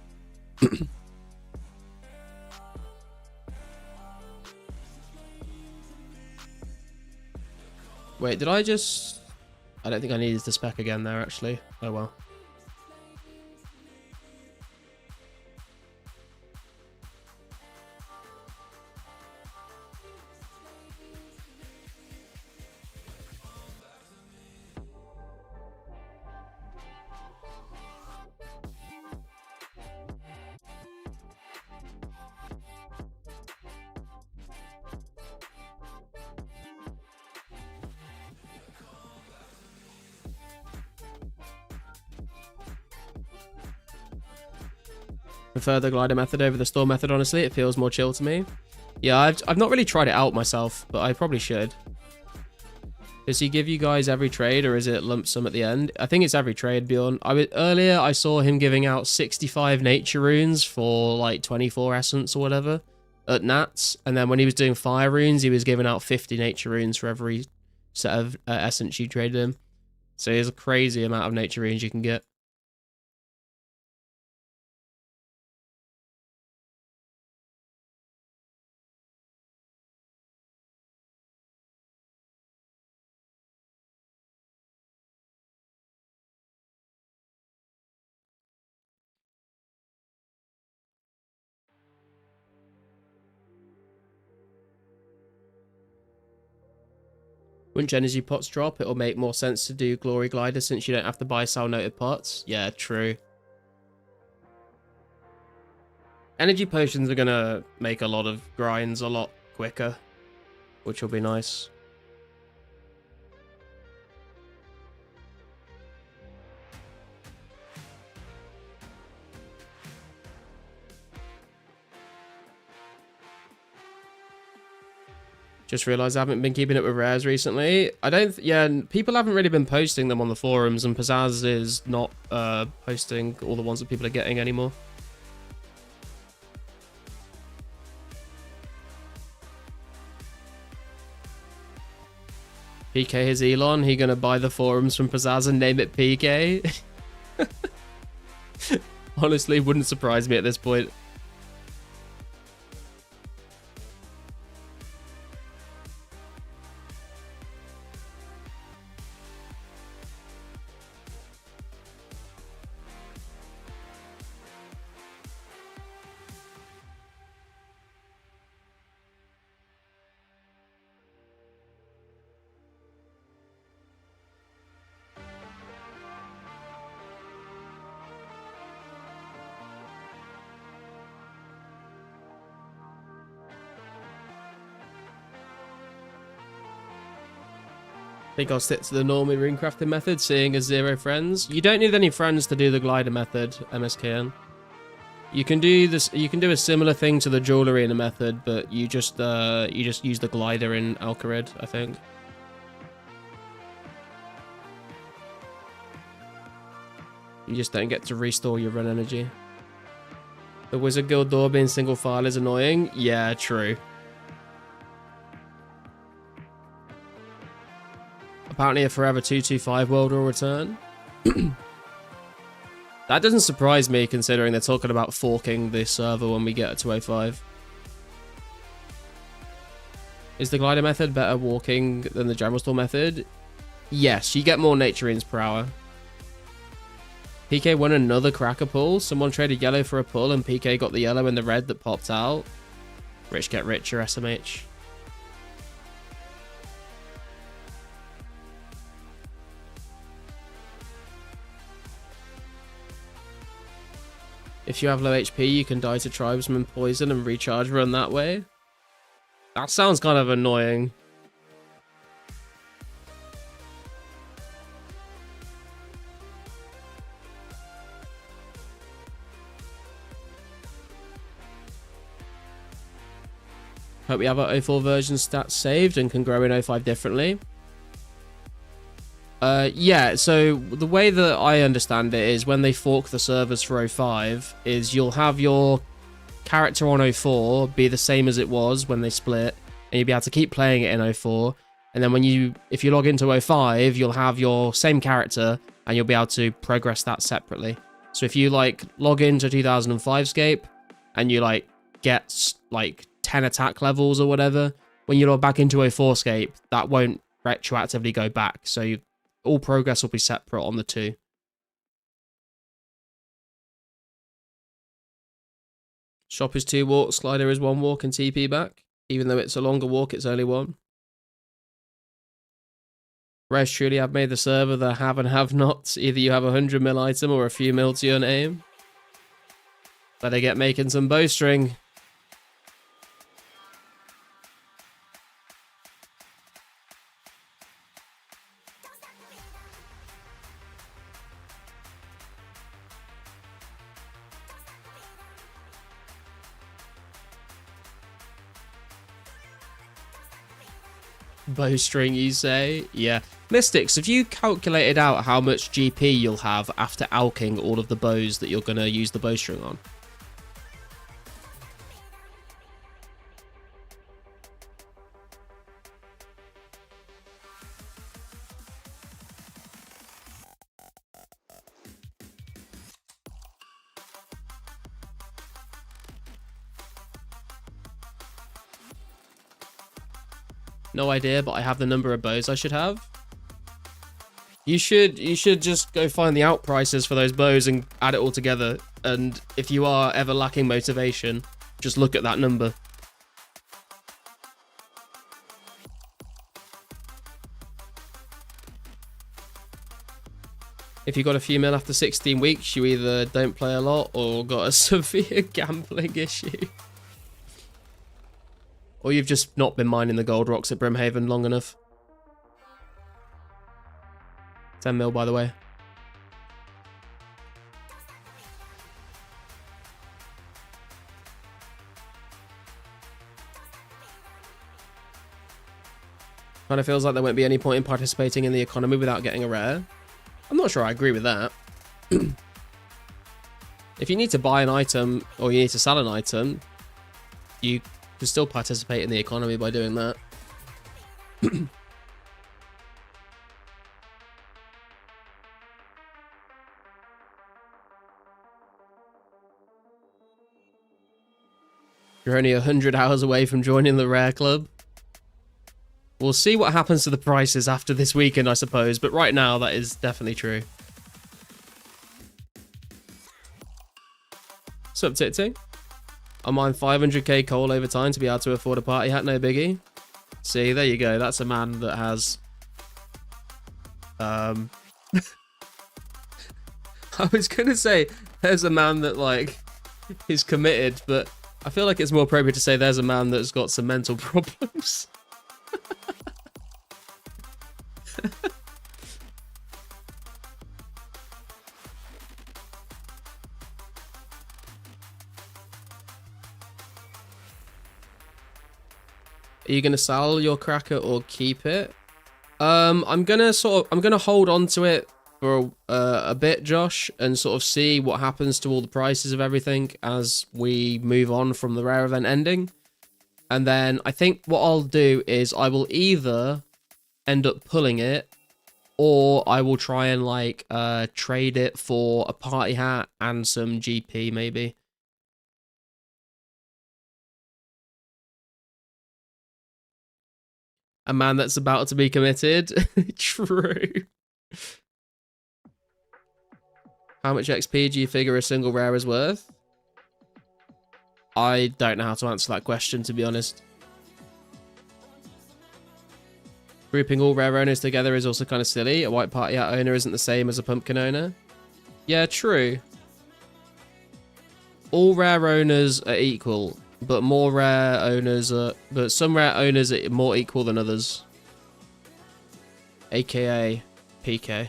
Wait, did I just... I don't think I needed the spec again there, actually. Oh, well. Prefer the glider method over the store method, honestly. It feels more chill to me. Yeah, I've not really tried it out myself, but I probably should. Does he give you guys every trade, or is it lump sum at the end? I think it's every trade, Bjorn. Earlier, I saw him giving out 65 nature runes for like 24 essence or whatever at Nats. And then when he was doing fire runes, he was giving out 50 nature runes for every set of essence you traded him. So there's a crazy amount of nature runes you can get. Once energy pots drop, it'll make more sense to do Glory Glider since you don't have to buy sell noted pots. Yeah, true. Energy potions are going to make a lot of grinds a lot quicker, which will be nice. Just realised I haven't been keeping up with rares recently. Yeah, people haven't really been posting them on the forums, and Pizzazz is not posting all the ones that people are getting anymore. PK his Elon, he gonna buy the forums from Pizzazz and name it PK? Honestly, wouldn't surprise me at this point. I think I'll stick to the normal rune crafting method, seeing as 0 friends. You don't need any friends to do the glider method, MSKN. You can do this. You can do a similar thing to the jewelry in a method, but you just use the glider in Alcarid, I think. You just don't get to restore your run energy. The Wizard Guild door being single file is annoying. Yeah, true. Apparently a Forever 225 world will return. That doesn't surprise me, considering they're talking about forking this server when we get to 205. Is the glider method better walking than the general store method? Yes, you get more nature runes per hour. PK won another cracker pull. Someone traded yellow for a pull and PK got the yellow and the red that popped out. Rich get richer, SMH. If you have low HP, you can die to tribesman poison and recharge run that way. That sounds kind of annoying. Hope we have our 04 version stats saved and can grow in 05 differently. Yeah, so the way that I understand it is when they fork the servers for 05 is you'll have your character on 04 be the same as it was when they split, and you'll be able to keep playing it in 04. And then if you log into 05, you'll have your same character and you'll be able to progress that separately. So if you like log into 2005scape and you like get like 10 attack levels or whatever, when you log back into 2004scape, that won't retroactively go back. So all progress will be separate on the two. Shop is 2 walks, slider is 1 walk, and TP back. Even though it's a longer walk, it's only 1. Rest truly have made the server the have and have nots. Either you have a 100 mil item or a few mil to your name. Better get making some bowstring. Bowstring, you say? Yeah. Mystics, have you calculated out how much GP you'll have after alking all of the bows that you're going to use the bowstring on? No idea, but I have the number of bows I should have. You should just go find the out prices for those bows and add it all together. And if you are ever lacking motivation, just look at that number. If you got a few mil after 16 weeks, you either don't play a lot or got a severe gambling issue. Or you've just not been mining the gold rocks at Brimhaven long enough. 10 mil, by the way. Kind of feels like there won't be any point in participating in the economy without getting a rare. I'm not sure I agree with that. If you need to buy an item or you need to sell an item, you can still participate in the economy by doing that. You're only 100 hours away from joining the rare club. We'll see what happens to the prices after this weekend, I suppose, but right now that is definitely true. What's up, Titting? I mine 500k coal over time to be able to afford a party hat, no biggie. See, there you go. That's a man that has... I was going to say, there's a man that, like, is committed, but I feel like it's more appropriate to say there's a man that's got some mental problems. Are you gonna sell your cracker or keep it? I'm gonna hold on to it for a bit, Josh, and sort of see what happens to all the prices of everything as we move on from the rare event ending. And then I think what I'll do is I will either end up pulling it, or I will try and like trade it for a party hat and some GP maybe. A man that's about to be committed. True. How much XP do you figure a single rare is worth? I don't know how to answer that question, to be honest. Grouping all rare owners together is also kind of silly. A white party hat owner isn't the same as a pumpkin owner. Yeah, true. All rare owners are equal. But more rare owners are... But some rare owners are more equal than others. AKA PK.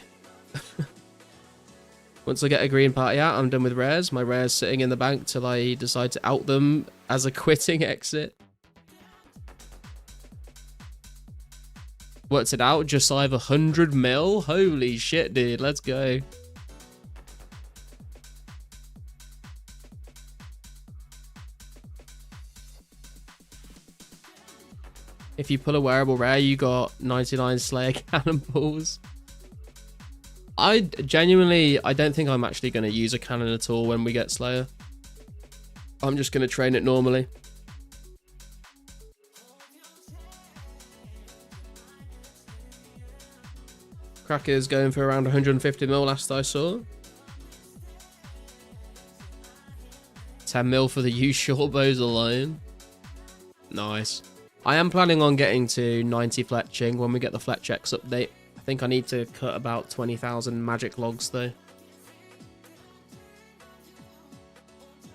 Once I get a green party hat, I'm done with rares. My rare's sitting in the bank till I decide to out them as a quitting exit. Worked it out, just shy of 100 mil. Holy shit, dude. Let's go. If you pull a wearable rare, you got 99 Slayer cannonballs. I don't think I'm actually going to use a cannon at all when we get Slayer. I'm just going to train it normally. Cracker's going for around 150 mil last I saw. 10 mil for the use short bows alone. Nice. I am planning on getting to 90 fletching when we get the Fletch X update. I think I need to cut about 20,000 magic logs though.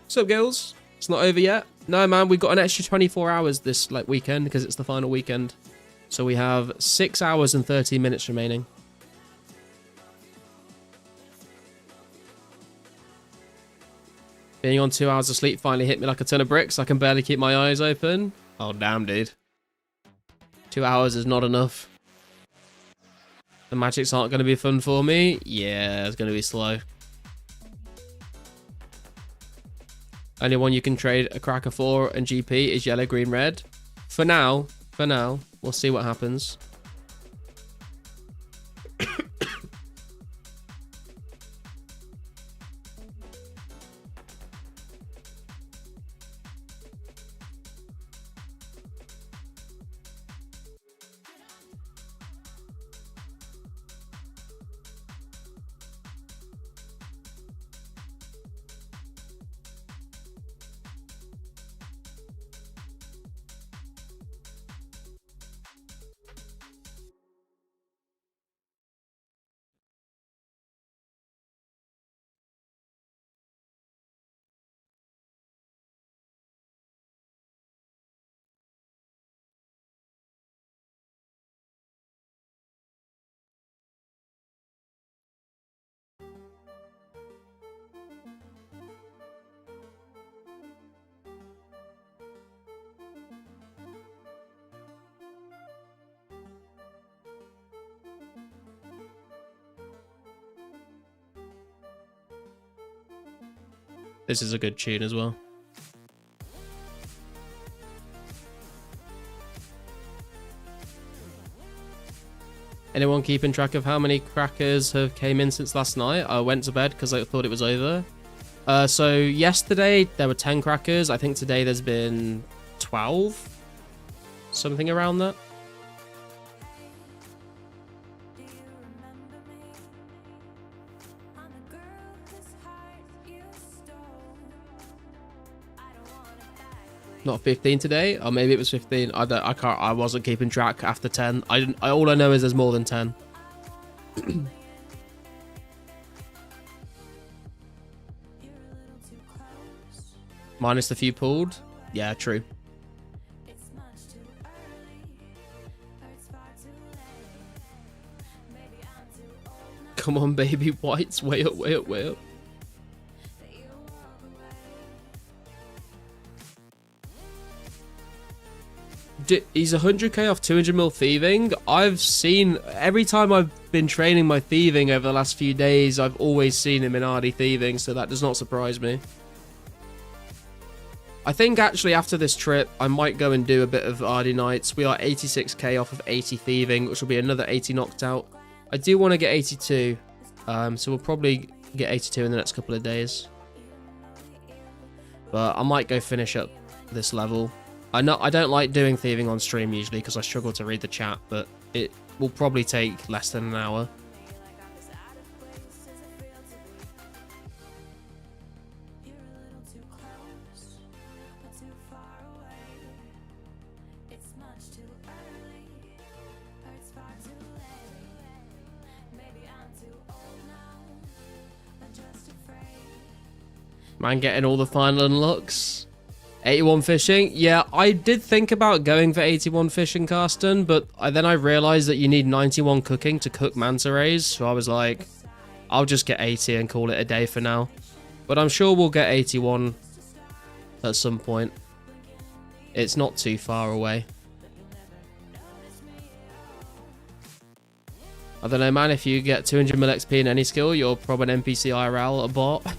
What's up, girls? It's not over yet. No, man, we've got an extra 24 hours this weekend because it's the final weekend. So we have 6 hours and 13 minutes remaining. Being on 2 hours of sleep finally hit me like a ton of bricks. I can barely keep my eyes open. Oh, damn, dude. 2 hours is not enough. The magics aren't going to be fun for me. Yeah, it's going to be slow. Only one you can trade a Cracker for and GP is yellow, green, red. For now, we'll see what happens. This is a good tune as well. Anyone keeping track of how many crackers have came in since last night? I went to bed because I thought it was over. So yesterday there were 10 crackers. I think today there's been 12. Something around that. Not 15 today, or maybe it was 15. I wasn't keeping track after 10. All I know is there's more than 10. Minus the few pulled. Yeah, true. Come on, baby whites. Way up, way up, way up. He's 100k off 200 mil thieving. I've seen, every time I've been training my thieving over the last few days, I've always seen him in RD thieving, so that does not surprise me. I think actually after this trip, I might go and do a bit of RD nights. We are 86k off of 80 thieving, which will be another 80 knocked out. I do want to get 82, so we'll probably get 82 in the next couple of days. But I might go finish up this level. I don't like doing thieving on stream usually because I struggle to read the chat, but it will probably take less than an hour. Man getting all the final unlocks. 81 fishing. Yeah, I did think about going for 81 fishing, Carsten, but then I realized that you need 91 cooking to cook manta rays, so I was like, I'll just get 80 and call it a day for now. But I'm sure we'll get 81 at some point. It's not too far away. I don't know, man. If you get 200 mil XP in any skill, you're probably an NPC IRL, a bot.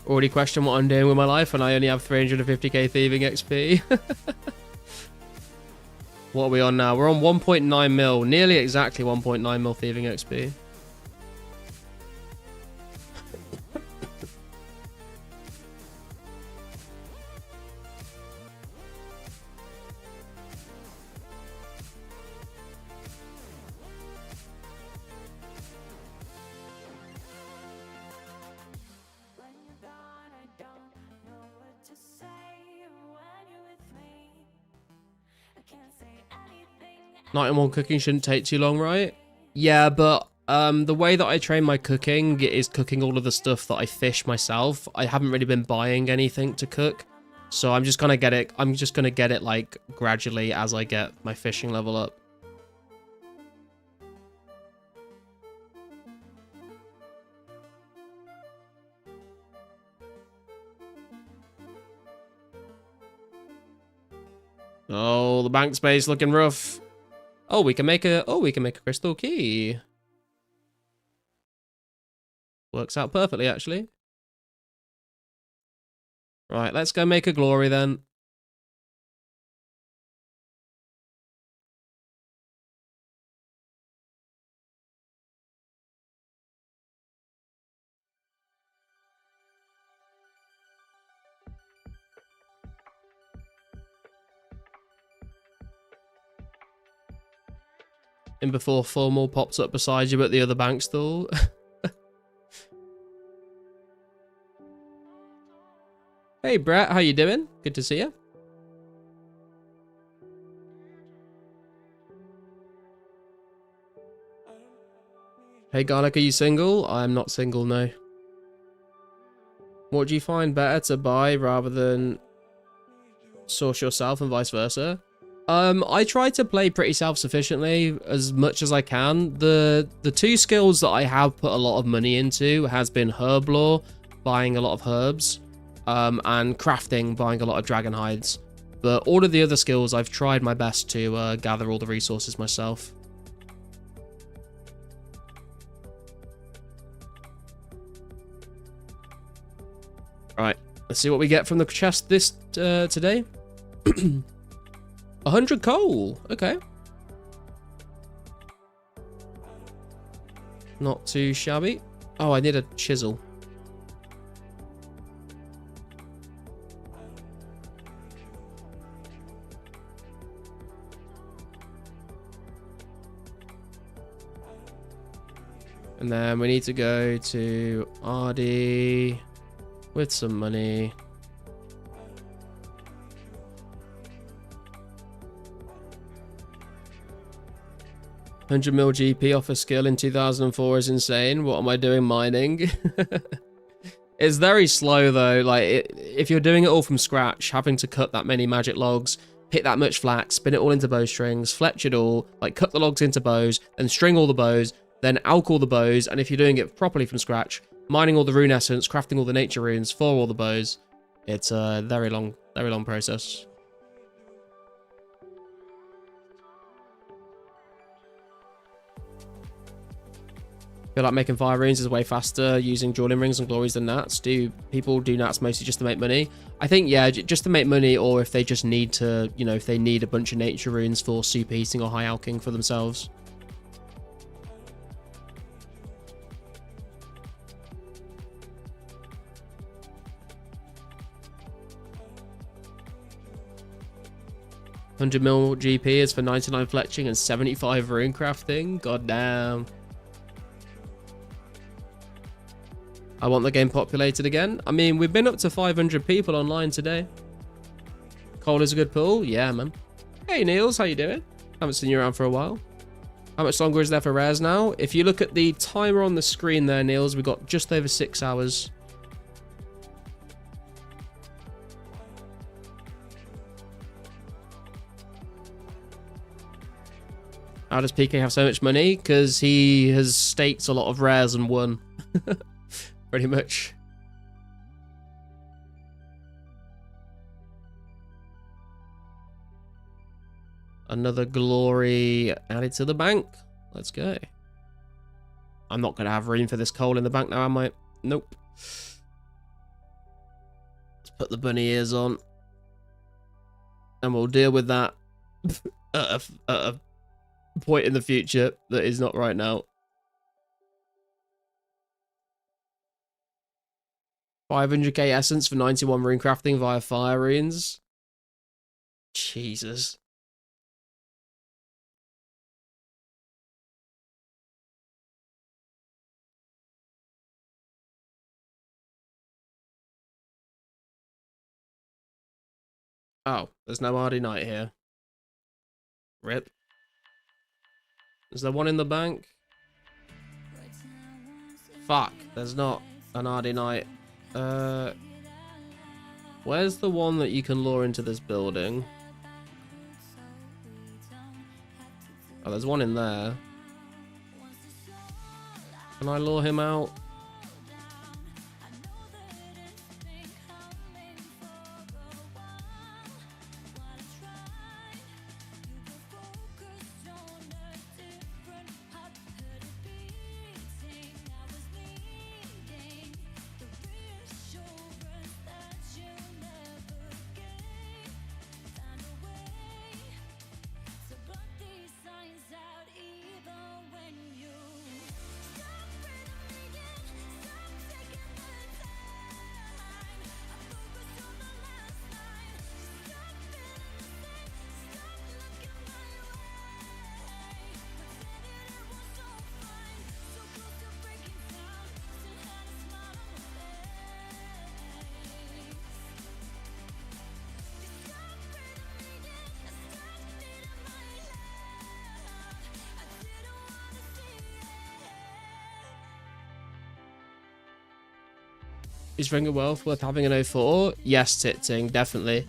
Already question what I'm doing with my life and I only have 350k thieving XP. What are we on now? We're on 1.9 mil, nearly exactly 1.9 mil thieving XP. When you're gone, I don't know what to say. When you're with me, I can't say anything. Night and one cooking shouldn't take too long, right? Yeah, but the way that I train my cooking is cooking all of the stuff that I fish myself. I haven't really been buying anything to cook, so I'm just gonna get it. I'm just gonna get it like gradually as I get my fishing level up. Oh, the bank space looking rough. Oh, we can make a crystal key. Works out perfectly, actually. Right, let's go make a glory then. In before formal pops up beside you at the other bank stall. Hey Brett, how you doing? Good to see you. Hey Garlic, are you single? I'm not single, no. What do you find better to buy rather than source yourself and vice versa? I try to play pretty self-sufficiently as much as I can. The two skills that I have put a lot of money into has been herb lore, buying a lot of herbs, and crafting, buying a lot of dragon hides. But all of the other skills, I've tried my best to gather all the resources myself. Right, let's see what we get from the chest this today. 100 coal, okay. Not too shabby. Oh, I need a chisel. And then we need to go to RD with some money. $100 mil GP off a skill in 2004 is insane. What am I doing mining? It's very slow though. Like if you're doing it all from scratch, having to cut that many magic logs, pick that much flax, spin it all into bowstrings, fletch it all, like cut the logs into bows, and string all the bows, then alch all the bows, and if you're doing it properly from scratch, mining all the rune essence, crafting all the nature runes for all the bows, it's a very long process. I feel like making fire runes is way faster using dueling rings and glories than nats. Do people do nats mostly just to make money? I think, yeah, just to make money, or if they just need to, you know, if they need a bunch of nature runes for superheating or high alching for themselves. $100 mil GP is for 99 fletching and 75 rune crafting. God damn. I want the game populated again. I mean, we've been up to 500 people online today. Coal is a good pull? Yeah, man. Hey, Niels, how you doing? Haven't seen you around for a while. How much longer is there for rares now? If you look at the timer on the screen there, Niels, we've got just over 6 hours. How does PK have so much money? Because he has staked a lot of rares and won. Pretty much. Another glory added to the bank. Let's go. I'm not going to have room for this coal in the bank now, am I? Nope. Let's put the bunny ears on. And we'll deal with that at a point in the future that is not right now. 500k essence for 91 rune crafting via fire runes. Jesus. Oh, there's no Hardy Knight here. Rip. Is there one in the bank? Fuck, there's not an Hardy Knight. Where's the one that you can lure into this building? Oh, there's one in there. Can I lure him out? Is Ring of Wealth worth having an 04? Yes, Titting, definitely.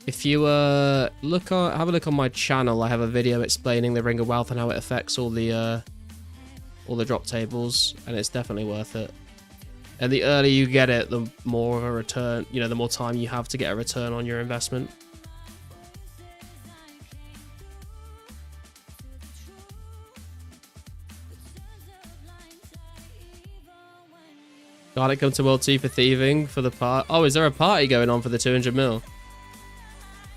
If you have a look on my channel, I have a video explaining the Ring of Wealth and how it affects all the drop tables, and it's definitely worth it. And the earlier you get it, the more of a return, the more time you have to get a return on your investment. Gotta come to World 2 for thieving for the part. Oh, is there a party going on for the 200 mil?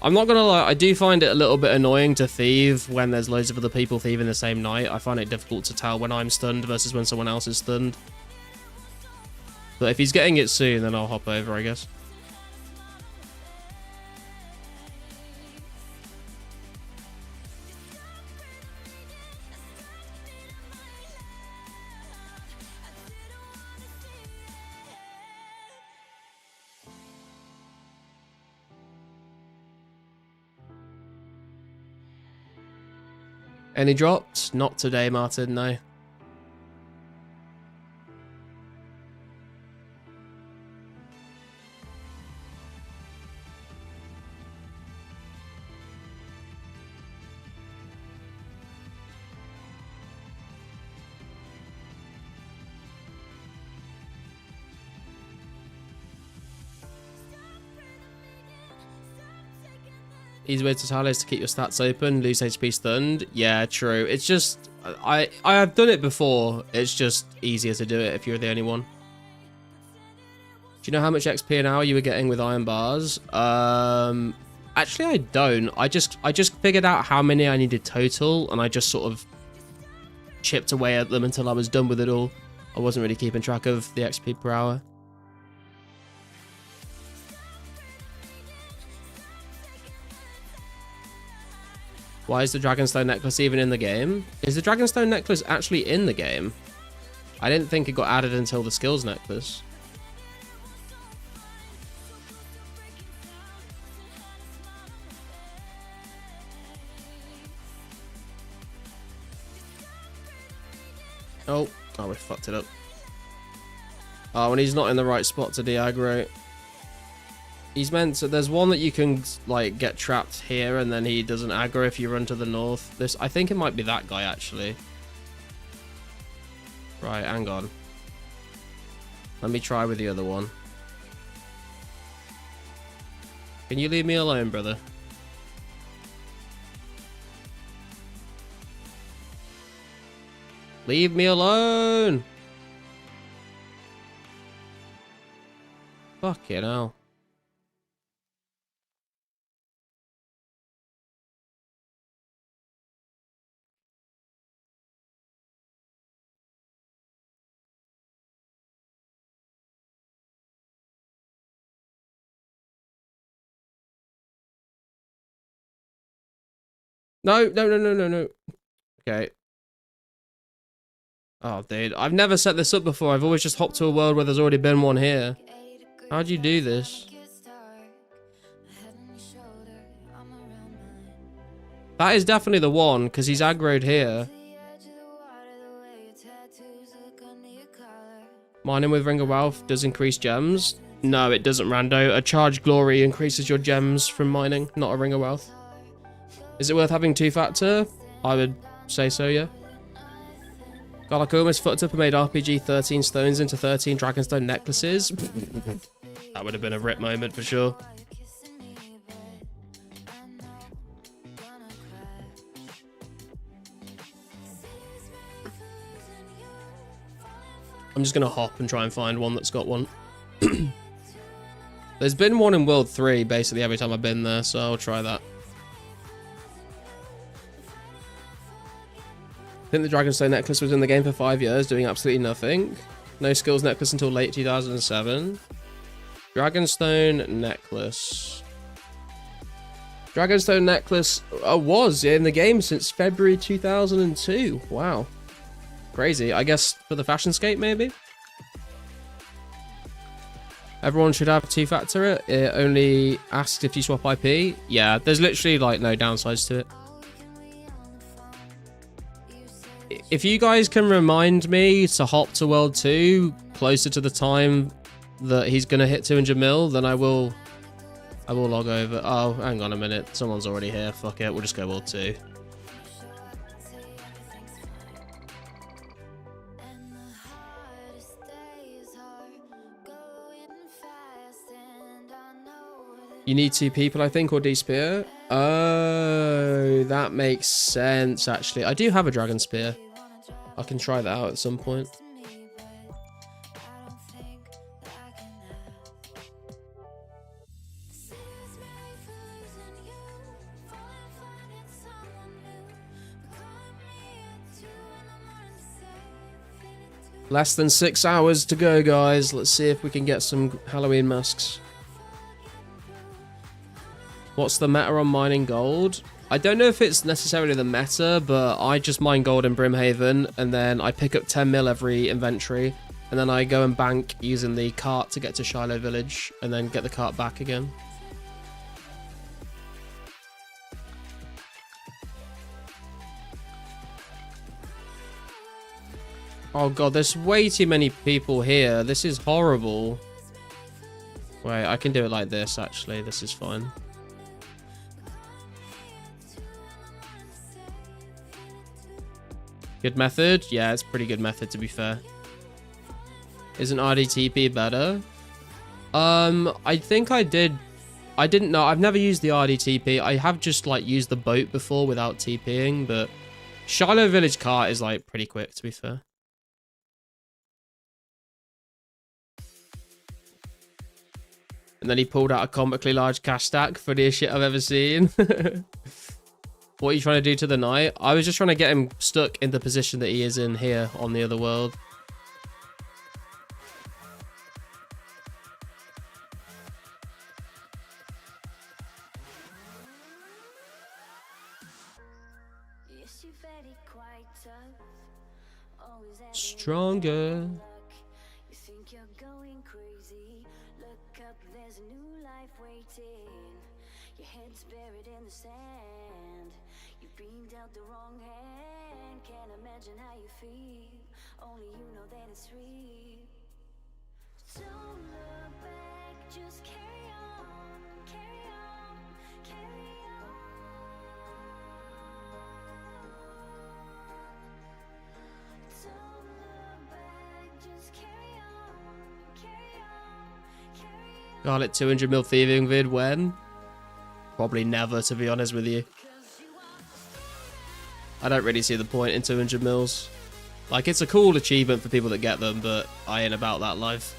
I'm not gonna lie, I do find it a little bit annoying to thieve when there's loads of other people thieving the same night. I find it difficult to tell when I'm stunned versus when someone else is stunned. But if he's getting it soon, then I'll hop over, I guess. Any drops? Not today, Martin, no. Easy way to tell is to keep your stats open, lose HP stunned. Yeah, true. It's just, I have done it before. It's just easier to do it if you're the only one. Do you know how much XP an hour you were getting with iron bars? Actually, I don't. I just figured out how many I needed total, and I just sort of chipped away at them until I was done with it all. I wasn't really keeping track of the XP per hour. Why is the Dragonstone necklace even in the game? Is the Dragonstone necklace actually in the game? I didn't think it got added until the skills necklace. Oh, we fucked it up. Oh, and he's not in the right spot to de-aggro. He's meant to, there's one that you can like get trapped here and then he doesn't aggro if you run to the north. I think it might be that guy actually. Right, hang on. Let me try with the other one. Can you leave me alone, brother? Leave me alone. Fucking hell. No, no, no, no, no, no. Okay. Oh, dude. I've never set this up before. I've always just hopped to a world where there's already been one here. How do you do this? That is definitely the one, because he's aggroed here. Mining with Ring of Wealth does increase gems. No, it doesn't, Rando. A charged glory increases your gems from mining, not a Ring of Wealth. Is it worth having two-factor? I would say so, yeah. God, I could almost fucked up and made RPG 13 stones into 13 Dragonstone necklaces. That would have been a rip moment for sure. I'm just going to hop and try and find one that's got one. There's been one in World 3 basically every time I've been there, so I'll try that. I think the Dragonstone necklace was in the game for 5 years, doing absolutely nothing. No skills necklace until late 2007. Dragonstone necklace. Dragonstone necklace was in the game since February 2002. Wow. Crazy. I guess for the fashion scape, maybe? Everyone should have two-factor it. It only asks if you swap IP. Yeah, there's literally like no downsides to it. If you guys can remind me to hop to World 2 closer to the time that he's going to hit 200 mil, then I will log over. Oh, hang on a minute. Someone's already here. Fuck it. We'll just go World 2. You need 2 people, I think, or D-Spear. Oh, that makes sense, actually. I do have a Dragon Spear. I can try that out at some point. Less than 6 hours to go, guys. Let's see if we can get some Halloween masks. What's the meta on mining gold? I don't know if it's necessarily the meta, but I just mine gold in Brimhaven, and then I pick up 10 mil every inventory, and then I go and bank using the cart to get to Shiloh Village, and then get the cart back again. Oh god, there's way too many people here. This is horrible. Wait, I can do it like this, actually. This is fine. Good method? Yeah, it's a pretty good method, to be fair. Isn't RDTP better? I think I did. I didn't know. I've never used the RDTP. I have just, like, used the boat before without TPing, but Shiloh Village cart is, like, pretty quick, to be fair. And then he pulled out a comically large cash stack. Funniest shit I've ever seen. What are you trying to do to the knight? I was just trying to get him stuck in the position that he is in here on the other world. Stronger. You think you're going crazy? Look up, there's a new life waiting. Your head's buried in the sand. You've been dealt the wrong hand. Can't imagine how you feel. Only you know that it's real. Don't look back, just carry on, carry on, carry on. Don't look back, just carry on, carry on, carry on. Got it 200 mil thieving vid when? Probably never, to be honest with you. I don't really see the point in 200 mils. Like, it's a cool achievement for people that get them, but I ain't about that life.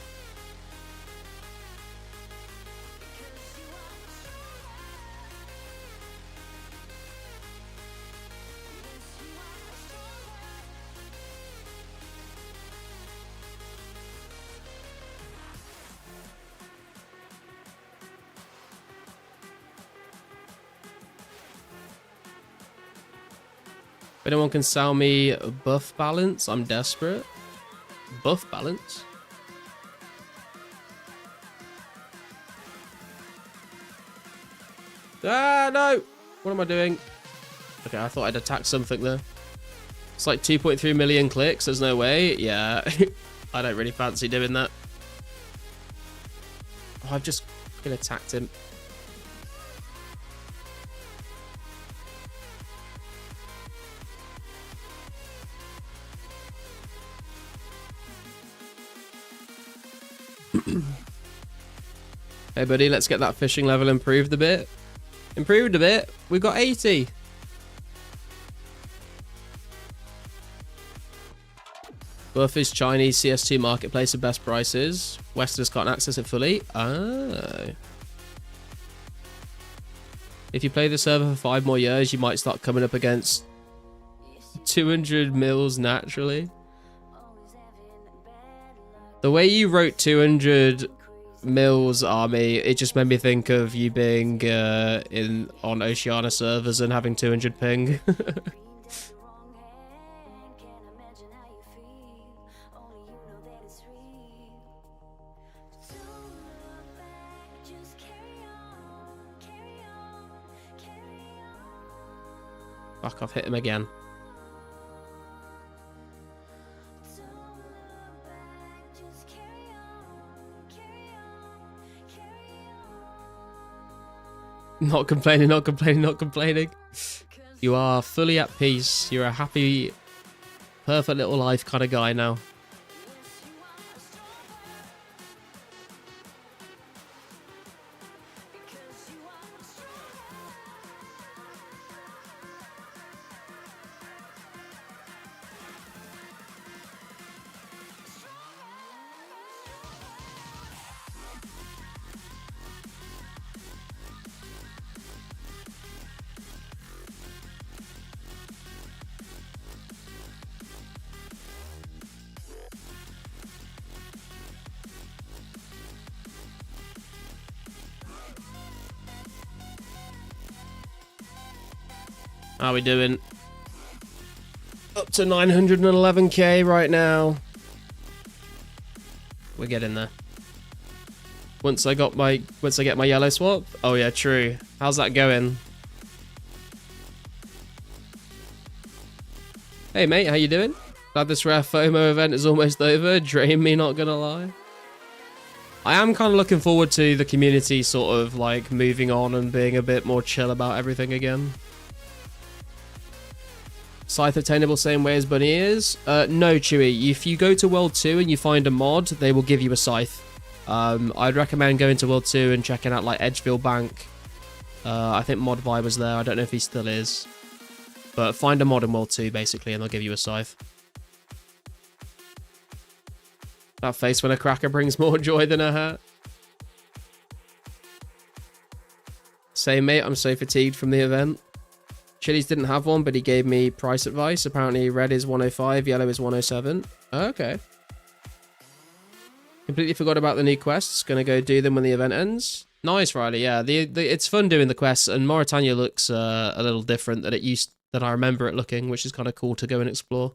If anyone can sell me buff balance, I'm desperate. Buff balance? Ah, no! What am I doing? Okay, I thought I'd attack something there. It's like 2.3 million clicks, there's no way. Yeah, I don't really fancy doing that. Oh, I've just fucking attacked him. Hey buddy, let's get that fishing level improved a bit. Improved a bit. We've got 80. Buff is Chinese CS2 marketplace of best prices. Westerners can't access it fully. Oh. If you play the server for 5 more years, you might start coming up against 200 mils naturally. The way you wrote 200 mils army, it just made me think of you being on Oceania servers and having 200 ping. Fuck, I've hit him again. Not complaining, not complaining, not complaining. You are fully at peace. You're a happy, perfect little life kind of guy now. How are we doing? Up to 911k right now. We're getting there. Once I get my yellow swap. Oh yeah, true. How's that going? Hey mate, how you doing? Glad this rare FOMO event is almost over. Drain me, not gonna lie. I am kind of looking forward to the community sort of like moving on and being a bit more chill about everything again. Scythe obtainable same way as bunny ears? No, Chewy. If you go to World 2 and you find a mod, they will give you a scythe. I'd recommend going to World 2 and checking out like Edgefield Bank. I think Mod Vi was there. I don't know if he still is. But find a mod in World 2 basically and they'll give you a scythe. That face when a cracker brings more joy than a hat. Same mate, I'm so fatigued from the event. Chili's didn't have one, but he gave me price advice. Apparently red is 105, yellow is 107. Okay. Completely forgot about the new quests. Gonna go do them when the event ends. Nice, Riley. Yeah, it's fun doing the quests, and Mauritania looks a little different than I remember it looking, which is kind of cool to go and explore.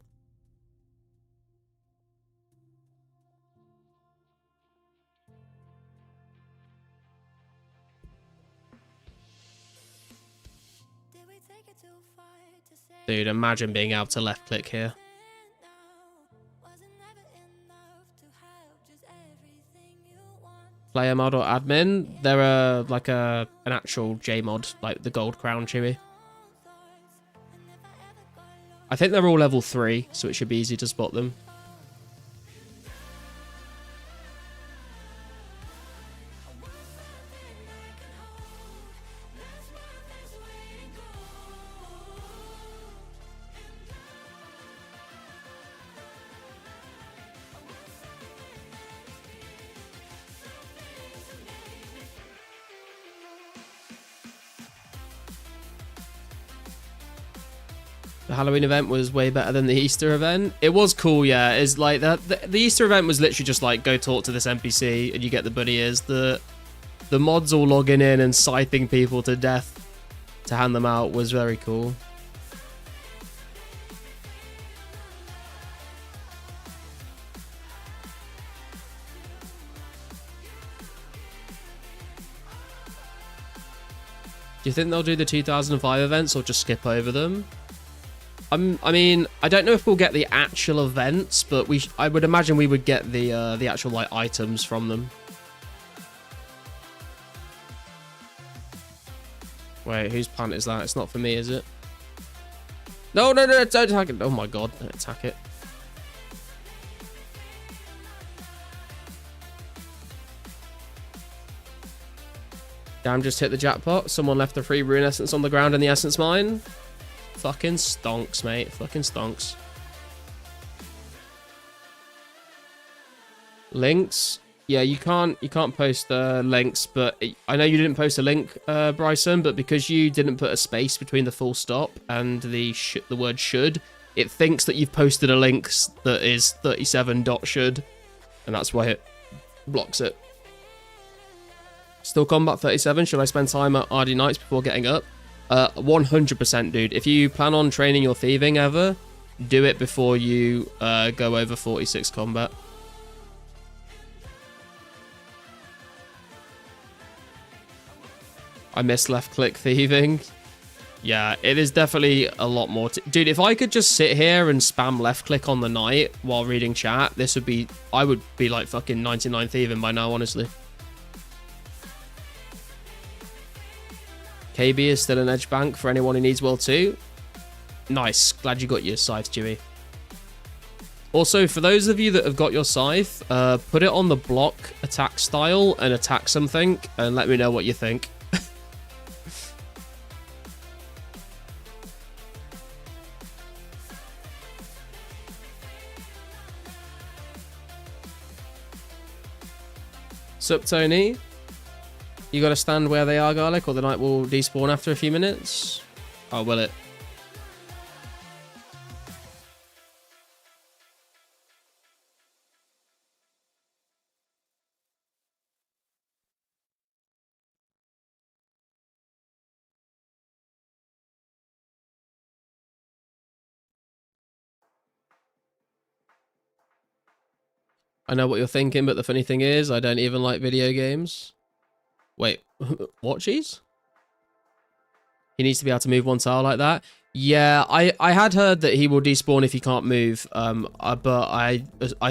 Dude, imagine being able to left click here. Player mod or admin? They're like an actual J mod, like the gold crown Chewy. I think they're all level 3, so it should be easy to spot them. The Halloween event was way better than the Easter event. It was cool, yeah. It's like that. The Easter event was literally just like go talk to this NPC and you get the bunny ears. The mods all logging in and scything people to death to hand them out was very cool. Do you think they'll do the 2005 events or just skip over them? I mean, I don't know if we'll get the actual events, but I would imagine we would get the actual like items from them. Wait, whose plant is that? It's not for me, is it? No, don't attack it. Oh my god, don't attack it. Damn, just hit the jackpot. Someone left a free rune essence on the ground in the essence mine. Fucking stonks, mate. Fucking stonks. Links. Yeah, you can't post links, but I know you didn't post a link, Bryson, but because you didn't put a space between the full stop and the word should, it thinks that you've posted a link that is 37.should, and that's why it blocks it. Still combat 37. Should I spend time at RD Nights before getting up? 100%, dude. If you plan on training your thieving ever, do it before you go over 46 combat. I miss left click thieving. Yeah, it is definitely a lot more. Dude, if I could just sit here and spam left click on the night while reading chat, this would be. I would be like fucking 99 thieving by now, honestly. KB is still an edge bank for anyone who needs World 2. Nice. Glad you got your scythe, Dewey. Also, for those of you that have got your scythe, put it on the block attack style and attack something, and let me know what you think. Sup, Tony? You gotta stand where they are, Garlic, or the night will despawn after a few minutes? Oh, will it? I know what you're thinking, but the funny thing is, I don't even like video games. Wait, what, cheese? He needs to be able to move one tile like that. Yeah, I had heard that he will despawn if he can't move, but I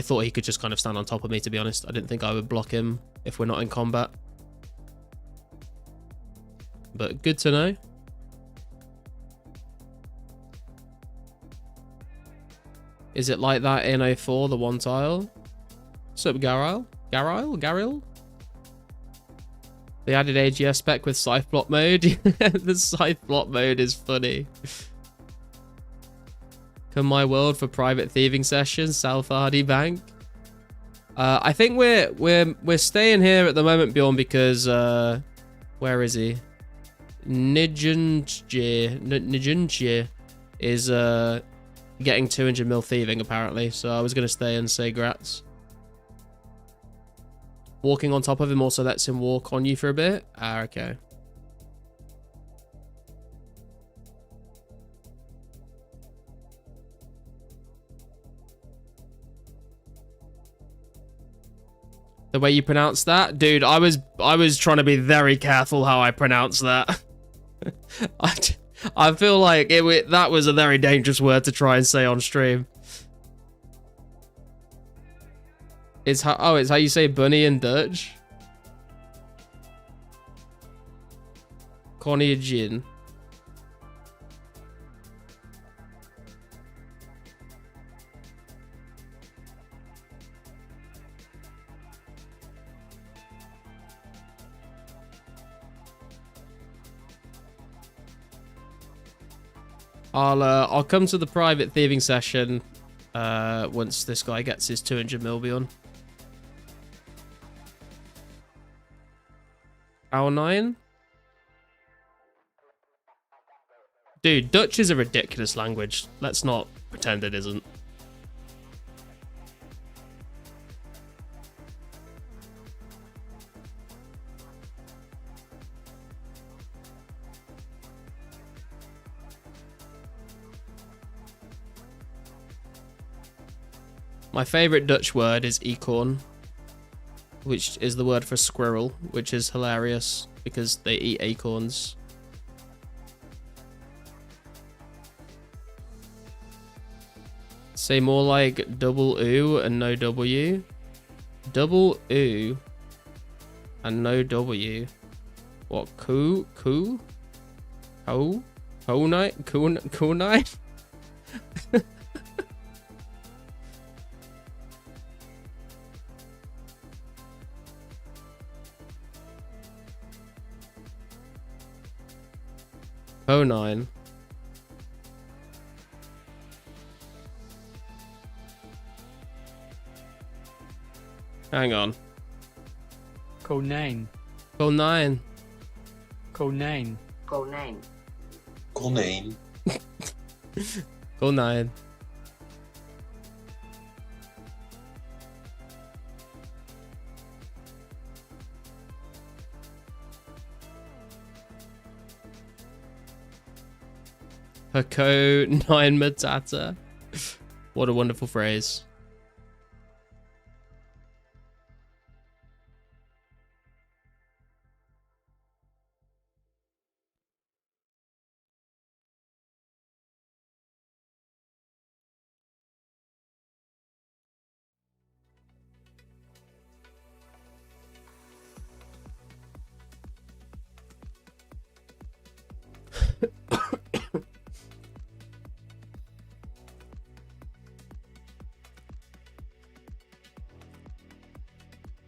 thought he could just kind of stand on top of me, to be honest. I didn't think I would block him if we're not in combat. But good to know. Is it like that in 04, the one tile? What's up, Garil? Garil? They added AGS spec with scythe block mode. The scythe block mode is funny. Come my world for private thieving sessions, South Hardy Bank. I think we're staying here at the moment, Bjorn, because where is he? Nijunje is getting 200 mil thieving apparently. So I was gonna stay and say grats. Walking on top of him also lets him walk on you for a bit. Ah, okay. The way you pronounce that? Dude, I was trying to be very careful how I pronounce that. I feel like that was a very dangerous word to try and say on stream. It's how you say bunny in Dutch. Konnichiwa. I'll come to the private thieving session once this guy gets his 200 mil beyond. Hour 9. Dude, Dutch is a ridiculous language. Let's not pretend it isn't. My favorite Dutch word is eekhoorn, which is the word for squirrel, which is hilarious because they eat acorns. Say more like double oo and no W. Double oo and no W. What? Cool? Ho night? Cool night? O9. Hang on. Konijn. O9. Konijn. Konijn. Konijn. O9. Hako 9 Matata. What a wonderful phrase.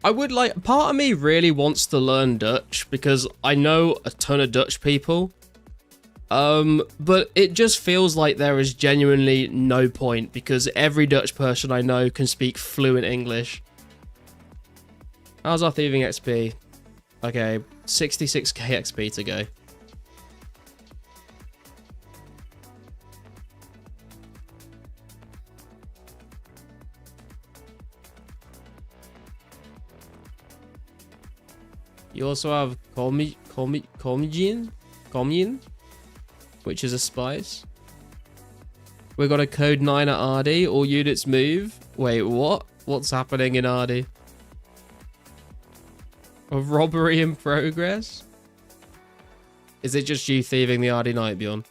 I would like, part of me really wants to learn Dutch because I know a ton of Dutch people. But it just feels like there is genuinely no point because every Dutch person I know can speak fluent English. How's our thieving XP? Okay, 66k XP to go. You also have Commune, which is a spice. We got a code 9 at RD. All units move. Wait, what? What's happening in RD? A robbery in progress? Is it just you thieving the RD night, Bjorn?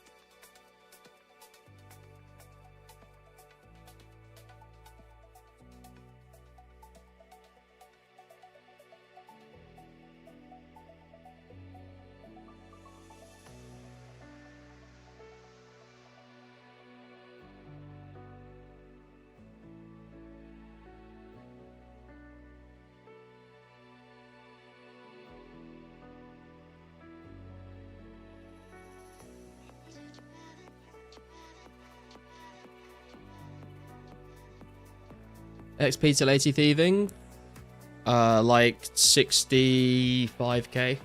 XP till 80 thieving, like 65k.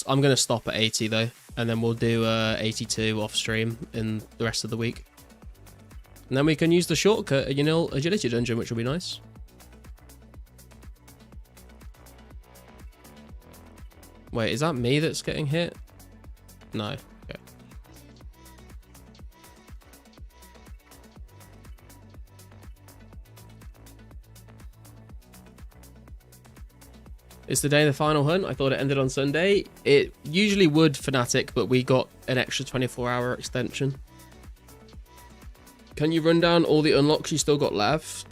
I'm gonna stop at 80 though, and then we'll do 82 off stream in the rest of the week. And then we can use the shortcut at agility dungeon, which will be nice. Wait, is that me that's getting hit? No. Okay. It's the day of the final hunt. I thought it ended on Sunday. It usually would, Fnatic, but we got an extra 24-hour extension. Can you run down all the unlocks you still got left?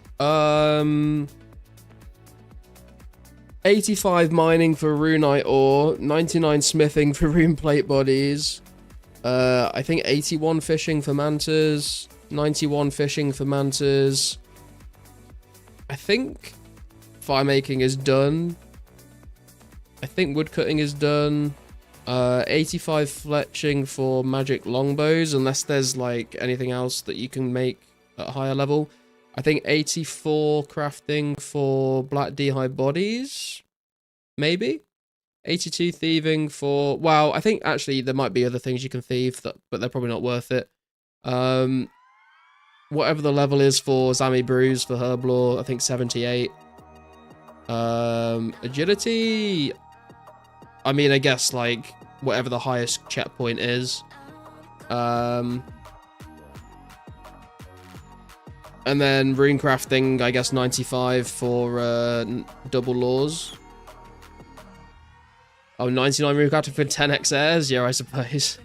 85 mining for runite ore, 99 smithing for rune plate bodies. I think 81 fishing for mantas, 91 fishing for mantas. I think fire making is done. I think wood cutting is done. 85 fletching for magic longbows, unless there's like anything else that you can make at a higher level. I think 84 crafting for black d'hide bodies, maybe. 82 thieving for, well, I think actually there might be other things you can thieve, that, but they're probably not worth it. Whatever the level is for Zami Brews for Herblore, I think 78. Agility, I mean, I guess like whatever the highest checkpoint is. And then rune crafting, I guess 95 for double laws. Oh, 99 rune crafting for 10x airs? Yeah, I suppose.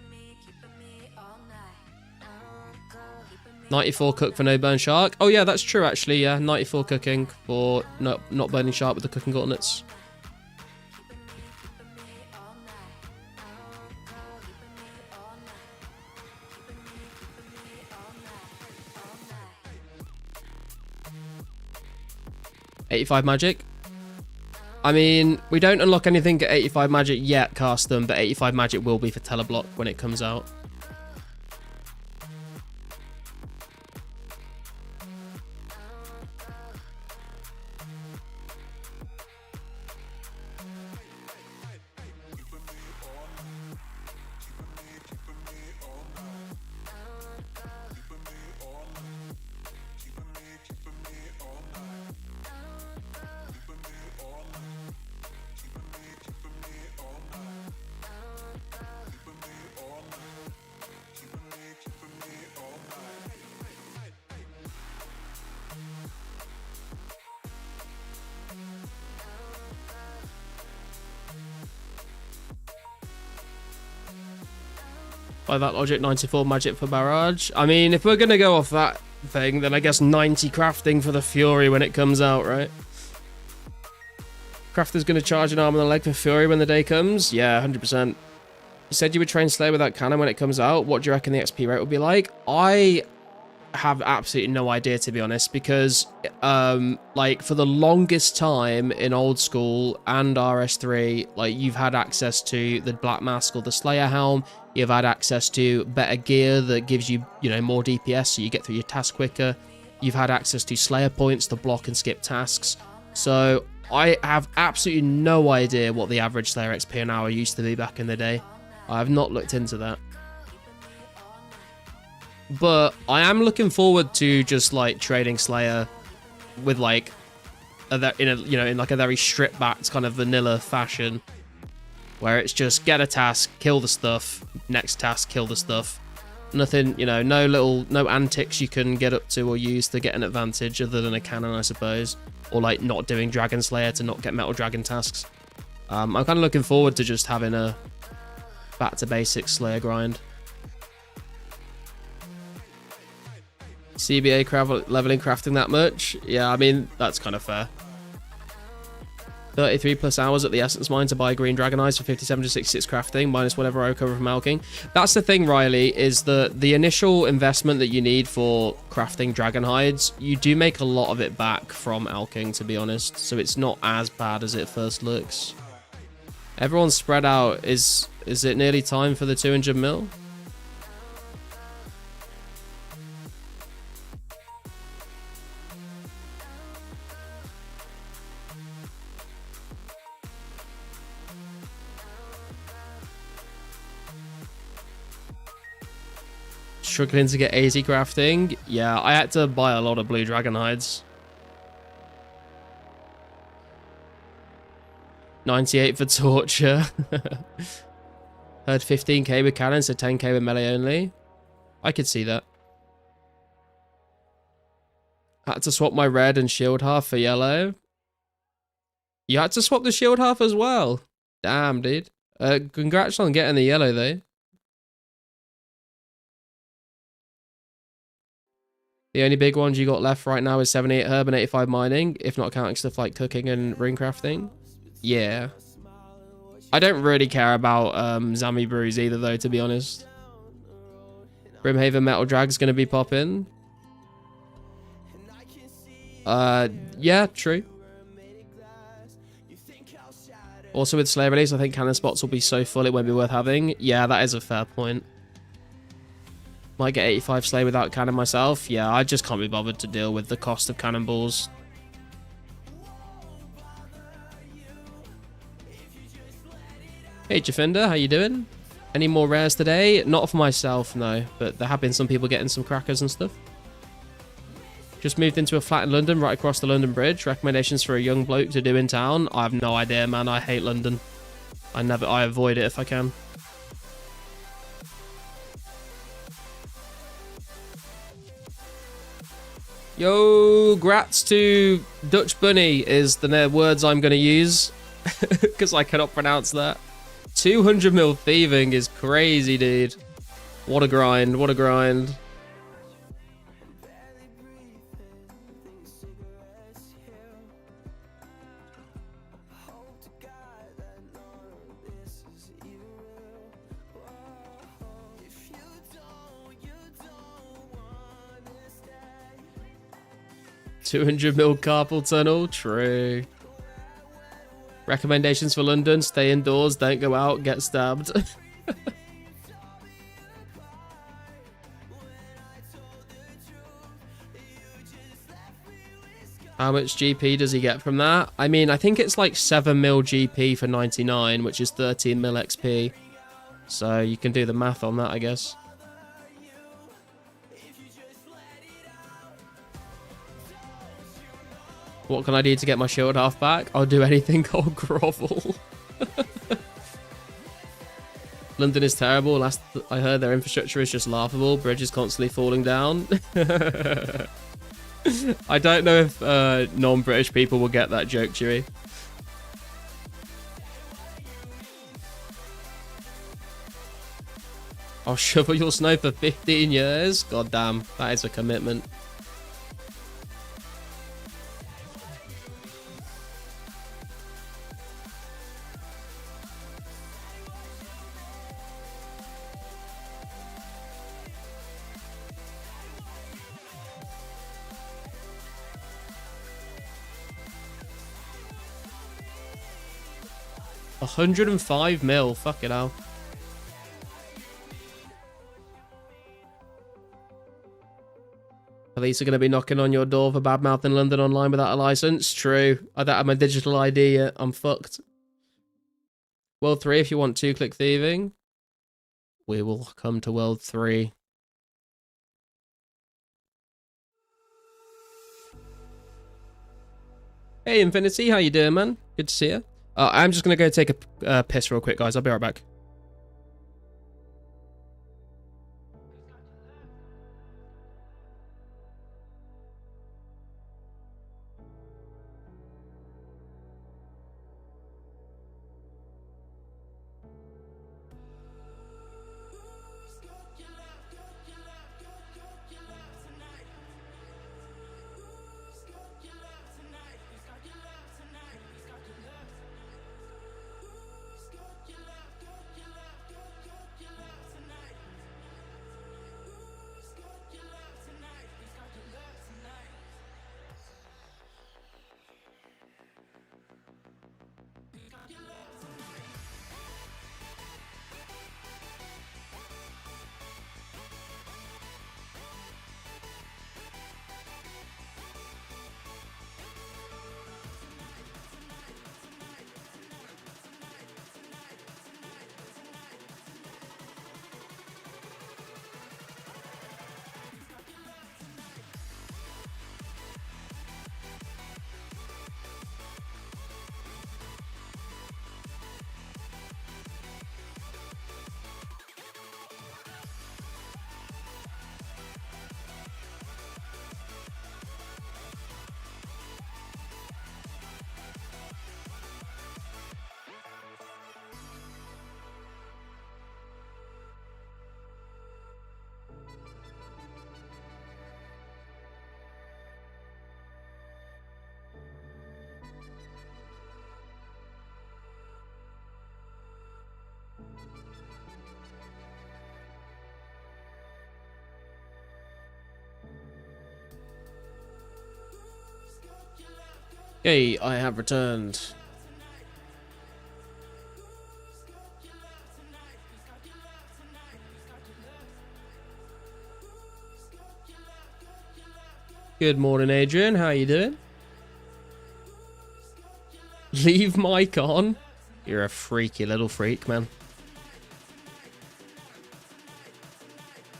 94 cook for no burn shark. Oh yeah, that's true actually, yeah. 94 cooking for not burning shark with the cooking gauntlets. $85 magic. I mean, we don't unlock anything at 85 magic yet, Custom, but 85 magic will be for Teleblock when it comes out. By that logic, 94 magic for barrage. I mean, if we're gonna go off that thing, then I guess 90 crafting for the Fury when it comes out, right? Crafter's gonna charge an arm and a leg for Fury when the day comes? Yeah, 100%. You said you would train Slayer with that cannon when it comes out. What do you reckon the XP rate will be like? I have absolutely no idea, to be honest, because like for the longest time in old school and RS3, like you've had access to the Black Mask or the Slayer helm. You've had access to better gear that gives you, you know, more DPS, so you get through your task quicker. You've had access to Slayer points to block and skip tasks. So I have absolutely no idea what the average Slayer XP an hour used to be back in the day. I have not looked into that. But I am looking forward to just like trading Slayer with like in like a very stripped back kind of vanilla fashion, where it's just get a task, kill the stuff, next task, kill the stuff. Nothing, you know, no antics you can get up to or use to get an advantage other than a cannon, I suppose, or like not doing Dragon Slayer to not get Metal Dragon tasks. I'm kind of looking forward to just having a back to basics Slayer grind. CBA leveling crafting that much? Yeah, I mean, that's kind of fair. 33 plus hours at the Essence Mine to buy green dragon eyes for 57 to 66 crafting, minus whatever I recover from alking. That's the thing, Riley, is that the initial investment that you need for crafting dragon hides, you do make a lot of it back from alking, to be honest, so it's not as bad as it first looks. Everyone's spread out. Is it nearly time for the 200 mil? Struggling to get 80 crafting. Yeah, I had to buy a lot of blue dragon hides. 98 for torture. Heard 15k with cannon, so 10k with melee only. I could see that. Had to swap my red and shield half for yellow. You had to swap the shield half as well. Damn, dude. Congrats on getting the yellow, though. The only big ones you got left right now is 78 herb and 85 mining, if not counting stuff like cooking and rune crafting. Yeah. I don't really care about Zami Brews either, though, to be honest. Brimhaven Metal Drag's going to be popping. Yeah, true. Also with Slayer release, I think cannon spots will be so full it won't be worth having. Yeah, that is a fair point. Might get 85 Slayer without cannon myself. Yeah, I just can't be bothered to deal with the cost of cannonballs. Hey Jafinda, how you doing? Any more rares today? Not for myself, no. But there have been some people getting some crackers and stuff. Just moved into a flat in London, right across the London Bridge. Recommendations for a young bloke to do in town? I have no idea, man. I hate London. I avoid it if I can. Yo, grats to Dutch Bunny is the words I'm going to use. Because I cannot pronounce that. 200 mil thieving is crazy, dude. What a grind, what a grind. $200 mil carpal tunnel, true. Recommendations for London: stay indoors, don't go out, get stabbed. How much GP does he get from that? I mean, I think it's like 7 mil GP for 99, which is 13 mil XP. So you can do the math on that, I guess. What can I do to get my shield half back? I'll do anything. I'll grovel. London is terrible. Last I heard, their infrastructure is just laughable. Bridge is constantly falling down. I don't know if non-British people will get that joke, Chewy. I'll shovel your snow for 15 years? God damn, that is a commitment. $105 mil, fuck it hell. Police are going to be knocking on your door for bad mouth in London online without a license. True. I don't have my digital ID yet. I'm fucked. World 3 if you want 2-click thieving. We will come to World 3. Hey Infinity, how you doing, man? Good to see you. I'm just going to go take a piss real quick, guys. I'll be right back. Okay, I have returned. Good morning, Adrian. How you doing? Leave mic on. You're a freaky little freak, man.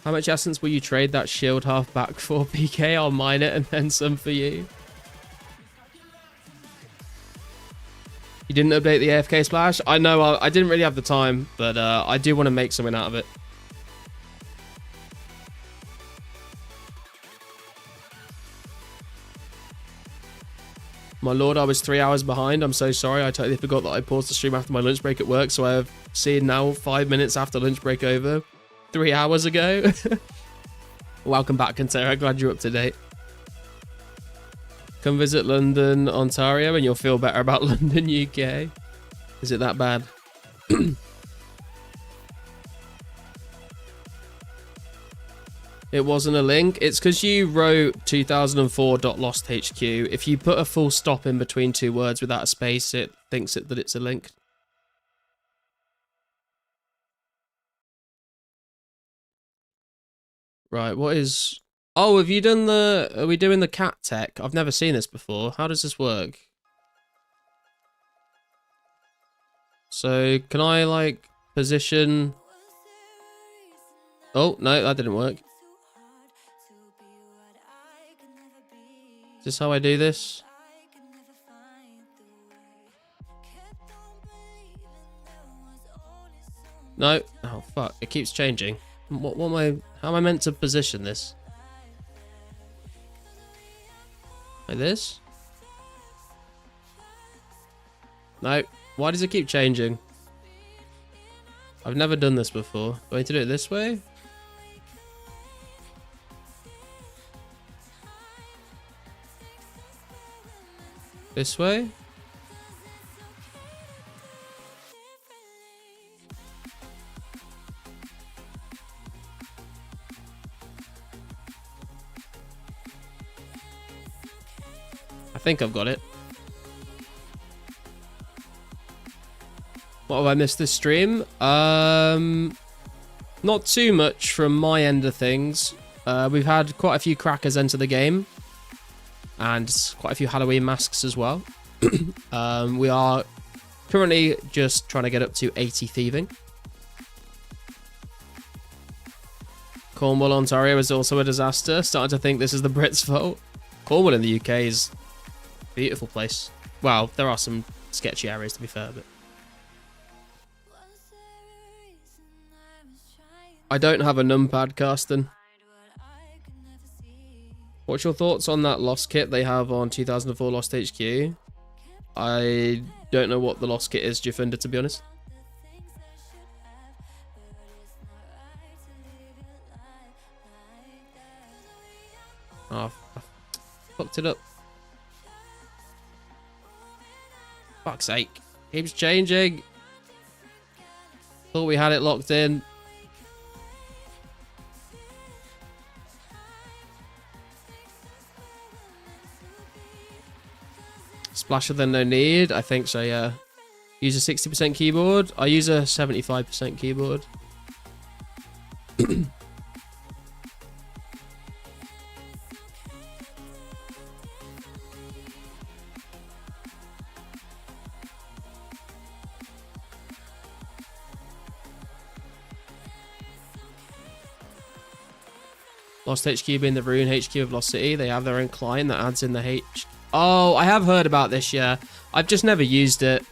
How much essence will you trade that shield half back for, PK? I'll mine it and then some for you. You didn't update the AFK splash? I know, I didn't really have the time, but I do want to make something out of it. My lord, I was 3 hours behind. I'm so sorry. I totally forgot that I paused the stream after my lunch break at work, so I have seen now 5 minutes after lunch break over. 3 hours ago. Welcome back, Kantera. Glad you're up to date. Come visit London, Ontario, and you'll feel better about London, UK. Is it that bad? It wasn't a link. It's because you wrote 2004.losthq. If you put a full stop in between two words without a space, it thinks that it's a link. Right, what is... Oh, have you done the... Are we doing the cat tech? I've never seen this before. How does this work? So, can I, like, position... Oh, no, that didn't work. Is this how I do this? No. Oh, fuck. It keeps changing. What am I... How am I meant to position this? Like this? No. Why does it keep changing? I've never done this before. Do I need to do it this way? This way? I think I've got it. What have I missed this stream? Not too much from my end of things. We've had quite a few crackers enter the game. And quite a few Halloween masks as well. We are currently just trying to get up to 80 thieving. Cornwall, Ontario is also a disaster. Starting to think this is the Brits' fault. Cornwall in the UK is a beautiful place. Well, there are some sketchy areas to be fair, but... I don't have a numpad, Karsten. What's your thoughts on that Lost kit they have on 2004 Lost HQ? I don't know what the Lost kit is, Jufunda, to be honest. Oh, I fucked it up. Fuck's sake. Keeps changing. Thought we had it locked in. Splasher than no need. I think so, yeah. Use a 60% keyboard. I use a 75% keyboard. Lost HQ being the Rune HQ of Lost City. They have their own client that adds in the H... Oh, I have heard about this, yeah. I've just never used it.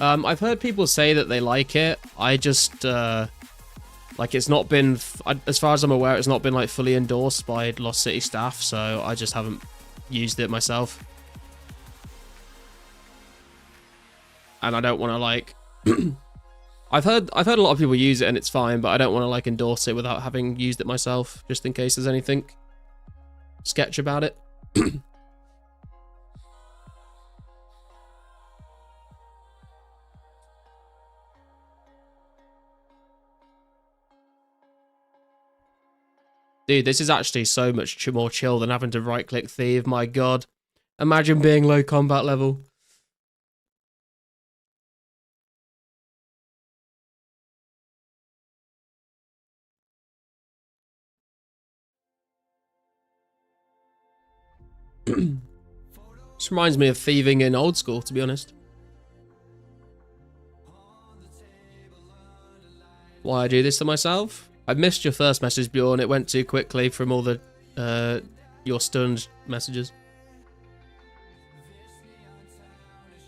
I've heard people say that they like it. I just, like, it's not been, as far as I'm aware, it's not been, like, fully endorsed by Lost City staff, so I just haven't used it myself. And I don't want to, like... I've heard a lot of people use it and it's fine, but I don't want to, like, endorse it without having used it myself, just in case there's anything sketch about it. Dude, this is actually so much more chill than having to right-click Thieve, my god. Imagine being low combat level. This reminds me of thieving in old school, to be honest. Why I do this to myself? I missed your first message, Bjorn. It went too quickly from all the your stunned messages.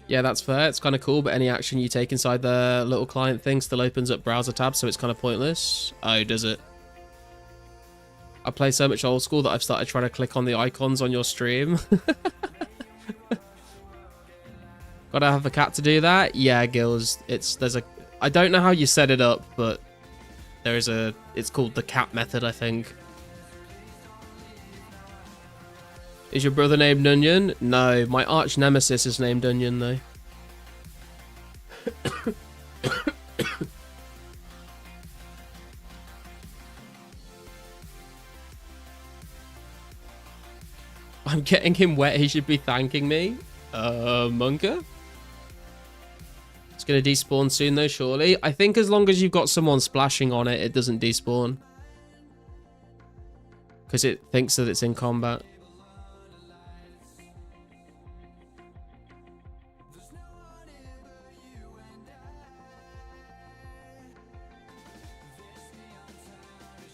Yeah, that's fair. It's kind of cool, but any action you take inside the little client thing still opens up browser tabs, so it's kind of pointless. Oh, does it? I play so much old school that I've started trying to click on the icons on your stream. Gotta have a cat to do that? Yeah, Gills. I don't know how you set it up, but it's called the cat method, I think. Is your brother named Onion? No, my arch nemesis is named Onion, though. I'm getting him wet, he should be thanking me. Munker? It's gonna despawn soon though, surely. I think as long as you've got someone splashing on it, it doesn't despawn. Because it thinks that it's in combat.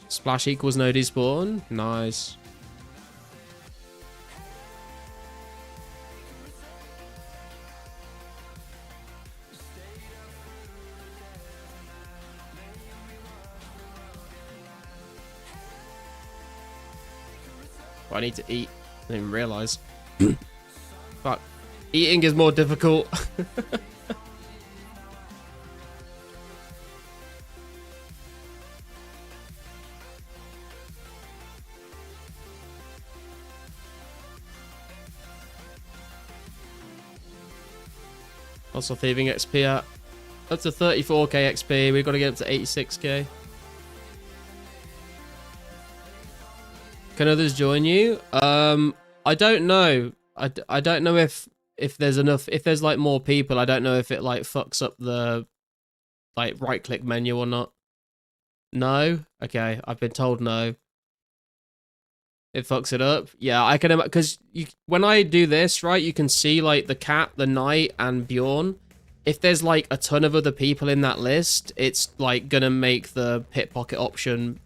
Splash equals no despawn. Nice. I need to eat. I didn't even realize. But eating is more difficult. Also thieving XP up to 34k XP. We've got to get up to 86k. Can others join you? I don't know. I don't know if there's enough. If there's like more people, I don't know if it like fucks up the like right click menu or not. No. Okay, I've been told no. It fucks it up. Yeah, I can, because when I do this, right, you can see like the cat, the knight, and Bjorn. If there's like a ton of other people in that list, it's like gonna make the pickpocket option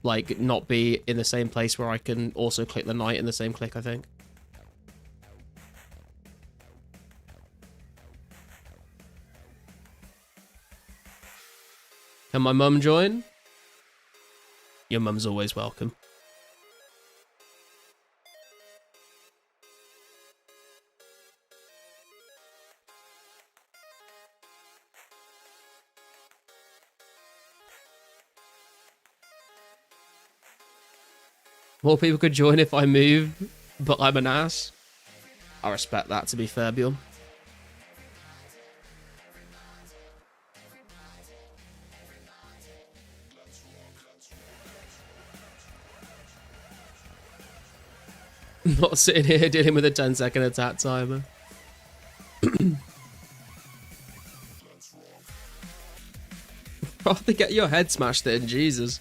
like not be in the same place where I can also click the knight in the same click, I think. Can my mum join? Your mum's always welcome. More people could join if I move, but I'm an ass. I respect that, to be fair, Bjorn. Not sitting here dealing with a 10-second attack timer. Rather get your head smashed in, Jesus.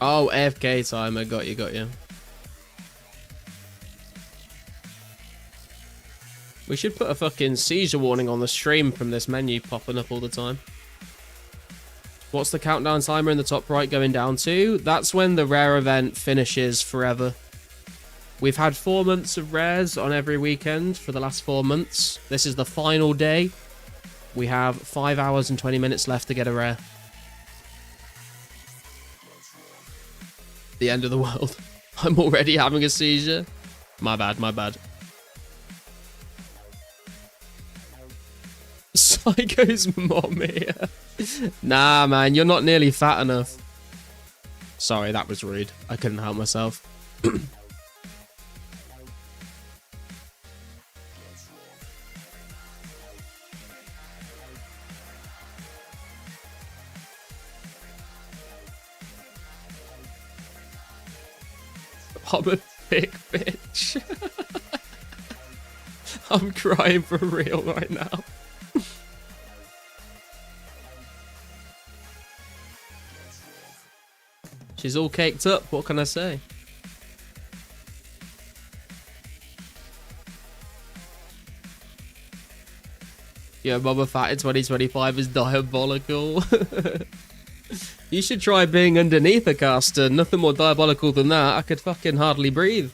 Oh, AFK timer. Got you, got you. We should put a fucking seizure warning on the stream from this menu popping up all the time. What's the countdown timer in the top right going down to? That's when the rare event finishes forever. We've had 4 months of rares on every weekend for the last 4 months. This is the final day. We have 5 hours and 20 minutes left to get a rare. The end of the world. I'm already having a seizure. My bad, my bad. Psycho's mom here. Nah, man, you're not nearly fat enough. Sorry, that was rude. I couldn't help myself. I'm a big bitch. I'm crying for real right now. She's all caked up. What can I say? Yo, Boba Fett in 2025 is diabolical. You should try being underneath a caster. Nothing more diabolical than that. I could fucking hardly breathe.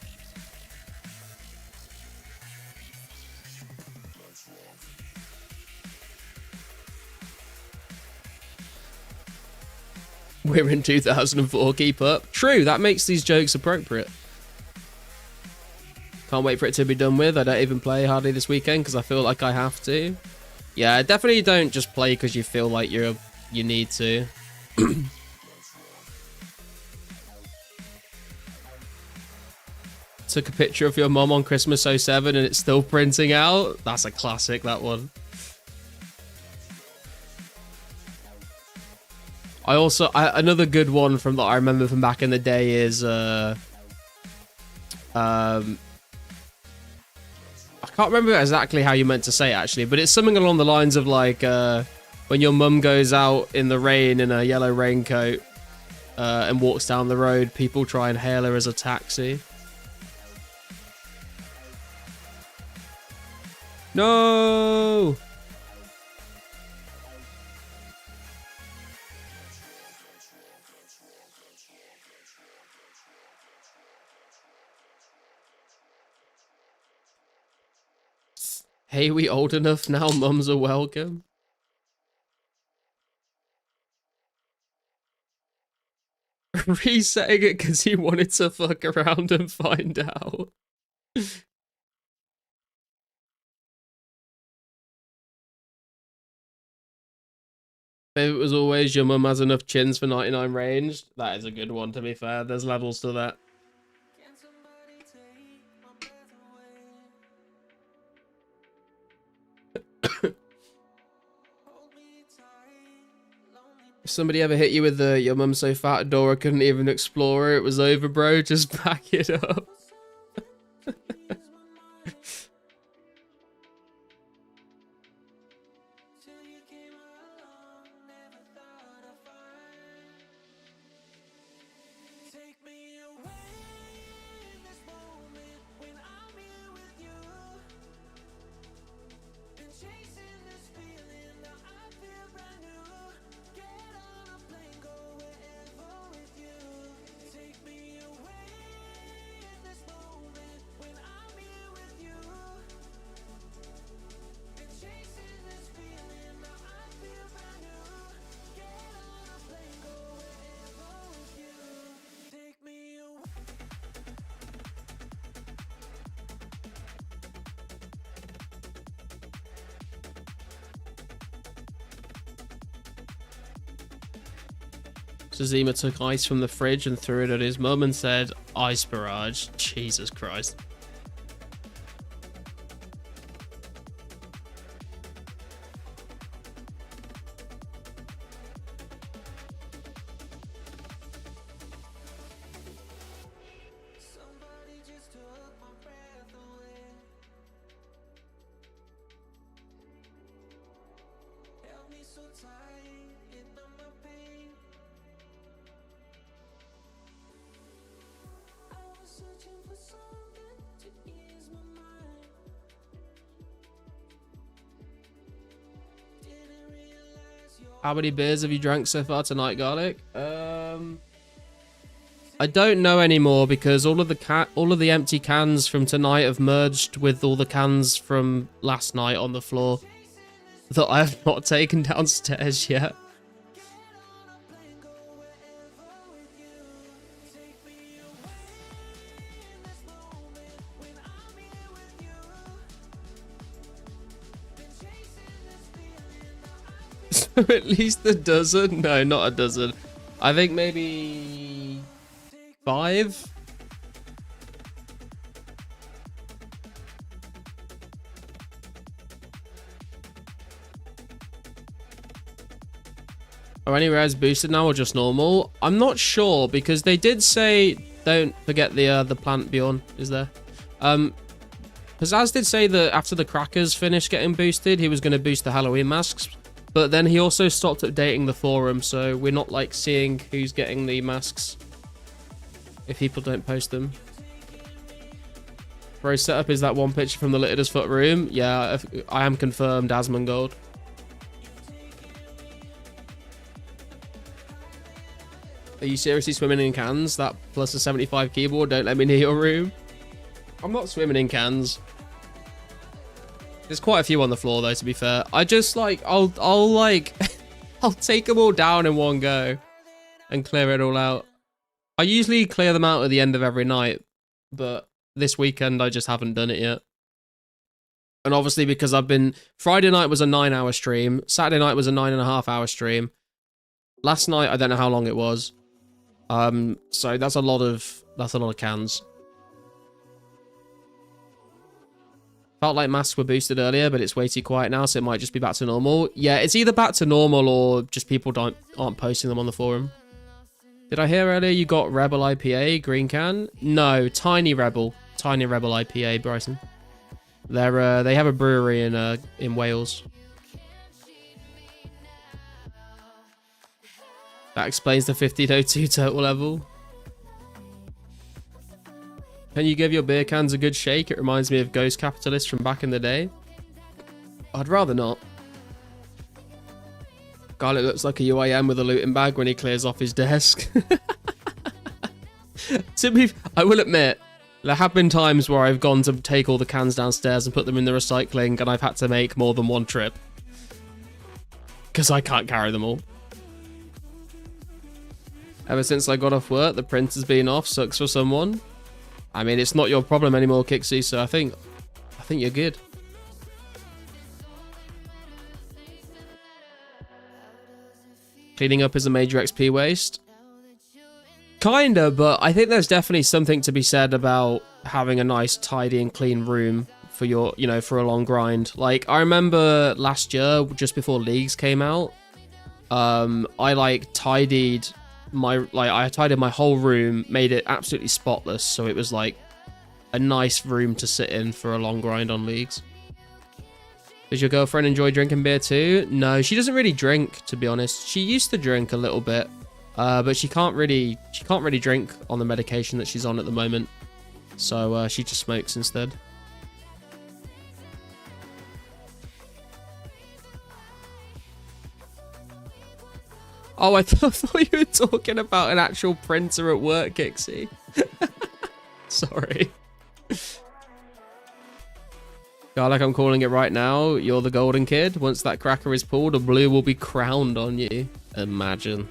We're in 2004, keep up. True, that makes these jokes appropriate. Can't wait for it to be done with. I don't even play hardly this weekend because I feel like I have to. Yeah, definitely don't just play because you feel like you need to. Took a picture of your mom on Christmas '07 and it's still printing out. That's a classic, that one. Another good one from that I remember from back in the day is I can't remember exactly how you meant to say it actually, but it's something along the lines of like when your mum goes out in the rain in a yellow raincoat and walks down the road, people try and hail her as a taxi. No! Hey, we old enough now, mums are welcome. Resetting it because he wanted to fuck around and find out. If it was always your mum has enough chins for 99 ranged. That is a good one, to be fair. There's levels to that. If somebody ever hit you with the your mum's so fat Dora couldn't even explore her, it was over, bro. Just back it up. Zima took ice from the fridge and threw it at his mum and said, "Ice barrage." Jesus Christ. How many beers have you drank so far tonight, Garlic? I don't know anymore because all of the empty cans from tonight have merged with all the cans from last night on the floor that I have not taken downstairs yet. At least a dozen? No, not a dozen. I think maybe 5. Are any rares boosted now or just normal? I'm not sure because they did say don't forget the plant Bjorn is there. Pizzazz did say that after the crackers finished getting boosted, he was going to boost the Halloween masks. But then he also stopped updating the forum, so we're not like seeing who's getting the masks if people don't post them. Bro, setup is that one picture from the Litter's Foot room. Yeah, I am confirmed Asmongold. Are you seriously swimming in cans? That plus a 75 keyboard, don't let me near your room. I'm not swimming in cans. There's quite a few on the floor though, to be fair. I just like, I'll like, I'll take them all down in one go and clear it all out. I usually clear them out at the end of every night, but this weekend I just haven't done it yet. And obviously because Friday night was a 9-hour stream. Saturday night was a 9.5-hour stream. Last night, I don't know how long it was. So that's a lot of cans. Felt like masks were boosted earlier, but it's way too quiet now, so it might just be back to normal. Yeah, it's either back to normal or just people aren't posting them on the forum. Did I hear earlier you got Rebel IPA, green can? No, Tiny Rebel IPA, Bryson. They have a brewery in Wales. That explains the 1502 total level. Can you give your beer cans a good shake? It reminds me of Ghost Capitalist from back in the day. I'd rather not. Garlic looks like a UIM with a looting bag when he clears off his desk. I will admit, there have been times where I've gone to take all the cans downstairs and put them in the recycling, and I've had to make more than one trip. Because I can't carry them all. Ever since I got off work, the printer's been off. Sucks for someone. I mean, it's not your problem anymore, Kixie, so I think you're good. Cleaning up is a major XP waste. Kinda, but I think there's definitely something to be said about having a nice, tidy and clean room for your, for a long grind. Like, I remember last year, just before Leagues came out, I tidied my whole room, made it absolutely spotless, so it was like a nice room to sit in for a long grind on Leagues. Does your girlfriend enjoy drinking beer too? No, she doesn't really drink, to be honest. She used to drink a little bit, but she can't really drink on the medication that she's on at the moment. So she just smokes instead. Oh, I thought you were talking about an actual printer at work, Kixie. Sorry. Garlic, I'm calling it right now. You're the golden kid. Once that cracker is pulled, a blue will be crowned on you. Imagine.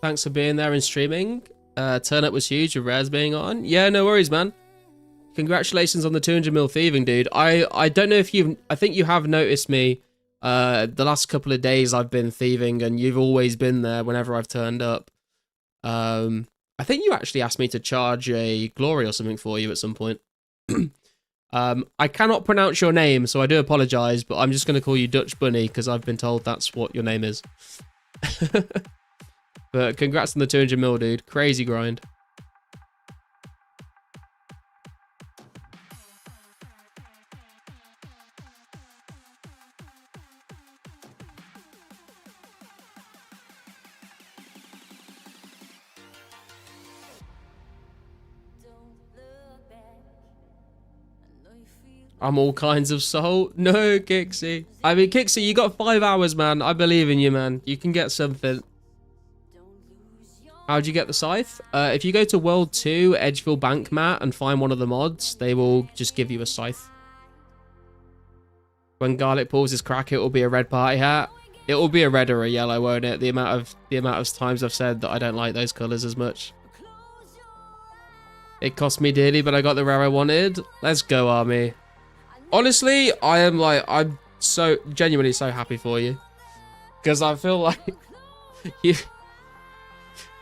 Thanks for being there and streaming. Turn up was huge with Rares being on. Yeah, no worries, man. Congratulations on the 200 mil thieving, dude. I don't know if I think you have noticed me. The last couple of days I've been thieving and you've always been there whenever I've turned up. I think you actually asked me to charge a glory or something for you at some point. I cannot pronounce your name, so I do apologize, but I'm just going to call you Dutch Bunny because I've been told that's what your name is. But congrats on the 200 mil, dude. Crazy grind. I'm all kinds of soul. No, Kixie. I mean, Kixie, you got 5 hours, man. I believe in you, man. You can get something. How'd you get the scythe? If you go to World 2, Edgefield Bank Mat, and find one of the mods, they will just give you a scythe. When Garlic pulls his crack, it will be a red party hat. It will be a red or a yellow, won't it? The amount of times I've said that I don't like those colours as much. It cost me dearly, but I got the rare I wanted. Let's go, Army. Honestly, I'm so genuinely so happy for you. Because I feel like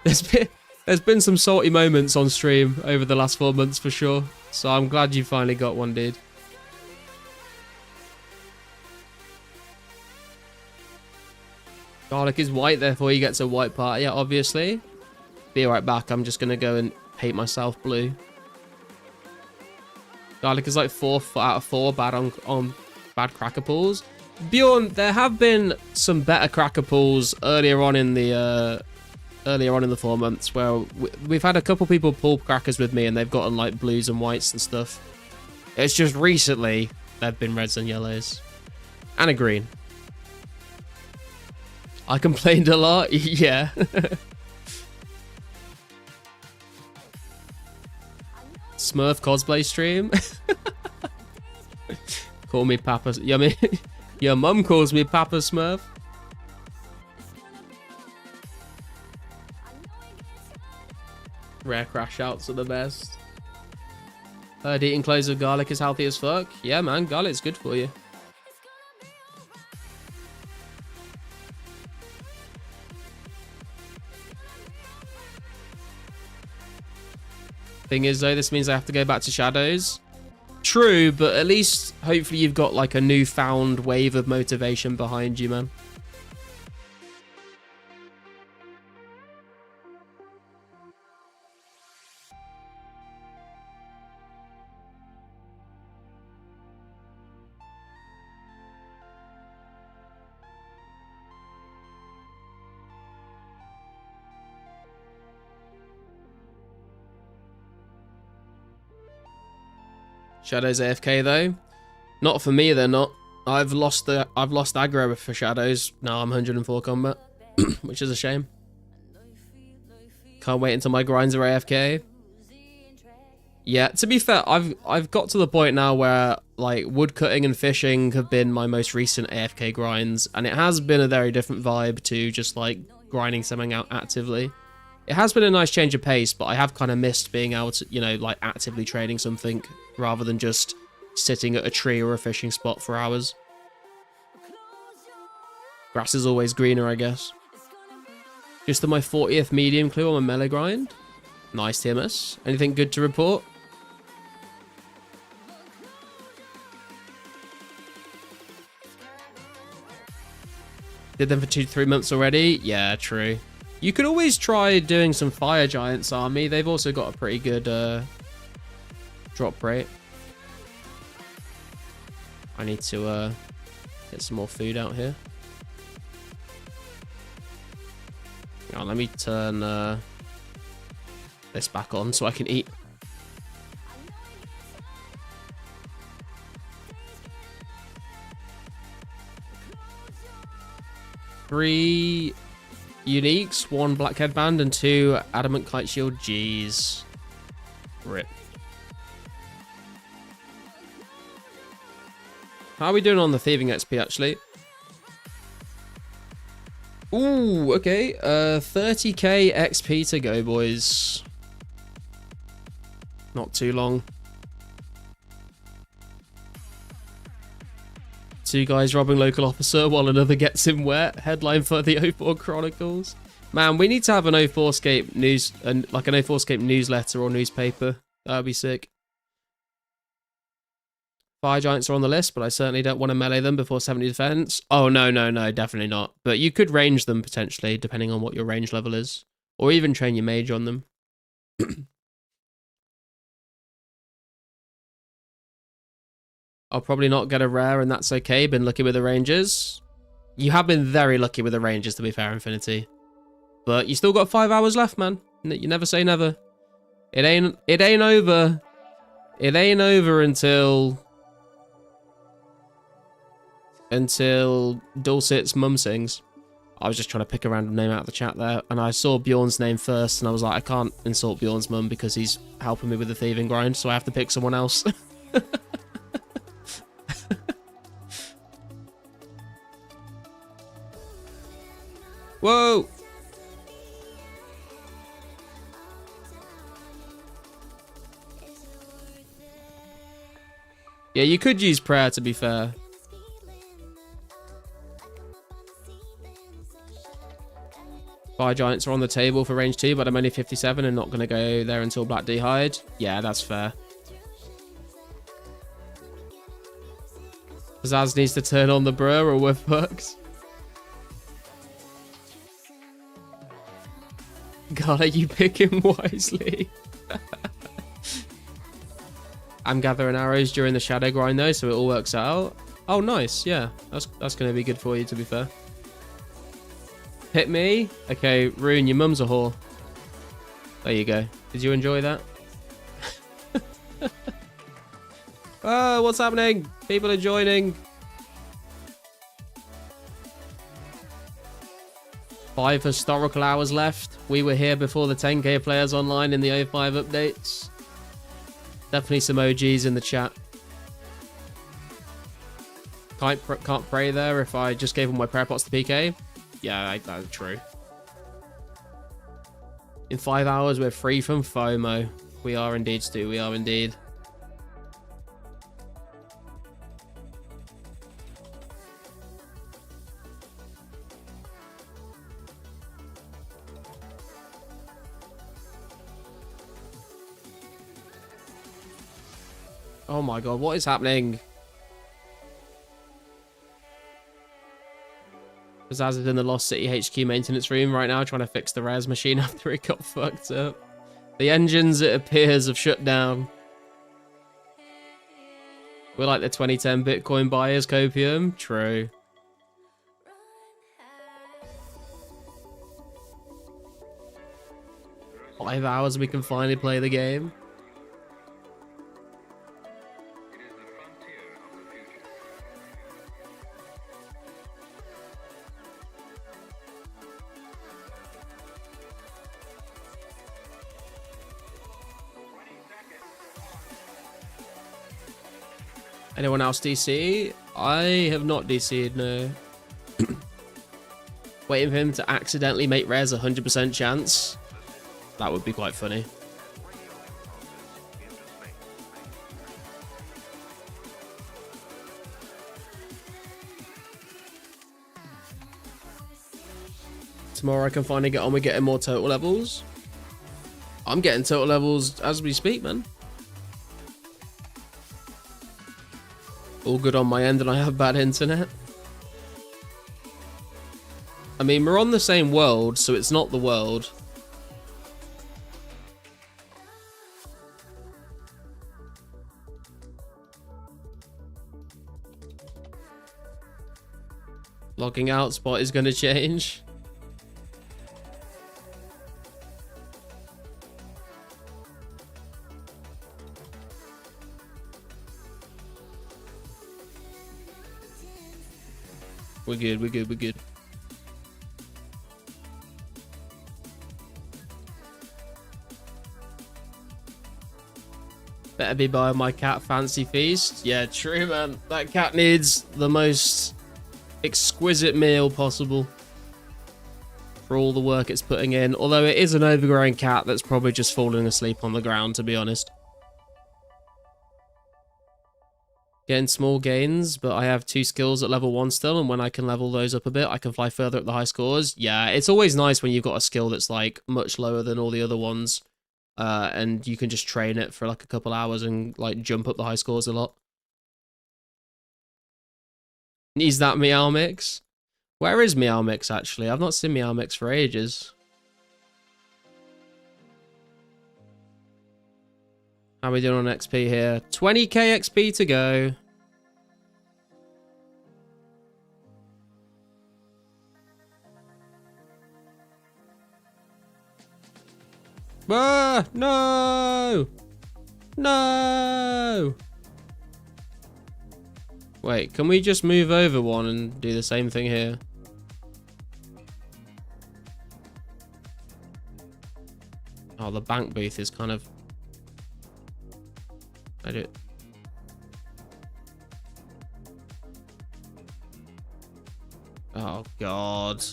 there's been some salty moments on stream over the last 4 months for sure. So I'm glad you finally got one, dude. Garlic is white, therefore he gets a white part. Yeah, obviously. Be right back. I'm just gonna go and paint myself blue. Garlic is like 4 out of 4 bad on bad cracker pools. Bjorn, there have been some better cracker pools earlier on in the 4 months where we've had a couple people pull crackers with me and they've gotten like blues and whites and stuff. It's just recently there've been reds and yellows and a green. I complained a lot. Yeah. Smurf cosplay stream. Call me Papa. Yummy. Your mum calls me Papa Smurf. Rare crash outs are the best. Heard eating cloves of garlic is healthy as fuck. Yeah, man, garlic's good for you. Thing is though, this means I have to go back to Shadows. True, but at least hopefully you've got like a newfound wave of motivation behind you, man. Shadows AFK though. Not for me, they're not. I've lost aggro for Shadows. Now I'm 104 combat, which is a shame. Can't wait until my grinds are AFK. Yeah, to be fair, I've got to the point now where like woodcutting and fishing have been my most recent AFK grinds, and it has been a very different vibe to just like grinding something out actively. It has been a nice change of pace, but I have kind of missed being able to, you know, like actively trading something rather than just sitting at a tree or a fishing spot for hours. Grass is always greener, I guess. Just on my 40th medium clue on my melee grind. Nice, TMS. Anything good to report? Did them for 2 to 3 months already? Yeah, true. You could always try doing some Fire Giants army. They've also got a pretty good drop rate. I need to get some more food out here. Hang on, let me turn this back on so I can eat. Three uniques, 1 black headband, and 2 adamant kite shield. Jeez. Rip. How are we doing on the thieving XP actually? Ooh, okay. 30k XP to go, boys. Not too long. 2 guys robbing local officer while another gets him wet. Headline for the 04 Chronicles. Man, we need to have an 04scape news, like an 04scape newsletter or newspaper. That would be sick. Fire Giants are on the list, but I certainly don't want to melee them before 70 defense. Oh, no, definitely not. But you could range them potentially, depending on what your range level is. Or even train your mage on them. I'll probably not get a rare, and that's okay. Been lucky with the Rangers. You have been very lucky with the Rangers, to be fair, Infinity. But you still got 5 hours left, man. You never say never. It ain't over. It ain't over until Dulcet's mum sings. I was just trying to pick a random name out of the chat there, and I saw Bjorn's name first, and I was like, I can't insult Bjorn's mum because he's helping me with the thieving grind, so I have to pick someone else. Whoa! Yeah, you could use prayer, to be fair. Fire Giants are on the table for range 2, but I'm only 57 and not going to go there until Black D hide. Yeah, that's fair. Zaz needs to turn on the bro or we're fucked. God, are you picking wisely? I'm gathering arrows during the shadow grind though, so it all works out. Oh, nice. Yeah, that's going to be good for you, to be fair. Hit me? Okay, Rune, your mum's a whore. There you go. Did you enjoy that? Oh, what's happening? People are joining. 5 historical hours left. We were here before the 10k players online in the 05 updates. Definitely some OGs in the chat. Can't pray there if I just gave all my prayer pots to PK. Yeah, that's true. In 5 hours, we're free from FOMO. We are indeed, Stu. We are indeed. Oh my god, what is happening? Zaz is in the Lost City HQ maintenance room right now trying to fix the res machine after it got fucked up. The engines, it appears, have shut down. We're like the 2010 Bitcoin buyers, Copium. True. Five hours we can finally play the game. Anyone else DC? I have not DC'd, no. Waiting for him to accidentally make res 100% chance. That would be quite funny. Tomorrow I can finally get on with getting more total levels. I'm getting total levels as we speak, man. All good on my end and I have bad internet. I mean, we're on the same world, so it's not the world. Logging out spot is going to change. We're good, we're good, we're good. Better be buying my cat fancy feast. Yeah, true, man. That cat needs the most exquisite meal possible for all the work it's putting in. Although it is an overgrown cat that's probably just falling asleep on the ground, to be honest. Getting small gains, but I have 2 skills at level 1 still, and when I can level those up a bit, I can fly further up the high scores. Yeah, it's always nice when you've got a skill that's like much lower than all the other ones, and you can just train it for like a couple hours and like jump up the high scores a lot. Is that Meow Mix? Where is Meow Mix actually? I've not seen Meow Mix for ages. How are we doing on XP here? 20k XP to go. Ah, no! No! Wait, can we just move over one and do the same thing here? Oh, the bank booth is kind of... I do. Oh god.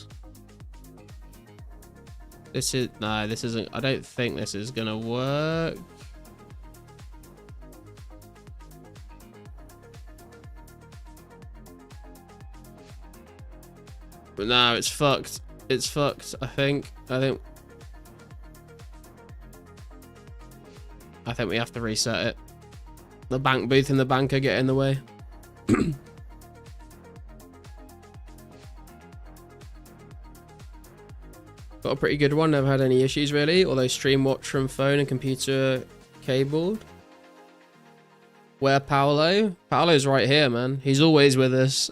This is no, this isn't. I don't think this is gonna work. But no, it's fucked. It's fucked, I think. I think we have to reset it. The bank booth and the banker get in the way. Got a pretty good one, never had any issues really, although stream watch from phone and computer cabled. Where Paolo? Paolo's right here, man. He's always with us.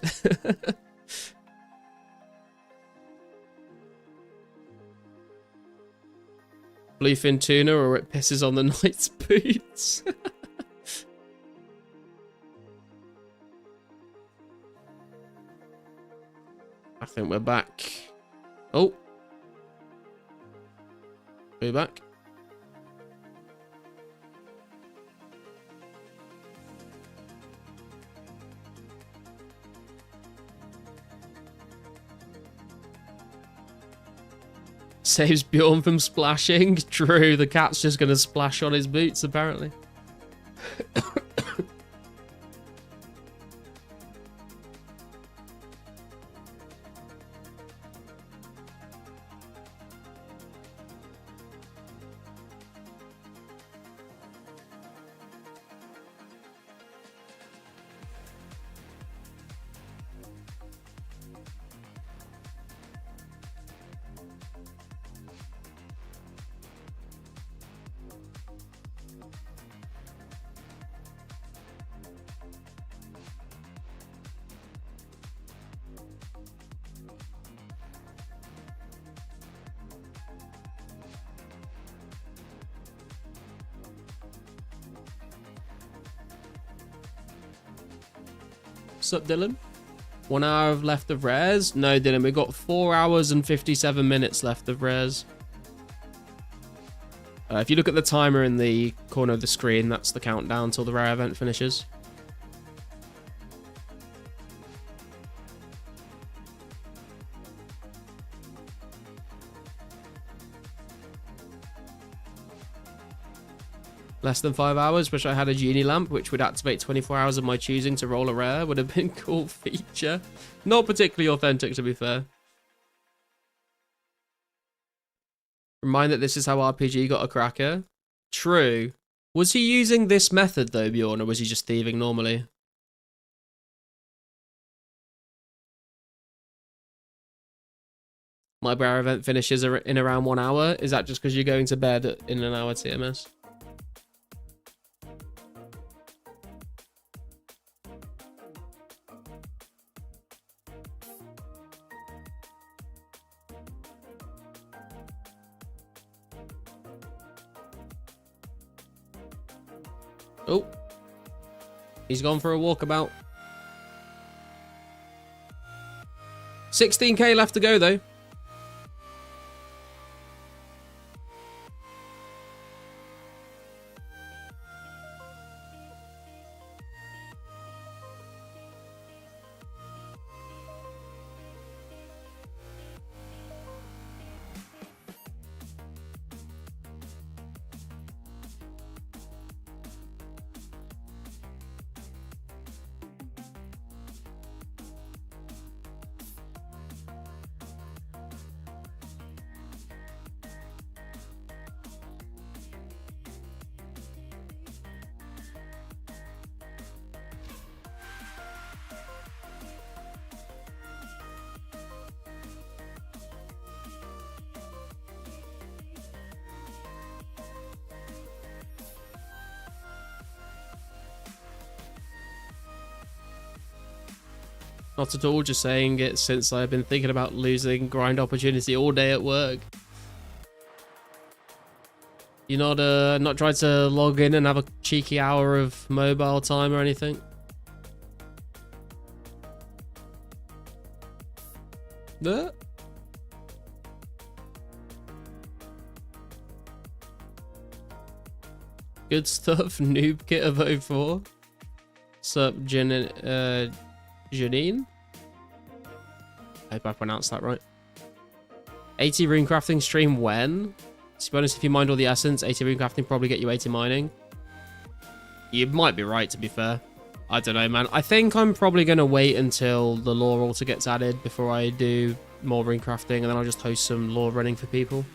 Bluefin tuna or it pisses on the knight's boots. I think we're back. Oh. We're back. Saves Bjorn from splashing. True, the cat's just going to splash on his boots, apparently. What's up, Dylan? 1 hour left of res? No, Dylan, we've got 4 hours and 57 minutes left of res. If you look at the timer in the corner of the screen, that's the countdown till the rare event finishes. Less than 5 hours. Wish I had a genie lamp, which would activate 24 hours of my choosing to roll a rare. Would have been a cool feature. Not particularly authentic, to be fair. Remind that this is how RPG got a cracker. True. Was he using this method, though, Bjorn, or was he just thieving normally? My rare event finishes in around 1 hour. Is that just because you're going to bed in an hour, TMS? Oh, he's gone for a walkabout. 16k left to go, though. Not at all, just saying it since I've been thinking about losing grind opportunity all day at work. You're not trying to log in and have a cheeky hour of mobile time or anything? No? Good stuff, noob kit of 04. Sup, Janine? I hope I pronounced that right. 80 rune crafting stream when? To be honest, if you mind all the essence, 80 rune crafting probably get you 80 mining. You might be right, to be fair. I don't know, man. I think I'm probably going to wait until the lore altar gets added before I do more ring crafting, and then I'll just host some lore running for people.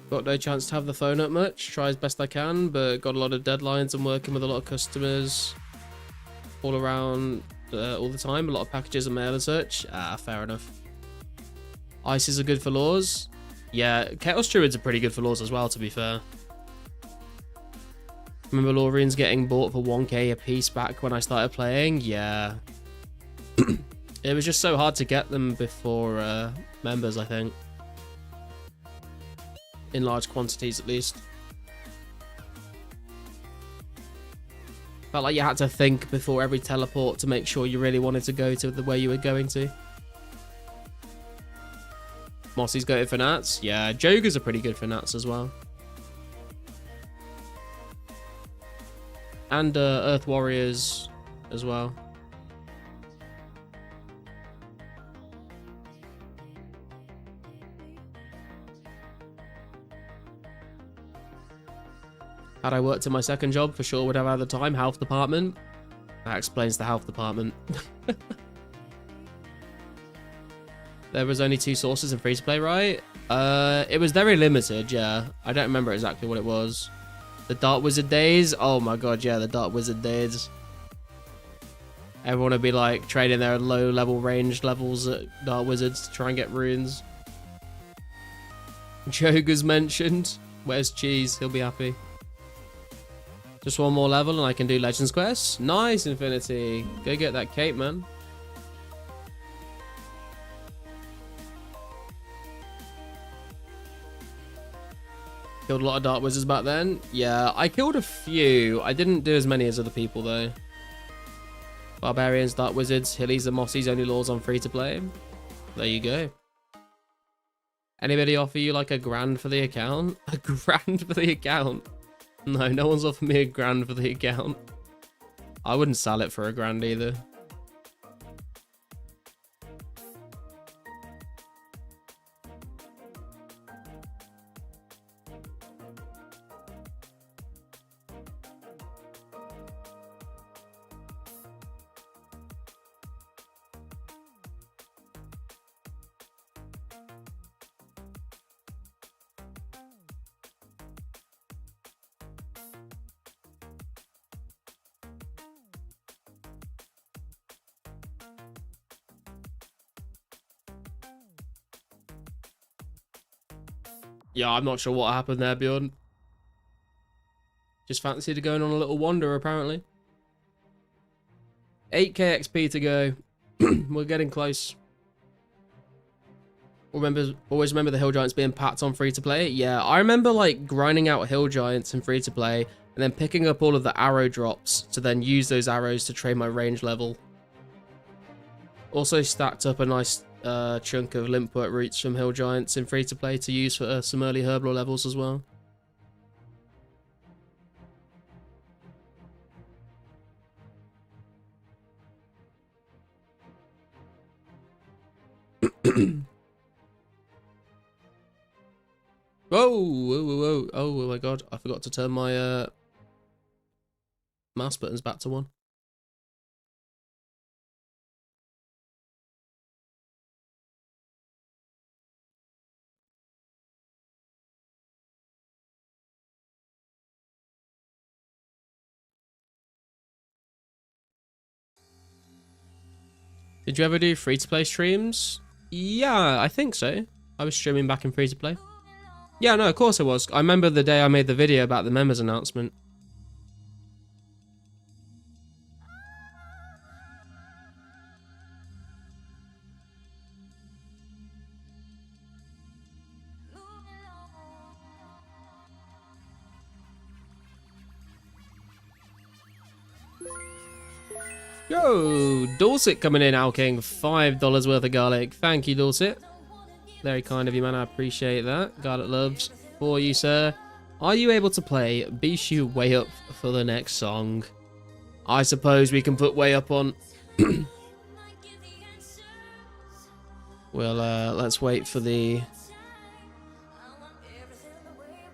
Got no chance to have the phone up much. Try as best I can, but got a lot of deadlines. I'm working with a lot of customers all around all the time. A lot of packages and mail and such. Fair enough. Ices are good for lures. Yeah, Chaos Druids are pretty good for lures as well, to be fair. Remember Lorians getting bought for 1k a piece back when I started playing? Yeah. It was just so hard to get them before members, I think. In large quantities, at least. Felt like you had to think before every teleport to make sure you really wanted to go to the way you were going to. Mossy's goated for Nats. Yeah, Jogers are pretty good for Nats as well. And Earth Warriors as well. Had I worked in my second job, for sure would have had the time. Health department. That explains the health department. There was only 2 sources in free-to-play, right? It was very limited, yeah. I don't remember exactly what it was. The Dark Wizard days? Oh my god, yeah, the Dark Wizard days. Everyone would be like trading their low-level ranged levels at Dark Wizards to try and get runes. Joger's mentioned. Where's Cheese? He'll be happy. Just one more level and I can do Legends quests. Nice, Infinity. Go get that cape, man. Killed a lot of Dark Wizards back then. Yeah, I killed a few. I didn't do as many as other people, though. Barbarians, Dark Wizards, Hillies, and Mossies, only laws on free-to-play. There you go. Anybody offer you like a grand for the account? A grand for the account? No, no one's offered me a grand for the account. I wouldn't sell it for a grand either. Yeah, I'm not sure what happened there, Bjorn. Just fancied going on a little wander, apparently. 8k XP to go. We're getting close. Always remember the Hill Giants being packed on free-to-play. Yeah, I remember like grinding out Hill Giants in free-to-play and then picking up all of the arrow drops to then use those arrows to trade my range level. Also stacked up a nice chunk of Limpwork roots from Hill Giants in free-to-play to use for some early Herblore levels as well. Whoa, whoa, whoa, whoa. Oh my god, I forgot to turn my mouse buttons back to 1. Did you ever do free-to-play streams? Yeah, I think so. I was streaming back in free-to-play. Yeah, no, of course I was. I remember the day I made the video about the members announcement. Yo, Dorset coming in, Al King. $5 worth of garlic. Thank you, Dorset. Very kind of you, man. I appreciate that. Garlic loves for you, sir. Are you able to play Bishu Way Up for the next song? I suppose we can put Way Up on. Well, let's wait for the...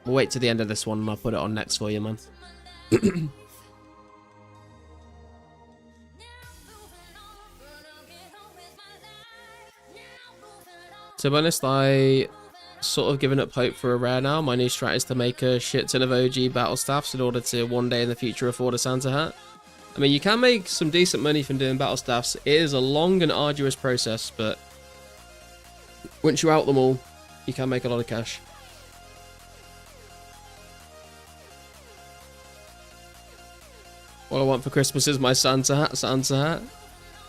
We'll wait to the end of this one and I'll put it on next for you, man. To be honest, I sort of given up hope for a rare now. My new strat is to make a shit ton of OG battle staffs in order to one day in the future afford a Santa hat. I mean, you can make some decent money from doing battle staffs. It is a long and arduous process, but once you out them all, you can make a lot of cash. What I want for Christmas is my Santa hat.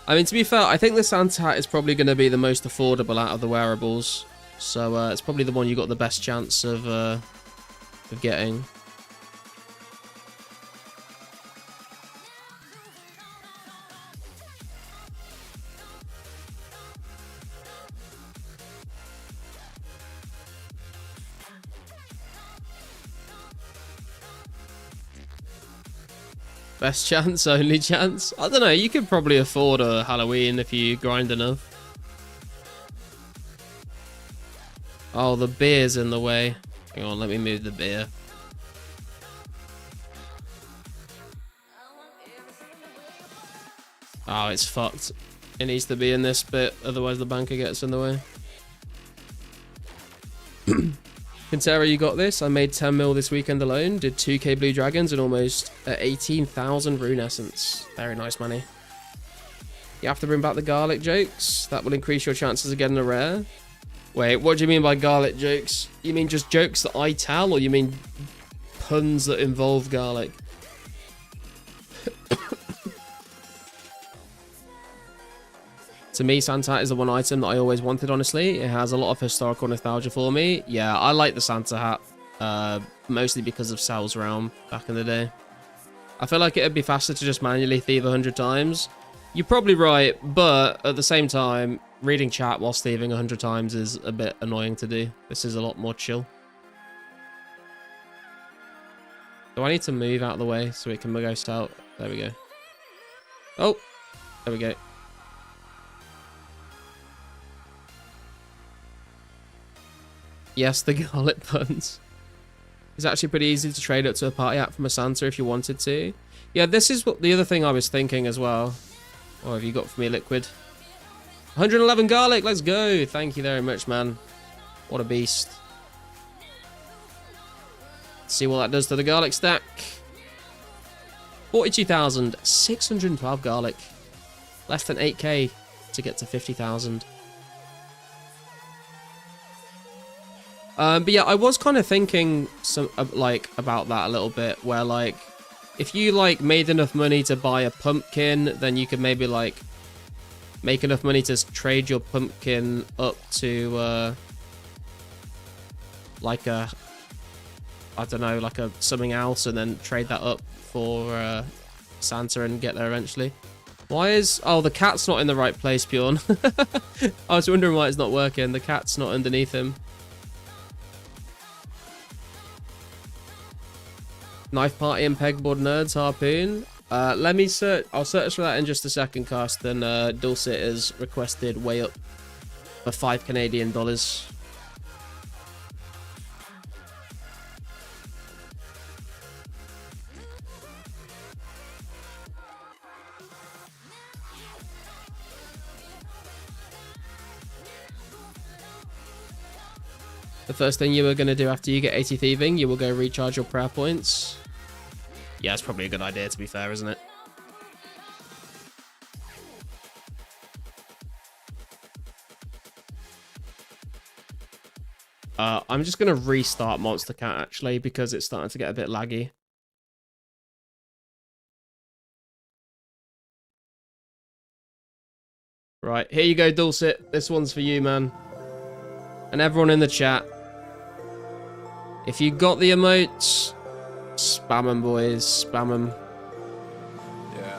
I mean, to be fair, I think the Santa hat is probably going to be the most affordable out of the wearables. So it's probably the one you got the best chance of getting. Best chance, only chance. I don't know, you could probably afford a Halloween if you grind enough. Oh, the beer's in the way. Hang on, let me move the beer. Oh, it's fucked. It needs to be in this bit, otherwise the banker gets in the way. Kintera, you got this. I made 10 mil this weekend alone. Did 2k blue dragons and almost 18,000 rune essence. Very nice money. You have to bring back the garlic jokes. That will increase your chances of getting a rare. Wait, what do you mean by garlic jokes? You mean just jokes that I tell, or you mean puns that involve garlic? To me, Santa hat is the one item that I always wanted, honestly. It has a lot of historical nostalgia for me. Yeah, I like the Santa hat, mostly because of Sal's Realm back in the day. I feel like it'd be faster to just manually thieve 100 times. You're probably right, but at the same time, reading chat whilst thieving 100 times is a bit annoying to do. This is a lot more chill. Do I need to move out of the way so it can go south? There we go. Oh, there we go. Yes, the garlic puns. It's actually pretty easy to trade up to a party hat from a Santa if you wanted to. Yeah, this is what the other thing I was thinking as well. What have you got for me, Liquid? 111 garlic, let's go. Thank you very much, man. What a beast. Let's see what that does to the garlic stack. 42,612 garlic. Less than 8k to get to 50,000. But yeah, I was kind of thinking about that a little bit, where like if you like made enough money to buy a pumpkin, then you could maybe like make enough money to trade your pumpkin up to like a, I don't know, like a something else, and then trade that up for Santa and get there eventually. Why is... Oh, the cat's not in the right place, Bjorn. I was wondering why it's not working. The cat's not underneath him. Knife party and pegboard nerds, harpoon. Let me search. I'll search for that in just a second, Cast. Then Dulcet has requested way up for $5 Canadian. The first thing you were going to do after you get 80 thieving, you will go recharge your prayer points. Yeah, it's probably a good idea, to be fair, isn't it? I'm just going to restart Monster Cat, actually, because it's starting to get a bit laggy. Right, here you go, Dulcet. This one's for you, man. And everyone in the chat. If you got the emotes, spam them, boys. Spam them. Yeah.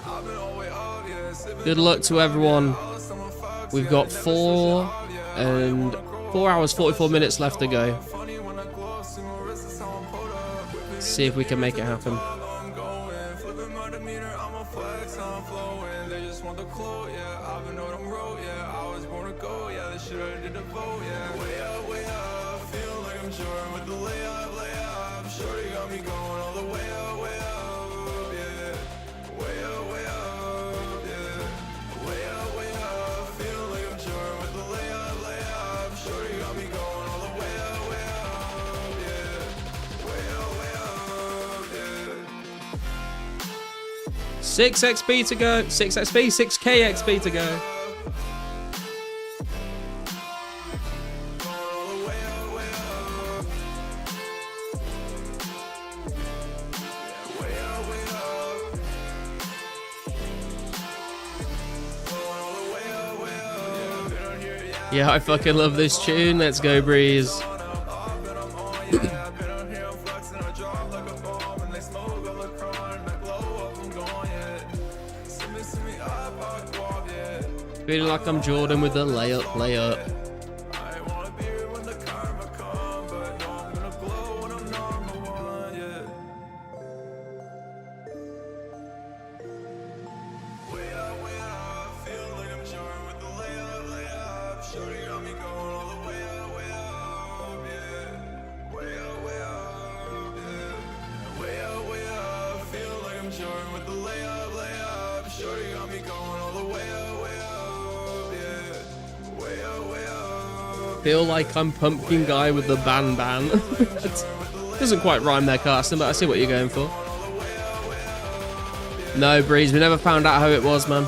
Good luck to everyone. We've got 4 hours 44 minutes left to go. See if we can make it happen. Six XP to go. 6 XP, 6k XP to go. Yeah, I fucking love this tune. Let's go, Breeze. Feeling like I'm Jordan with the layup. Feel like I'm pumpkin guy with the ban. Doesn't quite rhyme there, Carsten, but I see what you're going for. No, Breeze, we never found out how it was, man.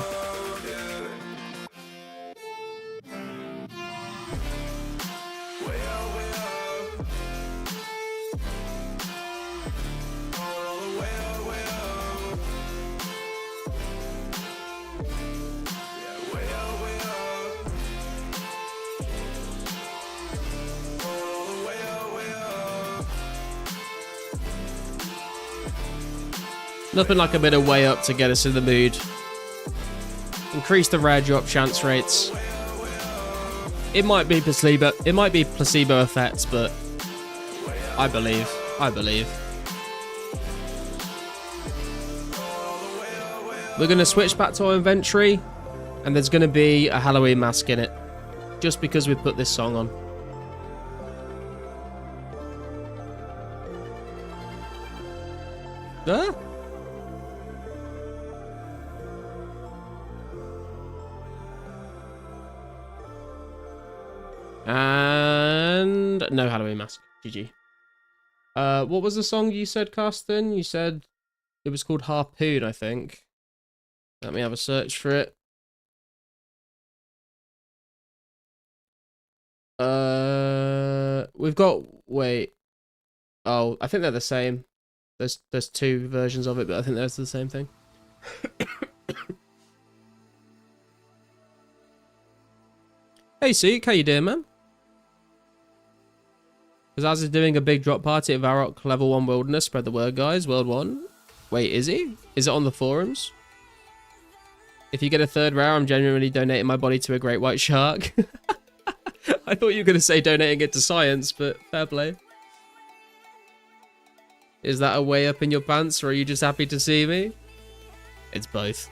Nothing like a bit of way up to get us in the mood. Increase the rare drop chance rates. It might be placebo effects, but I believe. We're gonna switch back to our inventory, and there's gonna be a Halloween mask in it, just because we put this song on. Huh? And no Halloween mask. GG. What was the song you said, Carsten? You said it was called Harpoon, I think. Let me have a search for it. We've got, wait. Oh, I think they're the same. There's 2 versions of it, but I think they're the same thing. Hey, Seek, how you doing, man? Pizzazz is doing a big drop party at Varrock level 1 wilderness. Spread the word, guys. World 1. Wait, is he? Is it on the forums? If you get a 3rd rare, I'm genuinely donating my body to a great white shark. I thought you were going to say donating it to science, but fair play. Is that a way up in your pants, or are you just happy to see me? It's both.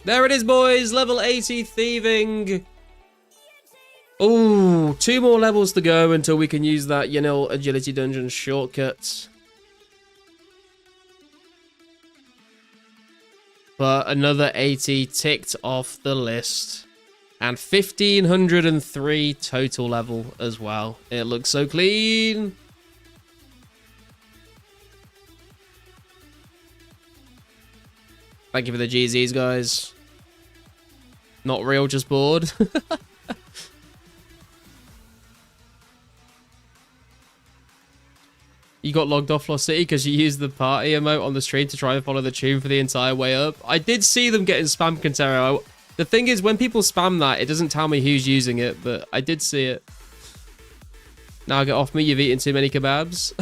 There it is, boys. Level 80 thieving. Ooh, 2 more levels to go until we can use that, you know, agility dungeon shortcut. But another 80 ticked off the list. And 1503 total level as well. It looks so clean. Thank you for the GZs, guys. Not real, just bored. You got logged off Lost City because you used the party emote on the stream to try and follow the tune for the entire way up. I did see them getting spam Quintero. The thing is, when people spam that, it doesn't tell me who's using it, but I did see it. Now get off me, you've eaten too many kebabs.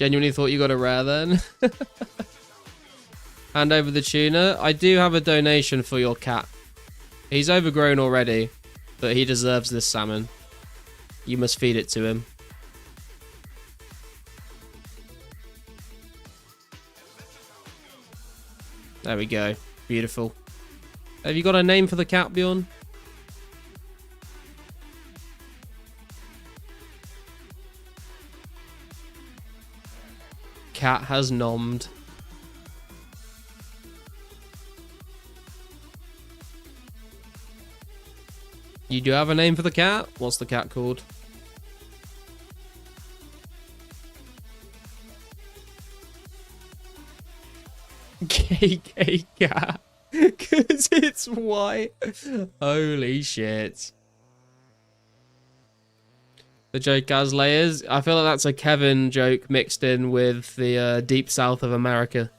Genuinely thought you got a rare then. Hand over the tuna. I do have a donation for your cat. He's overgrown already, but he deserves this salmon. You must feed it to him. There we go. Beautiful. Have you got a name for the cat, Bjorn? Cat has nommed. You do have a name for the cat? What's the cat called? KK cat. Because it's white. Holy shit. The joke has layers. I feel like that's a Kevin joke mixed in with the deep south of America.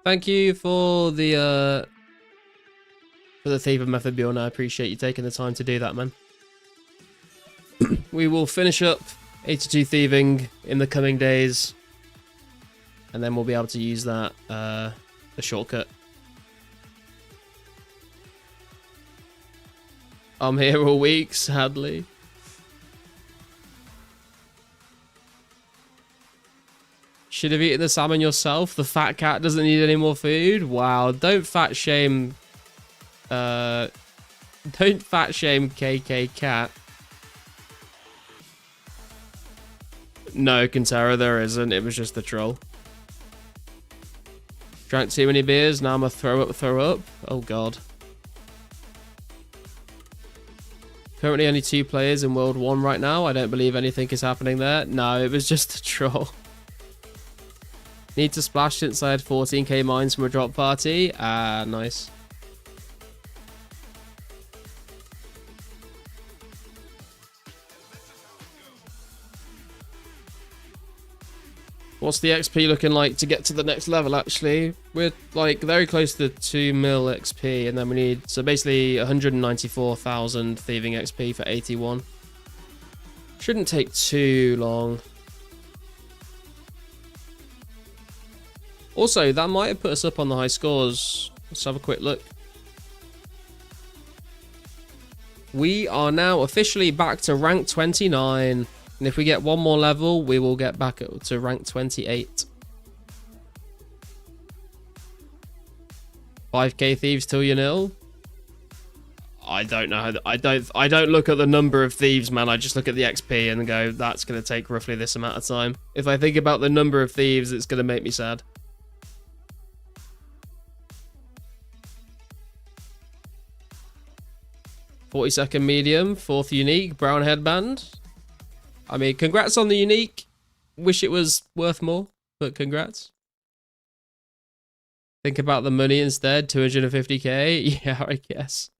Thank you for the thieving method, Bjorn. I appreciate you taking the time to do that, man. We will finish up 82 thieving in the coming days, and then we'll be able to use that the shortcut. I'm here all week, sadly. Should have eaten the salmon yourself. The fat cat doesn't need any more food. Wow, don't fat shame. Don't fat shame KK cat. No, Kintara, there isn't. It was just the troll. Drank too many beers. Now I'm a throw up. Oh god. Currently only 2 players in World 1 right now. I don't believe anything is happening there. No, it was just a troll. Need to splash since I had 14k mines from a drop party. Ah, nice. What's the XP looking like to get to the next level, actually? We're, like, very close to 2 mil XP, and then we need... So, basically, 194,000 thieving XP for 81. Shouldn't take too long. Also, that might have put us up on the high scores. Let's have a quick look. We are now officially back to rank 29. And if we get one more level, we will get back up to rank 28. 5k thieves till you're nil. I don't know how I don't look at the number of thieves, man. I just look at the XP and go, that's going to take roughly this amount of time. If I think about the number of thieves, it's going to make me sad. .42 medium, 4th unique, brown headband. I mean, congrats on the unique. Wish it was worth more, but congrats. Think about the money instead, 250k. Yeah, I guess.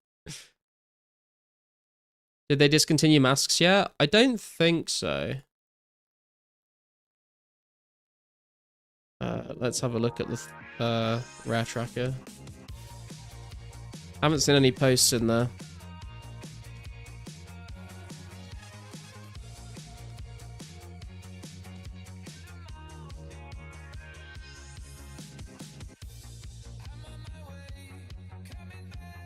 Did they discontinue masks yet? I don't think so. Let's have a look at the rare tracker. Haven't seen any posts in there.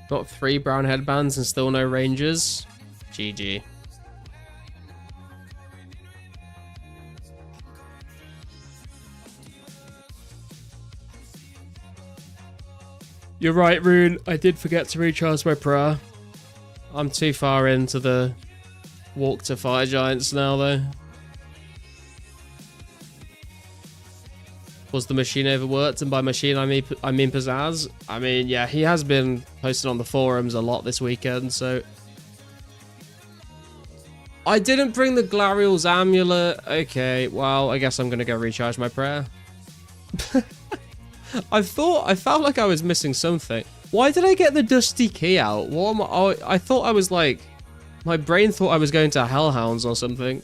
Got 3 brown headbands and still no rangers. GG. You're right, Rune. I did forget to recharge my prayer. I'm too far into the walk to fire giants now, though. Was the machine overworked? And by machine, I mean Pizzazz. I mean, yeah, he has been posting on the forums a lot this weekend, so... I didn't bring the Glariel's amulet. Okay, well, I guess I'm gonna go recharge my prayer. I felt like I was missing something. Why did I get the dusty key out? What am I thought I was like... My brain thought I was going to Hellhounds or something.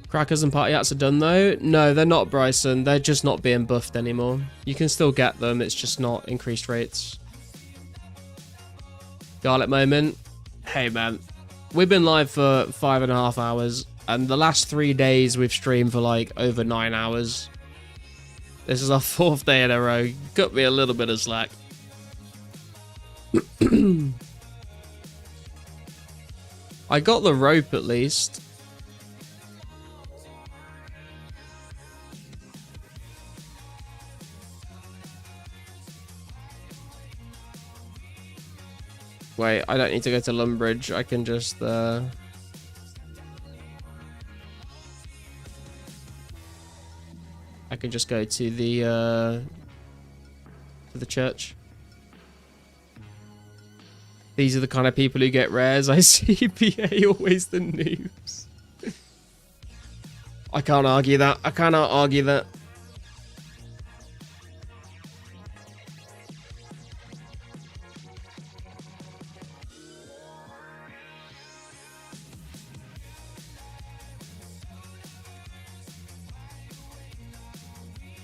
Crackers and party hats are done though? No, they're not, Bryson. They're just not being buffed anymore. You can still get them, it's just not increased rates. Garlic moment. Hey man, we've been live for 5.5 hours, and the last 3 days we've streamed for like over 9 hours. This is our 4th day in a row. Cut me a little bit of slack. I got the rope at least. Wait, I don't need to go to Lumbridge. I can just, I can just go to the church. These are the kind of people who get rares. I see PA always the noobs. I can't argue that. I cannot argue that.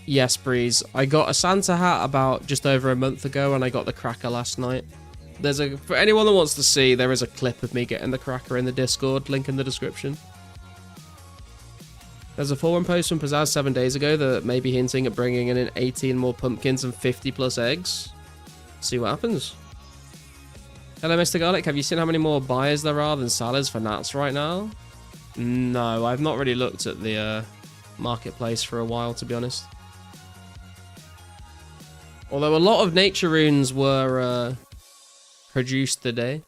Yes, Breeze. I got a Santa hat about just over a month ago, and I got the cracker last night. There's a... For anyone that wants to see, there is a clip of me getting the cracker in the Discord, link in the description. There's a forum post from Pizzazz 7 days ago that may be hinting at bringing in 18 more pumpkins and 50 plus eggs. See what happens. Hello, Mr. Garlic. Have you seen how many more buyers there are than sellers for Nats right now? No, I've not really looked at the marketplace for a while, to be honest. Although a lot of nature runes were produced today.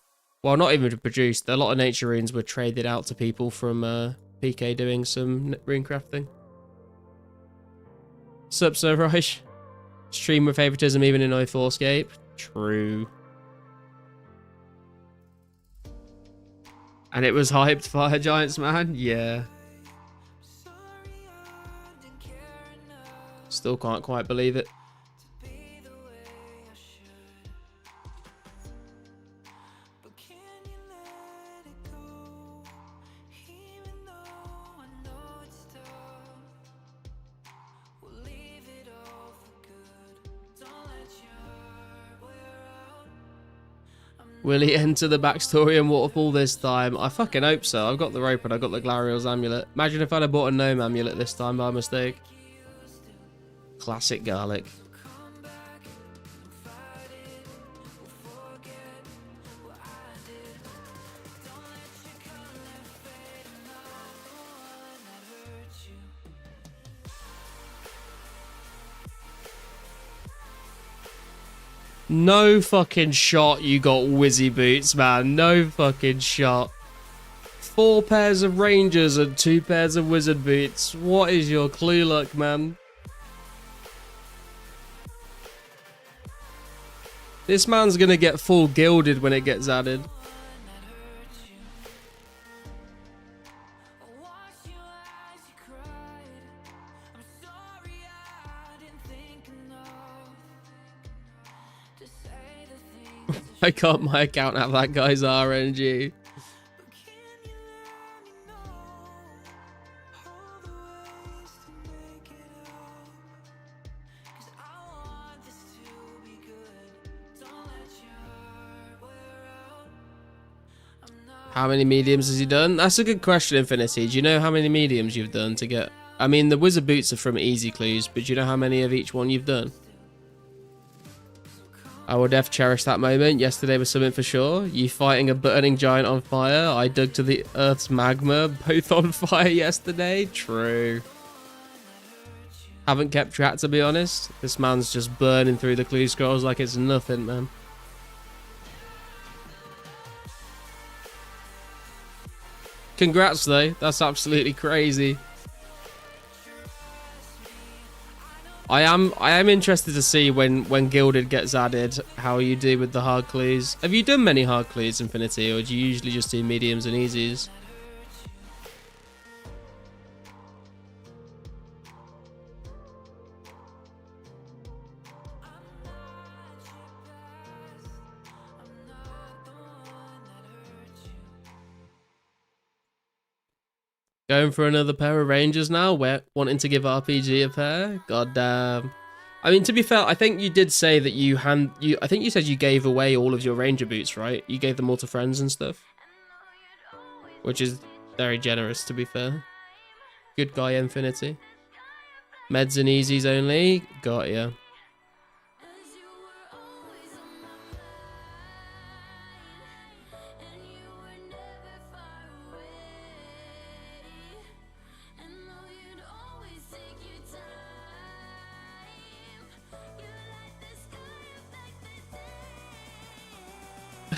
Well, not even produced. A lot of nature runes were traded out to people from PK doing some rune crafting. Sup, Sir Reich? Stream with favoritism even in 2004scape? True. And it was hyped Fire Giants, man? Yeah. Still can't quite believe it. Will he enter the backstory and waterfall this time? I fucking hope so. I've got the rope and I got the Glariel's amulet. Imagine if I'd have bought a gnome amulet this time by mistake. Classic Garlic. No fucking shot you got Wizzy Boots, man. No fucking shot. 4 pairs of Rangers and 2 pairs of Wizard Boots. What is your clue luck, man? This man's gonna get full gilded when it gets added. Why can't my account have that guy's RNG? How many mediums has he done? That's a good question, Infinity. Do you know how many mediums you've done to get... I mean, the Wizard Boots are from Easy Clues, but do you know how many of each one you've done? I will def cherish that moment. Yesterday was something for sure. You fighting a burning giant on fire. I dug to the Earth's magma. Both on fire yesterday. True. Haven't kept track, to be honest. This man's just burning through the clue scrolls like it's nothing, man. Congrats, though. That's absolutely crazy. I am interested to see when Gilded gets added, how you do with the hard clues. Have you done many hard clues, Infinity, or do you usually just do mediums and easies? Going for another pair of Rangers now, wanting to give RPG a pair. God damn. I mean, to be fair, I think you did say that I think you said you gave away all of your Ranger boots, right? You gave them all to friends and stuff. Which is very generous, to be fair. Good guy, Infinity. Meds and easies only. Got ya.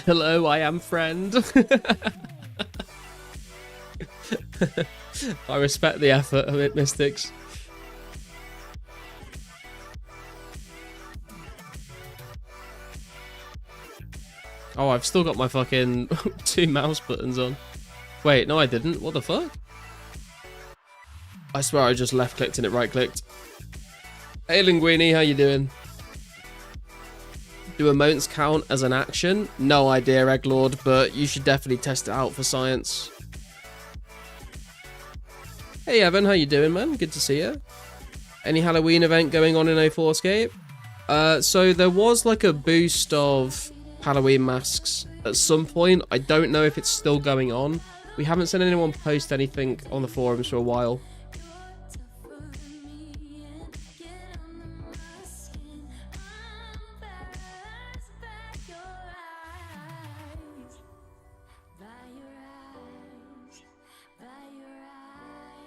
Hello, I am friend. I respect the effort of it, Mystics. Oh, I've still got my fucking 2 mouse buttons on. Wait, no I didn't. What the fuck? I swear I just left clicked and it right clicked. Hey Linguini, how you doing? Do emotes count as an action? No idea, Egglord, but you should definitely test it out for science. Hey Evan, how you doing, man? Good to see you. Any Halloween event going on in 2004scape? So there was like a boost of Halloween masks at some point. I don't know if it's still going on. We haven't seen anyone post anything on the forums for a while.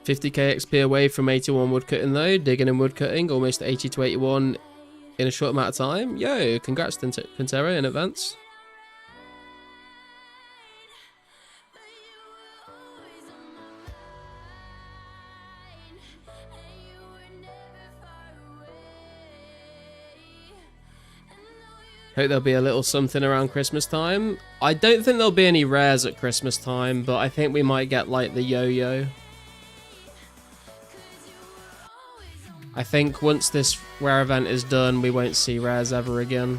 $50k XP away from 81 woodcutting though, digging and woodcutting, almost 80 to 81 in a short amount of time. Yo, congrats Quintera in advance. Hope there'll be a little something around Christmas time. I don't think there'll be any rares at Christmas time, but I think we might get like the yo-yo. I think once this rare event is done, we won't see rares ever again.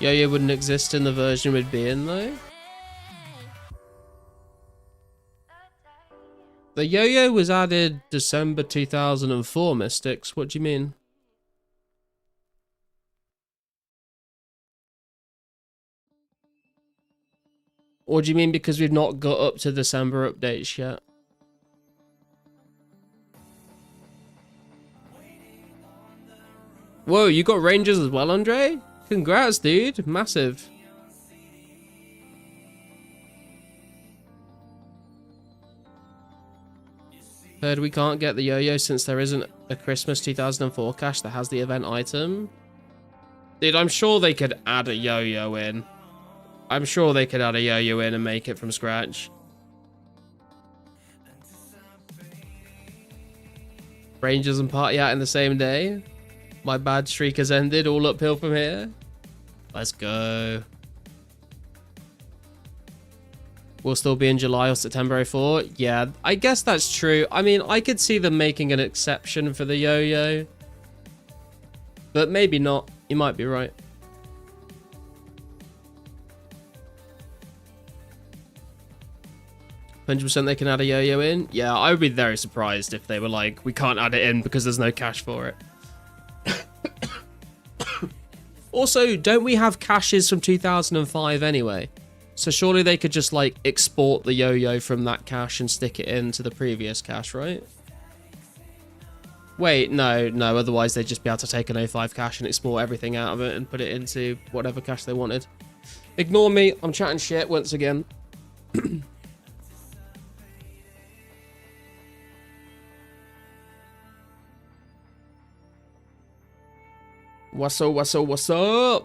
Yo-Yo wouldn't exist in the version we'd be in though. The Yo-Yo was added December 2004, Mystics. What do you mean? Or do you mean because we've not got up to December updates yet? Whoa, you got Rangers as well, Andre? Congrats, dude. Massive. Heard we can't get the yo-yo since there isn't a Christmas 2004 cache that has the event item. Dude, I'm sure they could add a yo-yo in. I'm sure they could add a yo-yo in and make it from scratch. Rangers and party out in the same day. My bad streak has ended, all uphill from here. Let's go. We'll still be in July or September 04. Yeah, I guess that's true. I mean, I could see them making an exception for the yo-yo. But maybe not. You might be right. 100% they can add a yo-yo in. Yeah, I would be very surprised if they were like, we can't add it in because there's no cache for it. Also, don't we have caches from 2005 anyway? So surely they could just like export the yo-yo from that cache and stick it into the previous cache, right? Wait, no, otherwise they'd just be able to take an 05 cache and export everything out of it and put it into whatever cache they wanted. Ignore me, I'm chatting shit once again. What's up,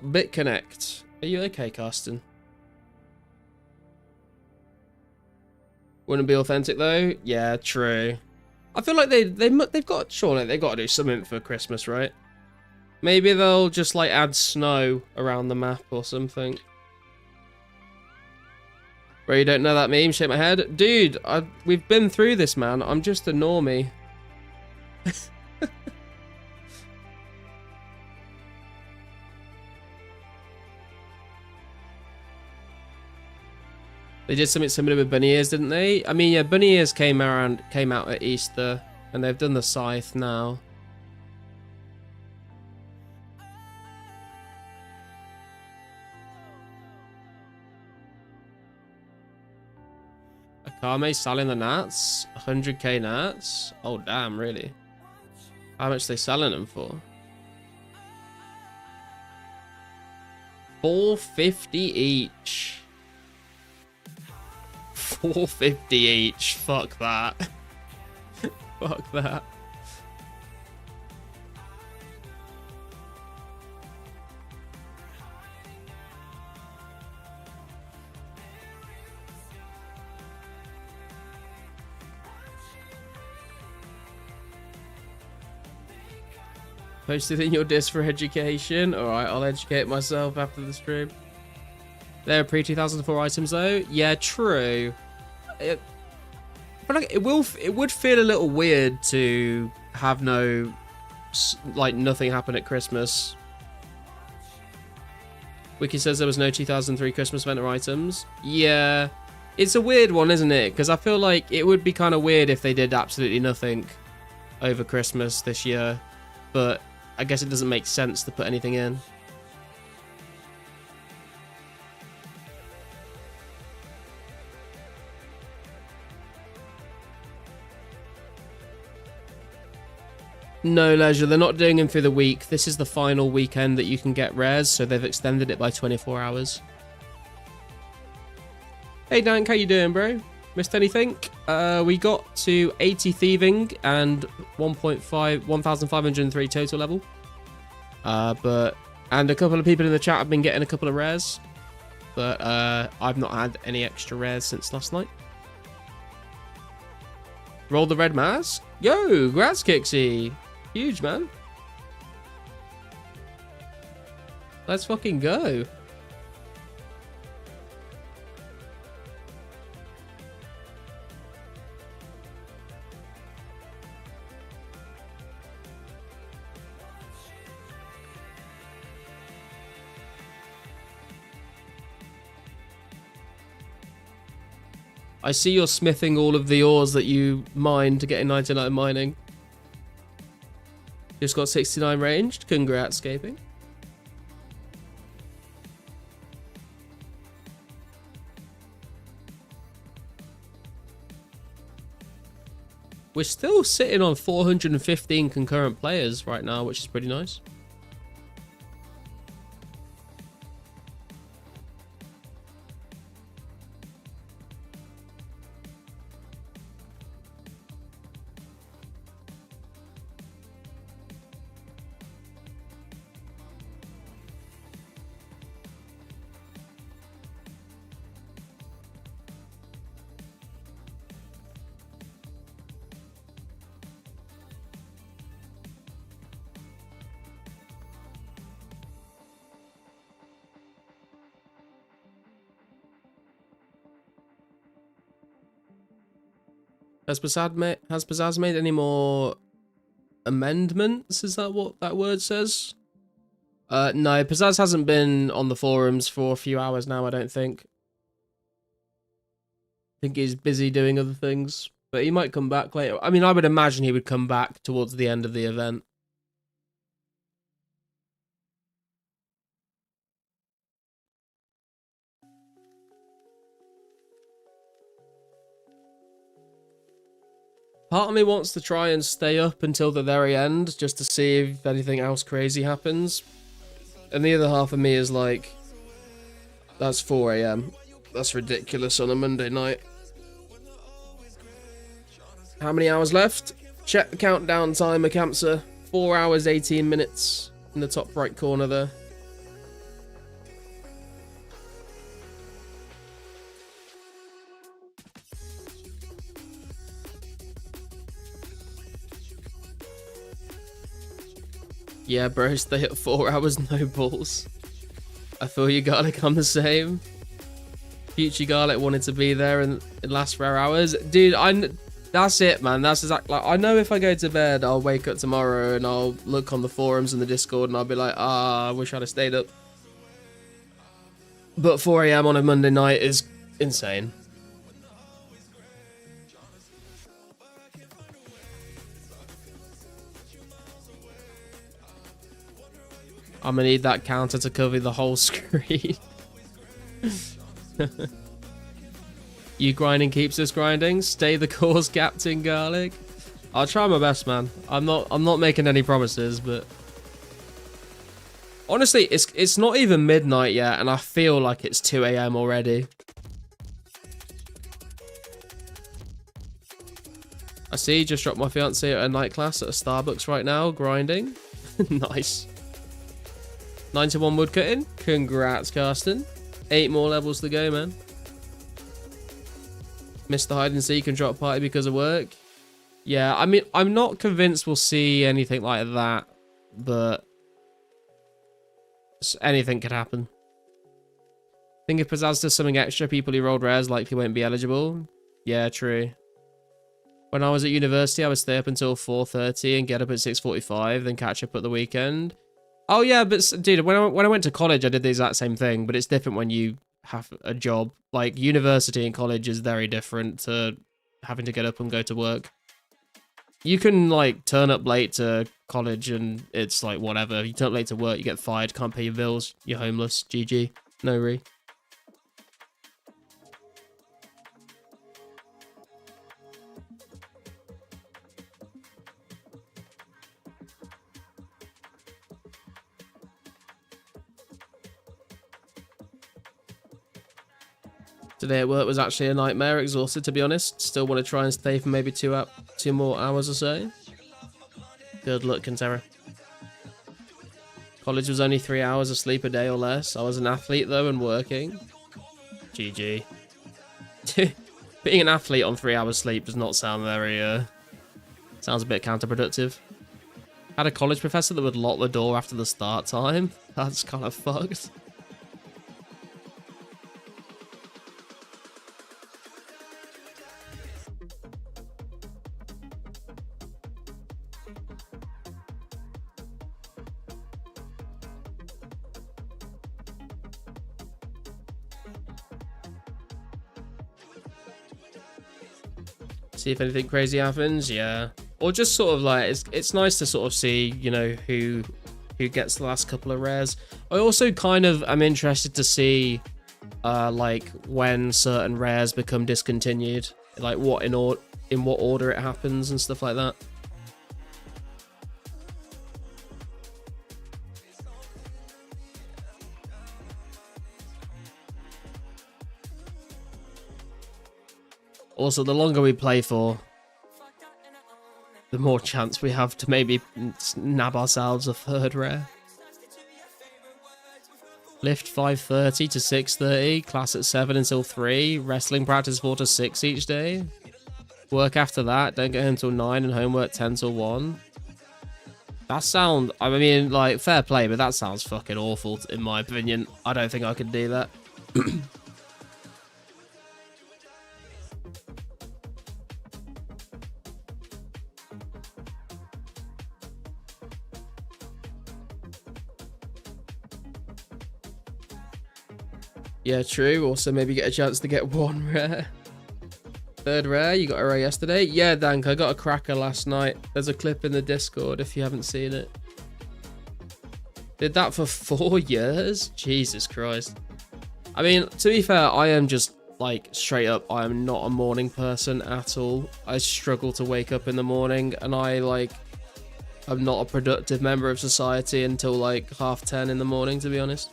BitConnect? Are you okay, Carsten? Wouldn't be authentic though? Yeah, true. I feel like they've got, surely they've got to do something for Christmas, right? Maybe they'll just like add snow around the map or something. Bro, you don't know that meme? Shake my head. Dude, we've been through this, man. I'm just a normie. They did something similar with bunny ears, didn't they? I mean, yeah, bunny ears came out at Easter, and they've done the scythe now. Akame selling the nats? 100k nats? Oh damn, really? How much are they selling them for? 450 each. 450 each. Fuck that. Fuck that. Posted in your disc for education. Alright, I'll educate myself after the stream. They're pre-2004 items though. Yeah, true. But like, it would feel a little weird to have no, like, nothing happen at Christmas. Wiki says there was no 2003 Christmas event or items. Yeah, it's a weird one, isn't it? Because I feel like it would be kind of weird if they did absolutely nothing over Christmas this year. But I guess it doesn't make sense to put anything in. No, Leisure, they're not doing them through the week. This is the final weekend that you can get rares, so they've extended it by 24 hours. Hey Dank, how you doing, bro? Missed anything? We got to 80 thieving and 1,503 total level. And a couple of people in the chat have been getting a couple of rares. But I've not had any extra rares since last night. Roll the red mask. Yo, congrats, Kixie. Huge, man. Let's fucking go. I see you're smithing all of the ores that you mine to get in 99 mining. Just got 69 ranged. Congrats, Scaping. We're still sitting on 415 concurrent players right now, which is pretty nice. Has Pizzazz made any more amendments? Is that what that word says? No, Pizzazz hasn't been on the forums for a few hours now, I don't think. think he's busy doing other things, but he might come back later. I mean, I would imagine he would come back towards the end of the event. Part of me wants to try and stay up until the very end just to see if anything else crazy happens. And the other half of me is like, that's 4 AM. That's ridiculous on a Monday night. How many hours left? Check the countdown timer, Camser. 4 hours, 18 minutes in the top right corner there. Yeah, bro, stay at 4 hours, no balls. I feel you, Garlic, I'm the same. Future Garlic wanted to be there and it lasts for hours. Dude, that's it, man. That's exactly, like, I know if I go to bed, I'll wake up tomorrow and I'll look on the forums and the Discord and I'll be like, I wish I'd have stayed up. But 4 AM on a Monday night is insane. I'm gonna need that counter to cover the whole screen. You grinding keeps us grinding. Stay the course, Captain Garlic. I'll try my best, man. I'm not making any promises, but honestly, it's not even midnight yet, and I feel like it's 2 AM already. I see. Just dropped my fiance at a night class at a Starbucks right now, grinding. Nice. 91 woodcutting. Congrats, Carsten. 8 more levels to go, man. Missed the hide and seek and drop party because of work. Yeah, I mean, I'm not convinced we'll see anything like that, but anything could happen. I think if Pizzazz does something extra, people who rolled rares likely won't be eligible. Yeah, true. When I was at university, I would stay up until 4:30 and get up at 6:45, then catch up at the weekend. Oh yeah, but dude, when I went to college, I did the exact same thing, but it's different when you have a job. Like, university and college is very different to having to get up and go to work. You can, like, turn up late to college and it's like, whatever. You turn up late to work, you get fired, can't pay your bills, you're homeless, GG. No re. Today at work was actually a nightmare, exhausted to be honest. Still want to try and stay for maybe 2 more hours or so. Good luck, Kintera. College was only 3 hours of sleep a day or less. I was an athlete though and working. GG. Being an athlete on 3 hours sleep does not sound very, sounds a bit counterproductive. Had a college professor that would lock the door after the start time. That's kind of fucked. See if anything crazy happens, yeah. Or just sort of like, it's nice to sort of see, you know, who gets the last couple of rares. I also kind of am interested to see, like, when certain rares become discontinued. Like, in what order it happens and stuff like that. Also, the longer we play for, the more chance we have to maybe nab ourselves a third rare. Lift 5:30 to 6:30, class at 7 until 3, wrestling practice 4 to 6 each day. Work after that, don't get home till 9 and homework 10 till 1. That sound, I mean, like, fair play, but that sounds fucking awful in my opinion. I don't think I could do that. Yeah, true. Also, maybe get a chance to get one rare. Third rare, you got a rare yesterday? Yeah, Dank, I got a cracker last night. There's a clip in the Discord if you haven't seen it. Did that for 4 years? Jesus Christ. I mean, to be fair, I am just, like, straight up, I am not a morning person at all. I struggle to wake up in the morning, and I'm not a productive member of society until, like, 10:30 in the morning, to be honest.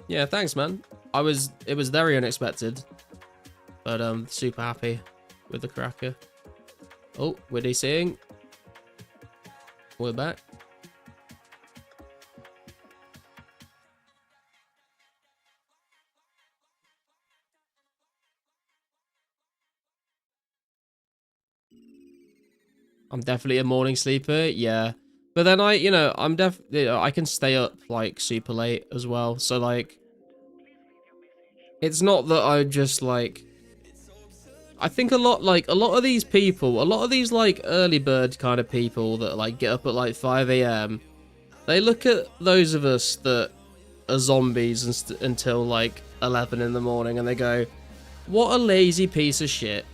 Yeah, thanks, man. It was very unexpected, but super happy with the cracker. Oh, Widdy seeing. We're back. I'm definitely a morning sleeper, yeah. But then I can stay up like super late as well. So like, it's not that I just like. I think a lot of these people, a lot of these like early bird kind of people that like get up at like 5 AM, they look at those of us that are zombies until like 11 in the morning and they go, what a lazy piece of shit.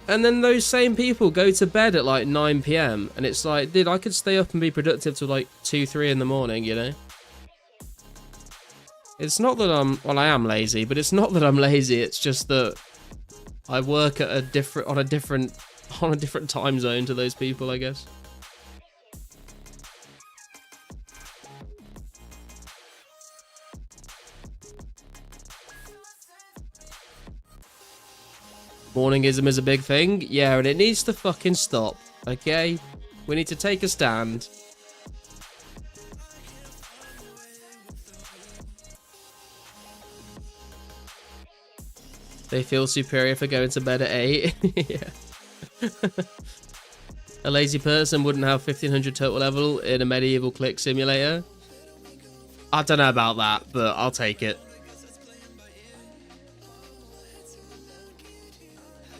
And then those same people go to bed at like 9 PM and it's like, dude, I could stay up and be productive till like 2, 3 in the morning, you know? It's not that I am lazy, but it's not that I'm lazy, it's just that I work at on a different time zone to those people, I guess. Morningism is a big thing, yeah, and it needs to fucking stop, okay? We need to take a stand. They feel superior for going to bed at 8. Yeah. A lazy person wouldn't have 1500 total level in a medieval click simulator. I don't know about that, but I'll take it.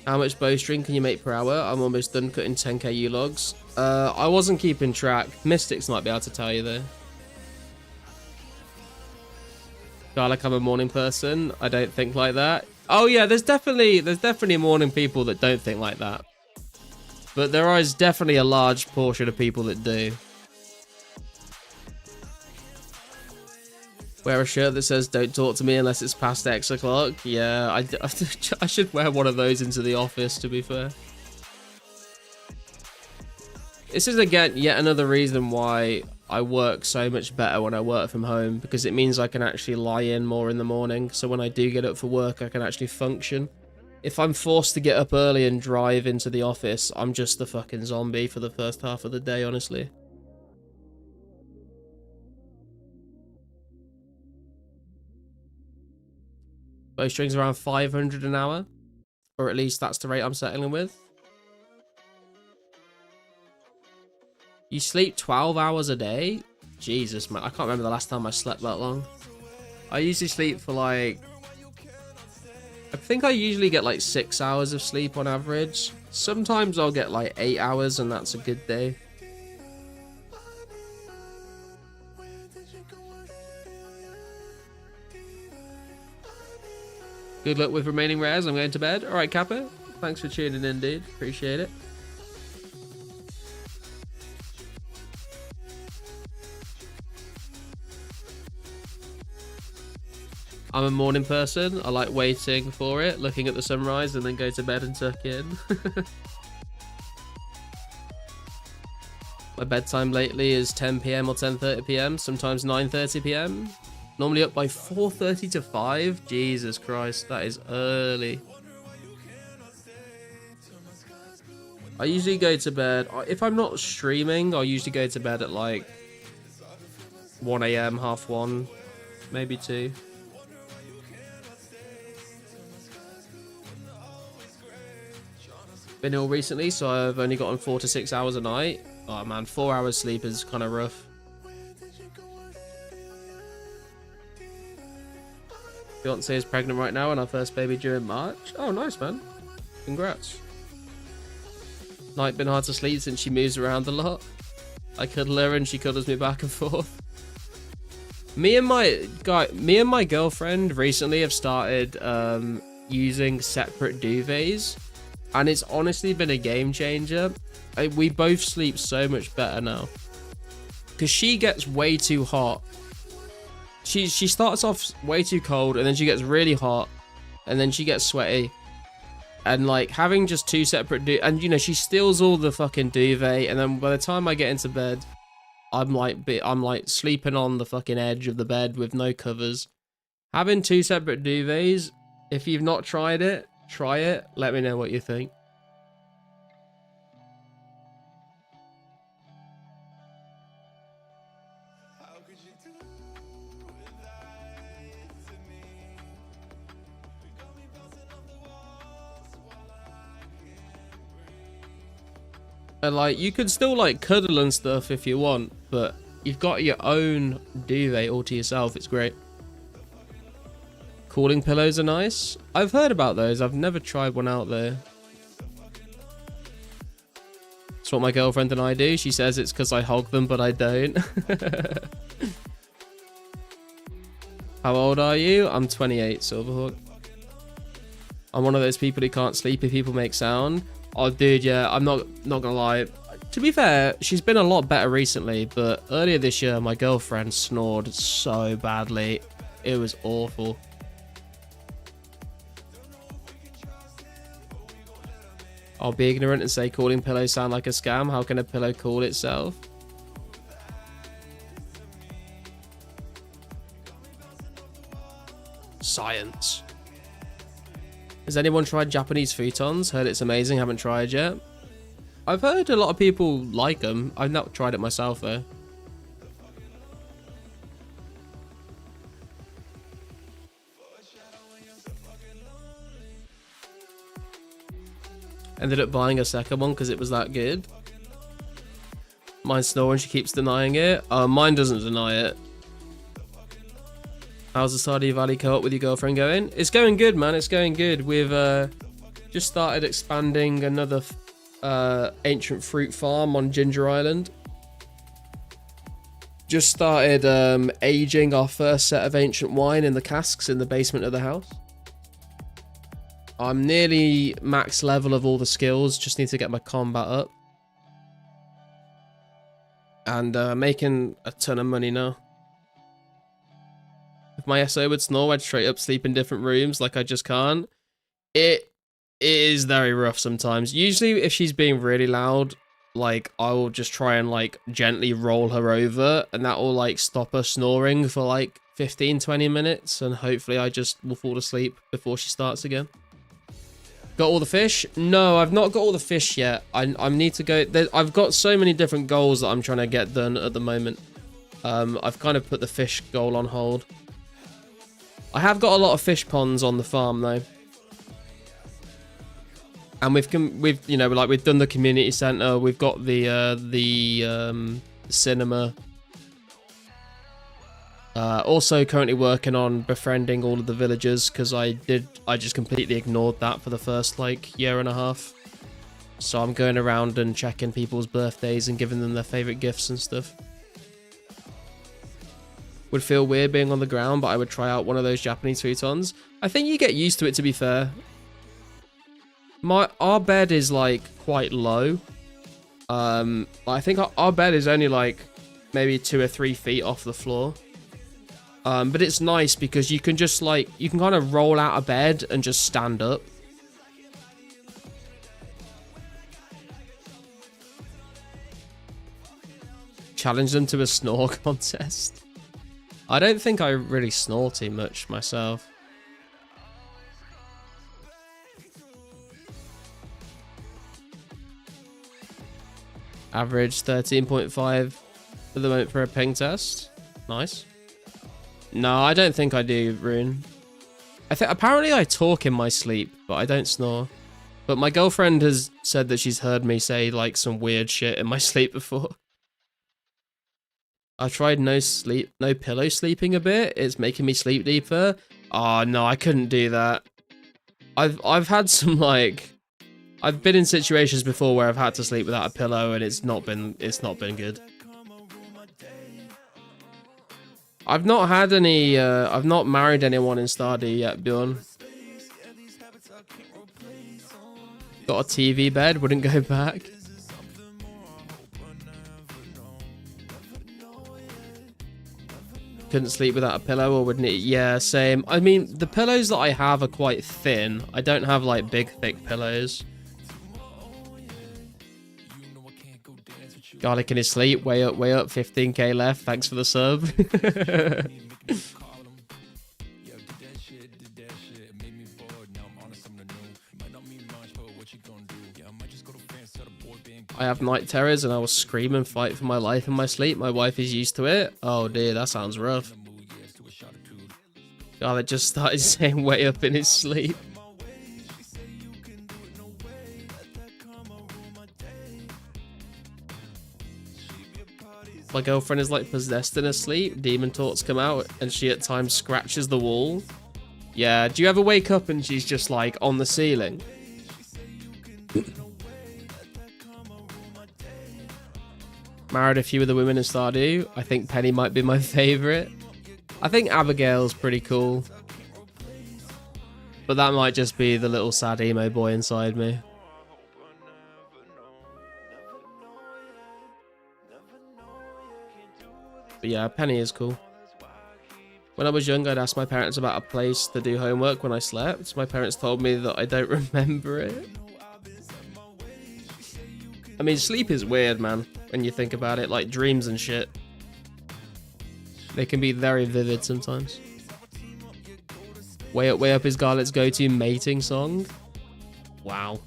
How much bowstring can you make per hour? I'm almost done cutting 10k U-logs. I wasn't keeping track. Mystics might be able to tell you though. Feel like I'm a morning person. I don't think like that. Oh yeah, there's definitely morning people that don't think like that. But there is definitely a large portion of people that do. Wear a shirt that says "Don't talk to me unless it's past X o'clock." Yeah, I should wear one of those into the office, to be fair. This is again yet another reason why I work so much better when I work from home, because it means I can actually lie in more in the morning. So when I do get up for work, I can actually function. If I'm forced to get up early and drive into the office, I'm just a fucking zombie for the first half of the day, honestly. Bowstring's around 500 an hour, or at least that's the rate I'm settling with. You sleep 12 hours a day? Jesus, man. I can't remember the last time I slept that long. I usually sleep for like... I think I usually get like 6 hours of sleep on average. Sometimes I'll get like 8 hours and that's a good day. Good luck with remaining rares. I'm going to bed. Alright, Kappa. Thanks for tuning in, dude. Appreciate it. I'm a morning person. I like waiting for it, looking at the sunrise, and then go to bed and tuck in. My bedtime lately is 10 PM or 10:30 PM, sometimes 9:30 PM. Normally up by 4:30 to 5. Jesus Christ, that is early. I usually go to bed, if I'm not streaming, I'll usually go to bed at like 1 AM, 1:30, maybe 2. Been ill recently, so I've only gotten 4 to 6 hours a night. Oh man, 4 hours sleep is kind of rough. Fiance is pregnant right now and our first baby due in March. Oh, nice, man. Congrats. Night been hard to sleep since she moves around a lot. I cuddle her and she cuddles me back and forth. Me and my girlfriend recently have started using separate duvets, and it's honestly been a game changer. We both sleep so much better now, because she gets way too hot. She starts off way too cold, and then she gets really hot, and then she gets sweaty. And like having just two separate and you know, she steals all the fucking duvet, and then by the time I get into bed, I'm like sleeping on the fucking edge of the bed with no covers. Having two separate duvets, if you've not tried it, try it. Let me know what you think. And like, you can still like cuddle and stuff if you want, but you've got your own duvet all to yourself. It's great. Cooling pillows are nice. I've heard about those. I've never tried one out there. That's what my girlfriend and I do. She says it's because I hog them, but I don't. How old are you? I'm 28, Silverhawk. I'm one of those people who can't sleep if people make sound. Oh, dude, yeah, I'm not gonna lie. To be fair, she's been a lot better recently, but earlier this year, my girlfriend snored so badly. It was awful. I'll be ignorant and say cooling pillows sound like a scam. How can a pillow cool itself? Science. Has anyone tried Japanese futons? Heard it's amazing, haven't tried yet. I've heard a lot of people like them. I've not tried it myself though. Ended up buying a second one because it was that good. Mine's snoring, she keeps denying it. Mine doesn't deny it. How's the Stardew Valley co-op with your girlfriend going? It's going good, man. It's going good. We've just started expanding another ancient fruit farm on Ginger Island. Just started aging our first set of ancient wine in the casks in the basement of the house. I'm nearly max level of all the skills. Just need to get my combat up. And making a ton of money now. If my SO would snore, I'd straight up sleep in different rooms, like I just can't. It is very rough sometimes. Usually if she's being really loud, like I will just try and like gently roll her over, and that will like stop her snoring for like 15-20 minutes, and hopefully I just will fall asleep before she starts again. Got all the fish? No, I've not got all the fish yet. I need to go. I've got so many different goals that I'm trying to get done at the moment. I've kind of put the fish goal on hold. I have got a lot of fish ponds on the farm though, and we've you know, like we've done the community center. We've got the cinema. Also currently working on befriending all of the villagers, because I just completely ignored that for the first like year and a half. So I'm going around and checking people's birthdays and giving them their favorite gifts and stuff. Would feel weird being on the ground, but I would try out one of those Japanese futons. I think you get used to it, to be fair. Our bed is like quite low. I think our bed is only like maybe 2 or 3 feet off the floor. But it's nice because you can just like, you can kind of roll out of bed and just stand up. Challenge them to a snore contest. I don't think I really snore too much myself. Average 13.5 for the moment for a ping test. Nice. No, I don't think I do, Rune. I think apparently I talk in my sleep, but I don't snore. But my girlfriend has said that she's heard me say like some weird shit in my sleep before. I tried no pillow sleeping a bit. It's making me sleep deeper. Oh no, I couldn't do that. I've had some like, I've been in situations before where I've had to sleep without a pillow, and it's not been good. I've not had any, I've not married anyone in Stardew yet, Bjorn. Got a TV bed, wouldn't go back. Couldn't sleep without a pillow or wouldn't it? Yeah, same. I mean, the pillows that I have are quite thin. I don't have like big, thick pillows. Garlic in his sleep, way up, 15k left. Thanks for the sub. I have night terrors and I will scream and fight for my life in my sleep. My wife is used to it. Oh dear, that sounds rough. Garlic just started saying way up in his sleep. My girlfriend is like possessed in her sleep. Demon thoughts come out and she at times scratches the wall. Yeah, do you ever wake up and she's just like on the ceiling? Married a few of the women in Stardew. I think Penny might be my favorite. I think Abigail's pretty cool. But that might just be the little sad emo boy inside me. But yeah, Penny is cool. When I was young, I'd ask my parents about a place to do homework when I slept. My parents told me that I don't remember it. I mean, sleep is weird, man, when you think about it. Like, dreams and shit. They can be very vivid sometimes. Way Up is Garlet's go-to mating song. Wow.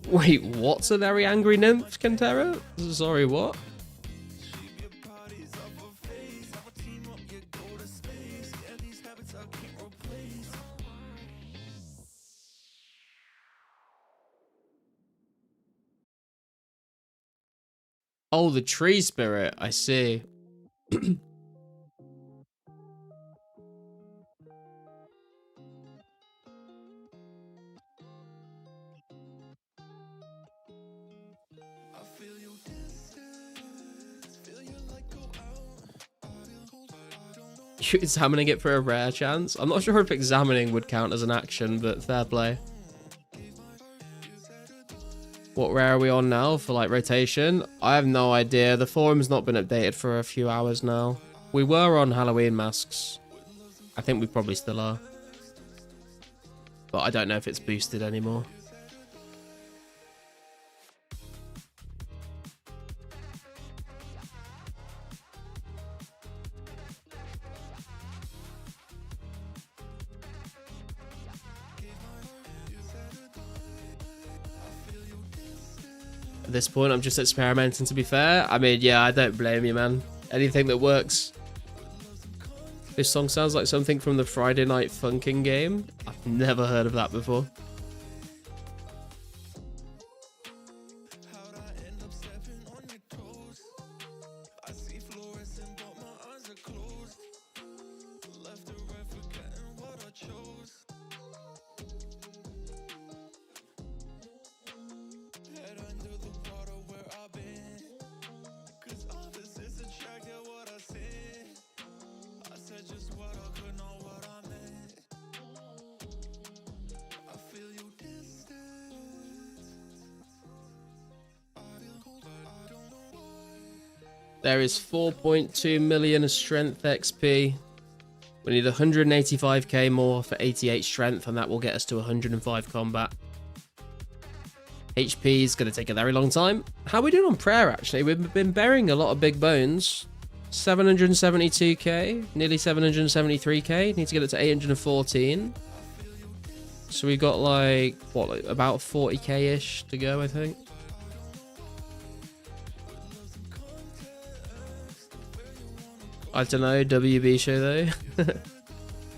Wait, what's a very angry nymph, Kentera? Sorry, what? Oh, the tree spirit. I see. You examining it for a rare chance? I'm not sure if examining would count as an action, but fair play. What rare are we on now for like rotation? I have no idea. The forum's not been updated for a few hours now. We were on Halloween masks. I think we probably still are. But I don't know if it's boosted anymore. At this point, I'm just experimenting, to be fair. I mean, yeah, I don't blame you, man. Anything that works. This song sounds like something from the Friday Night Funkin' game. I've never heard of that before. There is 4.2 million strength XP. We need 185k more for 88 strength, and that will get us to 105 combat. HP is going to take a very long time. How are we doing on prayer, actually? We've been burying a lot of big bones. 772k, nearly 773k. Need to get it to 814. So we got like, what, like about 40k-ish to go, I think. I don't know, WB show though.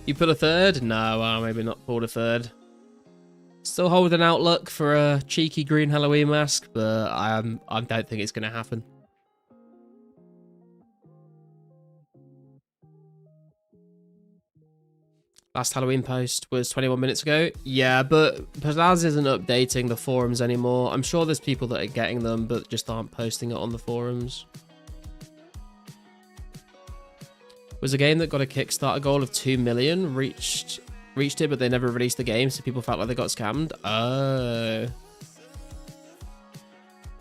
You put a third? No, well, maybe not pulled a third. Still holding outlook for a cheeky green Halloween mask, but I don't think it's going to happen. Last Halloween post was 21 minutes ago. Yeah, but Pizzazz isn't updating the forums anymore. I'm sure there's people that are getting them, but just aren't posting it on the forums. was a game that got a Kickstarter goal of 2 million, reached it, but they never released the game, so people felt like they got scammed. Oh.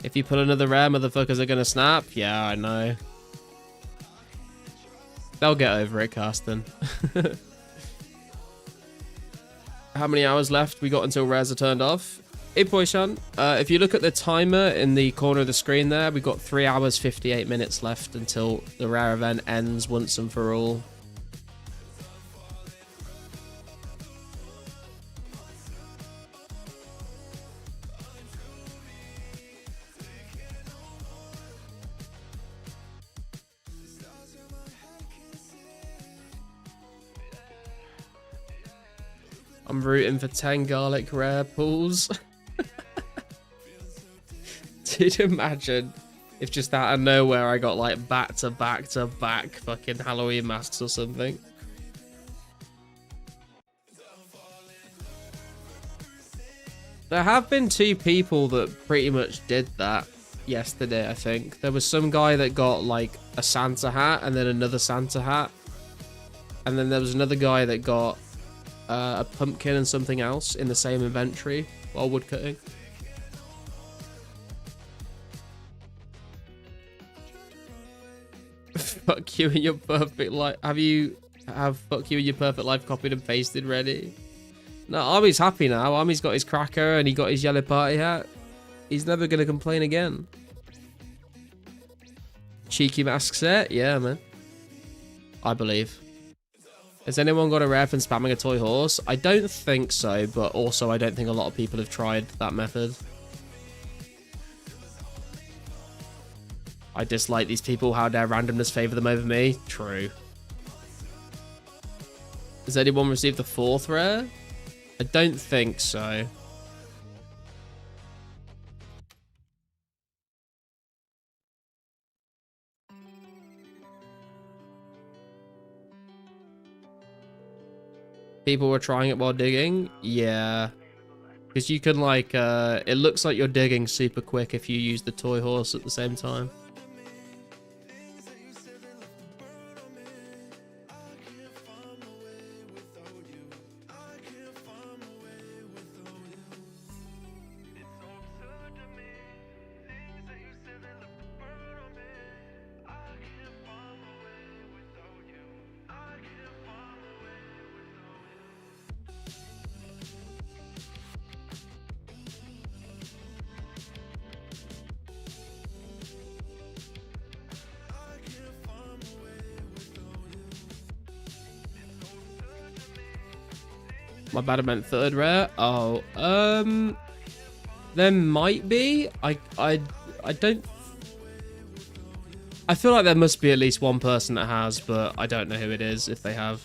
If you pull another rare, motherfuckers are gonna snap. Yeah, I know. They'll get over it, Carsten. How many hours left we got until rares are turned off? Hey, Poishan. If you look at the timer in the corner of the screen there, we got 3 hours, 58 minutes left until the rare event ends once and for all. I'm rooting for 10 garlic rare pulls. Dude, imagine if just out of nowhere I got like back to back to back fucking Halloween masks or something. There have been 2 people that pretty much did that yesterday, I think. There was some guy that got like a Santa hat and then another Santa hat. And then there was another guy that got a pumpkin and something else in the same inventory while woodcutting. Fuck you and your perfect life. Have fuck you and your perfect life copied and pasted ready? No, Army's happy now. Army's got his cracker and he got his yellow party hat. He's never gonna complain again. Cheeky mask set? Yeah, man. I believe. Has anyone got a rare from spamming a toy horse? I don't think so, but also I don't think a lot of people have tried that method. I dislike these people. How dare randomness favour them over me? True. Has anyone received the 4th rare? I don't think so. People were trying it while digging? Yeah. Because you can like, it looks like you're digging super quick if you use the toy horse at the same time. My bad, I meant 3rd rare. Oh, there might be. I don't. I feel like there must be at least one person that has, but I don't know who it is if they have.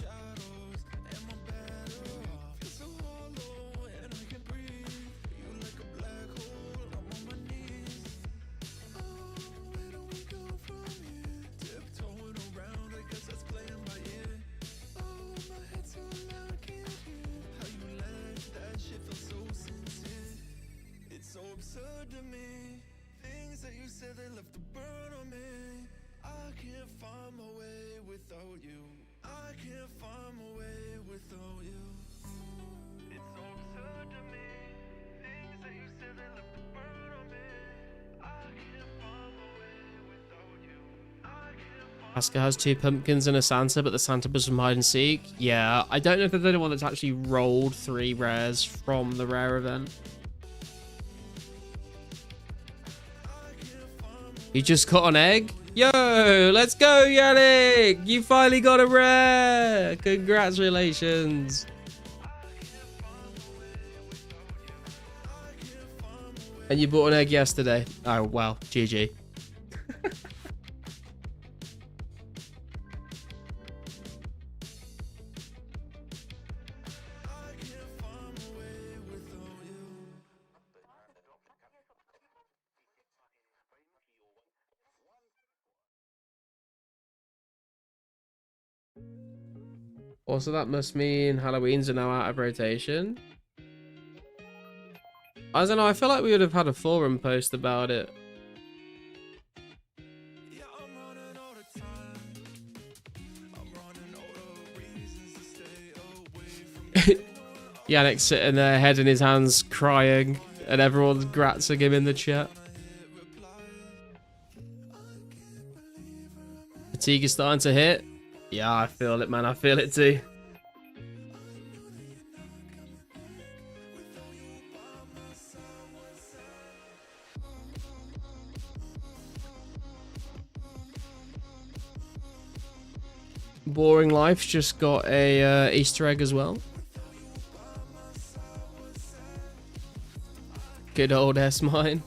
Aska has 2 pumpkins and a Santa, but the Santa was from hide and seek. Yeah, I don't know if there's anyone that's actually rolled 3 rares from the rare event. You just got an egg? Yo, let's go, Yannick! You finally got a rare! Congratulations! And you bought an egg yesterday. Oh, wow. GG. Also, that must mean Halloweens are now out of rotation. I don't know, I feel like we would have had a forum post about it. Yannick's sitting there, head in his hands, crying, and everyone's gratzing him in the chat. Fatigue is starting to hit. Yeah, I feel it, man. I feel it too. Boring Life's just got a Easter egg as well. Good old S-Mine.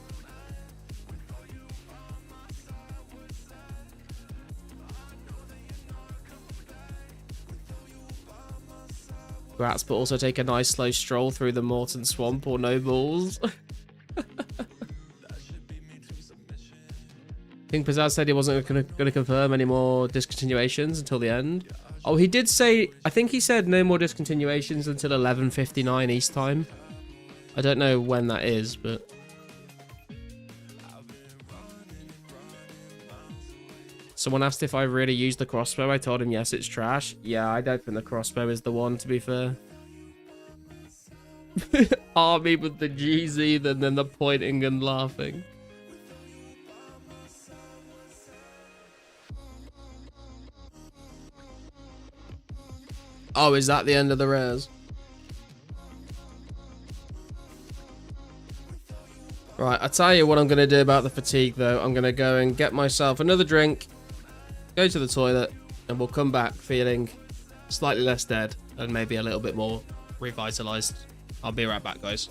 Grats, but also take a nice slow stroll through the Morton Swamp or no balls. I think Pizzazz said he wasn't going to confirm any more discontinuations until the end. Oh, he did say, I think he said no more discontinuations until 11:59 East time. I don't know when that is, but... Someone asked if I really used the crossbow. I told him yes, it's trash. Yeah, I don't think the crossbow is the one, to be fair. Army with the GZ, and then the pointing and laughing. Oh, is that the end of the rares? Right, I'll tell you what I'm going to do about the fatigue, though. I'm going to go and get myself another drink, go to the toilet, and we'll come back feeling slightly less dead and maybe a little bit more revitalized. I'll be right back, guys.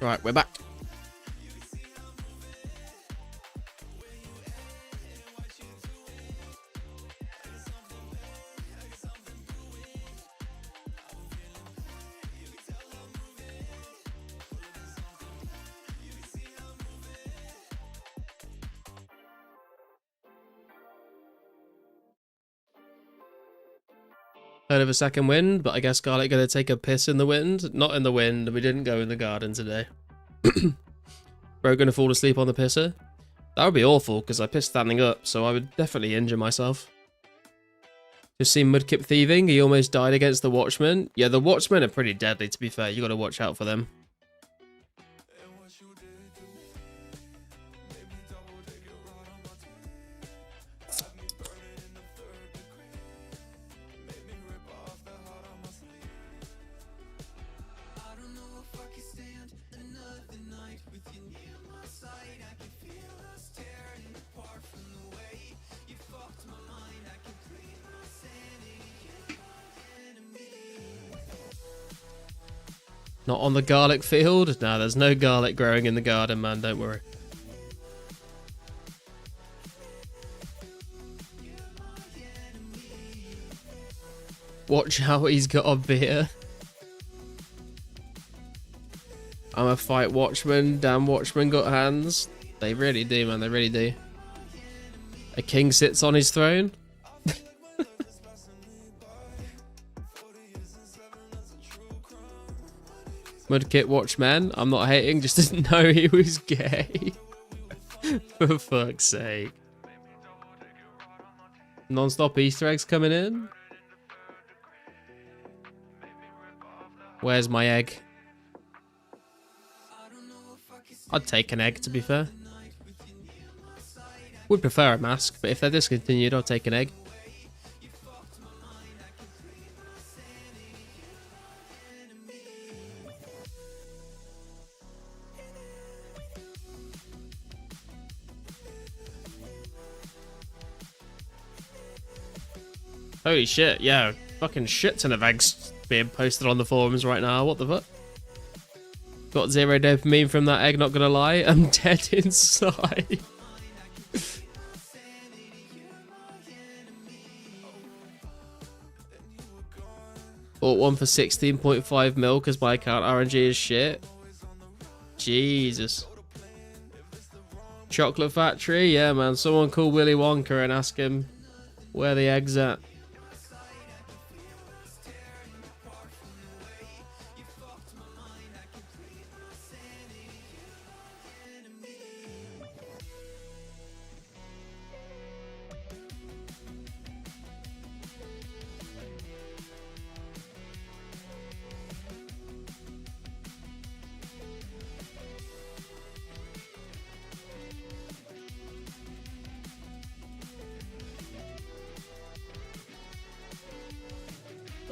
Right, we're back. Heard of a second wind, but I guess Garlic gonna take a piss in the wind. Not in the wind, we didn't go in the garden today. Bro gonna fall asleep on the pisser? That would be awful, because I pissed standing up, so I would definitely injure myself. Just seen Mudkip thieving. He almost died against the Watchmen. Yeah, the Watchmen are pretty deadly, to be fair. You got to watch out for them. Not on the garlic field? No, there's no garlic growing in the garden, man. Don't worry. Watch out, he's got a beer. I'm a fight Watchman. Damn, Watchman got hands. They really do, man. They really do. A king sits on his throne. Mudkip Watchman. I'm not hating, just didn't know he was gay. For fuck's sake. Non-stop Easter eggs coming in. Where's my egg? I'd take an egg, to be fair. Would prefer a mask, but if they're discontinued, I'll take an egg. Holy shit, yeah, fucking shit ton of eggs being posted on the forums right now, what the fuck? Got 0 dopamine from that egg, not gonna lie, I'm dead inside. Bought one for 16.5 mil because my account RNG is shit. Jesus. Chocolate factory, yeah man, someone call Willy Wonka and ask him where the egg's at.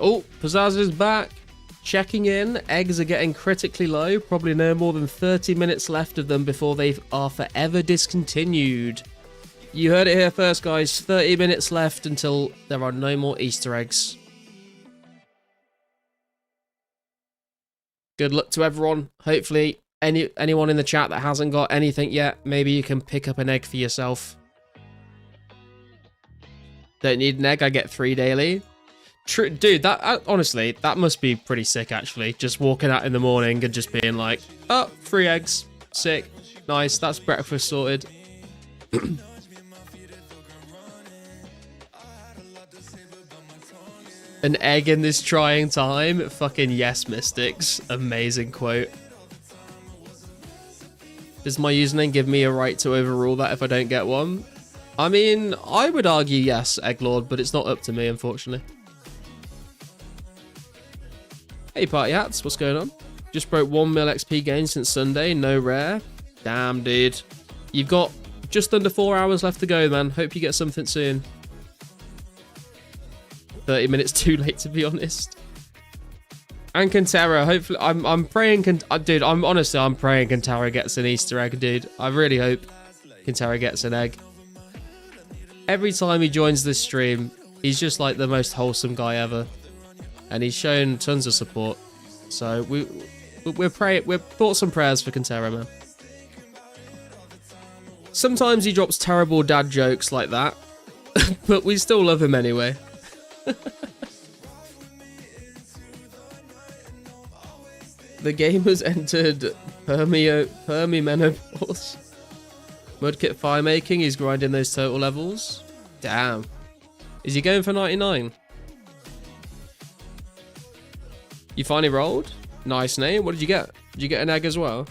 Oh, Pizzazz is back. Checking in. Eggs are getting critically low. Probably no more than 30 minutes left of them before they are forever discontinued. You heard it here first, guys. 30 minutes left until there are no more Easter eggs. Good luck to everyone. Hopefully, anyone in the chat that hasn't got anything yet, maybe you can pick up an egg for yourself. Don't need an egg. I get 3 daily. True, dude, that honestly, that must be pretty sick, actually. Just walking out in the morning and just being like, oh, 3 eggs. Sick. Nice. That's breakfast sorted. An egg in this trying time? Fucking yes, Mystics. Amazing quote. Does my username give me a right to overrule that if I don't get one? I mean, I would argue yes, Egglord, but it's not up to me, unfortunately. Hey party hats, what's going on? Just broke 1 mil XP gain since Sunday, no rare. Damn dude. You've got just under 4 hours left to go, man. Hope you get something soon. 30 minutes too late, to be honest. And Kantara, hopefully, I'm praying, dude, I'm praying Kantara gets an Easter egg, dude. I really hope Kantara gets an egg. Every time he joins this stream, he's just like the most wholesome guy ever. And he's shown tons of support. So we've thought some prayers for Kantara, man. Sometimes he drops terrible dad jokes like that, but we still love him anyway. The game has entered Permi-menopause. Mudkip fire making, he's grinding those total levels. Damn. Is he going for 99? You finally rolled? Nice name. What did you get? Did you get an egg as well?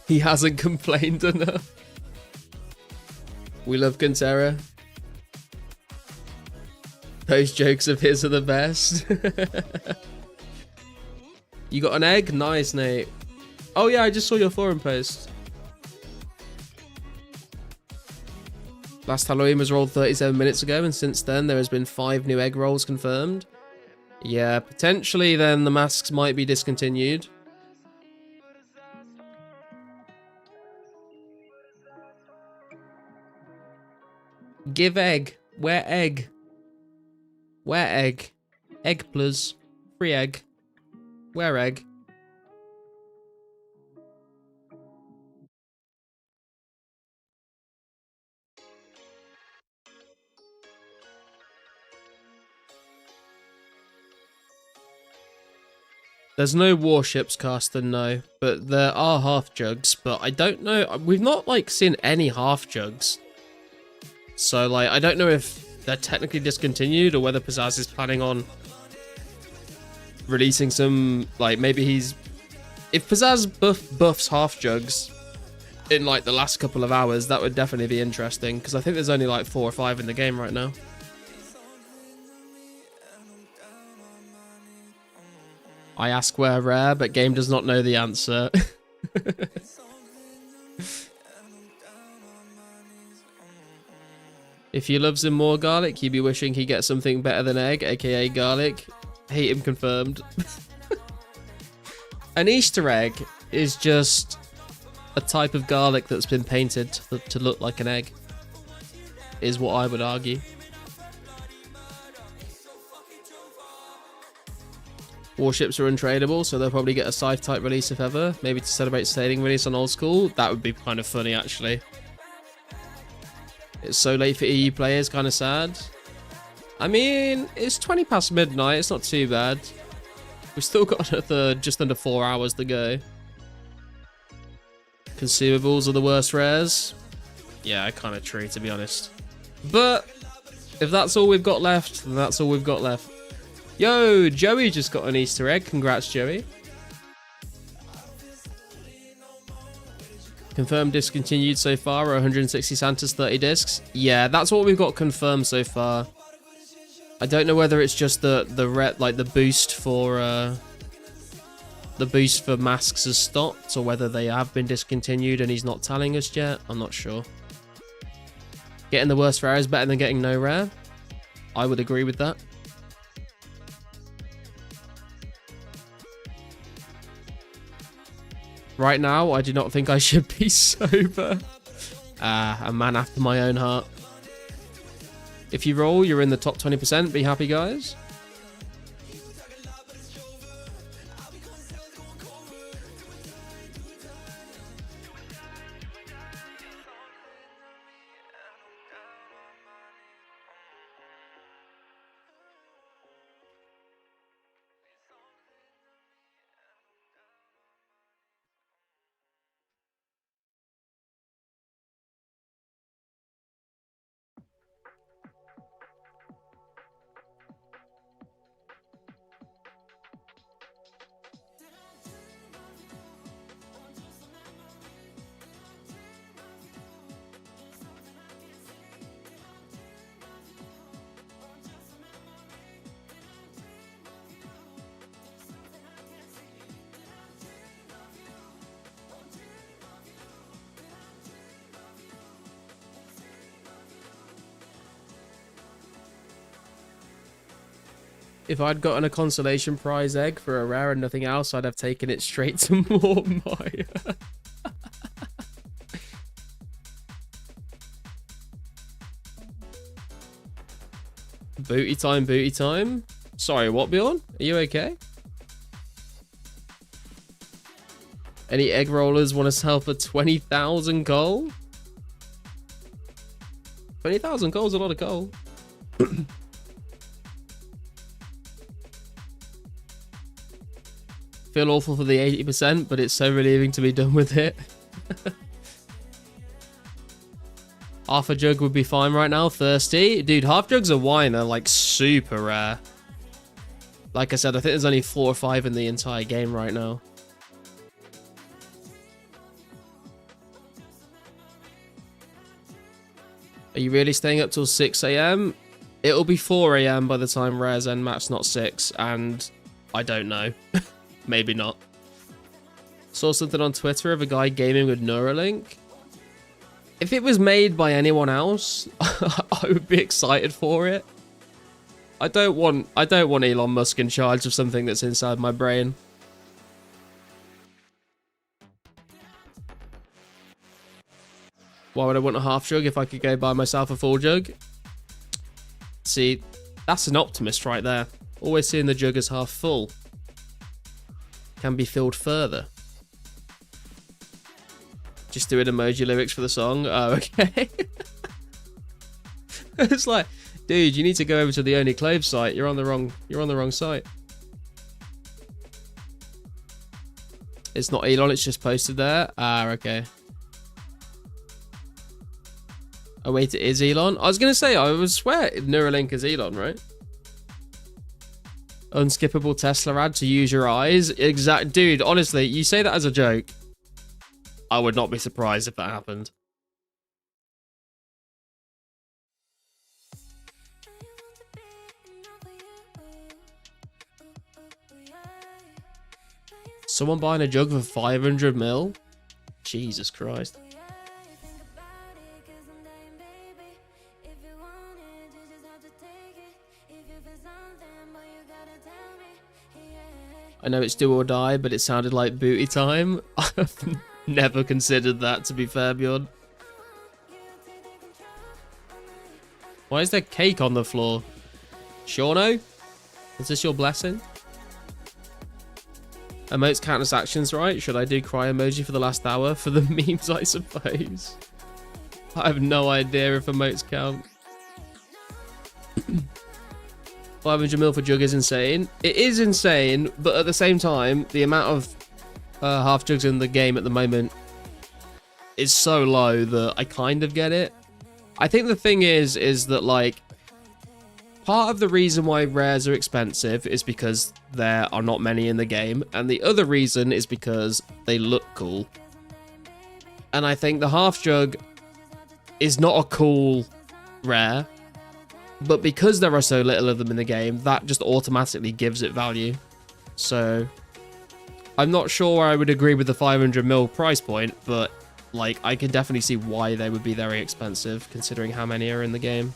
He hasn't complained enough. We love Cantera. Those jokes of his are the best. You got an egg? Nice, Nate. Oh yeah, I just saw your forum post. Last Halloween was rolled 37 minutes ago, and since then there has been 5 new egg rolls confirmed. Yeah, potentially then the masks might be discontinued. Give egg. Where egg? Where egg? Egg plus. Free egg. Where egg? There's no warships, Carsten, no. But there are half jugs, but I don't know. We've not, like, seen any half jugs. So, like, I don't know if they're technically discontinued or whether Pizzazz is planning on releasing some, like, maybe he's... If Pizzazz buffs half jugs in, like, the last couple of hours, that would definitely be interesting, because I think there's only, like, 4 or 5 in the game right now. I ask where rare, but game does not know the answer. If he loves him more garlic, he'd be wishing he gets something better than egg, aka garlic. Hate him confirmed. An Easter egg is just a type of garlic that's been painted to look like an egg, is what I would argue. Warships are untradeable, so they'll probably get a Scythe type release if ever. Maybe to celebrate sailing release on old school. That would be kind of funny, actually. It's so late for EU players, kind of sad. I mean, it's 20 past midnight, it's not too bad. We've still got another just under 4 hours to go. Consumables are the worst rares. Yeah, kind of true, to be honest. But if that's all we've got left, then that's all we've got left. Yo, Joey just got an Easter egg. Congrats, Joey. Confirmed discontinued so far are 160 Santas, 30 discs. Yeah, that's what we've got confirmed so far. I don't know whether it's just the boost for masks has stopped, or whether they have been discontinued and he's not telling us yet. I'm not sure. Getting the worst rare is better than getting no rare. I would agree with that. Right now, I do not think I should be sober. A man after my own heart. If you roll, you're in the top 20%. Be happy, guys. If I'd gotten a consolation prize egg for a rare and nothing else, I'd have taken it straight to Mormire. Booty time, booty time. Sorry, what, Bjorn? Are you okay? Any egg rollers want to sell for 20,000 gold? 20,000 gold's a lot of gold. Feel awful for the 80%, but it's so relieving to be done with it. Half a jug would be fine right now. Thirsty. Dude, half jugs of wine are like super rare. Like I said, I think there's only 4 or 5 in the entire game right now. Are you really staying up till 6 a.m.? It'll be 4 a.m. by the time Rare's end match, not 6, and I don't know. Maybe not. Saw something on Twitter of a guy gaming with Neuralink. If it was made by anyone else, I would be excited for it. I don't want Elon Musk in charge of something that's inside my brain. Why would I want a half jug if I could go buy myself a full jug? See, that's an optimist right there. Always seeing the jug as half full. Can be filled further. Just doing emoji lyrics for the song. Oh, okay. It's like, dude, you need to go over to the Only Clove site. You're on the wrong site. It's not Elon, it's just posted there. Ah, okay. Oh wait, it is Elon? I was gonna say, I would swear Neuralink is Elon, right? Unskippable Tesla ad to use your eyes. Exact, dude, honestly, you say that as a joke. I would not be surprised if that happened. Someone buying a jug for 500 mil? Jesus Christ. I know it's do or die, but it sounded like booty time. I've never considered that, to be fair, Bjorn. Why is there cake on the floor? Shauno? Is this your blessing? Emotes count as actions, right? Should I do cry emoji for the last hour? For the memes, I suppose. I have no idea if emotes count. 500 mil for jug is insane. It is insane, but at the same time, the amount of half jugs in the game at the moment is so low that I kind of get it. I think the thing is that, like, part of the reason why rares are expensive is because there are not many in the game, and the other reason is because they look cool. And I think the half jug is not a cool rare, but because there are so little of them in the game, that just automatically gives it value. So I'm not sure I would agree with the 500 mil price point, but like I can definitely see why they would be very expensive considering how many are in the game.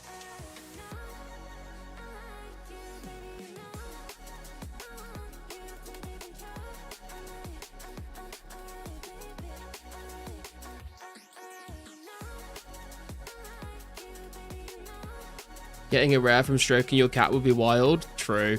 Getting a rare from stroking your cat would be wild. True.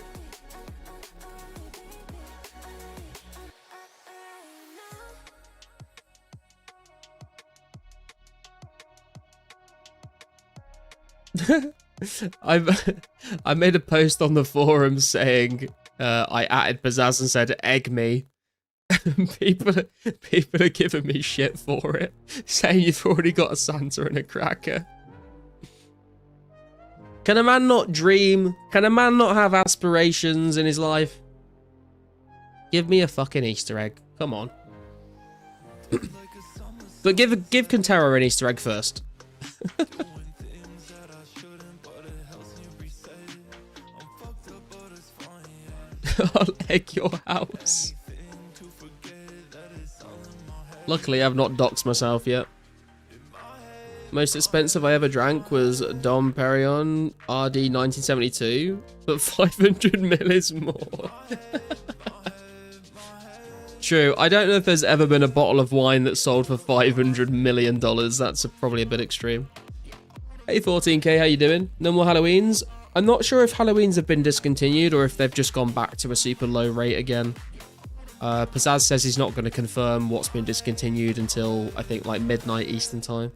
I made a post on the forum saying I added Pizzazz and said egg me. people are giving me shit for it, saying you've already got a Santa and a cracker. Can a man not dream? Can a man not have aspirations in his life? Give me a fucking Easter egg. Come on. But give Contero an Easter egg first. I'll egg your house. Luckily, I've not doxed myself yet. Most expensive I ever drank was Dom Perignon RD 1972, but 500 mil is more. True, I don't know if there's ever been a bottle of wine that sold for $500 million. That's probably a bit extreme. Hey 14k, how you doing? No more Halloweens? I'm not sure if Halloweens have been discontinued or if they've just gone back to a super low rate again. Pizzazz says he's not going to confirm what's been discontinued until, I think, like midnight Eastern time.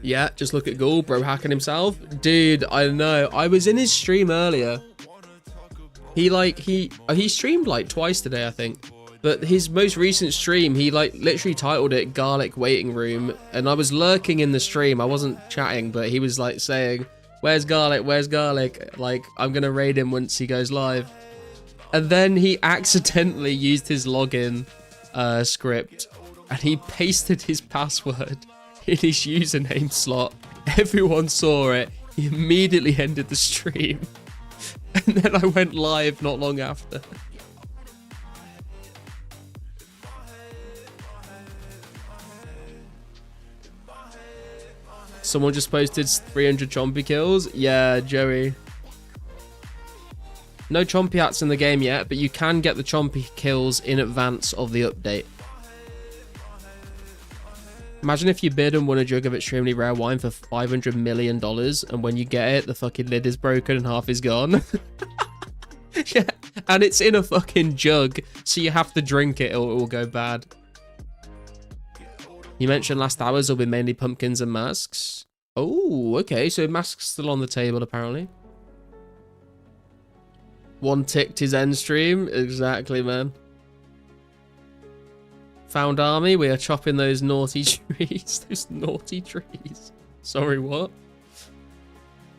Yeah, just look at Ghoul, bro hacking himself. Dude, I know. I was in his stream earlier. He streamed like twice today, I think. But his most recent stream, he like literally titled it Garlic Waiting Room. And I was lurking in the stream. I wasn't chatting, but he was like saying, "Where's Garlic? Where's Garlic? Like, I'm going to raid him once he goes live." And then he accidentally used his login script and he pasted his password in his username slot. Everyone saw it. He immediately ended the stream. And then I went live not long after. Someone just posted 300 chompy kills. Yeah, Joey. No chompy hats in the game yet, but you can get the chompy kills in advance of the update. Imagine if you bid and won a jug of extremely rare wine for $500 million, and when you get it, the fucking lid is broken and half is gone. Yeah, and it's in a fucking jug, so you have to drink it or it will go bad. You mentioned last hours will be mainly pumpkins and masks. Oh, okay, so masks still on the table apparently. One ticked his end stream. Exactly, man. Found army. We are chopping those naughty trees. Those naughty trees. Sorry, what?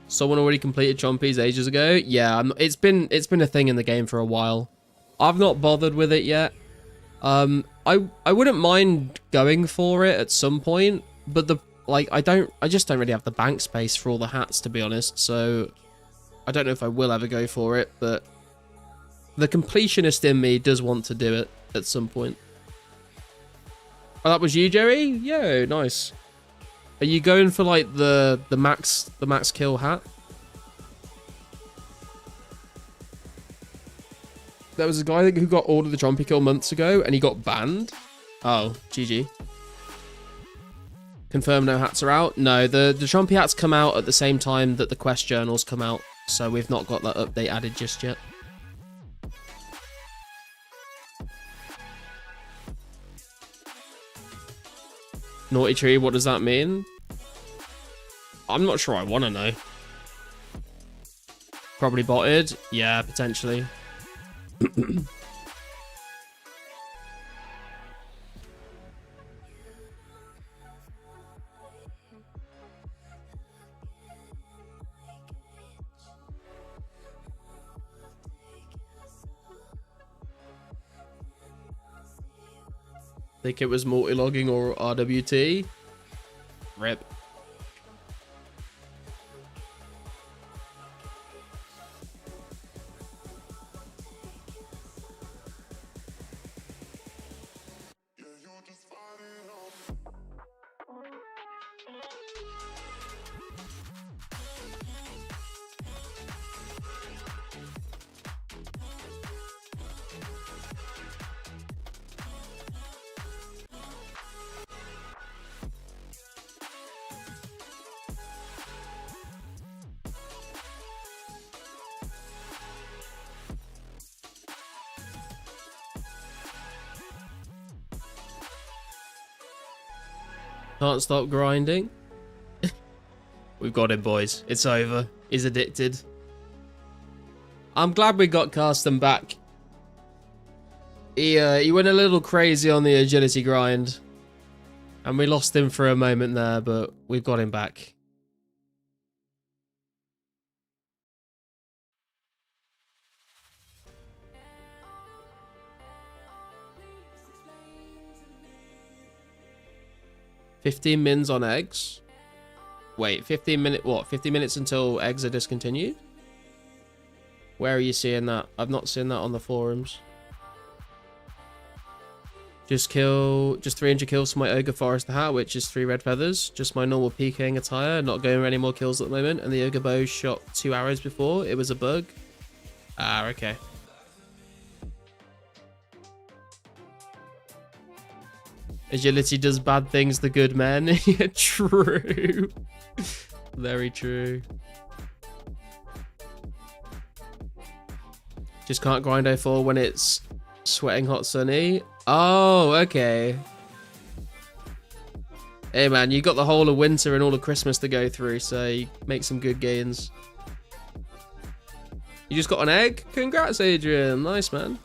Someone already completed chompies ages ago. Yeah, it's been a thing in the game for a while. I've not bothered with it yet. I wouldn't mind going for it at some point, but I just don't really have the bank space for all the hats, to be honest. So I don't know if I will ever go for it, but the completionist in me does want to do it at some point. Oh, that was you, Jerry? Yeah, nice. Are you going for like the max kill hat? There was a guy who got ordered the chompy kill months ago and he got banned. Oh, GG. Confirm no hats are out. No, the chompy hats come out at the same time that the quest journals come out, so we've not got that update added just yet. Naughty tree, what does that mean? I'm not sure I want to know. Probably botted. Yeah, potentially. Think it was multi-logging or RWT. Rip. Can't stop grinding. We've got him, boys. It's over. He's addicted. I'm glad we got Carsten back. He went a little crazy on the agility grind. And we lost him for a moment there, but we've got him back. $15 mins on eggs. Wait, 15 minutes. What? 50 minutes until eggs are discontinued? Where are you seeing that? I've not seen that on the forums. Just 300 kills for my Ogre Forester hat, which is 3 red feathers. Just my normal PKing attire. Not going for any more kills at the moment. And the Ogre bow shot 2 arrows before. It was a bug. Ah, okay. Agility does bad things to good men. Yeah, true. Very true. Just can't grind 04 when it's sweating hot sunny. Oh, okay. Hey man, you got the whole of winter and all of Christmas to go through, so you make some good gains. You just got an egg? Congrats, Adrian. Nice, man.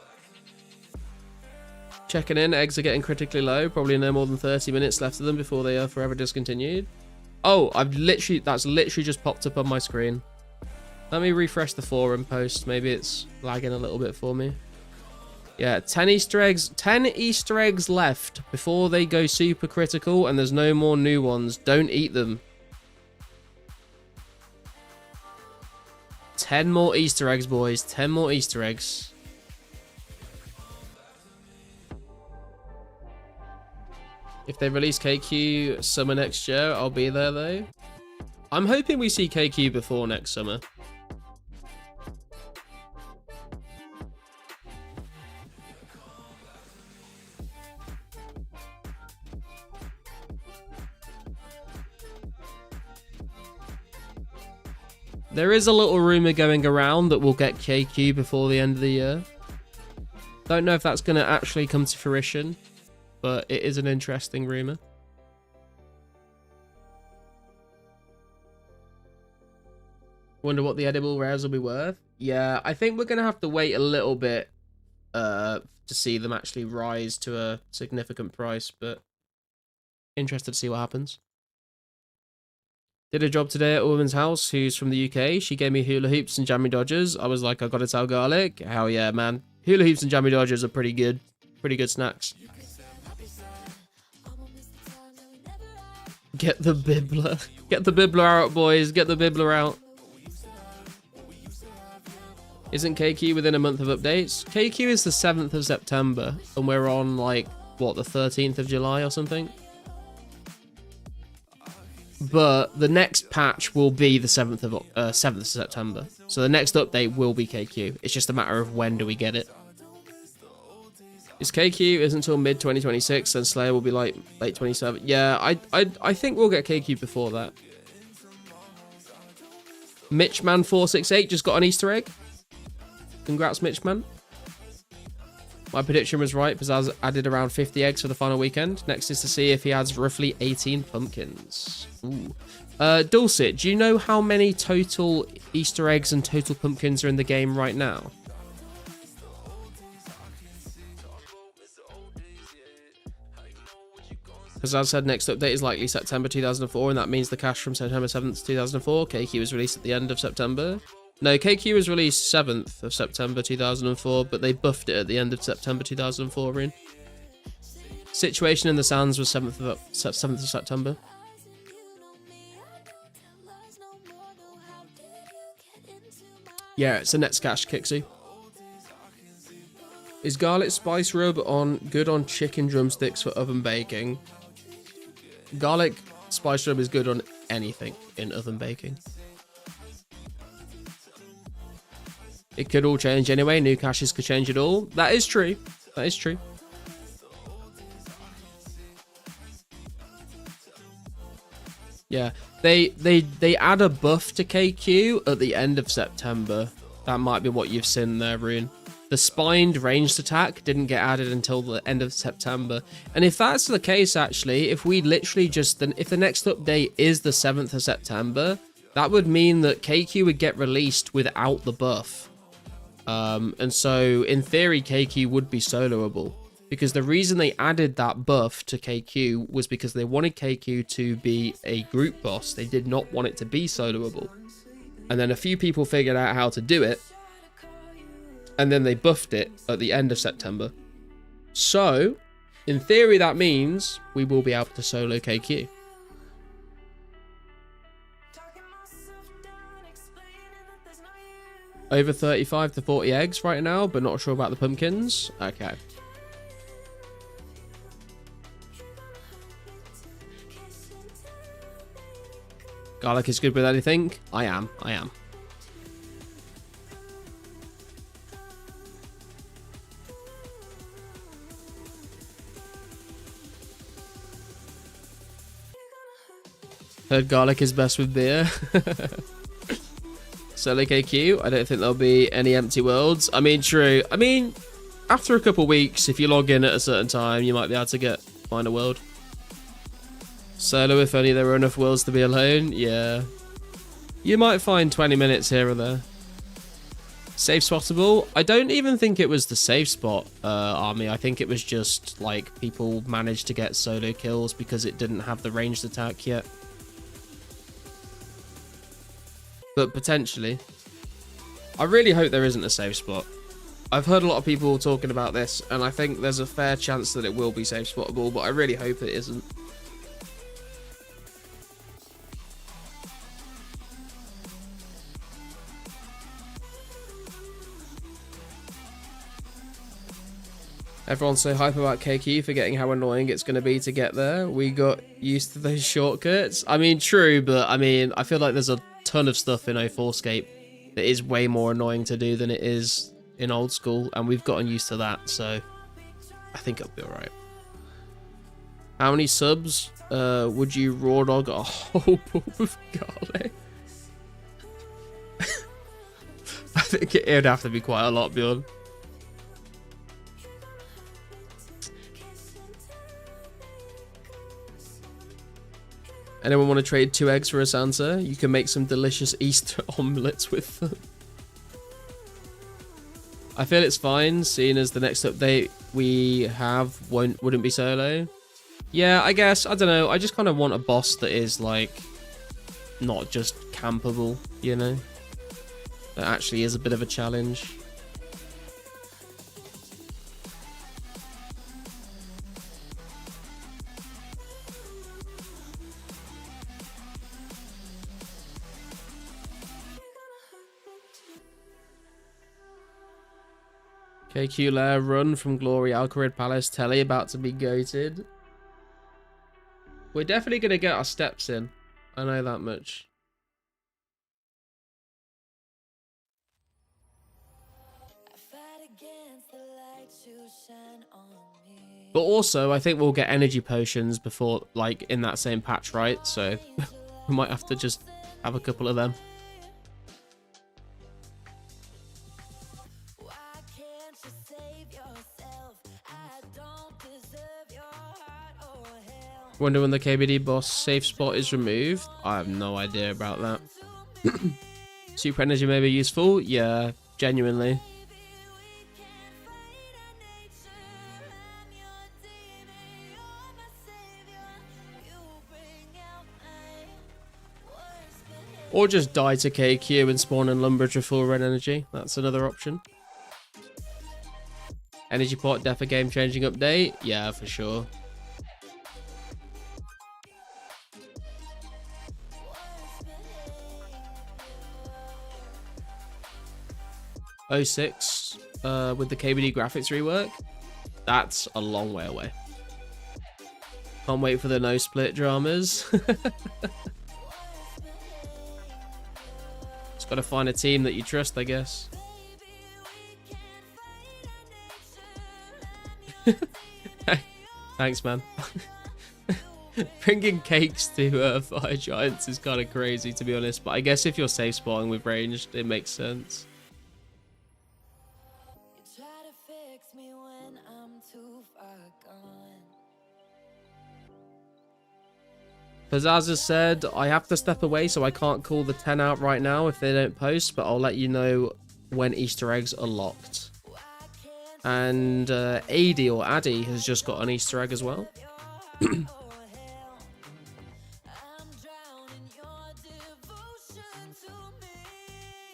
Checking in, eggs are getting critically low. Probably no more than 30 minutes left of them before they are forever discontinued. Oh, that's literally just popped up on my screen. Let me refresh the forum post. Maybe it's lagging a little bit for me. Yeah, 10 Easter eggs. 10 Easter eggs left before they go super critical, and there's no more new ones. Don't eat them. 10 more Easter eggs, boys. 10 more Easter eggs. If they release KQ summer next year, I'll be there though. I'm hoping we see KQ before next summer. There is a little rumor going around that we'll get KQ before the end of the year. Don't know if that's going to actually come to fruition, but it is an interesting rumor. Wonder what the edible rares will be worth. Yeah, I think we're going to have to wait a little bit to see them actually rise to a significant price, but interested to see what happens. Did a job today at a woman's house who's from the UK. She gave me hula hoops and jammy dodgers. I was like, I gotta tell Garlic. Hell yeah, man. Hula hoops and jammy dodgers are pretty good. Pretty good snacks. Get the bibbler. Get the bibbler out, boys. Get the bibbler out. Isn't KQ within a month of updates? KQ is the 7th of September. And we're on, like, what, the 13th of July or something? But the next patch will be the 7th of September. So the next update will be KQ. It's just a matter of when do we get it. Is KQ isn't until mid 2026, then Slayer will be like late 27. Yeah, I think we'll get KQ before that. Mitchman468 just got an Easter egg. Congrats, Mitchman. My prediction was right because I added around 50 eggs for the final weekend. Next is to see if he adds roughly 18 pumpkins. Ooh. Dulcet, do you know how many total Easter eggs and total pumpkins are in the game right now? Because as I said, next update is likely September 2004, and that means the cache from September 7th, 2004. KQ was released at the end of September. No, KQ was released 7th of September 2004, but they buffed it at the end of September 2004, Rune. Situation in the Sands was 7th of September. Yeah, it's a net cache, Kixie. Is garlic spice rub good on chicken drumsticks for oven baking? Garlic spice rub is good on anything in oven baking. It could all change anyway. New caches could change it all. That is true. That is true. Yeah, they add a buff to KQ at the end of September. That might be what you've seen there, Rune. The spined ranged attack didn't get added until the end of September. And if that's the case, actually, if we literally just... If the next update is the 7th of September, that would mean that KQ would get released without the buff. And so, in theory, KQ would be soloable. Because the reason they added that buff to KQ was because they wanted KQ to be a group boss. They did not want it to be soloable. And then a few people figured out how to do it. And then they buffed it at the end of September. So, in theory, that means we will be able to solo KQ. Over 35 to 40 eggs right now, but not sure about the pumpkins. Okay. Garlic is good with anything? I am. Heard garlic is best with beer. Solo KQ, I don't think there'll be any empty worlds. I mean, true. I mean, after a couple weeks, if you log in at a certain time, you might be able to find a world. Solo, if only there were enough worlds to be alone. Yeah. You might find 20 minutes here or there. Safe spottable? I don't even think it was the safe spot, army. I think it was just, like, people managed to get solo kills because it didn't have the ranged attack yet. But potentially. I really hope there isn't a safe spot. I've heard a lot of people talking about this, and I think there's a fair chance that it will be safe spottable, but I really hope it isn't. Everyone's so hype about KQ, forgetting how annoying it's going to be to get there. We got used to those shortcuts. I mean, true, but I mean, I feel like there's a ton of stuff in 2004scape that is way more annoying to do than it is in old school, and we've gotten used to that, so I think it'll be alright. How many subs would you raw dog a whole bowl of garlic? I think it'd have to be quite a lot, Bjorn. Anyone want to trade 2 eggs for a Sansa? You can make some delicious Easter omelets with them. I feel it's fine, seeing as the next update we have wouldn't be solo. Yeah, I guess, I don't know, I just kind of want a boss that is, like, not just campable, you know? That actually is a bit of a challenge. KQ Lair run from Glory Alcarid Palace Telly about to be goated. We're definitely going to get our steps in. I know that much. But also, I think we'll get energy potions before, like, in that same patch, right? So, we might have to just have a couple of them. Wonder when the KBD boss safe spot is removed. I have no idea about that. Super energy may be useful. Yeah, genuinely. Or just die to KQ and spawn in Lumbridge for full red energy. That's another option. Energy pot, def a game changing update. Yeah, for sure. '06 with the KBD graphics rework. That's a long way away. Can't wait for the no split dramas. Just gotta find a team that you trust, I guess. Thanks, man. Bringing cakes to Fire Giants is kind of crazy, to be honest, but I guess if you're safe spotting with ranged, it makes sense. Pizzazz has said, I have to step away, so I can't call the 10 out right now if they don't post, but I'll let you know when Easter eggs are locked. And Adie or Addy has just got an Easter egg as well. I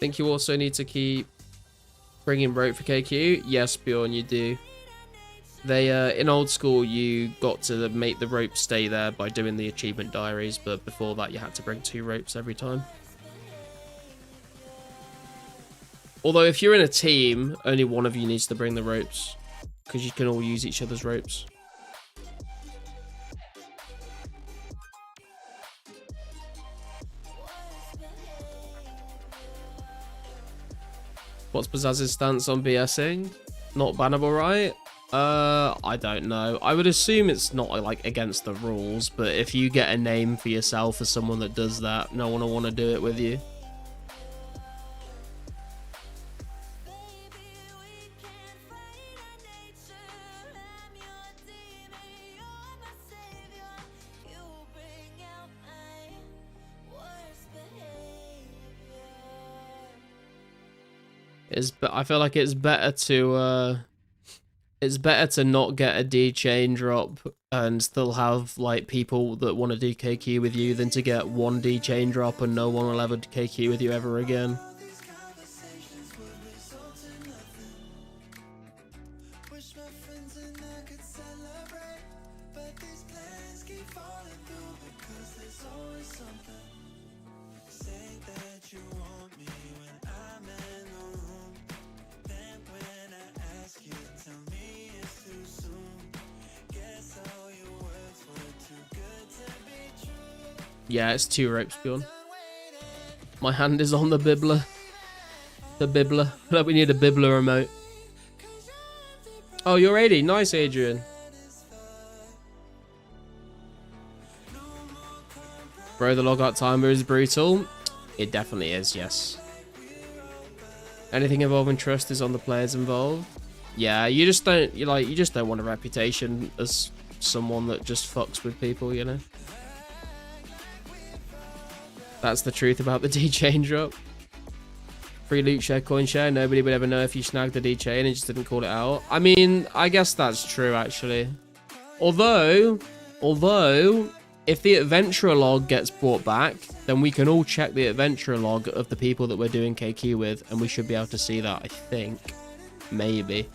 think you also need to keep bringing rope for KQ. Yes, Bjorn, you do. They in old school, you got to make the rope stay there by doing the achievement diaries, but before that, you had to bring 2 ropes every time. Although, if you're in a team, only one of you needs to bring the ropes, because you can all use each other's ropes. What's Bazaz's stance on BSing? Not bannable, right? I don't know. I would assume it's not, like, against the rules, but if you get a name for yourself as someone that does that, no one will want to do it with you. But I feel like it's better to not get a D chain drop and still have like people that want to do KQ with you than to get 1 D chain drop and no one will ever KQ with you ever again. Yeah, it's 2 ropes, Bjorn. My hand is on the bibbler. The bibbler. Like we need a bibbler remote. Oh, you're 80. Nice, Adrian. Bro, the logout timer is brutal. It definitely is, yes. Anything involving trust is on the players involved. Yeah, you just don't you just don't want a reputation as someone that just fucks with people, you know. That's the truth about the D-chain drop. Free loot share, coin share. Nobody would ever know if you snagged the D-chain and just didn't call it out. I mean, I guess that's true, actually. Although, if the adventurer log gets brought back, then we can all check the adventurer log of the people that we're doing KQ with, and we should be able to see that, I think. Maybe.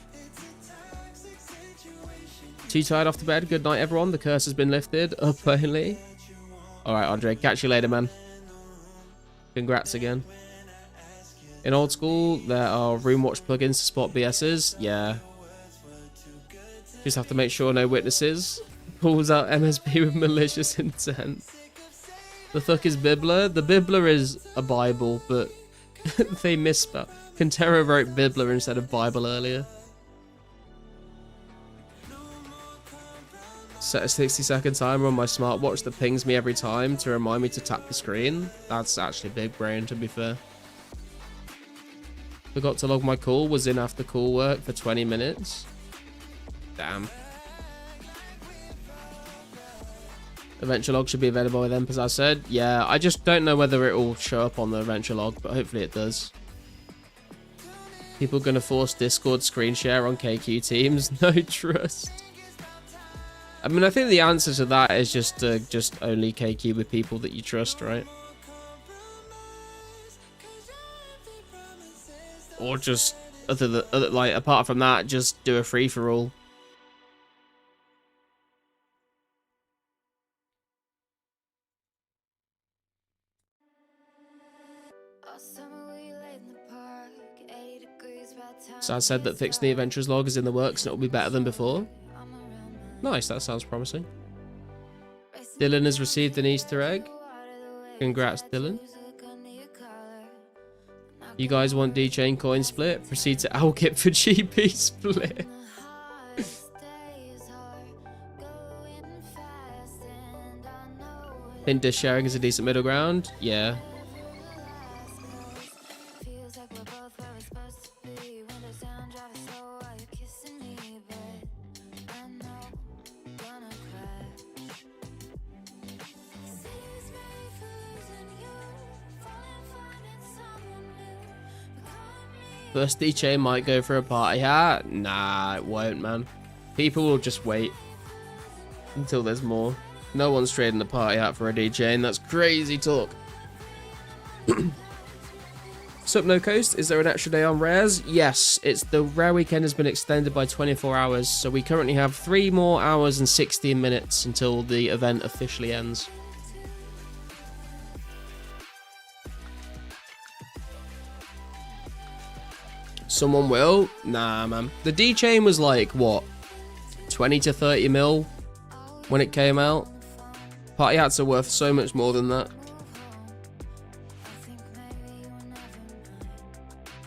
Too tired off to bed? Good night, everyone. The curse has been lifted. Up only. Alright, Andre. Catch you later, man. Congrats again. In old school, there are room watch plugins to spot BSs. Yeah. Just have to make sure no witnesses. Pulls out MSP with malicious intent. The fuck is Bibbler? The Bibbler is a Bible, but they misspelled. Contero wrote Bibbler instead of Bible earlier. Set a 60-second timer on my smartwatch that pings me every time to remind me to tap the screen. That's actually big brain, to be fair. Forgot to log my call. Was in after call work for 20 minutes. Damn. Adventure log should be available with them, as I said. Yeah, I just don't know whether it will show up on the adventure log, but hopefully it does. People gonna force Discord screen share on KQ teams? No trust. I mean, I think the answer to that is just only KQ with people that you trust, right? Or just like apart from that, just do a free for all. So I said that fixing the adventures log is in the works and it will be better than before. Nice, that sounds promising. Dylan has received an Easter egg. Congrats, Dylan. You guys want D-Chain coin split? Proceed to Alkit for GP split. Think dish sharing is a decent middle ground? Yeah. First D-Chain might go for a party hat. Nah, it won't, man. People will just wait until there's more. No one's trading the party hat for a D-Chain. That's crazy talk. Sup, No Coast? Is there an extra day on rares? Yes, it's the rare weekend has been extended by 24 hours, so we currently have 3 more hours and 16 minutes until the event officially ends. Someone will? Nah, man. The D-Chain was like, what? 20 to 30 mil when it came out. Party hats are worth so much more than that.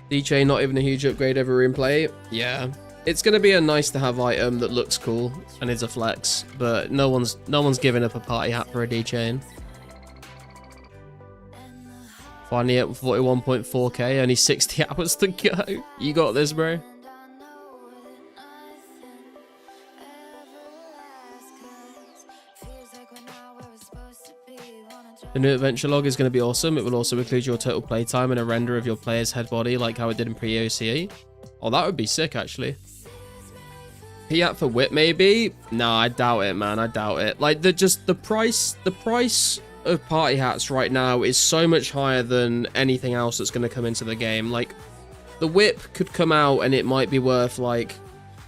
D-Chain not even a huge upgrade over room play. Yeah. It's going to be a nice to have item that looks cool and is a flex, but no one's giving up a party hat for a D-Chain. Finally at 41.4k, only 60 hours to go. You got this, bro. The new adventure log is going to be awesome. It will also include your total playtime and a render of your player's head body like how it did in pre-OCE. Oh, that would be sick, actually. P-App for whip, maybe? Nah, I doubt it, man. I doubt it. Like, the price of party hats right now is so much higher than anything else that's going to come into the game. Like, the whip could come out and it might be worth, like,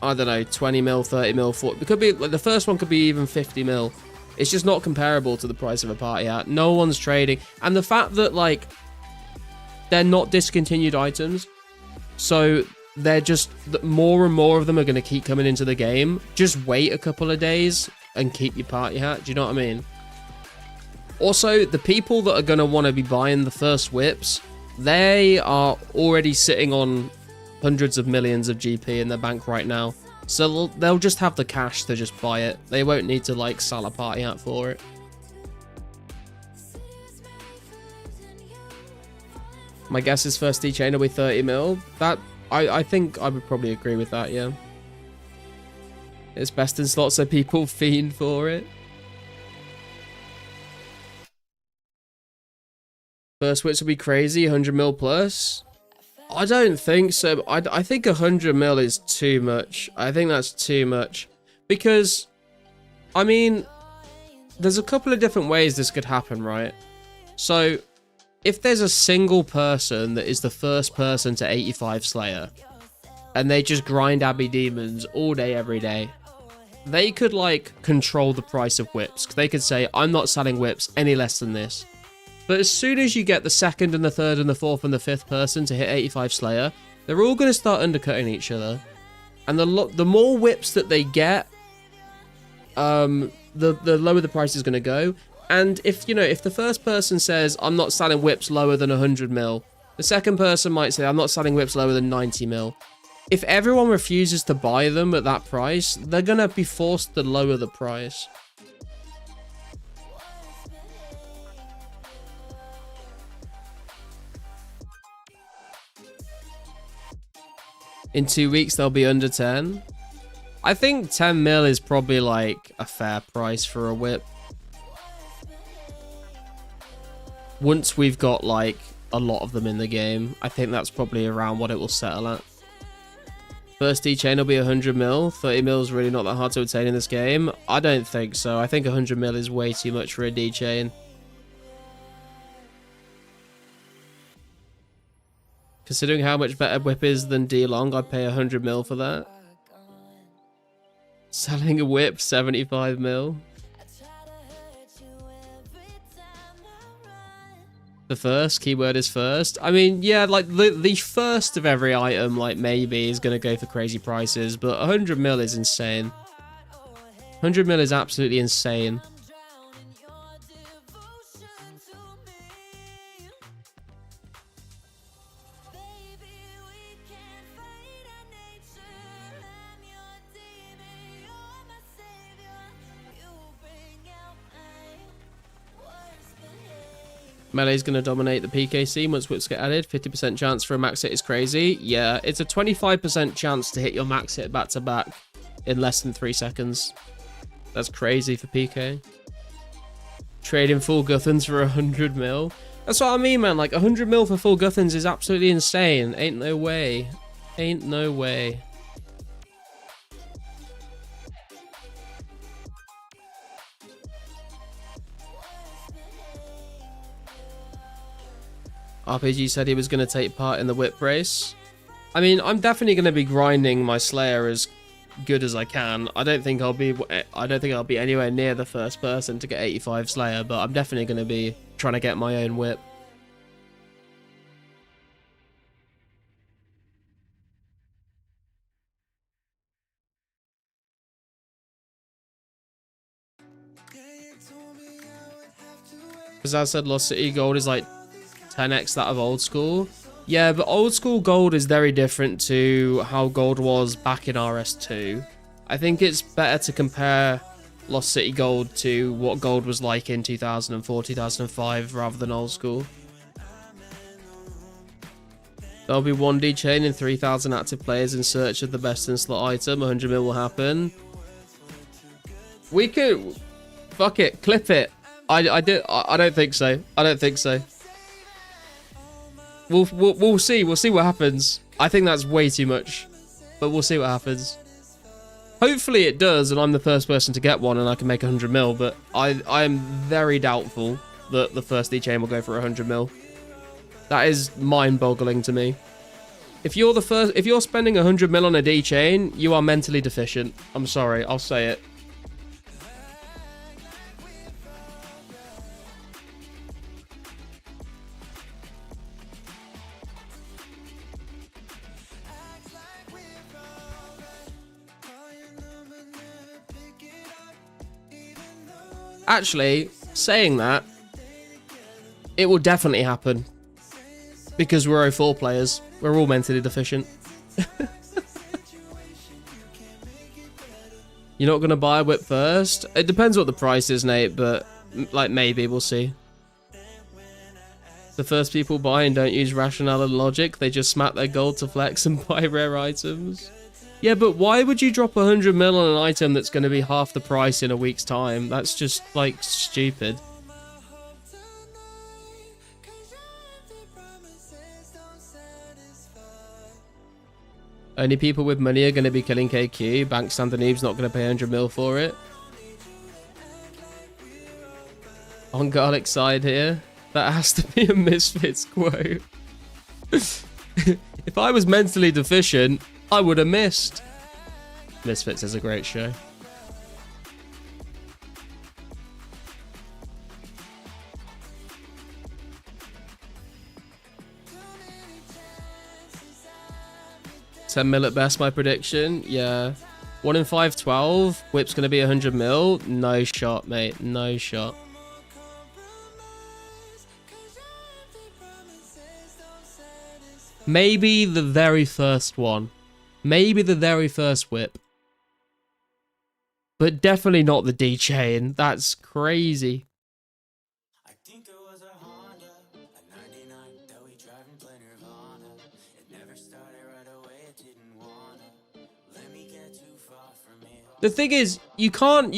I don't know, 20 mil, 30 mil, 40. It could be, like, the first one could be even 50 mil. It's just not comparable to the price of a party hat. No one's trading. And the fact that, like, they're not discontinued items, so they're just, more and more of them are going to keep coming into the game. Just wait a couple of days and keep your party hat. Do you know what I mean? Also, the people that are going to want to be buying the first whips, they are already sitting on hundreds of millions of GP in their bank right now. So they'll just have the cash to just buy it. They won't need to, like, sell a party hat for it. My guess is first D-chain will be 30 mil. That, I think I would probably agree with that, yeah. It's best in slots so people fiend for it. First whips will be crazy, 100 mil plus. I don't think so. I think 100 mil is too much. I think that's too much. Because, I mean, there's a couple of different ways this could happen, right? So, if there's a single person that is the first person to 85 Slayer, and they just grind Abbey Demons all day, every day, they could, like, control the price of whips. They could say, I'm not selling whips any less than this. But as soon as you get the second and the third and the fourth and the fifth person to hit 85 Slayer, they're all going to start undercutting each other. And the more whips that they get, the lower the price is going to go. And if, you know, if the first person says, I'm not selling whips lower than 100 mil, the second person might say, I'm not selling whips lower than 90 mil. If everyone refuses to buy them at that price, they're going to be forced to lower the price. In 2 weeks, they'll be under 10. I think 10 mil is probably like a fair price for a whip. Once we've got like a lot of them in the game, I think that's probably around what it will settle at. First D-chain will be 100 mil. 30 mil is really not that hard to obtain in this game. I don't think so. I think 100 mil is way too much for a D-chain. Considering how much better whip is than D-long, I'd pay 100 mil for that. Selling a whip, 75 mil. The first, keyword is first. I mean, yeah, like, the first of every item, like, maybe is going to go for crazy prices, but 100 mil is insane. 100 mil is absolutely insane. Melee's going to dominate the PKC once whips get added. 50% chance for a max hit is crazy. Yeah, it's a 25% chance to hit your max hit back to back in less than 3 seconds. That's crazy for PK. Trading full Guthans for 100 mil. That's what I mean, man. Like, 100 mil for full Guthans is absolutely insane. Ain't no way. Ain't no way. RPG said he was going to take part in the whip race. I mean, I'm definitely going to be grinding my Slayer as good as I can. I don't think I'll be anywhere near the first person to get 85 Slayer, but I'm definitely going to be trying to get my own whip. As I said, Lost City Gold is like 10x that of old school. Yeah, but old school gold is very different to how gold was back in RS2. I think it's better to compare Lost City Gold to what gold was like in 2004, 2005 rather than old school. There'll be 1D chain and 3,000 active players in search of the best in slot item. 100 mil will happen. We could... Fuck it. Clip it. I don't think so. I don't think so. We'll see. We'll see what happens. I think that's way too much, but we'll see what happens. Hopefully it does, and I'm the first person to get one, and I can make 100 mil. But I am very doubtful that the first D-chain will go for 100 mil. That is mind-boggling to me. If you're spending 100 mil on a D-chain, you are mentally deficient. I'm sorry. I'll say it. Actually, saying that, it will definitely happen. Because we're 04 players. We're all mentally deficient. You're not going to buy a whip first? It depends what the price is, Nate, but like maybe, we'll see. The first people buying don't use rationale and logic. They just smack their gold to flex and buy rare items. Yeah, but why would you drop 100 mil on an item that's going to be half the price in a week's time? That's just, like, stupid. Only people with money are going to be killing KQ. Bank Standard Noob's not going to pay 100 mil for it. On Garlic's side here, that has to be a Misfits quote. If I was mentally deficient, I would have missed. Misfits is a great show. $10 mil at best, my prediction. Yeah. 1 in 5, 12. Whip's going to be 100 mil. No shot, mate. No shot. Maybe the very first one. Maybe the very first whip. But definitely not the D-Chain. That's crazy. I think it was a Honda, a 99 that we drive in plain Nirvana. It never started right away, it didn't wanna let me get too far from here. The thing is, you can't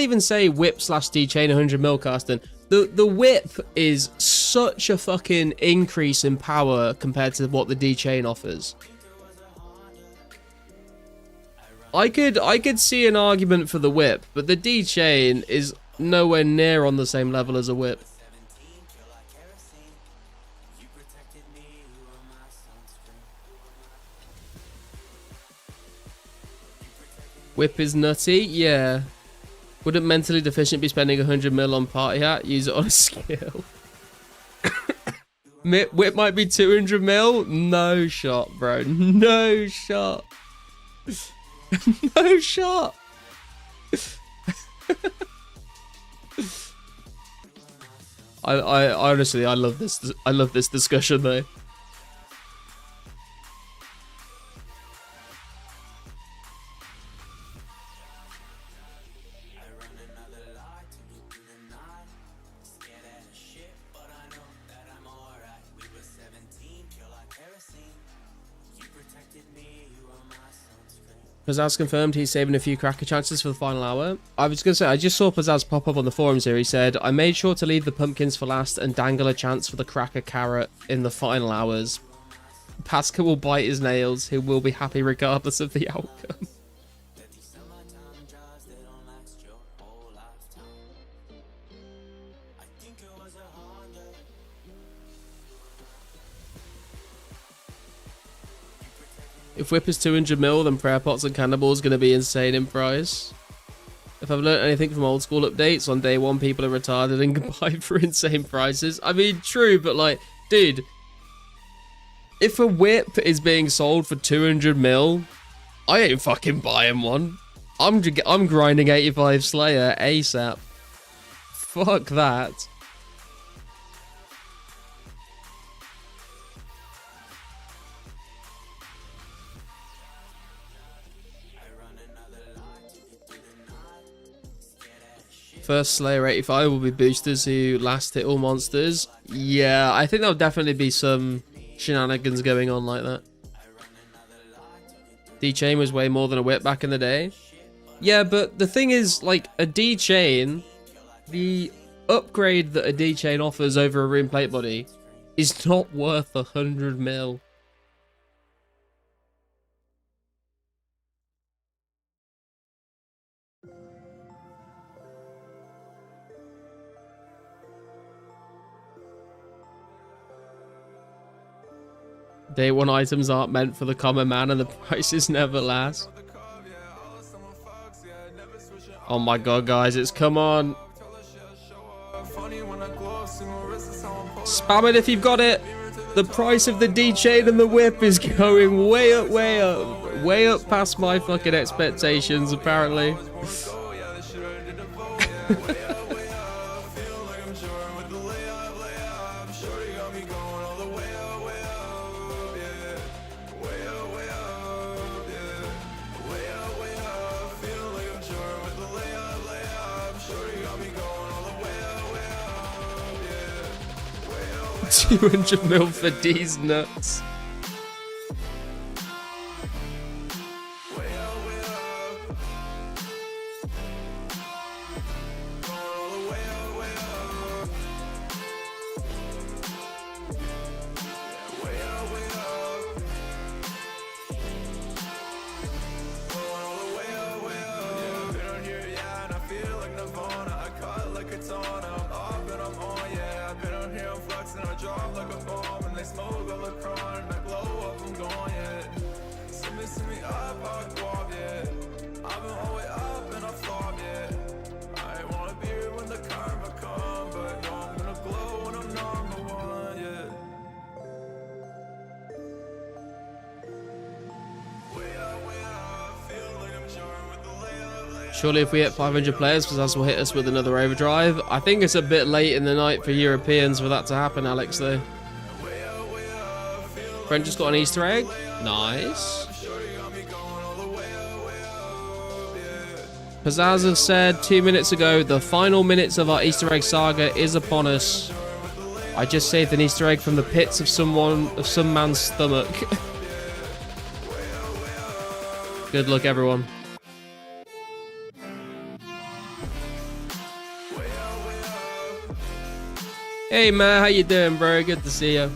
even say whip slash D-Chain 100 mil, Carsten. The whip is such a fucking increase in power compared to what the D-Chain offers. I could see an argument for the whip, but the D-Chain is nowhere near on the same level as a whip. Whip is nutty, yeah. Wouldn't mentally deficient be spending 100 mil on party hat? Use it on a skill. Whip might be 200 mil? No shot, bro. No shot. No shot. I honestly, I love this discussion though. Pizzazz confirmed he's saving a few cracker chances for the final hour. I was going to say, I just saw Pizzazz pop up on the forums here. He said, I made sure to leave the pumpkins for last and dangle a chance for the cracker carrot in the final hours. Pascal will bite his nails. He will be happy regardless of the outcome. If whip is 200 mil, then prayer pots and cannibals going to be insane in price. If I've learned anything from old school updates, on day one people are retarded and can buy for insane prices. I mean, true, but like, dude, if a whip is being sold for 200 mil, I ain't fucking buying one. I'm grinding 85 Slayer ASAP. Fuck that. First Slayer 85 will be boosters who last hit all monsters. Yeah, I think there'll definitely be some shenanigans going on like that. D-Chain was way more than a whip back in the day. Yeah, but the thing is, like, a D-Chain, the upgrade that a D-Chain offers over a rune plate body is not worth 100 mil. Day one items aren't meant for the common man and the prices never last. Oh my god, guys, it's come on. Spam it if you've got it. The price of the D-Chain and the whip is going way up, way up past my fucking expectations, apparently. Feel like I'm Jordan with the layup. Shorty got me going all the way up, yeah. Way up, yeah. Way up. Feel like I'm Jordan with the layup. Shorty got me going all the way up, yeah. 200 mil for D's nuts. Surely if we hit 500 players, Pizzazz will hit us with another overdrive. I think it's a bit late in the night for Europeans for that to happen, Alex, though. Brent just got an Easter egg. Nice. Pizzazz has said 2 minutes ago, the final minutes of our Easter egg saga is upon us. I just saved an Easter egg from the pits of some man's stomach. Good luck, everyone. Hey man, how you doing, bro? Good to see you.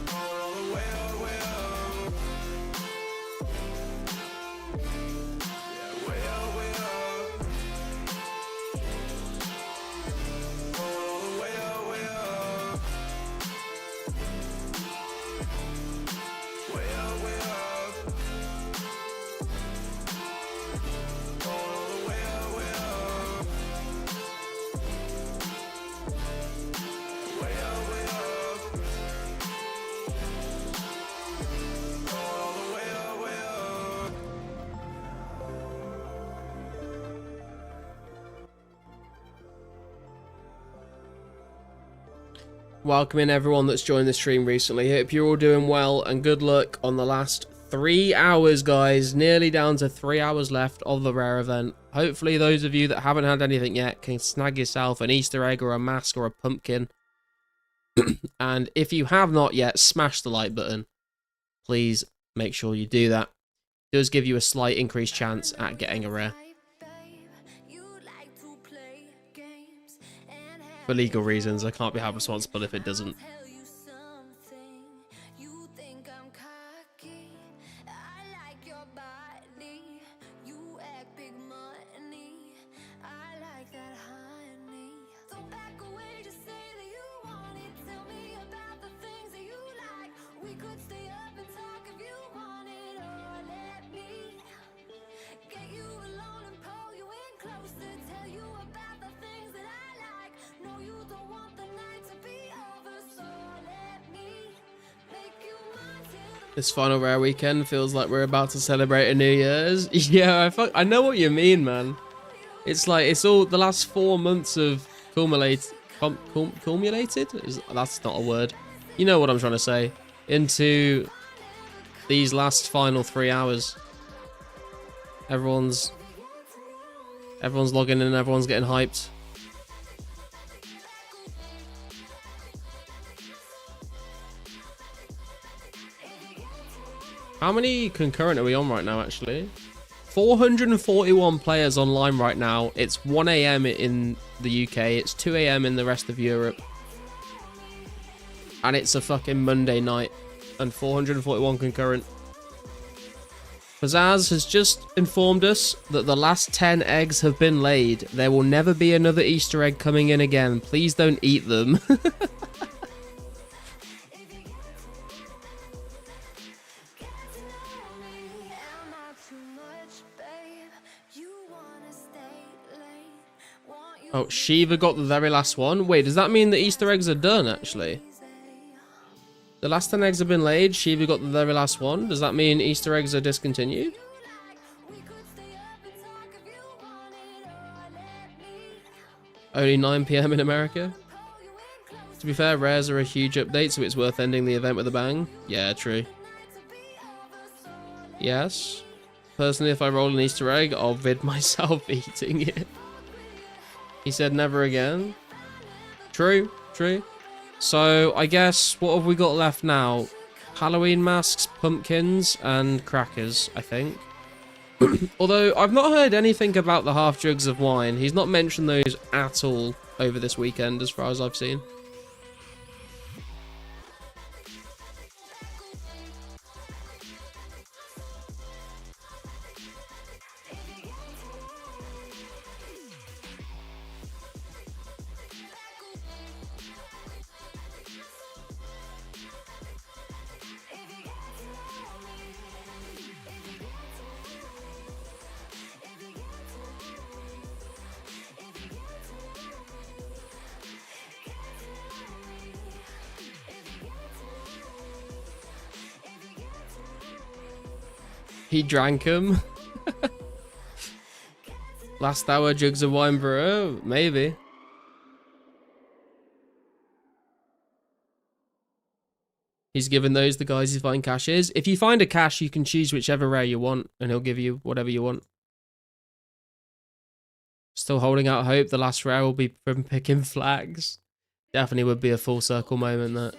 Welcome in everyone that's joined the stream recently. Hope you're all doing well and good luck on the last 3 hours, guys. Nearly down to 3 hours left of the rare event. Hopefully those of you that haven't had anything yet can snag yourself an Easter egg or a mask or a pumpkin. And if you have not yet, smash the like button. Please make sure you do that. It does give you a slight increased chance at getting a rare. For legal reasons, I can't be held responsible if it doesn't. This final rare weekend feels like we're about to celebrate a New Year's. Yeah, I know what you mean, man. It's like, it's all the last 4 months of culminated? That's not a word. You know what I'm trying to say. Into these last final 3 hours. Everyone's logging in, everyone's getting hyped. How many concurrent are we on right now, actually? 441 players online right now. It's 1 AM in the UK. It's 2 AM in the rest of Europe. And it's a fucking Monday night. And 441 concurrent. Pizzazz has just informed us that the last 10 eggs have been laid. There will never be another Easter egg coming in again. Please don't eat them. Oh, Shiva got the very last one. Wait, does that mean the Easter eggs are done, actually? The last 10 eggs have been laid. Shiva got the very last one. Does that mean Easter eggs are discontinued? Only 9 PM in America. To be fair, rares are a huge update, so it's worth ending the event with a bang. Yeah, true. Yes. Personally, if I roll an Easter egg, I'll vid myself eating it. He said never again. True, true. So, I guess, what have we got left now? Halloween masks, pumpkins, and crackers, I think. Although, I've not heard anything about the half jugs of wine. He's not mentioned those at all over this weekend, as far as I've seen. He drank them. Last hour jugs of wine, bro. Maybe. He's given those the guys who find caches. If you find a cache, you can choose whichever rare you want, and he'll give you whatever you want. Still holding out hope the last rare will be from picking flags. Definitely would be a full circle moment, that.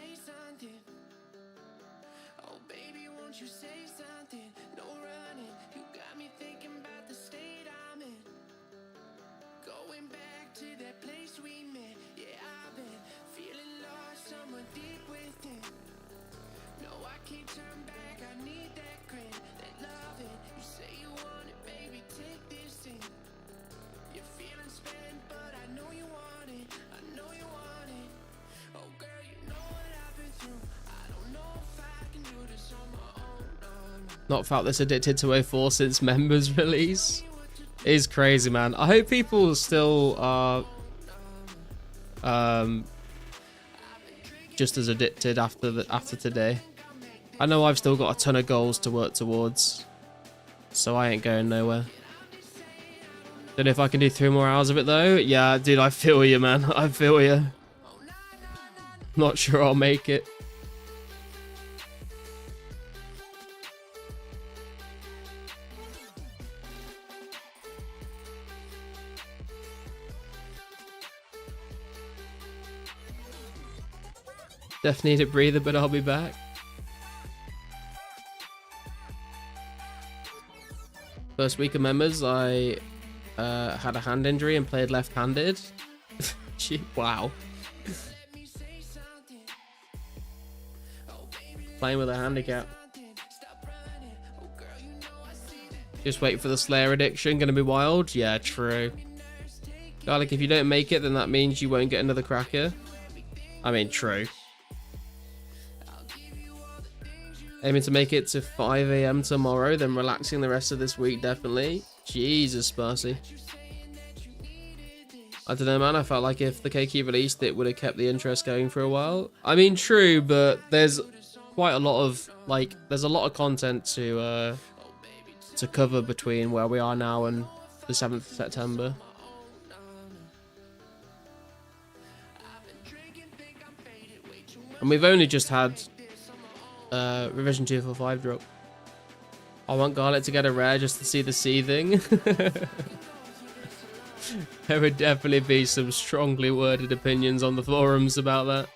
Not felt this addicted to 04 since members release. It is crazy, man. I hope people still are just as addicted after today. I know I've still got a ton of goals to work towards, so I ain't going nowhere. Don't know if I can do 3 more hours of it though. Yeah, dude, I feel you, man. I feel you. Not sure I'll make it. Definitely need a breather, but I'll be back. First week of members, I had a hand injury and played left-handed. Wow. Playing with a handicap. Just wait for the Slayer addiction. Gonna be wild? Yeah, true. Garlic, if you don't make it, then that means you won't get another cracker. I mean, true. Aiming to make it to 5 AM tomorrow, then relaxing the rest of this week, definitely. Jesus, Spursy. I don't know, man. I felt like if the KQ released, it would have kept the interest going for a while. I mean, true, but there's quite a lot of, like, there's a lot of content to cover between where we are now and the 7th of September. And we've only just had Revision 245 drop. I want Garlic to get a rare just to see the seething. There would definitely be some strongly worded opinions on the forums about that.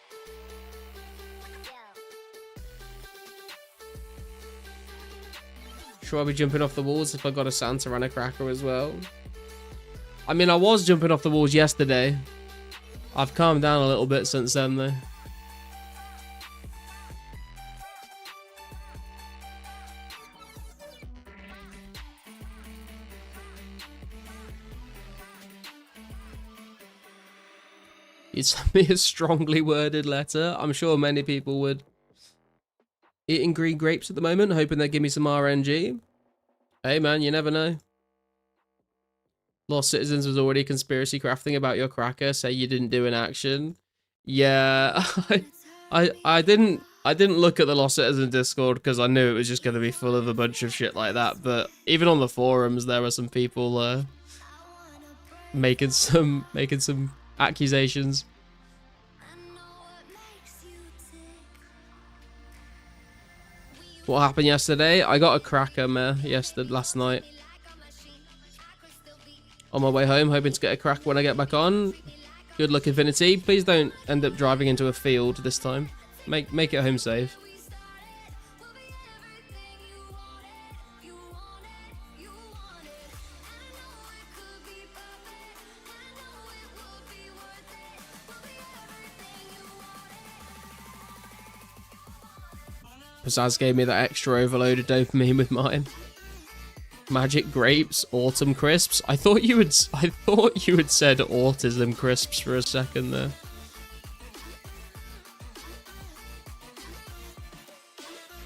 Sure, I'll be jumping off the walls if I got a Santa and a cracker as well. I mean, I was jumping off the walls yesterday. I've calmed down a little bit since then, though. You'd send me a strongly worded letter. I'm sure many people would. Eating green grapes at the moment, hoping they'd give me some RNG. Hey man, you never know. Lost Citizens was already conspiracy crafting about your cracker. Say you didn't do an action. Yeah, I didn't look at the Lost Citizens Discord because I knew it was just going to be full of a bunch of shit like that. But even on the forums, there were some people making some Accusations. What happened yesterday? I got a cracker, man, last night. On my way home, hoping to get a crack when I get back on. Good luck, Infinity. Please don't end up driving into a field this time. Make it home safe. Pizzazz gave me that extra overload of dopamine with mine. Magic grapes, autumn crisps. I thought you had said autism crisps for a second there.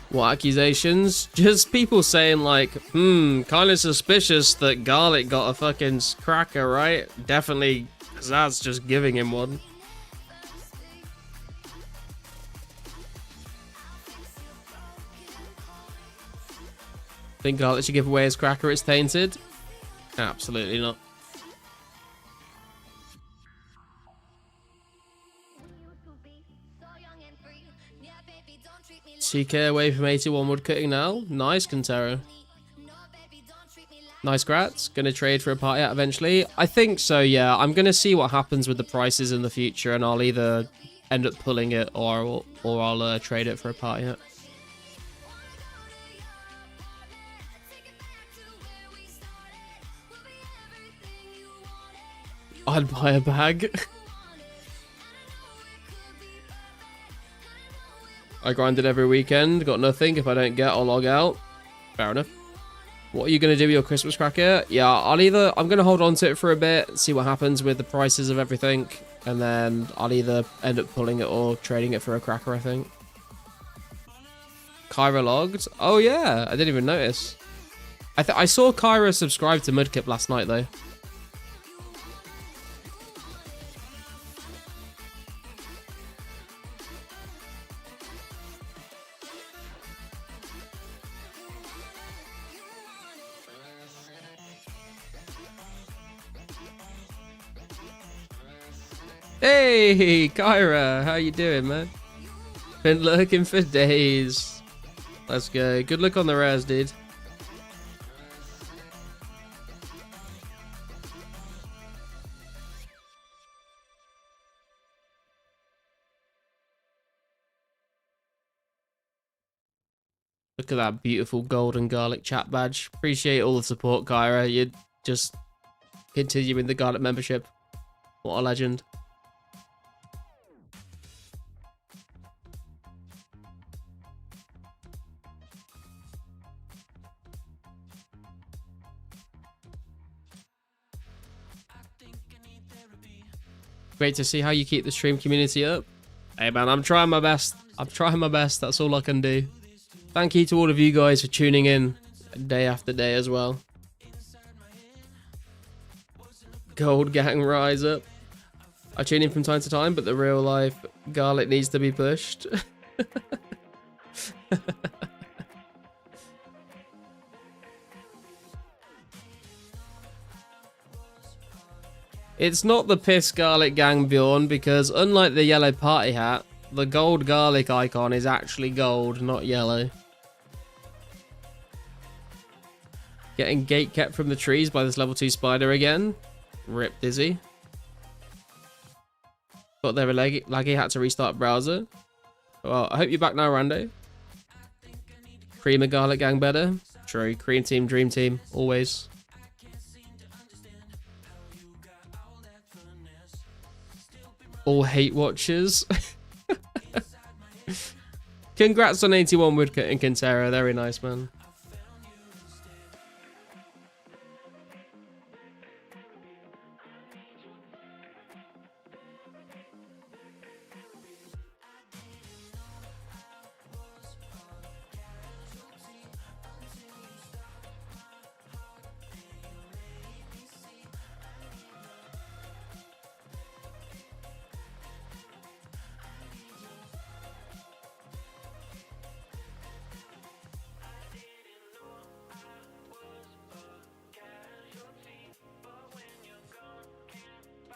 What accusations? Just people saying like, kind of suspicious that Garlic got a fucking cracker, right? Definitely Pizzazz just giving him one. Think Garlic should give away his cracker, it's tainted? Absolutely not. CK away from 81 woodcutting now. Nice, Quintero. Nice grats. Gonna trade for a party out eventually. I think so, yeah. I'm gonna see what happens with the prices in the future, and I'll either end up pulling it or I'll trade it for a party out. I'd buy a bag. I grinded every weekend, got nothing. If I don't get, I'll log out. Fair enough. What are you going to do with your Christmas cracker? Yeah, I'm going to hold on to it for a bit, see what happens with the prices of everything, and then I'll either end up pulling it or trading it for a cracker, I think. Kyra logged. Oh yeah, I didn't even notice. I saw Kyra subscribe to Mudkip last night though. Hey, Kyra, how you doing, man? Been looking for days. Let's go. Good luck on the res, dude. Look at that beautiful golden garlic chat badge. Appreciate all the support, Kyra. You're just continuing the garlic membership. What a legend. Great to see how you keep the stream community up. Hey man, I'm trying my best. That's all I can do. Thank you to all of you guys for tuning in day after day as well. Gold gang rise up. I tune in from time to time, but the real life garlic needs to be pushed. It's not the piss garlic gang, Bjorn, because unlike the yellow party hat, the gold garlic icon is actually gold, not yellow. Getting gate kept from the trees by this level 2 spider again. Rip Dizzy. Got there a laggy, had to restart browser. Well, I hope you're back now, Rando. Cream and garlic gang better. True, cream team, dream team, always. All hate watchers. Congrats on 81 Woodcut and Quintero. Very nice, man.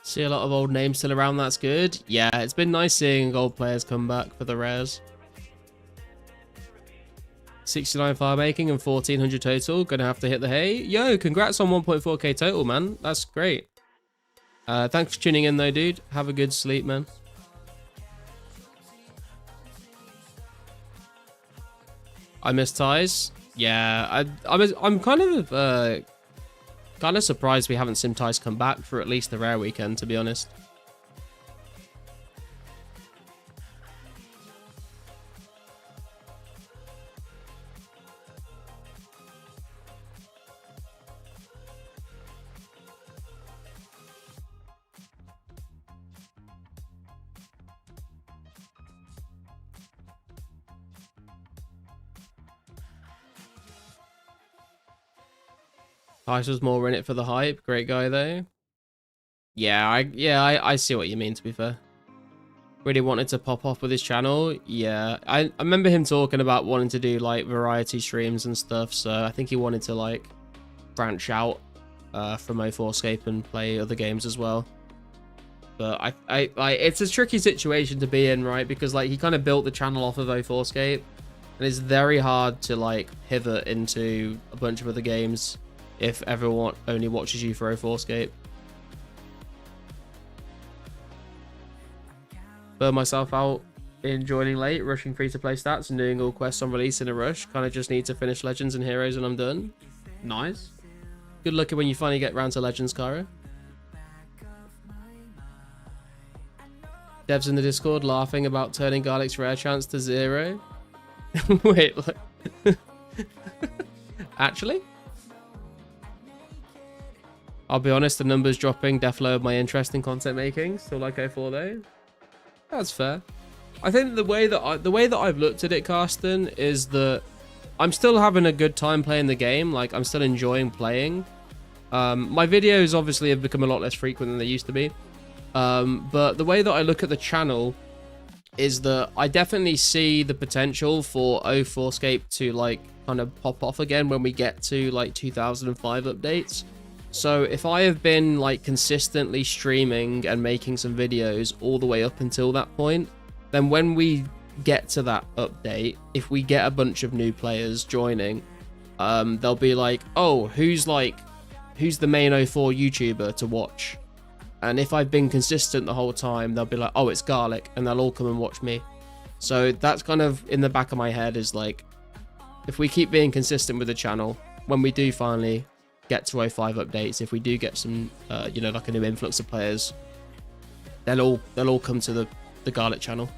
See a lot of old names still around, that's good. Yeah, it's been nice seeing old players come back for the rares. 69 fire making and 1400 total. Gonna have to hit the hay. Yo, congrats on 1.4k total, man. That's great. Thanks for tuning in though, dude. Have a good sleep, man. I miss ties. Yeah, I'm kind of surprised we haven't seen ties come back for at least the rare weekend, to be honest. Tice was more in it for the hype. Great guy though. Yeah, I see what you mean, to be fair. Really wanted to pop off with his channel. Yeah, I remember him talking about wanting to do like variety streams and stuff, so I think he wanted to like branch out from 2004scape and play other games as well. But I it's a tricky situation to be in, right? Because like he kind of built the channel off of 2004scape, and it's very hard to like pivot into a bunch of other games if everyone only watches you for 2004scape. Burn myself out in joining late, rushing free-to-play stats and doing all quests on release in a rush. Kind of just need to finish Legends and Heroes and I'm done. Nice. Good luck when you finally get round to Legends, Kara. Devs in the Discord laughing about turning Garlic's rare chance to 0. Wait, like... Actually? I'll be honest, the numbers dropping def lowered my interest in content making. Still like 04 though. That's fair. I think the way that I've looked at it, Carsten, is that I'm still having a good time playing the game. Like, I'm still enjoying playing. My videos obviously have become a lot less frequent than they used to be. But the way that I look at the channel is that I definitely see the potential for 2004scape to like kind of pop off again when we get to like 2005 updates. So if I have been like consistently streaming and making some videos all the way up until that point, then when we get to that update, if we get a bunch of new players joining, they'll be like, oh, who's the main 04 YouTuber to watch? And if I've been consistent the whole time, they'll be like, oh, it's Garlic, and they'll all come and watch me. So that's kind of in the back of my head, is like, if we keep being consistent with the channel, when we do finally get to 05 updates, if we do get some you know, like a new influx of players, they'll all come to the Garlic channel.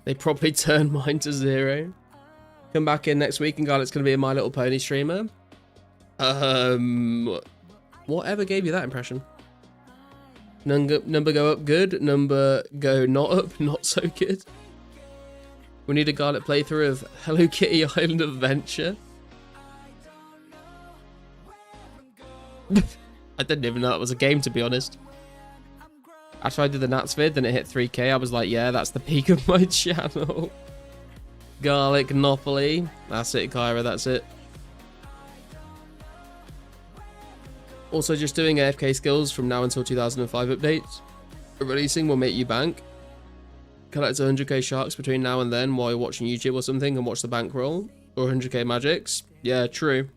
They probably turned mine to 0. Come back in next week and Garlic's gonna be a My Little Pony streamer. Whatever gave you that impression? Number go up good, number go not up, not so good. We need a Garlic playthrough of Hello Kitty Island Adventure. I didn't even know that was a game, to be honest. After I did the Nats vid, then it hit 3k, I was like, yeah, that's the peak of my channel. Garlic Nopoly. That's it, Kyra, that's it. Also, just doing AFK skills from now until 2005 updates. Releasing will make you bank. Collect 100k sharks between now and then while you're watching YouTube or something and watch the bankroll. Or 100k magics. Yeah, true.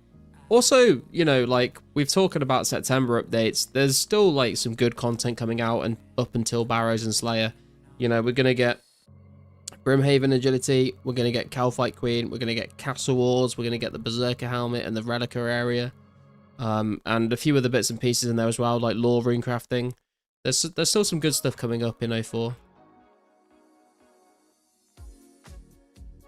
Also, you know, like, we've talked about September updates. There's still, like, some good content coming out and up until Barrows and Slayer. You know, we're going to get Brimhaven Agility. We're going to get Calfight Queen. We're going to get Castle Wars. We're going to get the Berserker Helmet and the Relica area. And a few other bits and pieces in there as well, like Lore Rune Crafting. There's still some good stuff coming up in 04.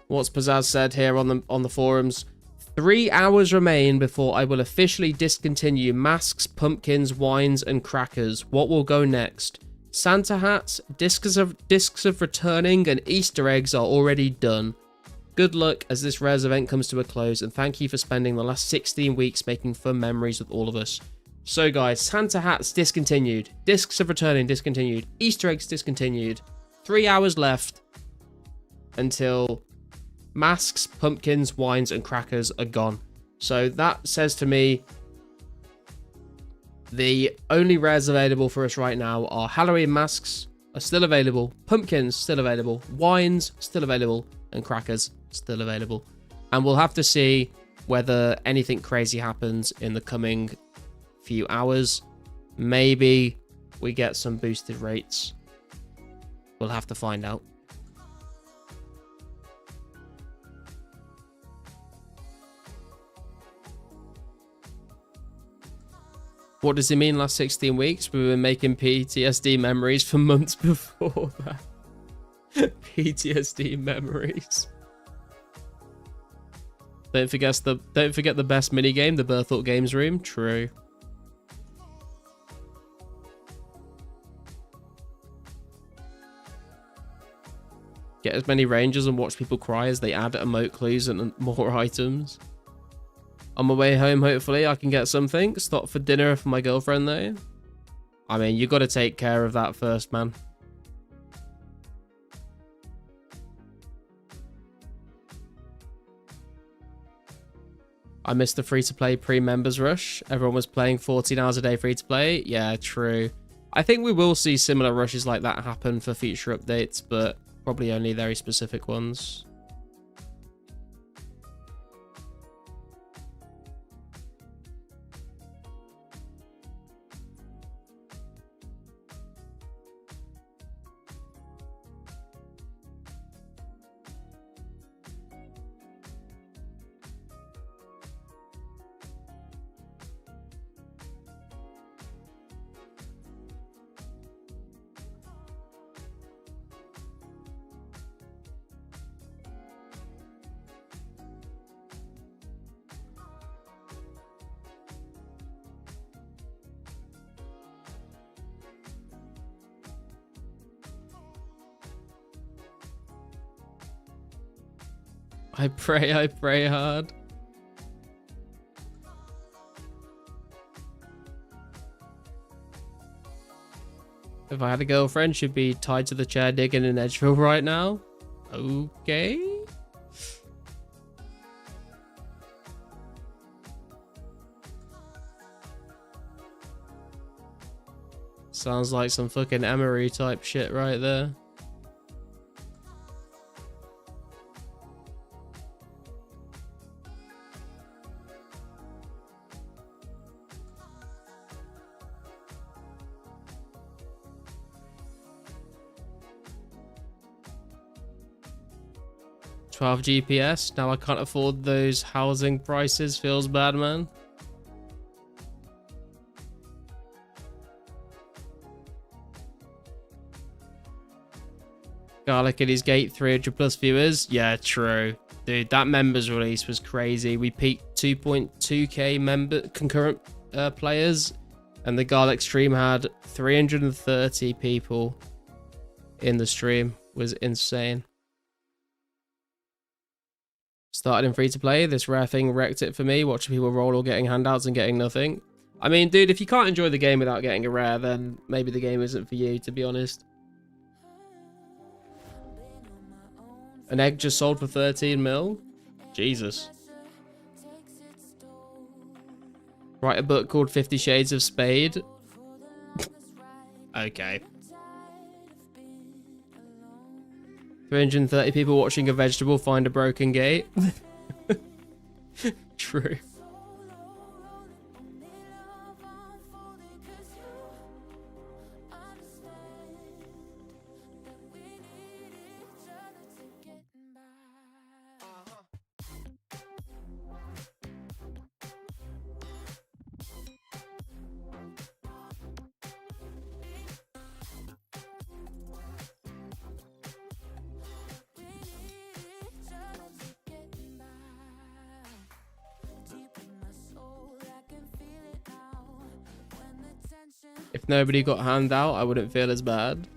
What's Pizzazz said here on the forums? 3 hours remain before I will officially discontinue masks, pumpkins, wines, and crackers. What will go next? Santa hats, discs of returning, and Easter eggs are already done. Good luck as this rares event comes to a close, and thank you for spending the last 16 weeks making fun memories with all of us. So guys, Santa hats discontinued, discs of returning discontinued, Easter eggs discontinued, 3 hours left, until masks, pumpkins, wines, and crackers are gone. So that says to me the only rares available for us right now are Halloween masks are still available, pumpkins still available, wines still available, and crackers still available. And we'll have to see whether anything crazy happens in the coming few hours. Maybe we get some boosted rates. We'll have to find out. What does it mean last 16 weeks? We've been making PTSD memories for months before that. PTSD memories. Don't forget the best minigame, the Berthorpe Games Room. True. Get as many rangers and watch people cry as they add emote clues and more items. On my way home, hopefully, I can get something. Stop for dinner for my girlfriend, though. I mean, you got to take care of that first, man. I missed the free-to-play pre-members rush. Everyone was playing 14 hours a day free-to-play. Yeah, true. I think we will see similar rushes like that happen for future updates, but probably only very specific ones. I pray hard. If I had a girlfriend, she'd be tied to the chair digging in Edgeville right now. Okay. Sounds like some fucking Emery type shit right there. $12 GPS. Now I can't afford those housing prices. Feels bad, man. Garlic at his gate, 300 plus viewers. Yeah, true. Dude, that members release was crazy. We peaked 2.2k concurrent players, and the Garlic stream had 330 people in the stream. It was insane. Started in free-to-play. This rare thing wrecked it for me, watching people roll or getting handouts and getting nothing. I mean, dude, if you can't enjoy the game without getting a rare, then maybe the game isn't for you, to be honest. An egg just sold for 13 mil? Jesus. Write a book called 50 Shades of Spade? Okay. 330 people watching a vegetable find a broken gate. True. If nobody got handout, I wouldn't feel as bad.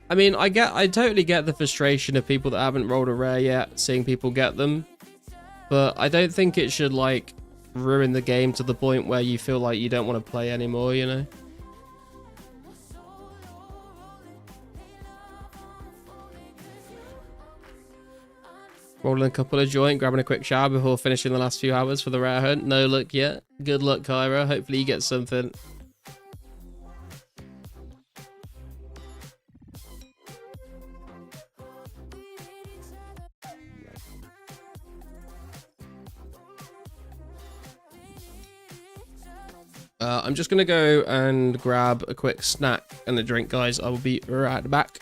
I mean, I totally get the frustration of people that haven't rolled a rare yet, seeing people get them. But I don't think it should, like, ruin the game to the point where you feel like you don't want to play anymore, you know? Rolling a couple of joint, grabbing a quick shower before finishing the last few hours for the rare hunt. No luck yet. Good luck, Kyra. Hopefully you get something. I'm just going to go and grab a quick snack and a drink, guys. I will be right back.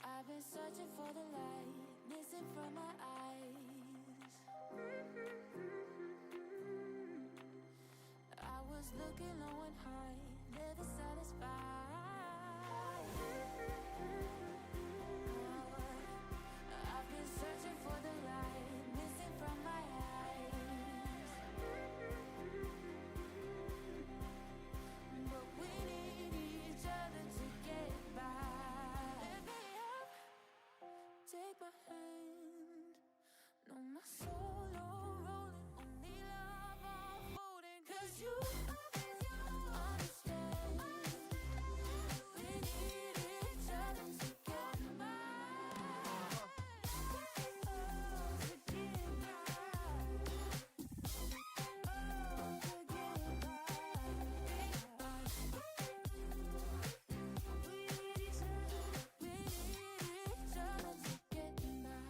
I've been searching for the light, missing from my eyes. I was looking low and high, never satisfied. I've been searching for the light, missing from my eyes. But we need each other to get by. Lift me up, take my hand. No, my solo rolling, only love unfolding. 'Cause you understand. We need each other to get by. Oh, to get by. Oh, to get by. We need each other. We need each other to get by.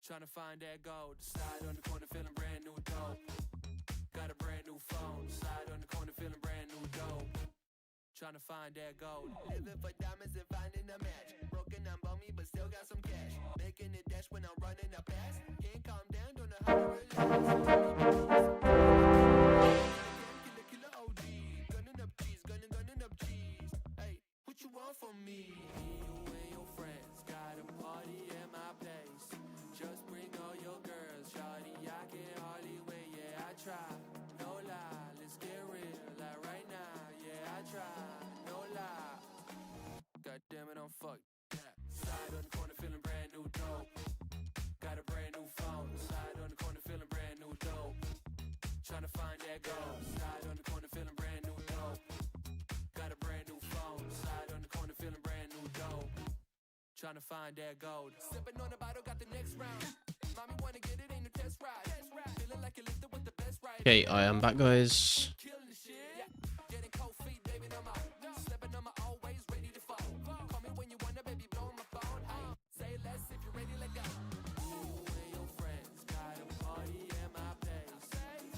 Tryna find that gold. Slide on the corner, feeling brand new dope. Got a brand new phone. Slide on the corner, feeling brand new dope. Tryna find that gold. Living for diamonds and finding a match. Broken, I'm bummy, but still got some cash. Making it dash when I'm running up past. Can't calm down, don't know how to really. Killer OD. Gunning up cheese, gunning up cheese. Hey, what you want from me? You and your friends got a party at my place. Just bring all your girls, shawty, I can hardly wait, yeah, I try. No lie, let's get real, like right now, yeah, I try. No lie. God damn it, I'm fucked. Yeah. Slide on the corner, feeling brand new dope. Got a brand new phone. Slide on the corner, feeling brand new dope. Tryna find that gold. Slide on the corner, feeling brand new dope. Got a brand new phone. Slide on the corner, feeling brand new dope. Tryna find that gold. Sipping on the bottle, got the next round. Mommy wanna get it, ain't no test ride. Feeling like you lifted with the best ride. Okay, I am back, guys. Killing the shit. Getting cold feet, baby, I'm out. Slipping on my always ready to fall. Call me when you wanna, baby, blow my phone. Hey, say less if you're ready, let go. You and your friends got a party at my place.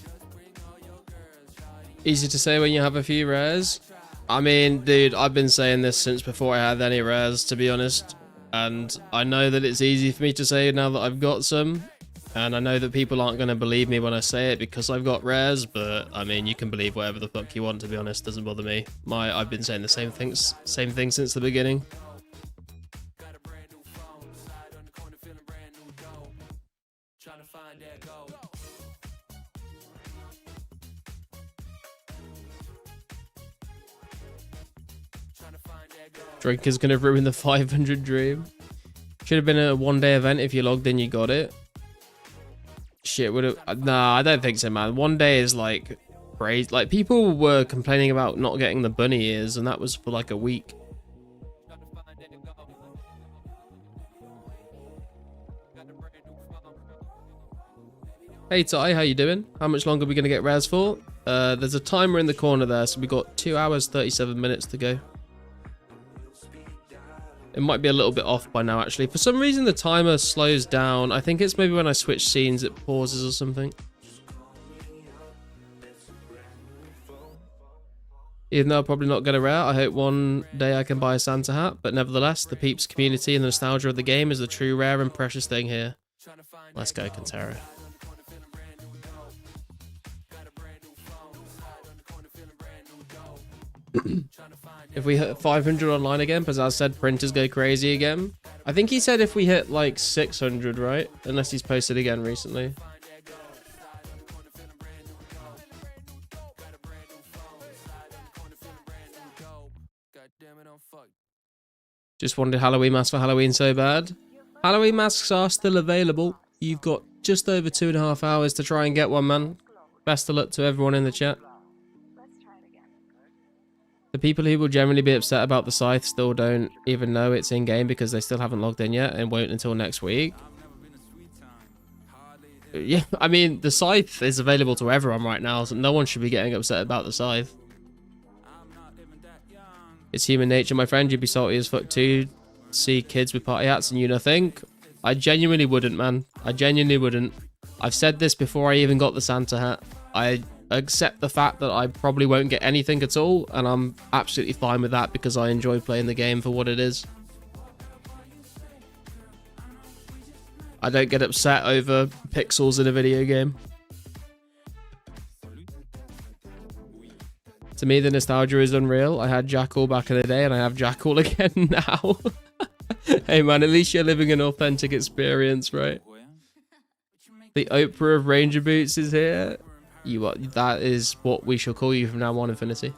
Just bring all your girls, shawty. Easy to say when you have a few rares. I mean, dude, I've been saying this since before I had any rares, to be honest. And I know that it's easy for me to say now that I've got some. And I know that people aren't going to believe me when I say it because I've got rares. But, I mean, you can believe whatever the fuck you want, to be honest. Doesn't bother me. I've been saying the same thing since the beginning. Got a brand new phone. Slide on the corner, feeling brand new dope. Tryna find that gold. Tryna find that gold. Drink is going to ruin the 500 dream. Should have been a one-day event. If you logged in, you got it. Shit, would have... Nah, I don't think so, man. One day is, like, crazy. Like, people were complaining about not getting the bunny ears, and that was for, like, a week. Tryna find that gold. Hey Ty, how you doing? How much longer are we going to get res for? There's a timer in the corner there, so we got 2 hours 37 minutes to go. It might be a little bit off by now actually. For some reason the timer slows down. I think it's maybe when I switch scenes it pauses or something. Even though I'll probably not get a rare, I hope one day I can buy a Santa hat, but nevertheless, the peeps community and the nostalgia of the game is the true rare and precious thing here. Let's go, Cantera. If we hit 500 online again, Pizzazz said printers go crazy again. I think he said if we hit like 600, right? Unless he's posted again recently. Just wanted Halloween masks for Halloween so bad. Halloween masks are still available. You've got just over 2.5 hours to try and get one, man. Best of luck to everyone in the chat. The people who will generally be upset about the scythe still don't even know it's in-game because they still haven't logged in yet and won't until next week. Yeah, I mean, the scythe is available to everyone right now, so no one should be getting upset about the scythe. It's human nature, my friend. You'd be salty as fuck too. See kids with party hats and you nothing. I genuinely wouldn't, man. I genuinely wouldn't. I've said this before I even got the Santa hat. I accept the fact that I probably won't get anything at all, and I'm absolutely fine with that because I enjoy playing the game for what it is. I don't get upset over pixels in a video game. To me, the nostalgia is unreal. I had Jackal back in the day, and I have Jackal again now. Hey man, at least you're living an authentic experience, right? The Oprah of Ranger Boots is here. You are, that is what we shall call you from now on, Infinity.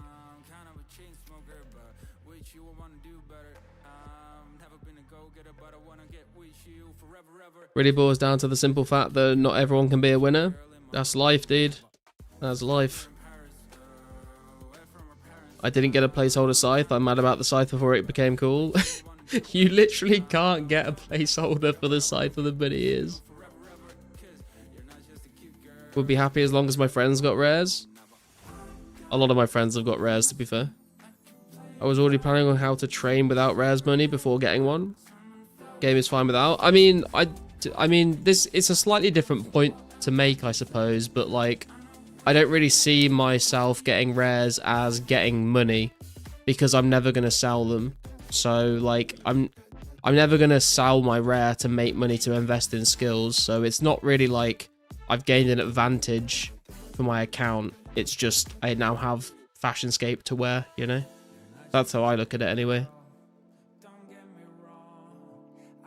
Really boils down to the simple fact that not everyone can be a winner. That's life, dude. That's life. I didn't get a placeholder scythe. I'm mad about the scythe before it became cool. You literally can't get a placeholder for the scythe of the many years. Would be happy as long as my friends got rares. A lot of my friends have got rares, to be fair. I was already planning on how to train without rares money before getting one. Game is fine without. I mean, this it's a slightly different point to make, I suppose, but like, I don't really see myself getting rares as getting money because I'm never gonna sell them. So like, I'm never gonna sell my rare to make money to invest in skills. So it's not really like I've gained an advantage for my account. It's just I now have Fashionscape to wear, you know? That's how I look at it anyway.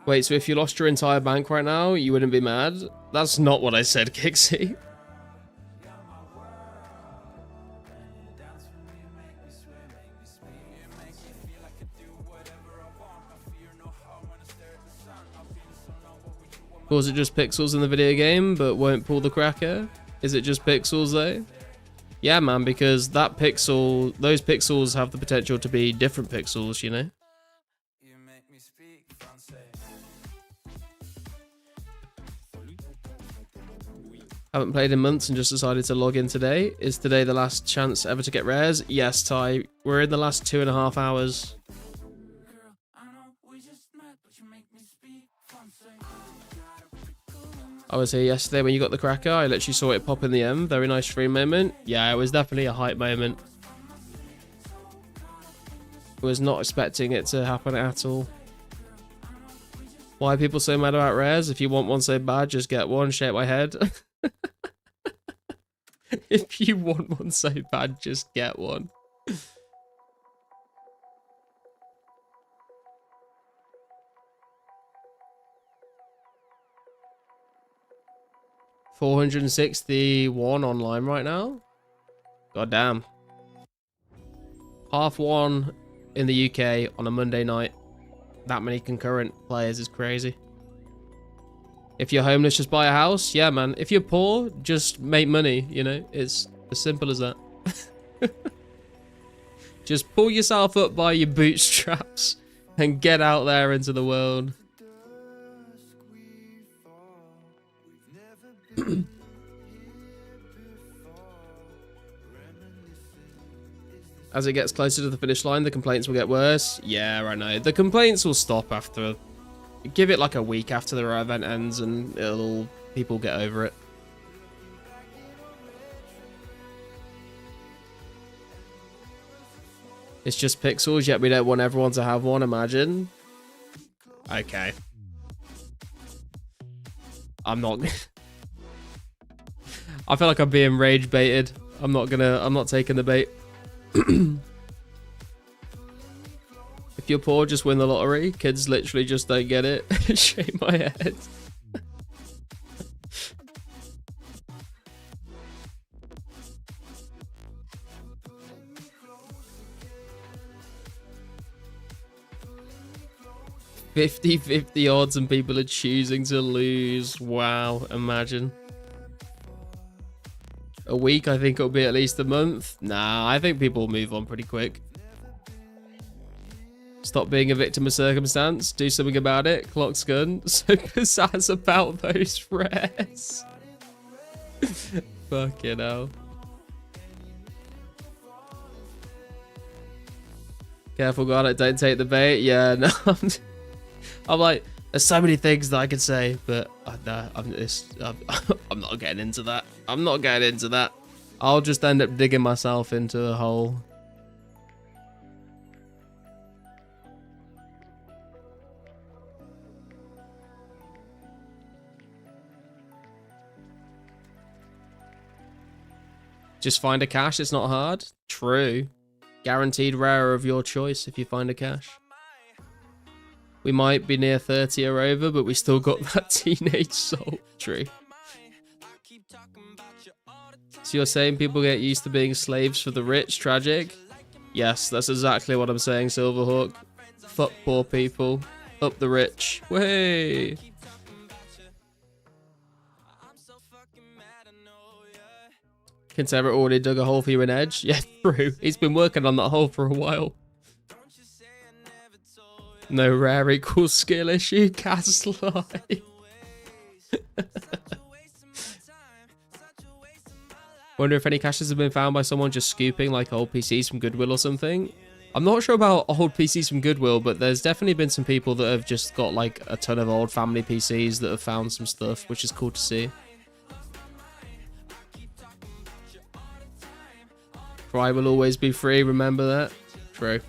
Wait, so if you lost your entire bank right now, you wouldn't be mad? That's not what I said, Kixie. Or is it just pixels in the video game, but won't pull the cracker? Is it just pixels though? Yeah, man, because that pixel, those pixels have the potential to be different pixels, you know? Haven't played in months and just decided to log in today. Is today the last chance ever to get rares? Yes, Ty. We're in the last 2.5 hours. I was here yesterday when you got the cracker. I literally saw it pop in the M. Very nice stream moment. Yeah, it was definitely a hype moment. I was not expecting it to happen at all. Why are people so mad about rares? If you want one so bad, just get one. Shake my head. If you want one so bad, just get one. $461 online right now. God damn. 1:30 in the UK on a Monday night. That many concurrent players is crazy. If you're homeless, just buy a house. Yeah, man. If you're poor, just make money. You know, it's as simple as that. Just pull yourself up by your bootstraps and get out there into the world. As it gets closer to the finish line, the complaints will get worse. Yeah, I know. The complaints will stop after... Give it like a week after the event ends and people get over it. It's just pixels, yet we don't want everyone to have one, imagine. Okay. I'm not... I feel like I'm being rage baited. I'm not taking the bait. If you're poor, just win the lottery. Kids literally just don't get it. Shake my head. $50-50 odds and people are choosing to lose. Wow, imagine. A week, I think it'll be at least a month. Nah, I think people will move on pretty quick. Stop being a victim of circumstance. Do something about it. Clock's gun. So pizzazz about those rares. Fucking hell. Careful, God, don't take the bait. Yeah, no. I'm like, there's so many things that I could say, but no, I'm not getting into that. I'm not getting into that. I'll just end up digging myself into a hole. Just find a cache, it's not hard. True. Guaranteed rare of your choice if you find a cache. We might be near 30 or over, but we still got that teenage soul. True. So you're saying people get used to being slaves for the rich? Tragic? Yes, that's exactly what I'm saying, Silverhawk. Fuck poor people. Up the rich. Way. Conservator already dug a hole for you in Edge? Yeah, true. He's been working on that hole for a while. No rare equals skill issue. Gaslight. Wonder if any caches have been found by someone just scooping like old PCs from Goodwill or something. I'm not sure about old PCs from Goodwill, but there's definitely been some people that have just got like a ton of old family PCs that have found some stuff, which is cool to see. Fry will always be free, remember that? True.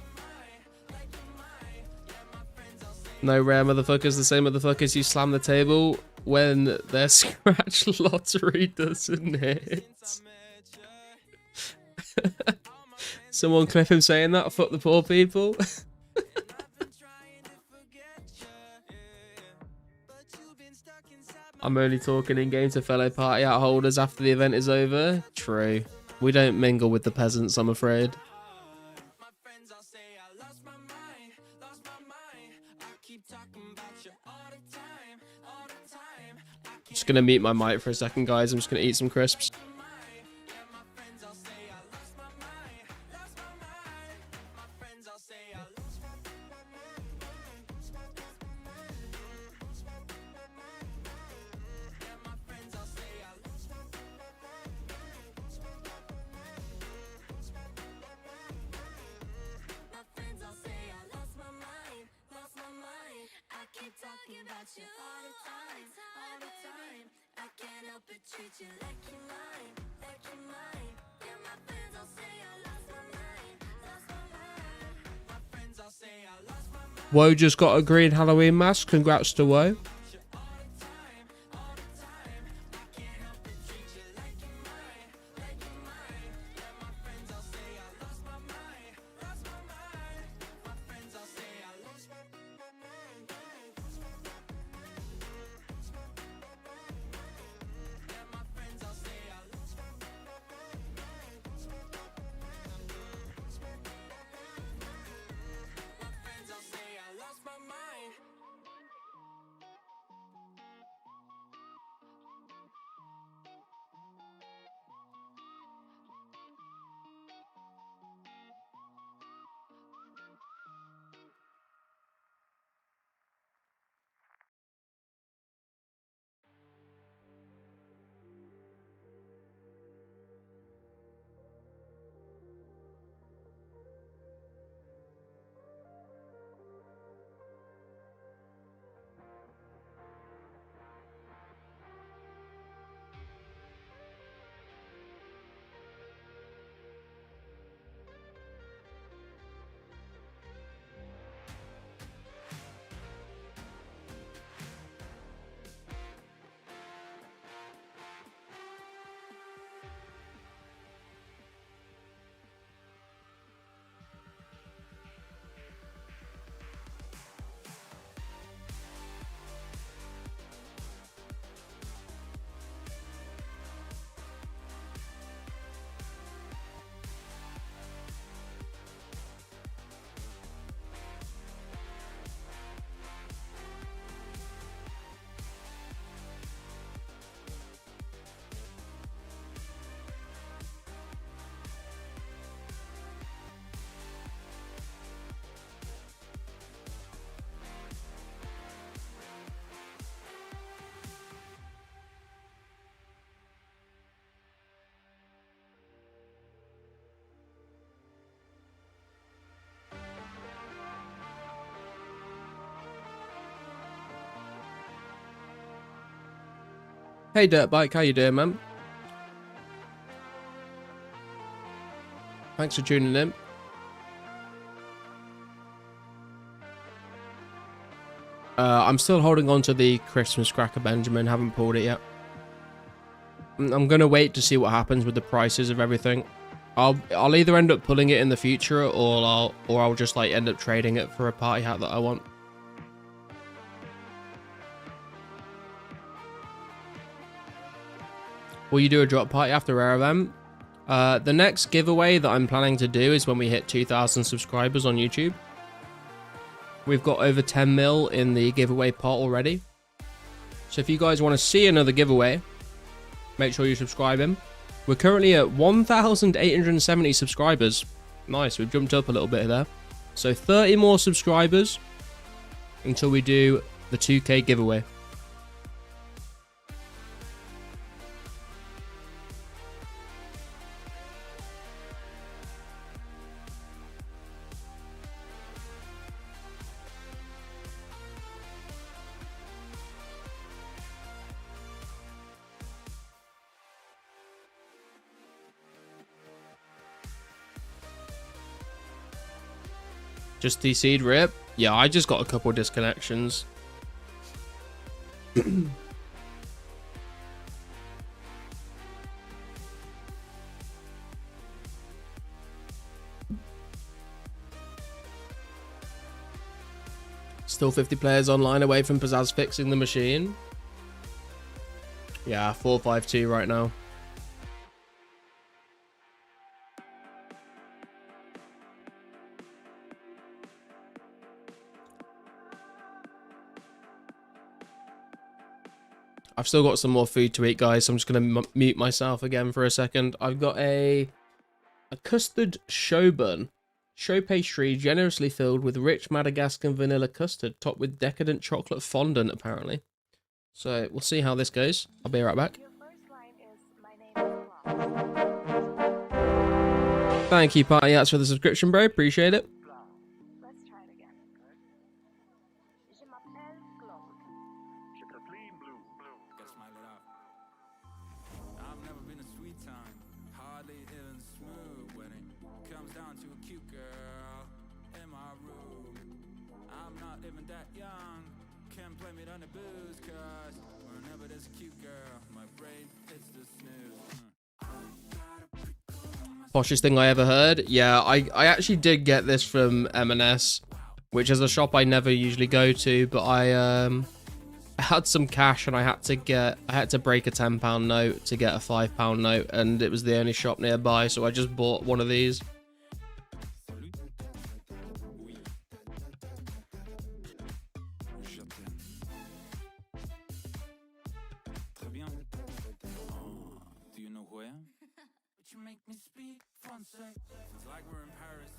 No rare motherfuckers, the same motherfuckers you slam the table when their scratch lottery doesn't hit. Someone clip him saying that, fuck the poor people. I'm only talking in-game to fellow party out holders after the event is over. True. We don't mingle with the peasants, I'm afraid. Just gonna mute my mic for a second, guys. I'm just gonna eat some crisps. Woe just got a green Halloween mask. Congrats to Woe. Hey Dirtbike, how you doing, man? Thanks for tuning in. I'm still holding on to the Christmas cracker Benjamin, haven't pulled it yet. I'm gonna wait to see what happens with the prices of everything. I'll either end up pulling it in the future, or I'll just like end up trading it for a party hat that I want. Will you do a drop party after rare event? The next giveaway that I'm planning to do is when we hit 2,000 subscribers on YouTube. We've got over 10 mil in the giveaway pot already. So if you guys want to see another giveaway, make sure you subscribe in. We're currently at 1,870 subscribers. Nice, we've jumped up a little bit there. So 30 more subscribers until we do the 2K giveaway. Just DC'd rip. Yeah, I just got a couple of disconnections. Still 50 players online away from Pizzazz fixing the machine. Yeah, 452 right now. I've still got some more food to eat, guys, so I'm just going to mute myself again for a second. I've got a custard show bun. Show pastry generously filled with rich Madagascar vanilla custard, topped with decadent chocolate fondant, apparently. So, we'll see how this goes. I'll be right back. Thank you, Party Hats, for the subscription, bro. Appreciate it. Let's try it again. Je m'appelle Claude. Gotta smile it out. I've never been a sweet time, hardly even smooth when it comes down to a cute girl in my room. I'm not even that young, can't blame it on the booze, cause whenever there's a cute girl, my brain hits the snooze. Poshest thing I ever heard. Yeah, I actually did get this from M&S, which is a shop I never usually go to, but I had some cash and I had to break a £10 note to get a £5 note, and it was the only shop nearby, so I just bought one of these. Do you know who I am? But you make me speak Francais. It's like we're in Paris.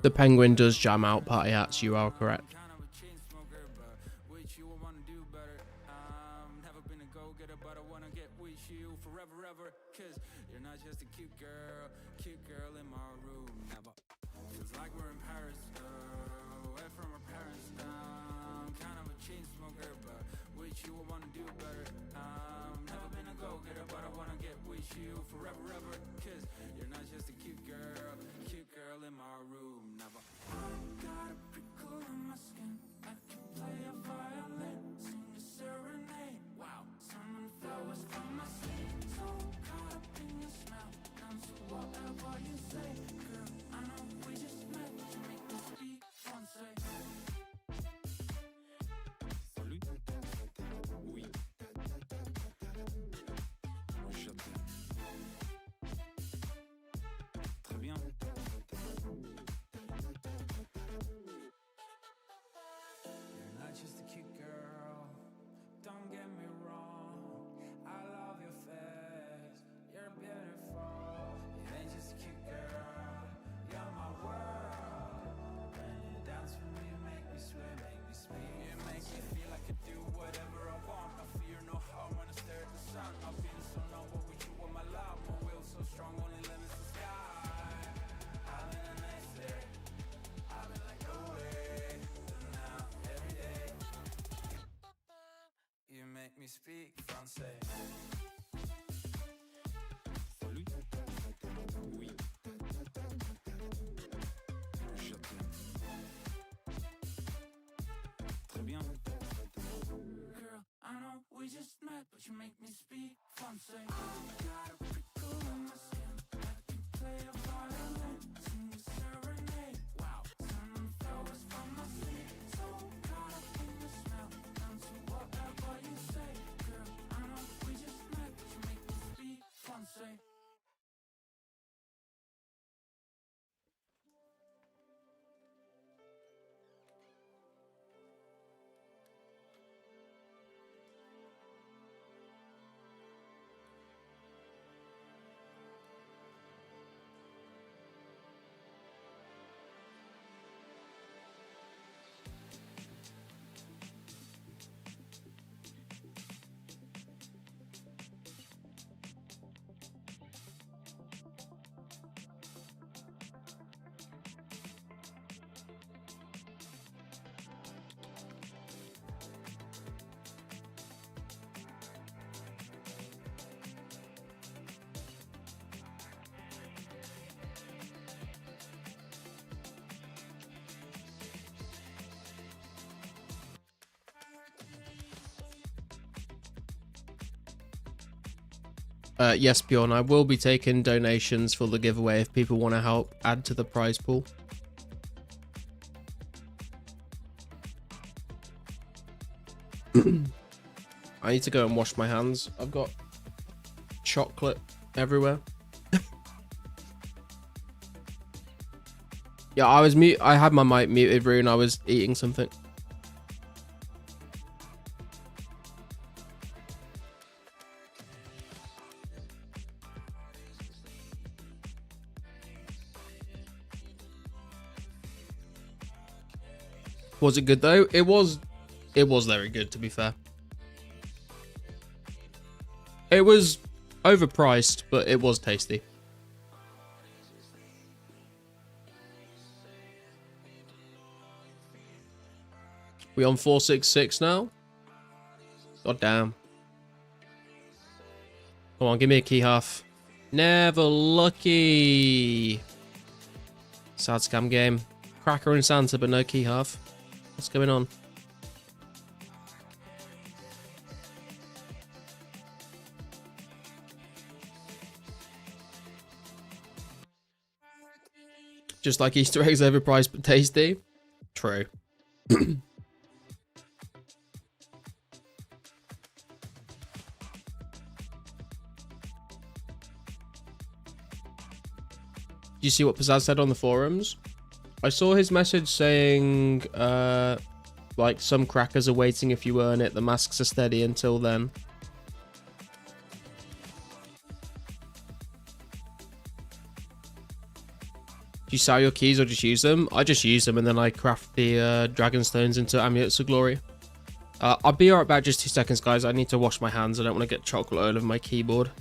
The penguin does jam out, Party Hats, you are correct. Kind of a chain smoker, but with you I wanna do better. Never been a go-getter, but I wanna get with you forever, ever. Cause you're not just a cute girl in my room. Never. Feels like we're in Paris, away from our parents. Kind of a chain smoker, but with you I wanna do better. Never been a go-getter, but I wanna get with you forever, ever. Cause you're not just a cute girl in my room. Never. Got a prickle in my skin. I can play a violin, sing a serenade. Wow, summon flowers from my sleeve. So caught up in your smell, down to whatever you say. Girl, I know we just met. You make me speak Francais. Salut. Oui. Je t'aime. me speak Francais. Salut. Oui. Je t'aime. Très bien. Girl, I know we just met, but you make me speak Francais. Got a prickle in my skin, let me play a violin, sing a serenade. Wow, sending flowers from my sleep, so caught up in the smell, down to whatever you say. Girl, I know we just met, but you make me speak Francais. Yes, Bjorn, I will be taking donations for the giveaway if people want to help add to the prize pool. I need to go and wash my hands. I've got chocolate everywhere. Yeah, I had my mic muted, Rune. I was eating something. Was it good though? It was very good, to be fair. It was overpriced, but it was tasty. We on 466 now? God damn. Come on, give me a key half. Never lucky. Sad scam game. Cracker and Santa, but no key half. What's going on? Just like Easter eggs, overpriced but tasty. True. Do you see what Pizzazz said on the forums? I saw his message saying, like, some crackers are waiting if you earn it. The masks are steady until then. Do you sell your keys or just use them? I just use them and then I craft the dragon stones into amulets of glory. I'll be right back, just 2 seconds, guys. I need to wash my hands. I don't want to get chocolate all over my keyboard.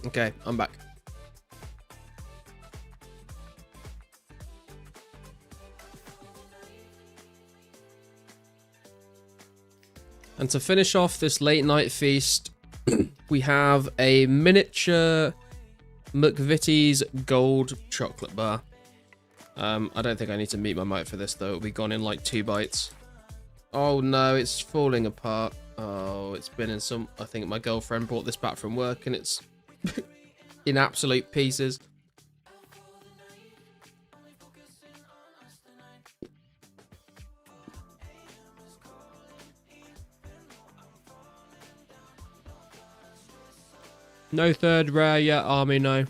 Okay, I'm back. And to finish off this late night feast, we have a miniature McVitie's gold chocolate bar. I don't think I need to meet my mic for this though. It'll be gone in like 2 bites. Oh no, it's falling apart. Oh, it's been in some... I think my girlfriend brought this back from work and it's in absolute pieces. No third rare yet, Army, no.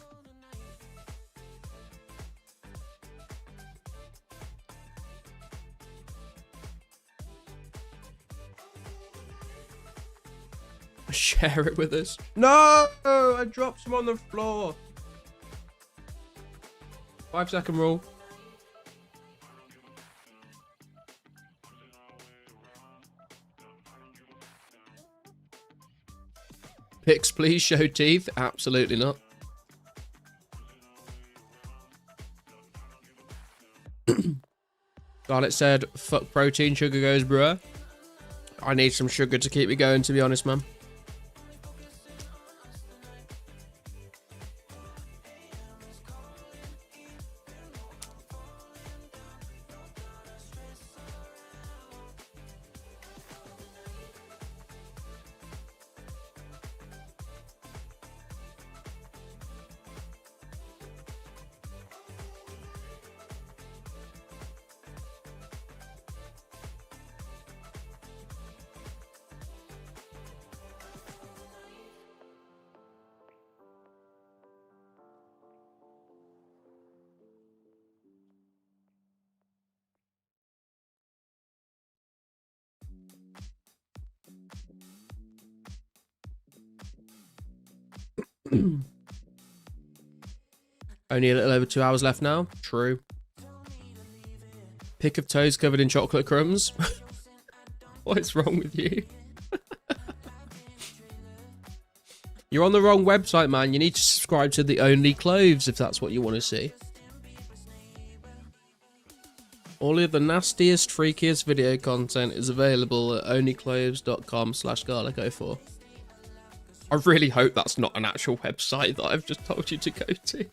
Share it with us. No! I dropped some on the floor. 5-second rule. Pics, please show teeth. Absolutely not. Scarlett said, fuck protein, sugar goes, bruh. I need some sugar to keep me going, to be honest, man. Only a little over 2 hours left now. True. Pick of toes covered in chocolate crumbs. What is wrong with you? You're on the wrong website, man. You need to subscribe to the Only Cloves if that's what you want to see. All of the nastiest, freakiest video content is available at onlycloves.com/garlic04. I really hope that's not an actual website that I've just told you to go to.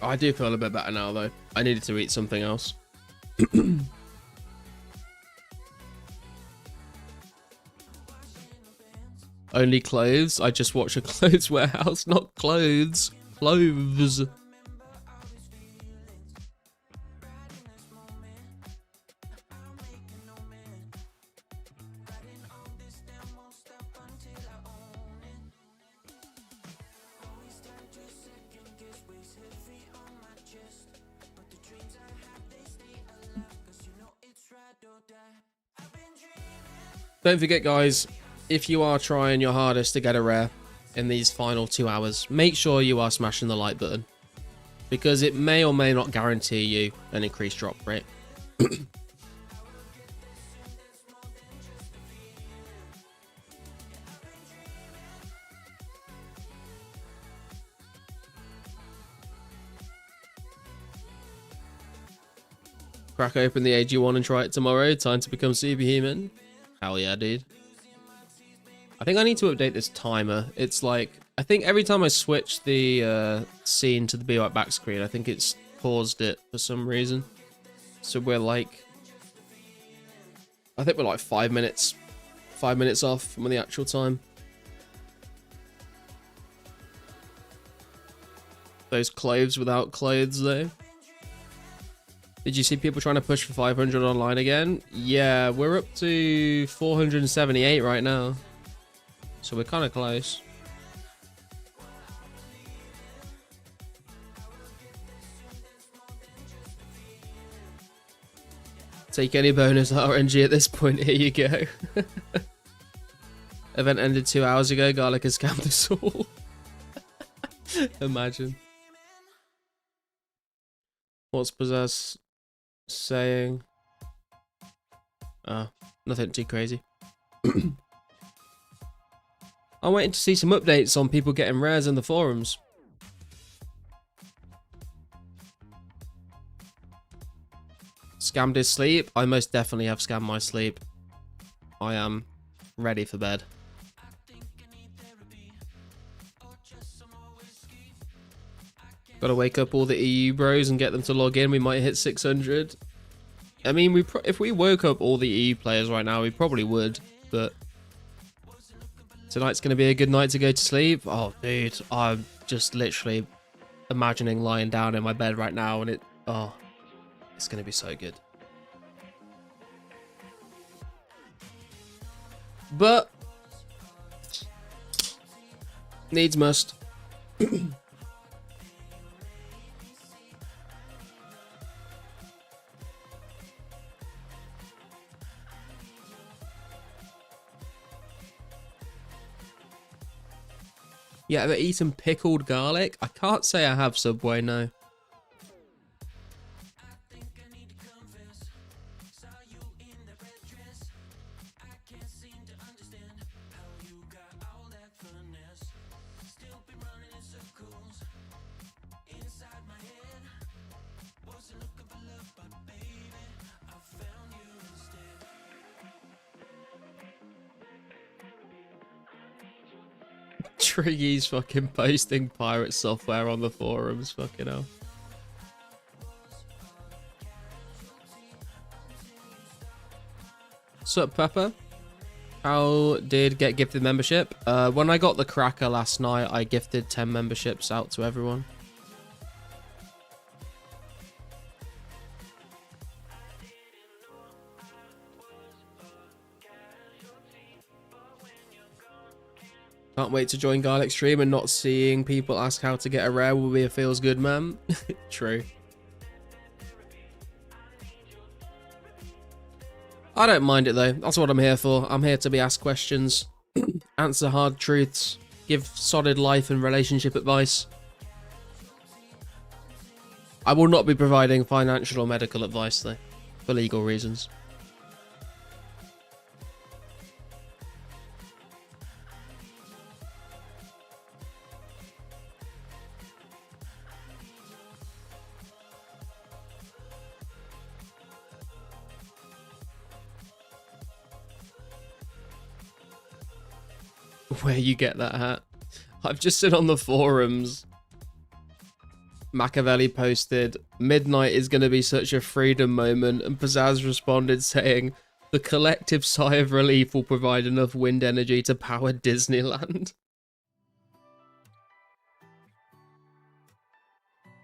I do feel a bit better now, though. I needed to eat something else. Only clothes? I just watch a clothes warehouse, not clothes. Clothes. Don't forget, guys, if you are trying your hardest to get a rare in these final 2 hours, make sure you are smashing the like button, because it may or may not guarantee you an increased drop rate. Crack open the AG1 and try it tomorrow. Time to become superhuman. Hell yeah, dude. I think I need to update this timer. It's like, I think every time I switch the scene to the Be Right Back screen, I think it's paused it for some reason. So we're like, I think we're like 5 minutes off from the actual time. Those clothes without clothes though. Did you see people trying to push for 500 online again? Yeah, we're up to 478 right now. So we're kind of close. Take any bonus RNG at this point. Here you go. Event ended 2 hours ago. Garlic has scammed us all. Imagine. What's Possess saying? Nothing too crazy. I'm waiting to see some updates on people getting rares in the forums. Scammed his sleep. I most definitely have scammed my sleep. I am ready for bed. Gotta wake up all the EU bros and get them to log in. We might hit 600. I mean, if we woke up all the EU players right now, we probably would. But tonight's gonna be a good night to go to sleep. Oh, dude, I'm just literally imagining lying down in my bed right now, and it's gonna be so good. But needs must. Yeah, ever eaten pickled garlic? I can't say I have, Subway, no. Triggy's fucking posting pirate software on the forums, fucking hell. Sup, Pepper? How did get gifted membership? When I got the cracker last night, I gifted 10 memberships out to everyone. Can't wait to join Garlic stream, and not seeing people ask how to get a rare will be a feels good, man. True. I don't mind it though. That's what I'm here for. I'm here to be asked questions, answer hard truths, give solid life and relationship advice. I will not be providing financial or medical advice though, for legal reasons. Where you get that hat? I've just seen on the forums, Machiavelli posted, midnight is going to be such a freedom moment, and Pizzazz responded saying, the collective sigh of relief will provide enough wind energy to power Disneyland.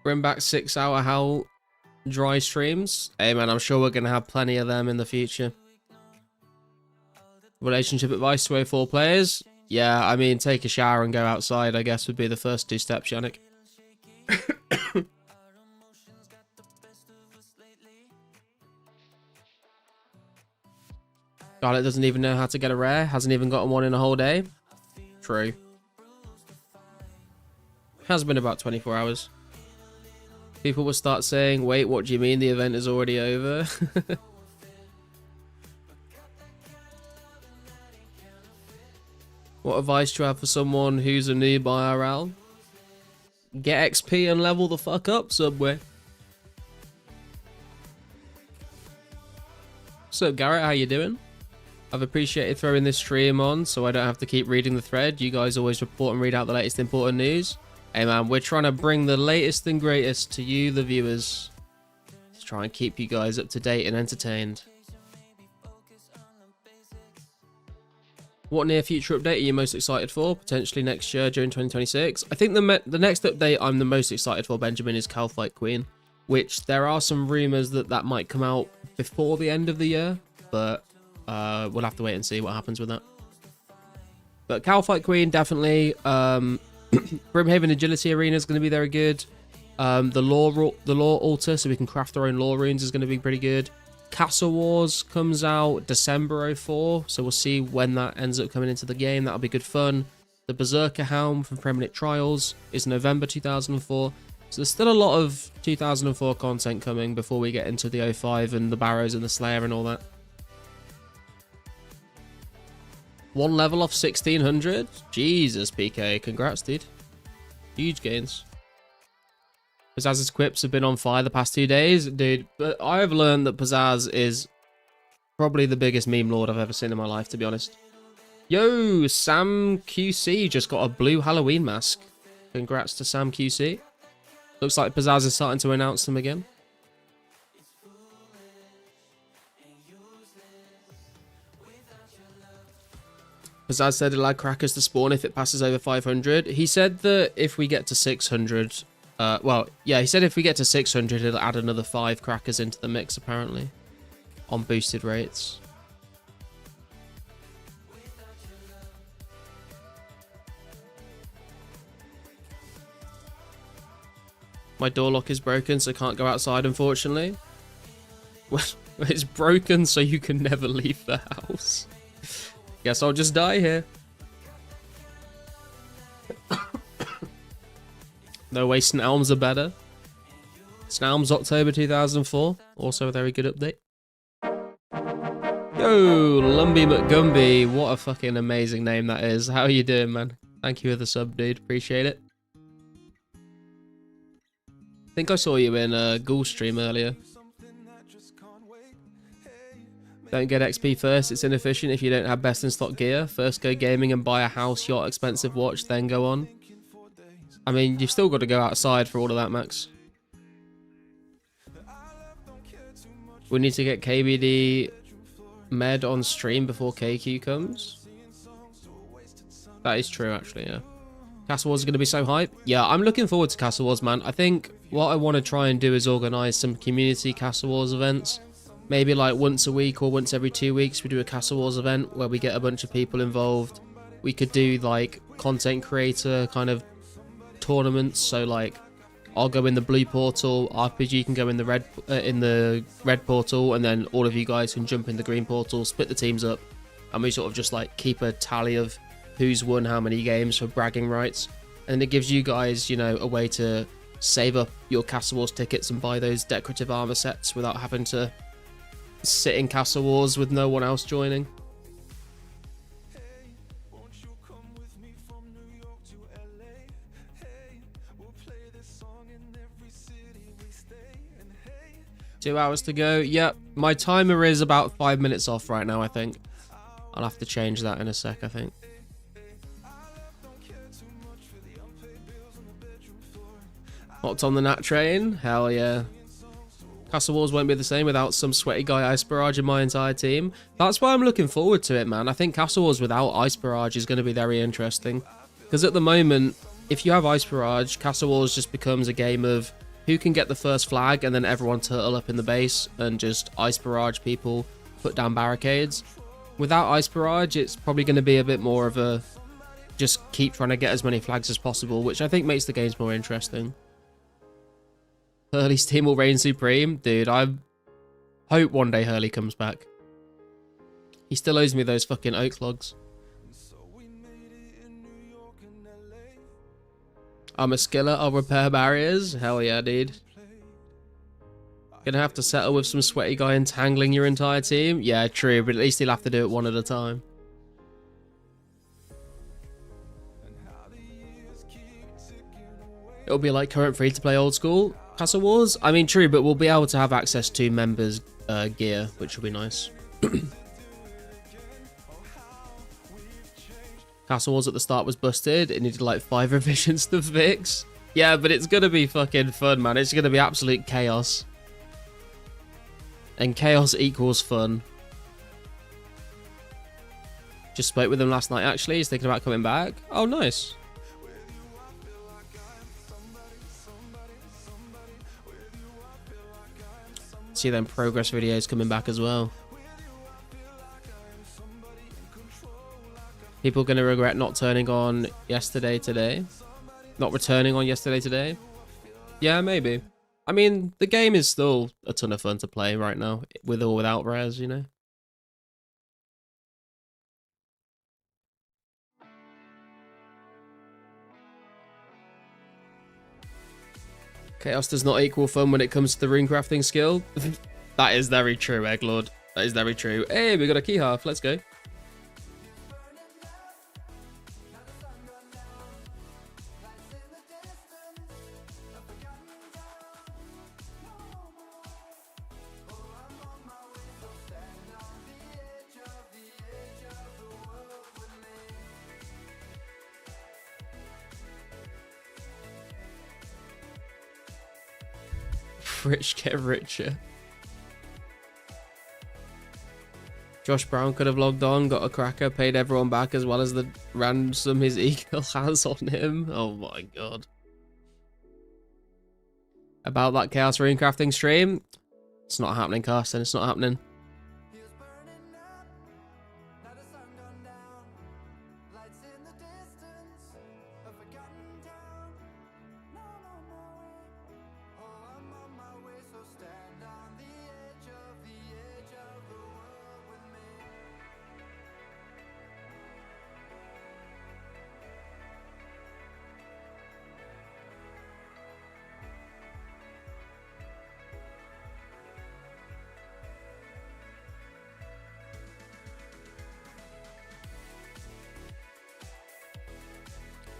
Bring back 6-hour Howl dry streams. Hey man, I'm sure we're going to have plenty of them in the future. Relationship advice to 04 players. Yeah, I mean, take a shower and go outside, I guess, would be the first 2 steps, Yannick. Garlic doesn't even know how to get a rare, hasn't even gotten one in a whole day. True. Has been about 24 hours. People will start saying, wait, what do you mean the event is already over? What advice do you have for someone who's a noob IRL? Get XP and level the fuck up, Subway. So, Garrett, how you doing? I've appreciated throwing this stream on so I don't have to keep reading the thread. You guys always report and read out the latest important news. Hey man, we're trying to bring the latest and greatest to you, the viewers. To try and keep you guys up to date and entertained. What near future update are you most excited for? Potentially next year during 2026. I think the next update I'm the most excited for, Benjamin, is Calfight Queen, which there are some rumors that might come out before the end of the year, but we'll have to wait and see what happens with that. But Calfight Queen, definitely. Brimhaven Agility Arena is going to be very good. The lore altar, so we can craft our own lore runes, is going to be pretty good. Castle Wars comes out December 04, so we'll see when that ends up coming into the game. That'll be good fun. The Berserker Helm from Premonic Trials is November 2004. So there's still a lot of 2004 content coming before we get into the 05 and the Barrows and the Slayer and all that. 1 level off 1600? Jesus, PK. Congrats, dude. Huge gains. Pizzaz's quips have been on fire the past 2 days. Dude, but I've learned that Pizzazz is probably the biggest meme lord I've ever seen in my life, to be honest. Yo, Sam QC just got a blue Halloween mask. Congrats to Sam QC. Looks like Pizzazz is starting to announce them again. Pizzazz said he'll add crackers to spawn if it passes over 500. He said that if we get to 600... well, yeah, he said if we get to 600, he'll add another 5 crackers into the mix, apparently. On boosted rates. My door lock is broken, so I can't go outside, unfortunately. Well, it's broken, so you can never leave the house. Guess I'll just die here. No way, St. Elms are better. St. Elms, October 2004. Also a very good update. Yo, Lumby McGumby. What a fucking amazing name that is. How are you doing, man? Thank you for the sub, dude. Appreciate it. I think I saw you in a Ghoul stream earlier. Don't get XP first, it's inefficient if you don't have best in stock gear. First go gaming and buy a house, yacht, expensive watch, then go on. I mean, you've still got to go outside for all of that, Max. We need to get KBD med on stream before KQ comes. That is true, actually, yeah. Castle Wars is going to be so hype. Yeah, I'm looking forward to Castle Wars, man. I think what I want to try and do is organise some community Castle Wars events. Maybe like once a week or once every 2 weeks we do a Castle Wars event where we get a bunch of people involved. We could do like content creator kind of tournaments. So like I'll go in the blue portal, RPG can go in the red portal, and then all of you guys can jump in the green portal, split the teams up, and we sort of just like keep a tally of who's won how many games for bragging rights. And it gives you guys, you know, a way to save up your Castle Wars tickets and buy those decorative armor sets without having to sit in Castle Wars with no one else joining. Hey, won't you come with me from New York to LA? Hey, we'll play this song in every city we stay. And hey, 2 hours to go. Yep, my timer is about 5 minutes off right now, I think. I'll have to change that in a sec, I think. Hopped on the Nat train? Hell yeah. Castle Wars won't be the same without some sweaty guy Ice Barrage in my entire team. That's why I'm looking forward to it, man. I think Castle Wars without Ice Barrage is going to be very interesting. Because at the moment, if you have Ice Barrage, Castle Wars just becomes a game of who can get the first flag and then everyone turtle up in the base and just Ice Barrage people, put down barricades. Without Ice Barrage, it's probably going to be a bit more of a just keep trying to get as many flags as possible, which I think makes the games more interesting. Hurley's team will reign supreme. Dude, I hope one day Hurley comes back. He still owes me those fucking oak logs. I'm a skiller, I'll repair barriers. Hell yeah, dude. Gonna have to settle with some sweaty guy entangling your entire team? Yeah, true, but at least he'll have to do it one at a time. It'll be like current free-to-play old school Castle Wars. I mean, true, but we'll be able to have access to members' gear, which will be nice. Castle Wars at the start was busted. It needed like 5 revisions to fix. Yeah, but it's gonna be fucking fun, man. It's gonna be absolute chaos. And chaos equals fun. Just spoke with him last night, actually. He's thinking about coming back. Oh, nice. See them progress videos coming back as well. People gonna regret not turning on yesterday today. Not returning on yesterday today. Yeah, maybe. I mean, the game is still a ton of fun to play right now, with or without res, you know. Chaos does not equal fun when it comes to the rune crafting skill. That is very true, Egglord. That is very true. Hey, we got a key half. Let's go. rich get richer. Josh Brown could have logged on, got a cracker, paid everyone back as well as the ransom his ego has on him. Oh my god. About that Chaos Rune crafting stream, it's not happening, Carson. It's not happening.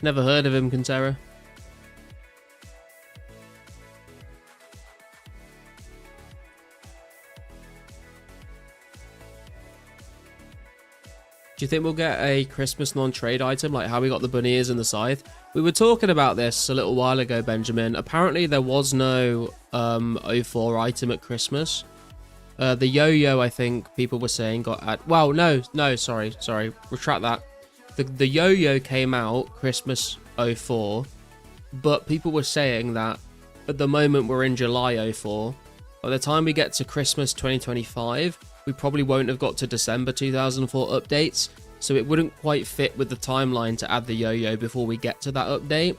Never heard of him, Contera. Do you think we'll get a Christmas non-trade item like how we got the bunny ears and the scythe? We were talking about this a little while ago, Benjamin. Apparently there was no 04 item at Christmas. The yo-yo, I think people were saying got at... Well, no, sorry. Retract that. The yo-yo came out Christmas 04, but people were saying that at the moment we're in July 04. By the time we get to Christmas 2025, we probably won't have got to December 2004 updates, so it wouldn't quite fit with the timeline to add the yo-yo before we get to that update.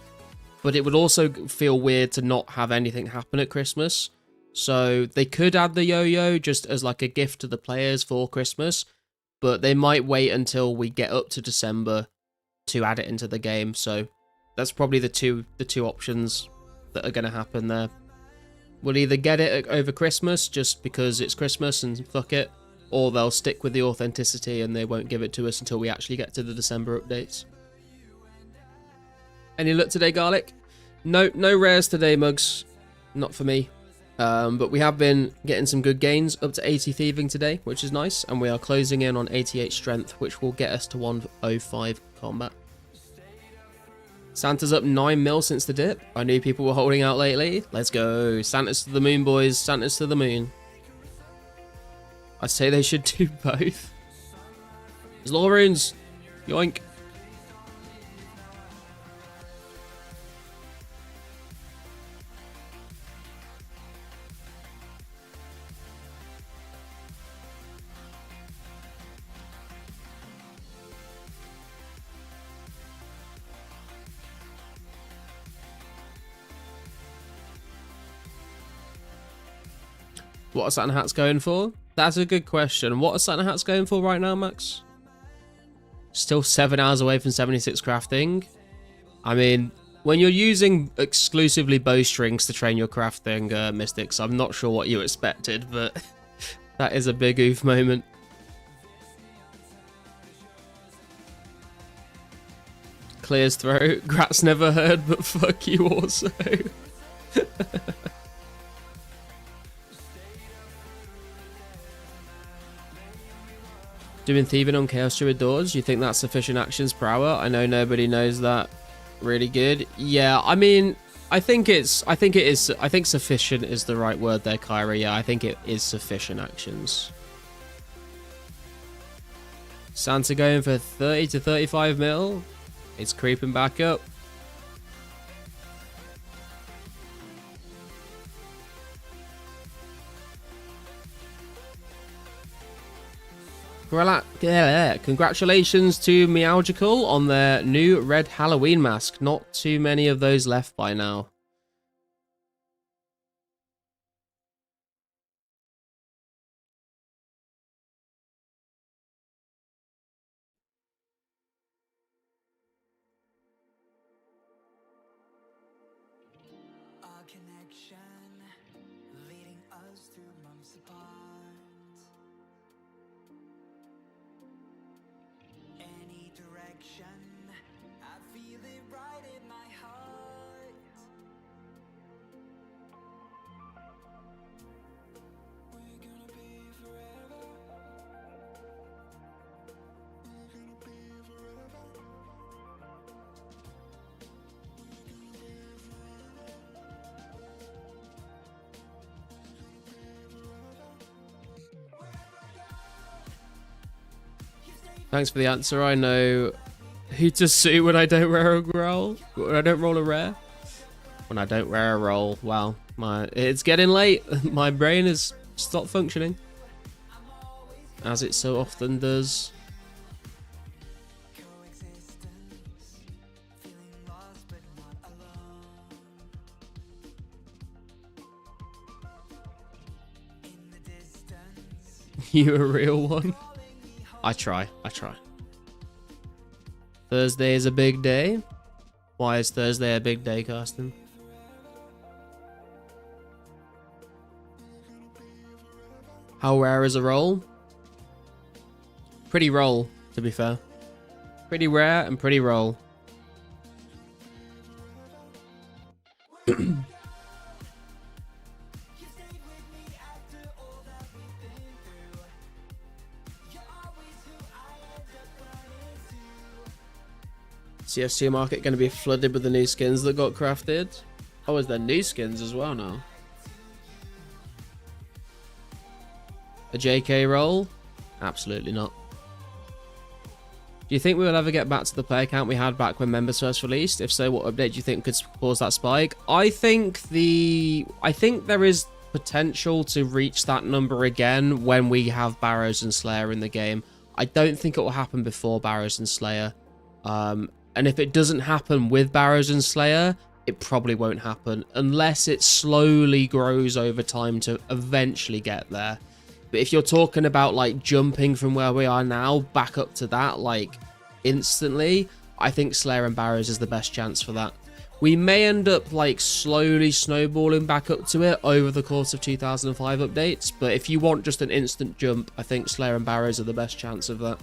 But it would also feel weird to not have anything happen at Christmas. So they could add the yo-yo just as like a gift to the players for Christmas, but they might wait until we get up to December to add it into the game. So that's probably the two options that are going to happen there. We'll either get it over Christmas just because it's Christmas and fuck it, or they'll stick with the authenticity and they won't give it to us until we actually get to the December updates. Any luck today, Garlic? No rares today, Mugs. Not for me. But we have been getting some good gains, up to 80 thieving today, which is nice, and we are closing in on 88 strength, which will get us to 105 combat. Santa's up 9 mil since the dip. I knew people were holding out lately. Let's go. Santa's to the moon, boys. Santa's to the moon. I say they should do both. There's law runes. Yoink. What are Santa Hats going for? That's a good question. What are Santa Hats going for right now, Max? Still 7 hours away from 76 crafting. I mean, when you're using exclusively bowstrings to train your crafting, Mystics, I'm not sure what you expected, but that is a big oof moment. Clears throat. Grat's never heard, but fuck you also. Doing thieving on Chaos Druid doors, do you think that's sufficient actions per hour? I know nobody knows that really good. Yeah, I mean, I think sufficient is the right word there, Kyra. Yeah, I think it is sufficient actions. Santa going for 30 to 35 mil. It's creeping back up. Congratulations to Meowgical on their new red Halloween mask. Not too many of those left by now. A connection leading us through months apart. Any direction, I feel it right in my heart. We're gonna be forever. We're gonna be forever. We're gonna be forever. Thanks for the answer. I know who to sue when I don't rare a roll. When I don't roll a rare. When I don't rare a roll. Wow. It's getting late. My brain has stopped functioning. As it so often does. You a real one? I try. Thursday is a big day. Why is Thursday a big day, Carsten? How rare is a roll? Pretty roll, to be fair. Pretty rare and pretty roll. CFC market going to be flooded with the new skins that got crafted. Oh, is there new skins as well now? A JK roll? Absolutely not. Do you think we will ever get back to the player count we had back when members first released? If so, what update do you think could cause that spike? I think there is potential to reach that number again when we have Barrows and Slayer in the game. I don't think it will happen before Barrows and Slayer. And if it doesn't happen with Barrows and Slayer, it probably won't happen unless it slowly grows over time to eventually get there. But if you're talking about like jumping from where we are now back up to that like instantly, I think Slayer and Barrows is the best chance for that. We may end up like slowly snowballing back up to it over the course of 2005 updates, but if you want just an instant jump, I think Slayer and Barrows are the best chance of that.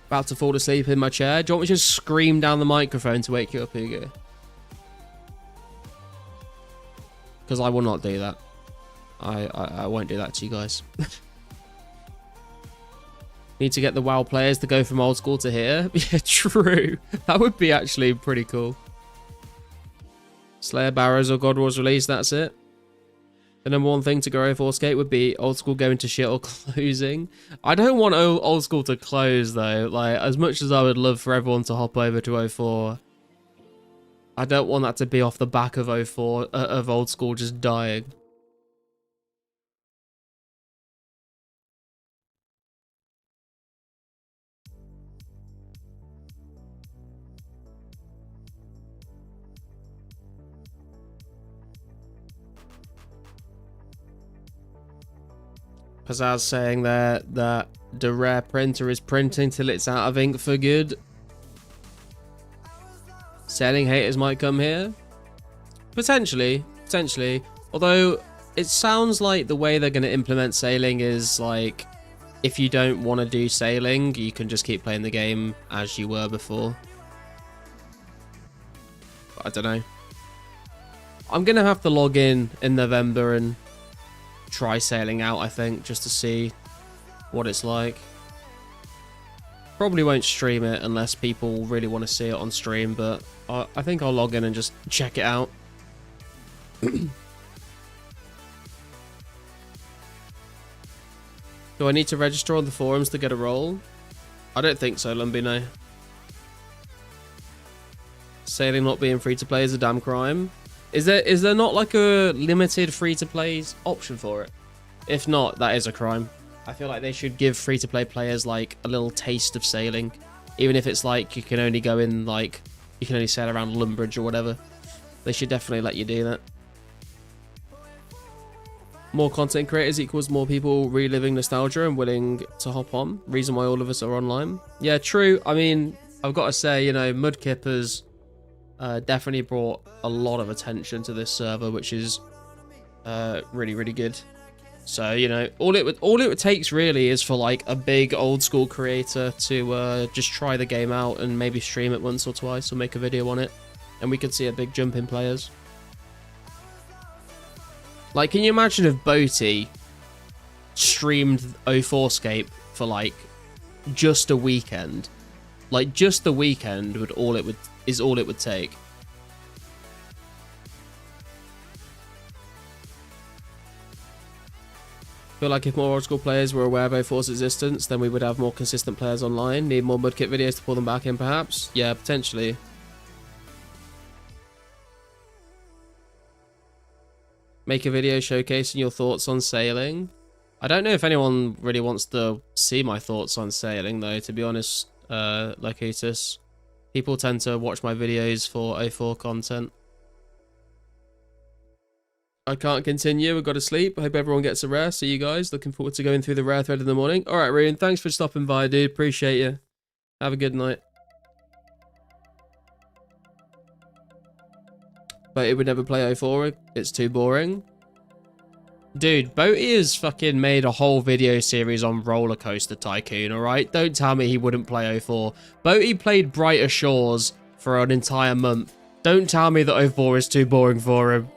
About to fall asleep in my chair. Do you want me to just scream down the microphone to wake you up, Hugo? Because I will not do that. I won't do that to you guys. Need to get the WoW players to go from old school to here. Yeah, true. That would be actually pretty cool. Slayer, Barrows, or God Wars release, that's it. The number one thing to go 2004scape would be old school going to shit or closing. I don't want old school to close though. Like, as much as I would love for everyone to hop over to 04, I don't want that to be off the back of 04, of old school just dying. Pizzazz saying that the rare printer is printing till it's out of ink for good. Selling haters might come here. Potentially. Although it sounds like the way they're going to implement sailing is like, if you don't want to do sailing, you can just keep playing the game as you were before. But I don't know. I'm going to have to log in November and try sailing out, I think, just to see what it's like. Probably won't stream it unless people really want to see it on stream, but I think I'll log in and just check it out. Do I need to register on the forums to get a role? I don't think so, Lumby, no. Sailing not being free to play is a damn crime. Is there not like a limited free-to-play option for it? If not, that is a crime. I feel like they should give free-to-play players like a little taste of sailing. Even if it's like you can only go in, like, you can only sail around Lumbridge or whatever. They should definitely let you do that. More content creators equals more people reliving nostalgia and willing to hop on. Reason why all of us are online. Yeah, true. I mean, I've got to say, you know, Mudkippers definitely brought a lot of attention to this server, which is really, really good. So, you know, all it takes really is for like a big old school creator to just try the game out and maybe stream it once or twice or make a video on it, and we could see a big jump in players. Like, can you imagine if Boaty streamed 2004scape for like just a weekend? Like, just the weekend is all it would take. Feel like if more old school players were aware of 04's existence, then we would have more consistent players online. Need more Mudkip videos to pull them back in, perhaps? Yeah, potentially. Make a video showcasing your thoughts on sailing. I don't know if anyone really wants to see my thoughts on sailing, though, to be honest, Locutus. People tend to watch my videos for 04 content. I can't continue. We've got to sleep. I hope everyone gets a rest. See you guys. Looking forward to going through the rare thread in the morning. All right, Ryan. Thanks for stopping by, dude. Appreciate you. Have a good night. But it would never play 04. It's too boring. Dude, Boaty has fucking made a whole video series on Roller Coaster Tycoon, alright? Don't tell me he wouldn't play 04. Boaty played Brighter Shores for an entire month. Don't tell me that 04 is too boring for him.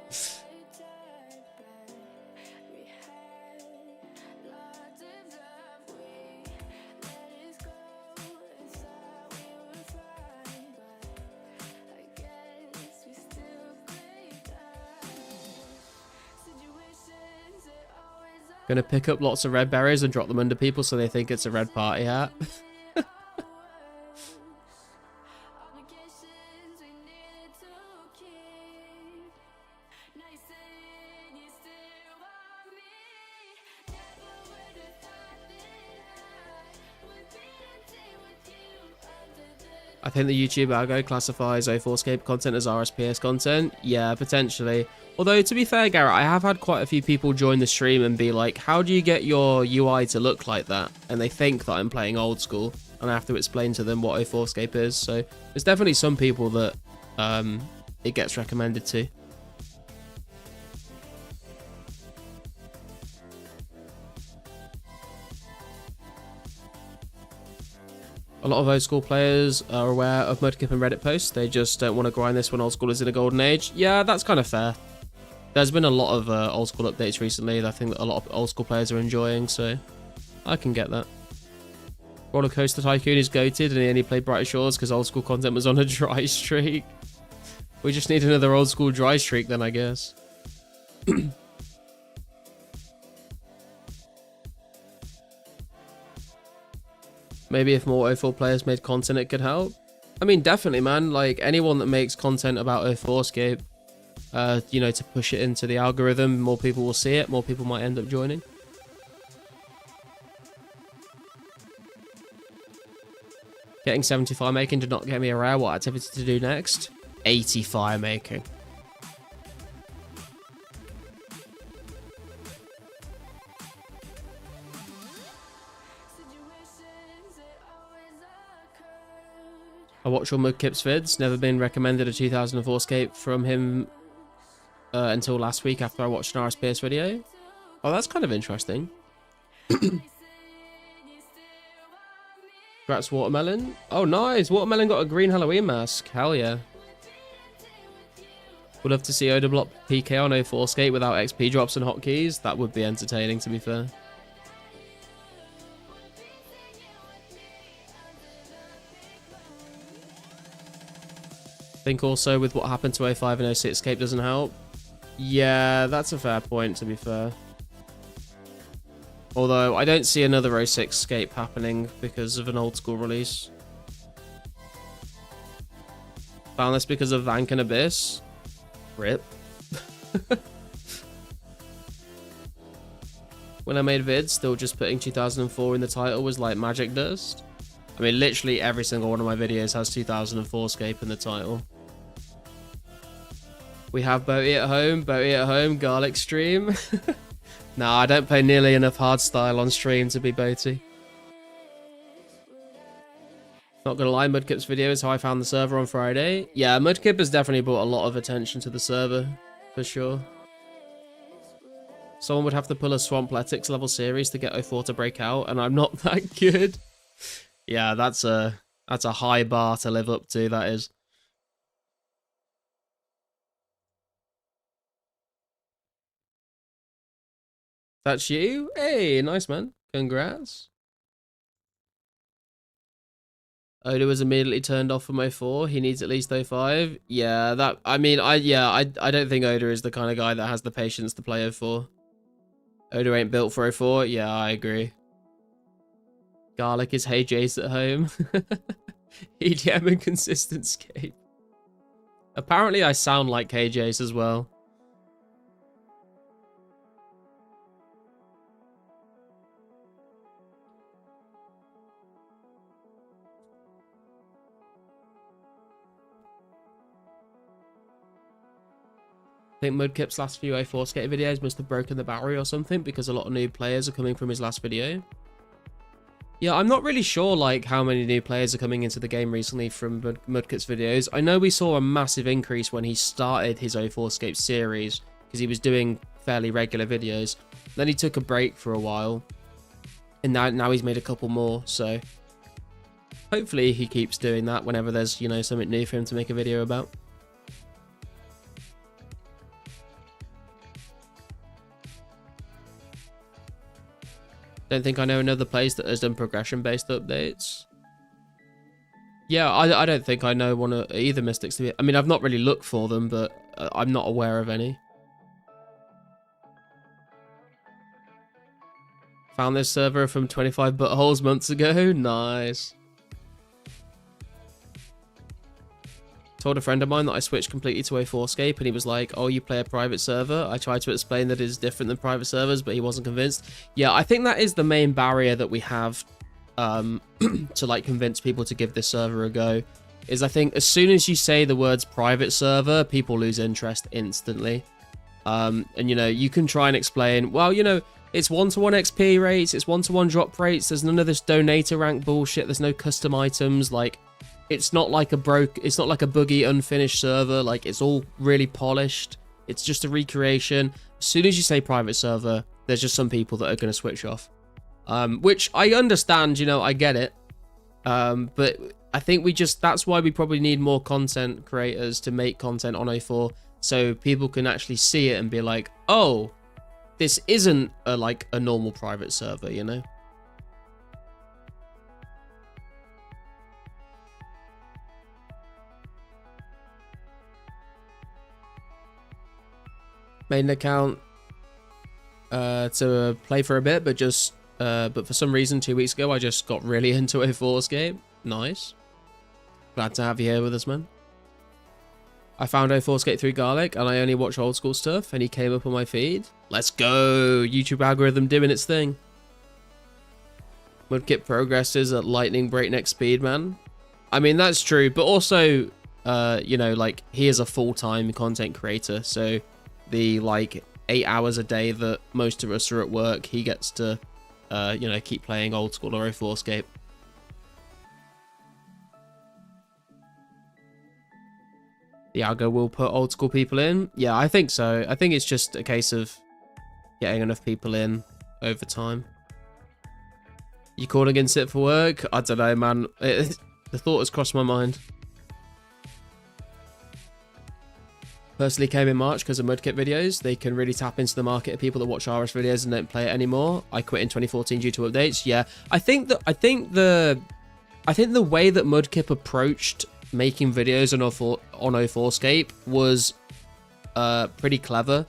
Gonna pick up lots of red berries and drop them under people so they think it's a red party hat. I think the YouTube algo classifies 2004scape content as RSPS content. Yeah, potentially. Although, to be fair, Garrett, I have had quite a few people join the stream and be like, how do you get your UI to look like that? And they think that I'm playing old school, and I have to explain to them what 2004scape is. So there's definitely some people that it gets recommended to. A lot of old school players are aware of Mudkip and Reddit posts. They just don't want to grind this when old school is in a golden age. Yeah, that's kind of fair. There's been a lot of old school updates recently that I think that a lot of old school players are enjoying, so I can get that. Roller Coaster Tycoon is goated and he only played Brighter Shores because old school content was on a dry streak. We just need another old school dry streak then, I guess. Maybe if more 04 players made content, it could help. I mean, definitely, man. Like, anyone that makes content about 04scape, you know, to push it into the algorithm, more people will see it, more people might end up joining. Getting 70 fire making did not get me a rare. What activity to do next? 80 fire making. I watch all Mudkip's vids. Never been recommended a 2004scape from him until last week after I watched an RSPS video. Oh, that's kind of interesting. Congrats, Watermelon. Oh, nice. Watermelon got a green Halloween mask. Hell yeah. Would love to see Oda block PK on 04scape without XP drops and hotkeys. That would be entertaining, to be fair. I think also with what happened to 05 and 06scape doesn't help. Yeah, that's a fair point, to be fair. Although I don't see another 06scape happening because of an old school release. Found this because of Vank and Abyss. RIP. When I made vids, still just putting 2004 in the title was like magic dust. I mean, literally every single one of my videos has 2004scape in the title. We have Boaty at home, garlic stream. Nah, I don't play nearly enough hardstyle on stream to be Boaty. Not gonna lie, Mudkip's video is how I found the server on Friday. Yeah, Mudkip has definitely brought a lot of attention to the server, for sure. Someone would have to pull a Swampletics level series to get 04 to break out, and I'm not that good. Yeah, that's a high bar to live up to, that is. That's you? Hey, nice, man. Congrats. Oda was immediately turned off from 04. He needs at least 05. Yeah, that, I mean, I don't think Oda is the kind of guy that has the patience to play 04. Odo ain't built for 04. Yeah, I agree. Garlic is Hey Jace at home. EDM and consistent scape. Apparently I sound like Hey Jace as well. I think Mudkip's last few 04scape videos must have broken the battery or something because a lot of new players are coming from his last video. Yeah, I'm not really sure like how many new players are coming into the game recently from Mudkip's videos. I know we saw a massive increase when he started his 04scape series because he was doing fairly regular videos. Then he took a break for a while and now he's made a couple more, so hopefully he keeps doing that whenever there's, you know, something new for him to make a video about. Don't think I know another place that has done progression-based updates. Yeah, I don't think I know one of either Mystics to be. I mean, I've not really looked for them, but I'm not aware of any. Found this server from 25 buttholes months ago. Nice. Told a friend of mine that I switched completely to 04scape and he was like, oh, you play a private server? I tried to explain that it is different than private servers, but he wasn't convinced. Yeah, I think that is the main barrier that we have to like convince people to give this server a go, is I think as soon as you say the words private server, people lose interest instantly. And you know, you can try and explain, well, you know, it's 1-to-1 XP rates, it's 1-to-1 drop rates, there's none of this donator rank bullshit, there's no custom items, like it's not like a buggy unfinished server, like it's all really polished. It's just a recreation. As soon as you say private server, there's just some people that are going to switch off. Which I understand, you know, I get it. But I think that's why we probably need more content creators to make content on 04 so people can actually see it and be like, oh, this isn't like a normal private server, you know? Made an account to play for a bit, but for some reason 2 weeks ago I just got really into 04scape. Nice. Glad to have you here with us, man. I found 04scape through Garlic and I only watch old school stuff and he came up on my feed. Let's go! YouTube algorithm doing its thing. Mudkip progresses at lightning breakneck speed, man. I mean, that's true, but also, you know, like, he is a full-time content creator, so the, like, 8 hours a day that most of us are at work, he gets to, you know, keep playing old school or 04scape. The algo will put old school people in? Yeah, I think so. I think it's just a case of getting enough people in over time. You calling in sick for work? I don't know, man. The thought has crossed my mind. Personally came in March because of Mudkip videos. They can really tap into the market of people that watch RS videos and don't play it anymore. I quit in 2014 due to updates. Yeah, I think the way that Mudkip approached making videos on 04scape was pretty clever.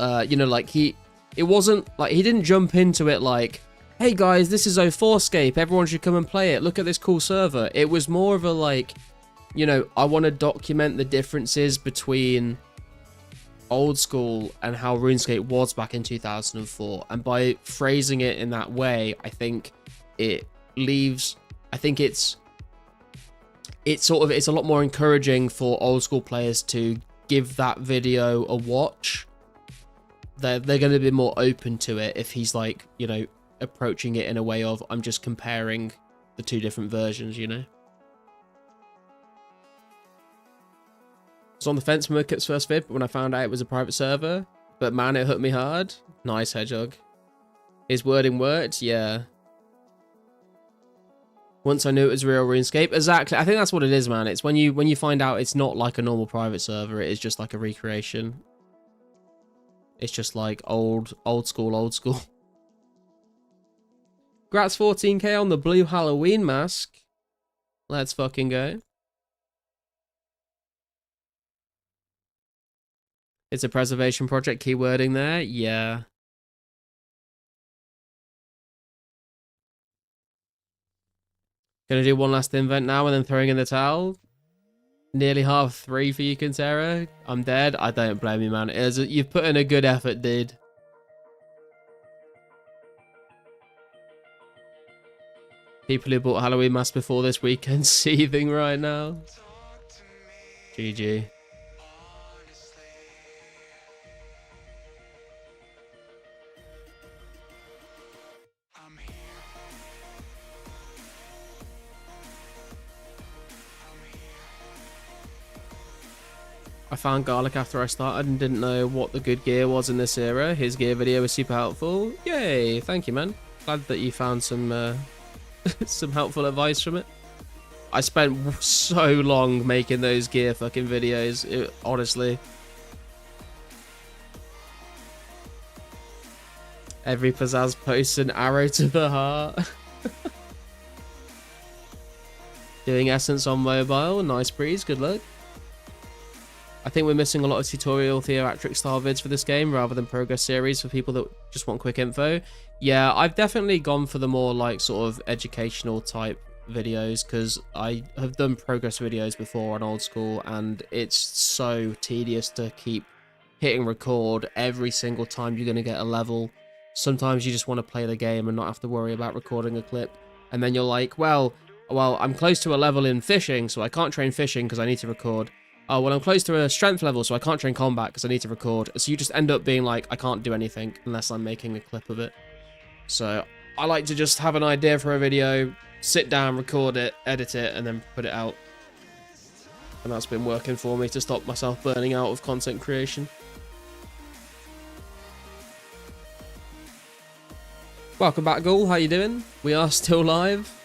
You know, like it wasn't like he didn't jump into it like, hey guys, this is 04scape, everyone should come and play it, look at this cool server. It was more of a like, you know, I want to document the differences between old school and how RuneScape was back in 2004, and by phrasing it in that way, I think it leaves, I think it's a lot more encouraging for old school players to give that video a watch. They're going to be more open to it if he's like, you know, approaching it in a way of, I'm just comparing the two different versions, you know. I was on the fence for Mudkip's first vid when I found out it was a private server, but man, it hit me hard. Nice, Hedgehog. His wording worked, yeah. Once I knew it was real RuneScape. Exactly. I think that's what it is, man. It's when you find out it's not like a normal private server, it is just like a recreation. It's just like old school. Grats 14k on the blue Halloween mask. Let's fucking go. It's a preservation project, keywording there. Yeah. Gonna do one last invent now and then throwing in the towel. Nearly half 3 for you, Quintero. I'm dead. I don't blame you, man. You've put in a good effort, dude. People who bought Halloween masks before this weekend seething right now. GG. I found Garlic after I started and didn't know what the good gear was in this era. His gear video was super helpful. Yay, thank you, man. Glad that you found some some helpful advice from it. I spent so long making those gear fucking videos, honestly. Every pizzazz posts an arrow to the heart. Doing Essence on mobile. Nice breeze, good luck. I think we're missing a lot of tutorial theatric style vids for this game rather than progress series for people that just want quick info. Yeah, I've definitely gone for the more like sort of educational type videos because I have done progress videos before on old school and it's so tedious to keep hitting record every single time you're going to get a level. Sometimes you just want to play the game and not have to worry about recording a clip. And then you're like, well, I'm close to a level in fishing, so I can't train fishing because I need to record. Oh, well, I'm close to a strength level, so I can't train combat because I need to record. So you just end up being like, I can't do anything unless I'm making a clip of it. So I like to just have an idea for a video, sit down, record it, edit it, and then put it out. And that's been working for me to stop myself burning out of content creation. Welcome back, Ghoul. How you doing? We are still live.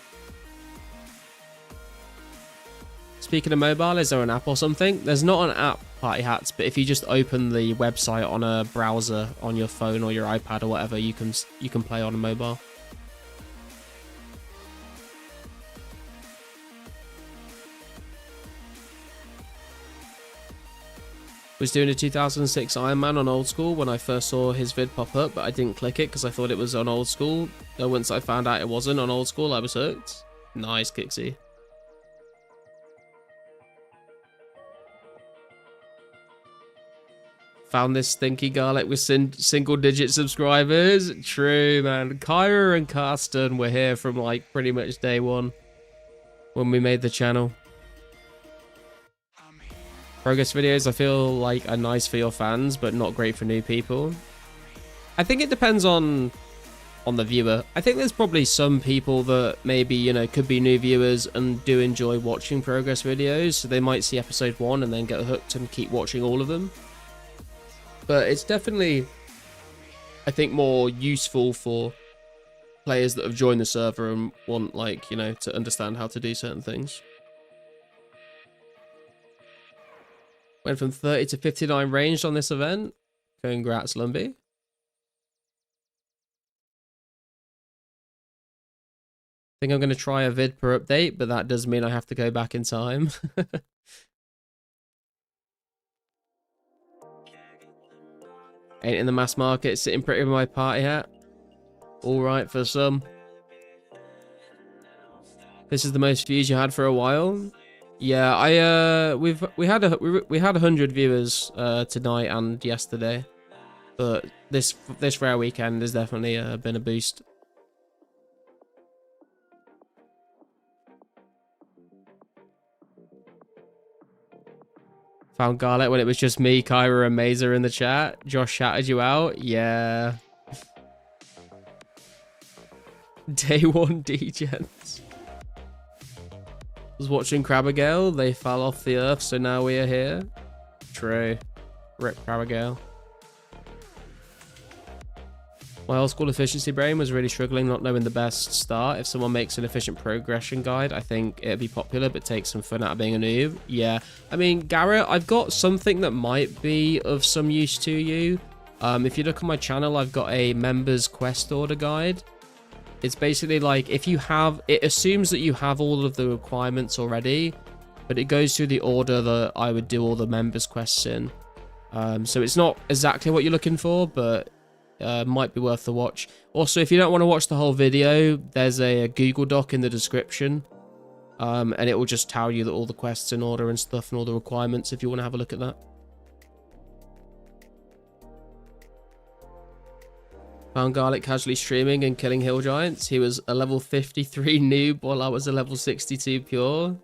Speaking of mobile, is there an app or something? There's not an app, Party Hats, but if you just open the website on a browser on your phone or your iPad or whatever, you can play on a mobile. Was doing a 2006 Iron Man on old school when I first saw his vid pop up, but I didn't click it because I thought it was on old school. Once I found out it wasn't on old school, I was hooked. Nice, Kixie. Found this stinky garlic with single-digit subscribers. True, man. Kyra and Karsten were here from like pretty much day one when we made the channel. Progress videos I feel like are nice for your fans, but not great for new people. I think it depends on the viewer. I think there's probably some people that maybe, you know, could be new viewers and do enjoy watching progress videos, so they might see episode 1 and then get hooked and keep watching all of them. But it's definitely, I think, more useful for players that have joined the server and want, like, you know, to understand how to do certain things. Went from 30 to 59 ranged on this event. Congrats, Lumbee. I think I'm going to try a vid per update, but that does mean I have to go back in time. Ain't in the mass market, sitting pretty with my party hat. Alright for some. This is the most views you had for a while. Yeah, we had 100 viewers tonight and yesterday, but this rare weekend has definitely been a boost. Found Garlic when it was just me, Kyra, and Mazer in the chat. Josh shouted you out. Yeah. Day 1 degens. Was watching Crabagale. They fell off the earth, so now we are here. True. Rip Crabagale. My old school efficiency brain was really struggling not knowing the best start. If someone makes an efficient progression guide, I think it'd be popular, but takes some fun out of being a noob. Yeah. I mean, Garrett, I've got something that might be of some use to you. If you look on my channel, I've got a members quest order guide. It's basically like if you have, it assumes that you have all of the requirements already, but it goes through the order that I would do all the members quests in. So it's not exactly what you're looking for, but might be worth the watch. Also, if you don't want to watch the whole video, there's a Google Doc in the description And it will just tell you that all the quests in order and stuff and all the requirements if you want to have a look at that. Found Garlic casually streaming and killing hill giants. He was a level 53 noob while I was a level 62 pure.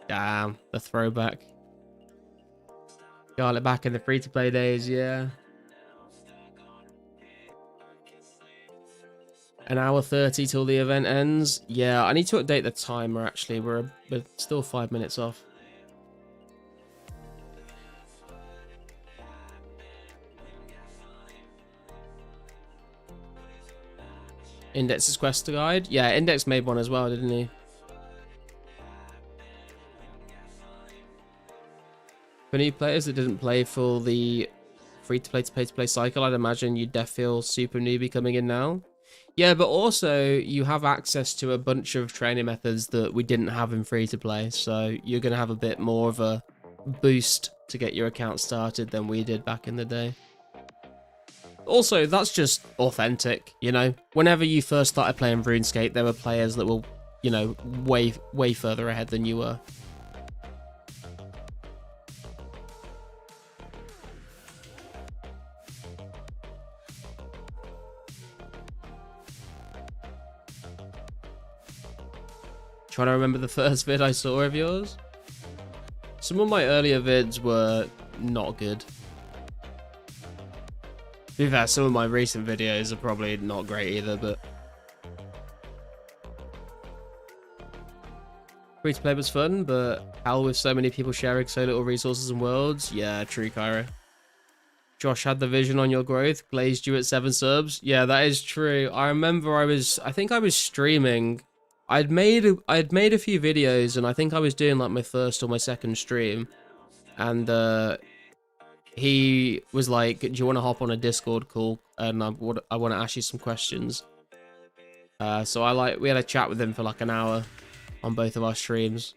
Damn, the throwback. Garlic back in the free-to-play days, yeah. An hour 30 till the event ends. Yeah, I need to update the timer, actually. We're still 5 minutes off. Index's quest guide. Yeah, Index made one as well, didn't he? For new players that didn't play for the free-to-play to pay-to-play cycle, I'd imagine you'd def feel super newbie coming in now. Yeah, but also you have access to a bunch of training methods that we didn't have in free-to-play, so you're going to have a bit more of a boost to get your account started than we did back in the day. Also, that's just authentic, you know? Whenever you first started playing RuneScape, there were players that were, you know, way further ahead than you were. Trying to remember the first vid I saw of yours. Some of my earlier vids were not good. To be fair, some of my recent videos are probably not great either, but... Free to play was fun, but hell with so many people sharing so little resources and worlds. Yeah, true, Kyra. Josh had the vision on your growth, glazed you at 7 subs. Yeah, that is true. I remember I think I was streaming. I'd made a few videos, and I think I was doing like my first or my second stream, and he was like, "Do you want to hop on a Discord call? And I want to ask you some questions." So we had a chat with him for like an hour on both of our streams.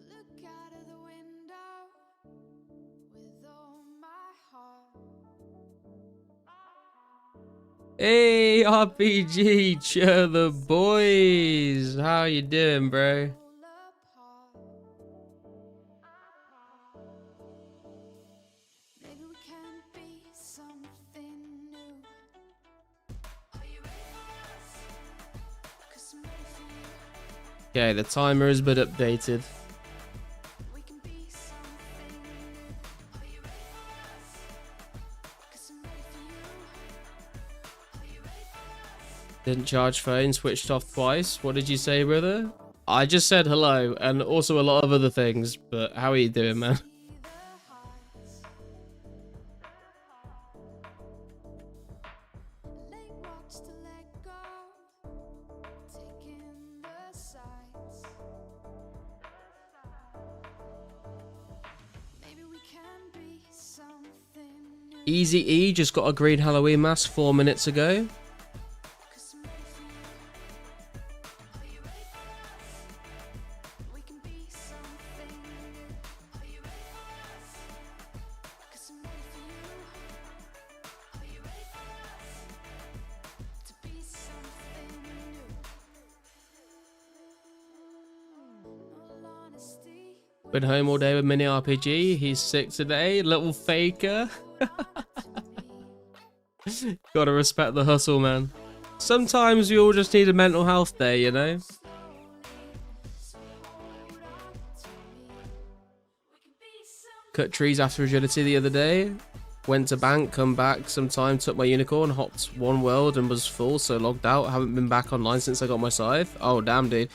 Look out of the window with all my heart. Hey, RPG, cheer the boys. How you doing, bro? Fall apart. Maybe we can be something new. Are you ready for us? 'Cause I'm ready for you. Okay, the timer has been updated. We can be something new. Are you ready for us? 'Cause I'm ready for you. Are you ready for us? Didn't charge phone, switched off twice. What did you say, brother? I just said hello, and also a lot of other things, but how are you doing, man? See the heights. Late walks to let go. Taking the sights. Maybe we can be something new. Easy E just got a green Halloween mask 4 minutes ago. 'Cause I'm ready for you. Are you ready for us? We can be something new. Are you ready for us? 'Cause I'm ready for you. Are you ready for us? To be something new. All honesty. Been home all day with mini RPG. He's sick today. Little faker. Gotta respect the hustle, man. Sometimes you all just need a mental health day, you know? Cut trees after agility the other day. Went to bank, come back sometime, took my unicorn, hopped one world and was full, so logged out. Haven't been back online since I got my scythe. Oh, damn, dude.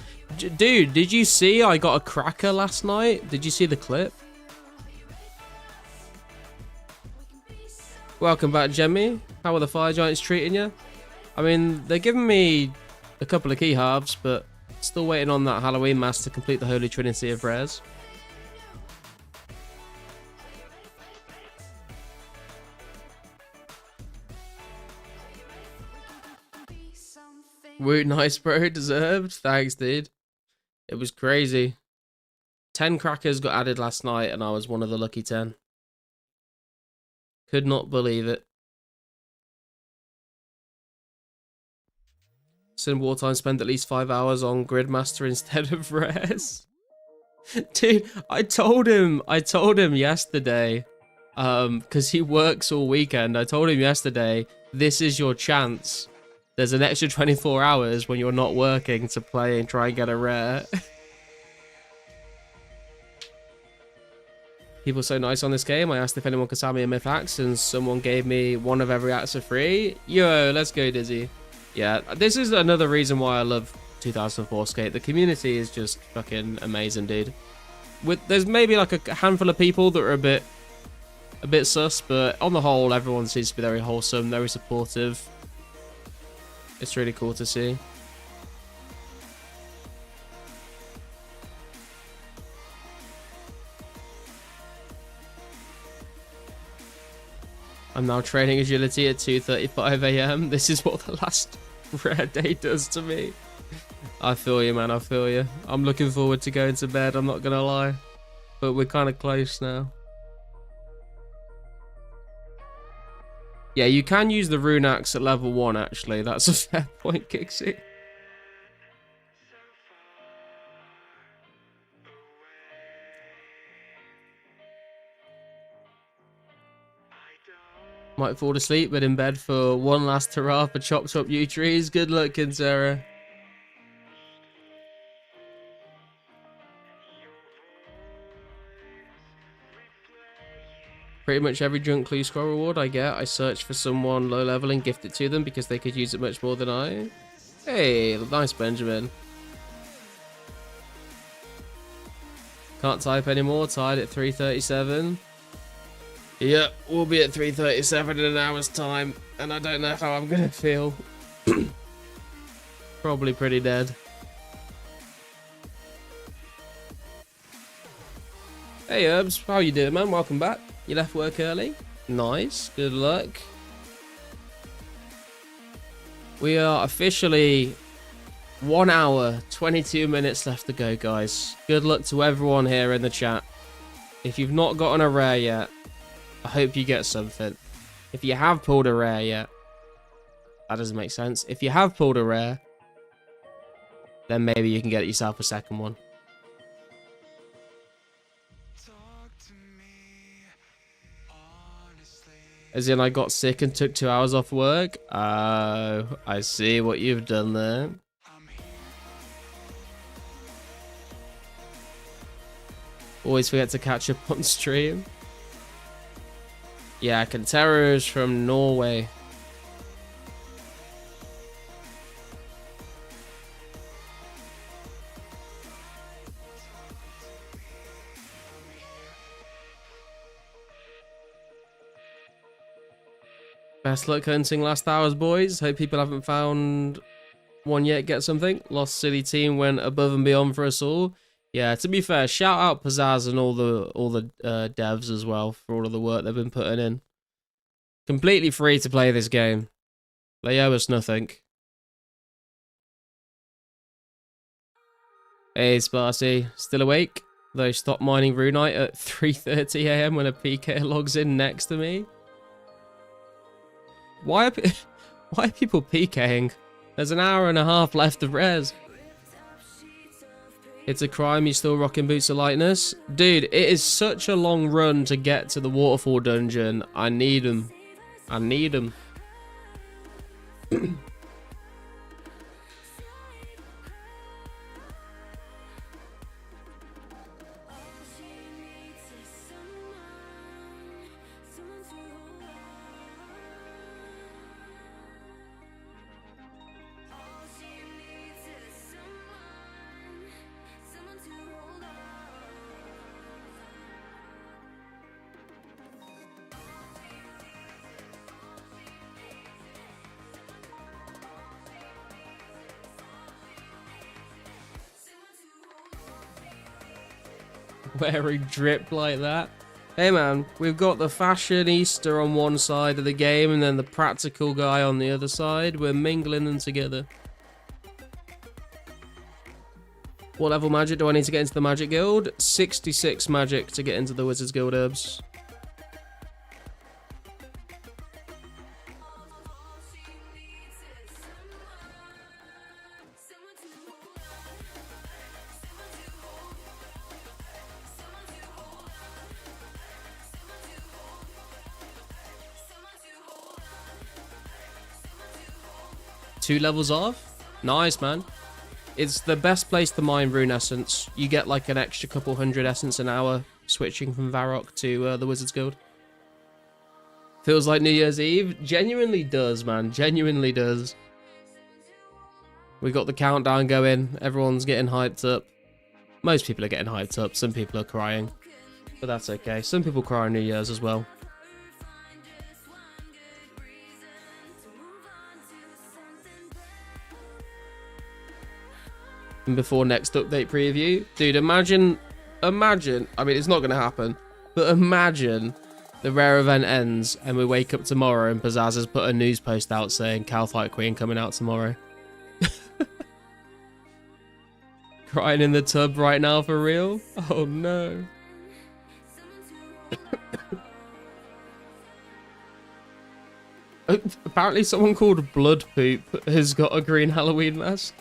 Dude, did you see I got a cracker last night? Did you see the clip? Welcome back, Jemmy. How are the fire giants treating you? I mean, they're giving me a couple of key halves, but still waiting on that Halloween mask to complete the holy trinity of rares. Woot, nice, bro. Deserved. Thanks, dude. It was crazy. 10 crackers got added last night, and I was one of the lucky 10. Could not believe it. In wartime, spend at least 5 hours on Gridmaster instead of Res. Dude, I told him yesterday, because he works all weekend. I told him yesterday, this is your chance. There's an extra 24 hours when you're not working to play and try and get a rare. People are so nice on this game. I asked if anyone could sell me a myth axe, and someone gave me one of every axe for free. Yo, let's go, Dizzy. Yeah, this is another reason why I love 2004scape. The community is just fucking amazing, dude. There's maybe like a handful of people that are a bit sus, but on the whole, everyone seems to be very wholesome, very supportive. It's really cool to see. I'm now training agility at 2:35 AM. This is what the last rare day does to me. I feel you, man. I feel you. I'm looking forward to going to bed. I'm not gonna lie, but we're kind of close now. Yeah, you can use the rune axe at level 1. Actually, that's a fair point, Kixie. Might fall asleep, but in bed for one last hurrah for Chop Chop U trees. Good luck, Kinsera. Pretty much every junk clue scroll reward I get, I search for someone low level and gift it to them because they could use it much more than I. Hey, nice, Benjamin. Can't type anymore, tied at 3:37. Yep, we'll be at 3:37 in an hour's time, and I don't know how I'm gonna feel. Probably pretty dead. Hey Herbs, how you doing, man? Welcome back. You left work early? Nice, good luck. We are officially 1 hour, 22 minutes left to go, guys. Good luck to everyone here in the chat. If you've not gotten a rare yet, I hope you get something. If you have pulled a rare yet, that doesn't make sense. If you have pulled a rare, then maybe you can get yourself a second one. As in, I got sick and took 2 hours off work. Oh, I see what you've done there. Always forget to catch up on stream. Yeah, Kantera is from Norway. Best luck hunting last hours, boys. Hope people haven't found one yet. Get something. Lost City team went above and beyond for us all. Yeah, to be fair, shout out Pizzazz and all the devs as well for all of the work they've been putting in. Completely free to play this game. They owe us nothing. Hey, Sparty, still awake? Though stop mining Runite at 3:30 AM when a PK logs in next to me. Why are people PKing? There's an hour and a half left of res. It's a crime you're still rocking Boots of Lightness. Dude, it is such a long run to get to the waterfall dungeon. I need them. I need them. Wearing drip like that. Hey man, we've got the fashionista on one side of the game and then the practical guy on the other side. We're mingling them together. What level magic do I need to get into the Magic Guild? 66 magic to get into the Wizards Guild herbs. Two levels off? Nice, man. It's the best place to mine rune essence. You get like an extra couple hundred essence an hour switching from Varrock to the Wizards Guild. Feels like New Year's Eve. Genuinely does, man. Genuinely does. We got the countdown going. Everyone's getting hyped up. Most people are getting hyped up. Some people are crying. But that's okay. Some people cry on New Year's as well. And before next update preview, dude, imagine, I mean, it's not going to happen, but imagine the rare event ends and we wake up tomorrow and Pizzazz has put a news post out saying Calfight Queen coming out tomorrow. Crying in the tub right now for real? Oh no. Apparently someone called Blood Poop has got a green Halloween mask.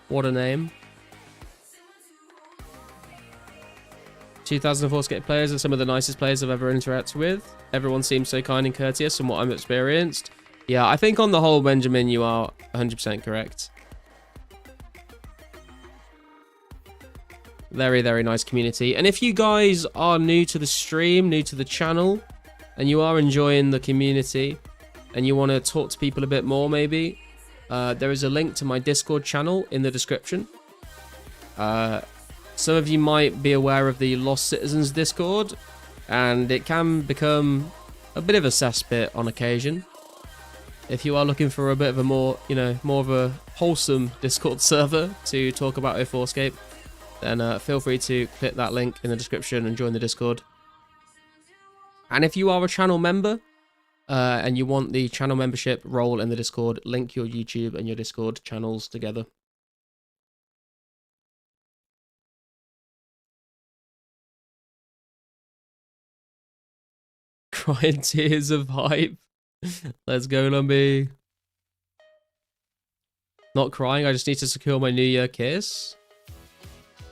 What a name. 2004scape players are some of the nicest players I've ever interacted with. Everyone seems so kind and courteous from what I've experienced. Yeah, I think on the whole, Benjamin, you are 100% correct. Very, very nice community. And if you guys are new to the stream, new to the channel, and you are enjoying the community, and you want to talk to people a bit more maybe, there is a link to my Discord channel in the description. Some of you might be aware of the Lost Citizens Discord, and it can become a bit of a cesspit on occasion. If you are looking for a bit of a more, more of a wholesome Discord server to talk about 04scape, then feel free to click that link in the description and join the Discord. And if you are a channel member, and you want the channel membership role in the Discord, link your YouTube and your Discord channels together. Crying tears of hype. Let's go, Lumpy. Not crying, I just need to secure my New Year kiss.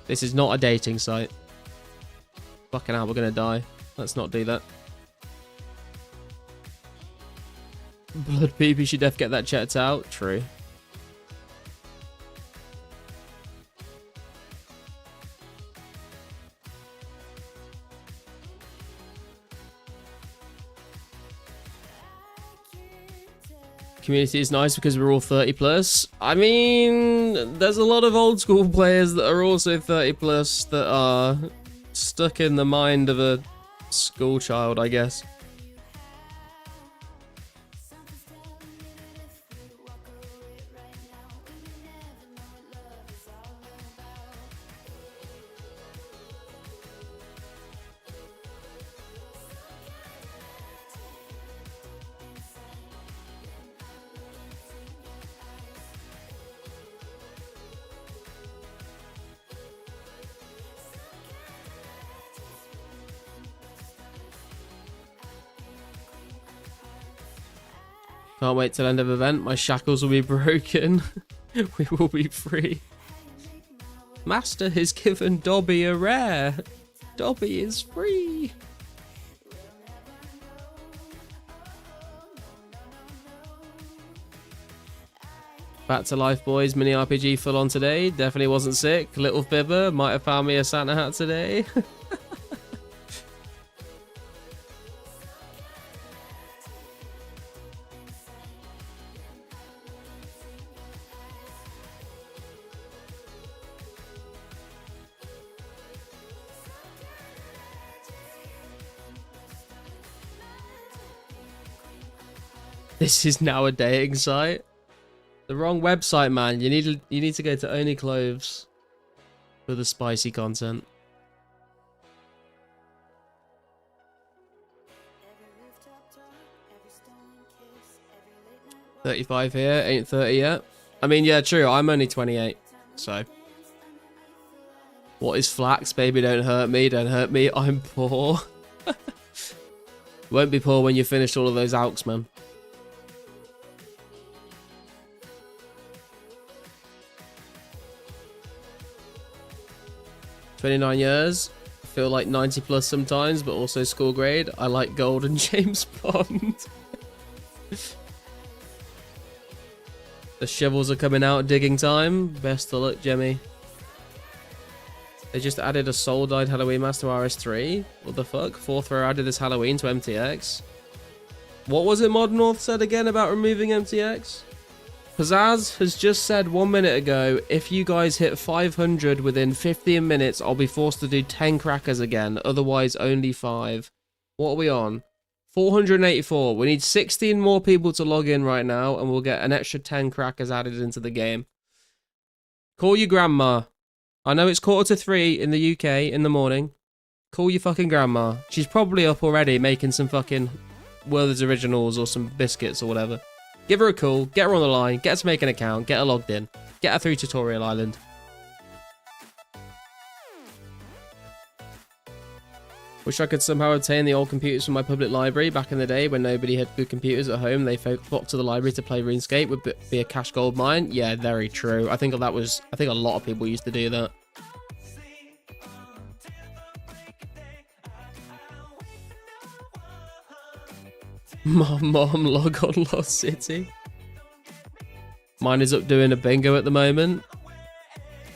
This is not a dating site. Fucking hell, we're gonna die. Let's not do that. Blood Peep, you should def get that checked out. True. Community is nice because we're all 30 plus. I mean, there's a lot of old school players that are also 30 plus that are stuck in the mind of a school child, I guess. Can't wait till end of event. My shackles will be broken. We will be free. Master has given Dobby a rare. Dobby is free. Back to life, boys. Mini RPG full on today. Definitely wasn't sick. Little fibber might have found me a Santa hat today. This is now a dating site. The wrong website, man. You need to go to Only Clothes for the spicy content. $35 here, ain't 30 yet. I mean, yeah, true. I'm only 28, so. What is flax? Baby, don't hurt me. Don't hurt me. I'm poor. Won't be poor when you finish all of those alks, man. "29 years. Feel like 90 plus sometimes, but also school grade. I like gold and James Bond." The shovels are coming out. Digging time. Best of luck, Jemmy. They just added a Soul Dyed Halloween mask to RS3. What the fuck? Fourth row added this Halloween to MTX. What was it Mod North said again about removing MTX? Pizzazz has just said 1 minute ago, if you guys hit 500 within 15 minutes, I'll be forced to do 10 crackers again. Otherwise, only 5. What are we on? 484. We need 16 more people to log in right now, and we'll get an extra 10 crackers added into the game. Call your grandma. I know it's 2:45 in the UK in the morning. Call your fucking grandma. She's probably up already making some fucking Werther's Originals or some biscuits or whatever. Give her a call, get her on the line, get her to make an account, get her logged in. Get her through Tutorial Island. Wish I could somehow obtain the old computers from my public library. Back in the day when nobody had good computers at home, they flocked to the library to play RuneScape. Would be a cash gold mine. Yeah, very true. I think a lot of people used to do that. Mom, log on Lost City. Mine is up doing a bingo at the moment.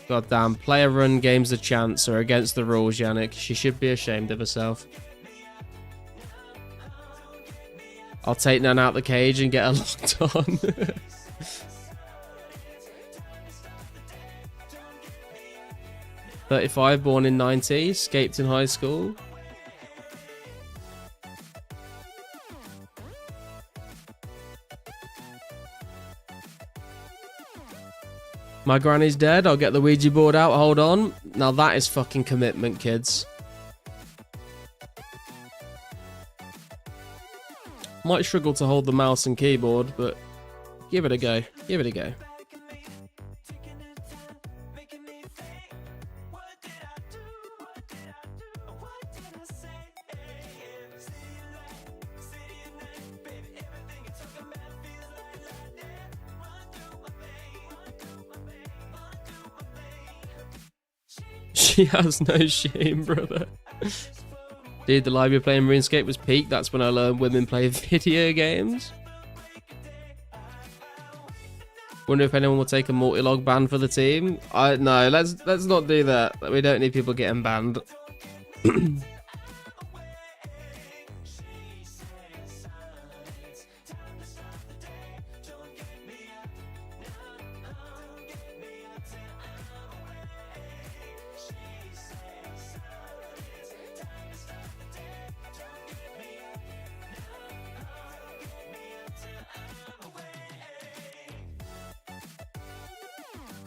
God damn, player run games a chance are against the rules, Yannick. She should be ashamed of herself. I'll take Nan out the cage and get her locked on. "35, born in 90, escaped in high school. My granny's dead. I'll get the Ouija board out. Hold on. Now that is fucking commitment, kids. Might struggle to hold the mouse and keyboard, but give it a go. Give it a go. She has no shame, brother. Dude, the library playing RuneScape was peak. That's when I learned women play video games. Wonder if anyone will take a multi-log ban for the team. No, let's not do that. We don't need people getting banned.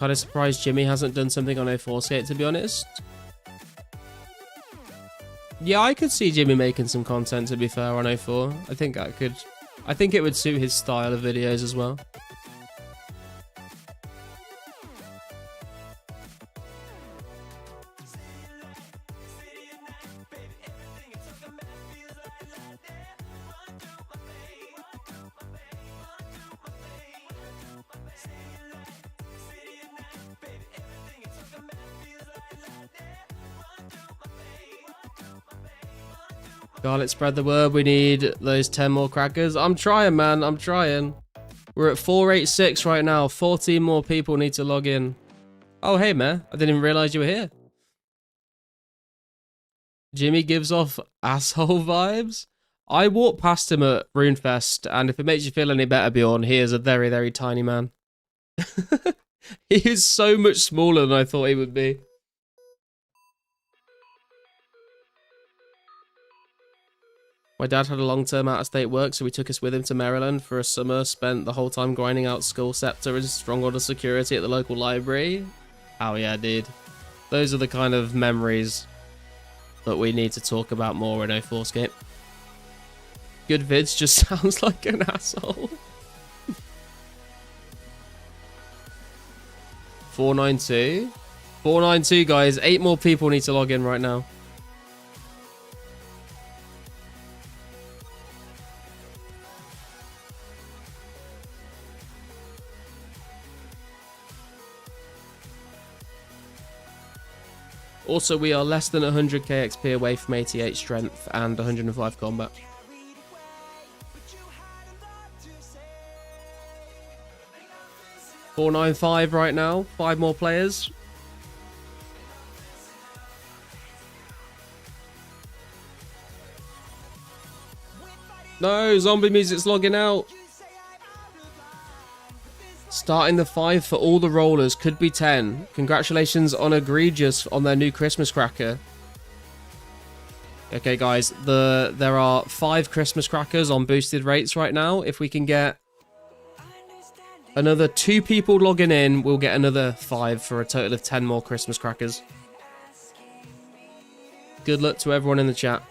Kind of surprised Jimmy hasn't done something on 2004scape, to be honest. Yeah, I could see Jimmy making some content, to be fair, on 04. I think it would suit his style of videos as well. Let's spread the word. We need those 10 more crackers. I'm trying, man. I'm trying. We're at 486 right now. 14 more people need to log in. Oh, hey, man. I didn't even realize you were here. Jimmy gives off asshole vibes. I walked past him at RuneFest, and if it makes you feel any better, Bjorn, he is a very, very tiny man. He is so much smaller than I thought he would be. My dad had a long-term out-of-state work, so he took us with him to Maryland for a summer, spent the whole time grinding out Skull Scepter and Strong Order security at the local library. Oh yeah, dude. Those are the kind of memories that we need to talk about more in 2004scape. Good vids just sounds like an asshole. 492. 492, guys. 8 more people need to log in right now. Also, we are less than 100k XP away from 88 strength and 105 combat. $495 right now. 5 more players. No, zombie music's logging out. Starting the 5 for all the rollers. Could be 10. Congratulations on Egregious on their new Christmas cracker. Okay, guys. There are 5 Christmas crackers on boosted rates right now. If we can get another 2 people logging in, we'll get another 5 for a total of 10 more Christmas crackers. Good luck to everyone in the chat.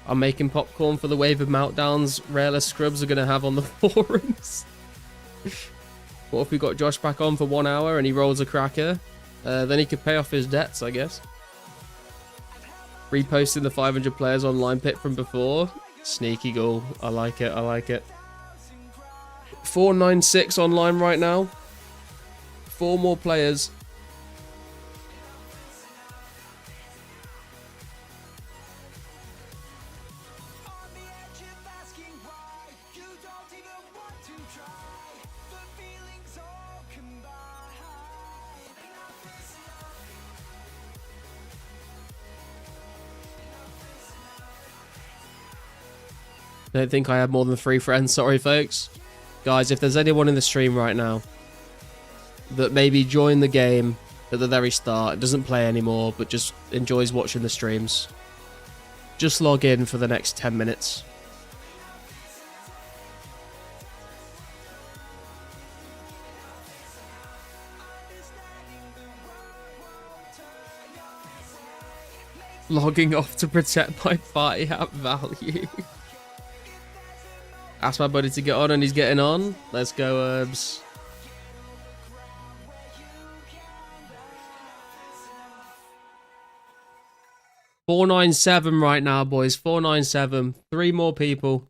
I'm making popcorn for the wave of meltdowns Rayless Scrubs are going to have on the forums. What if we got Josh back on for 1 hour and he rolls a cracker? Then he could pay off his debts, I guess. Reposting the 500 players online pit from before. Sneaky goal. I like it. I like it. 496 online right now. 4 more players. I don't think I have more than 3 friends. Sorry, folks. Guys, if there's anyone in the stream right now that maybe joined the game at the very start, doesn't play anymore, but just enjoys watching the streams, just log in for the next 10 minutes. Logging off to protect my party at value. Ask my buddy to get on and he's getting on. Let's go, Herbs. $497 right now, boys. 497. 3 more people.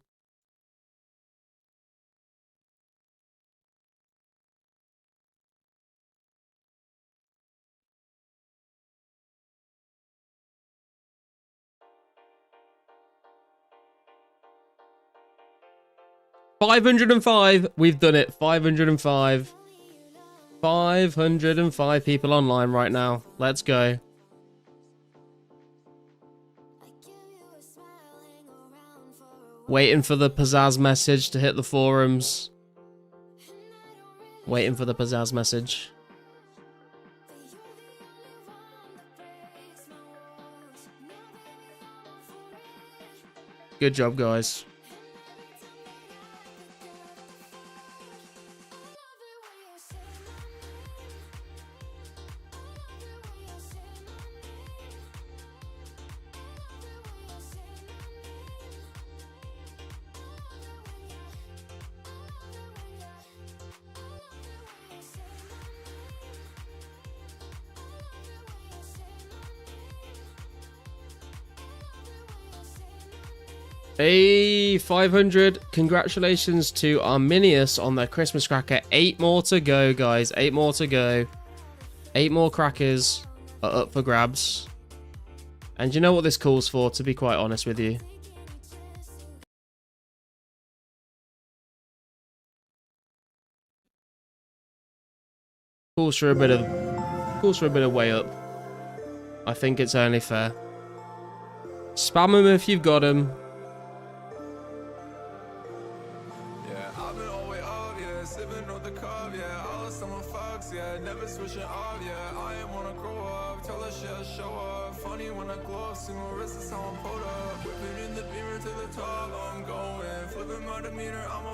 $505. We've done it. 505. 505 people online right now. Let's go. Waiting for the pizzazz message to hit the forums. Waiting for the pizzazz message. Good job, guys. Hey, 500. Congratulations to Arminius on their Christmas cracker. 8 more to go, guys. 8 more to go. 8 more crackers are up for grabs. And you know what this calls for, to be quite honest with you? Calls for a bit of way up. I think it's only fair. Spam them if you've got them.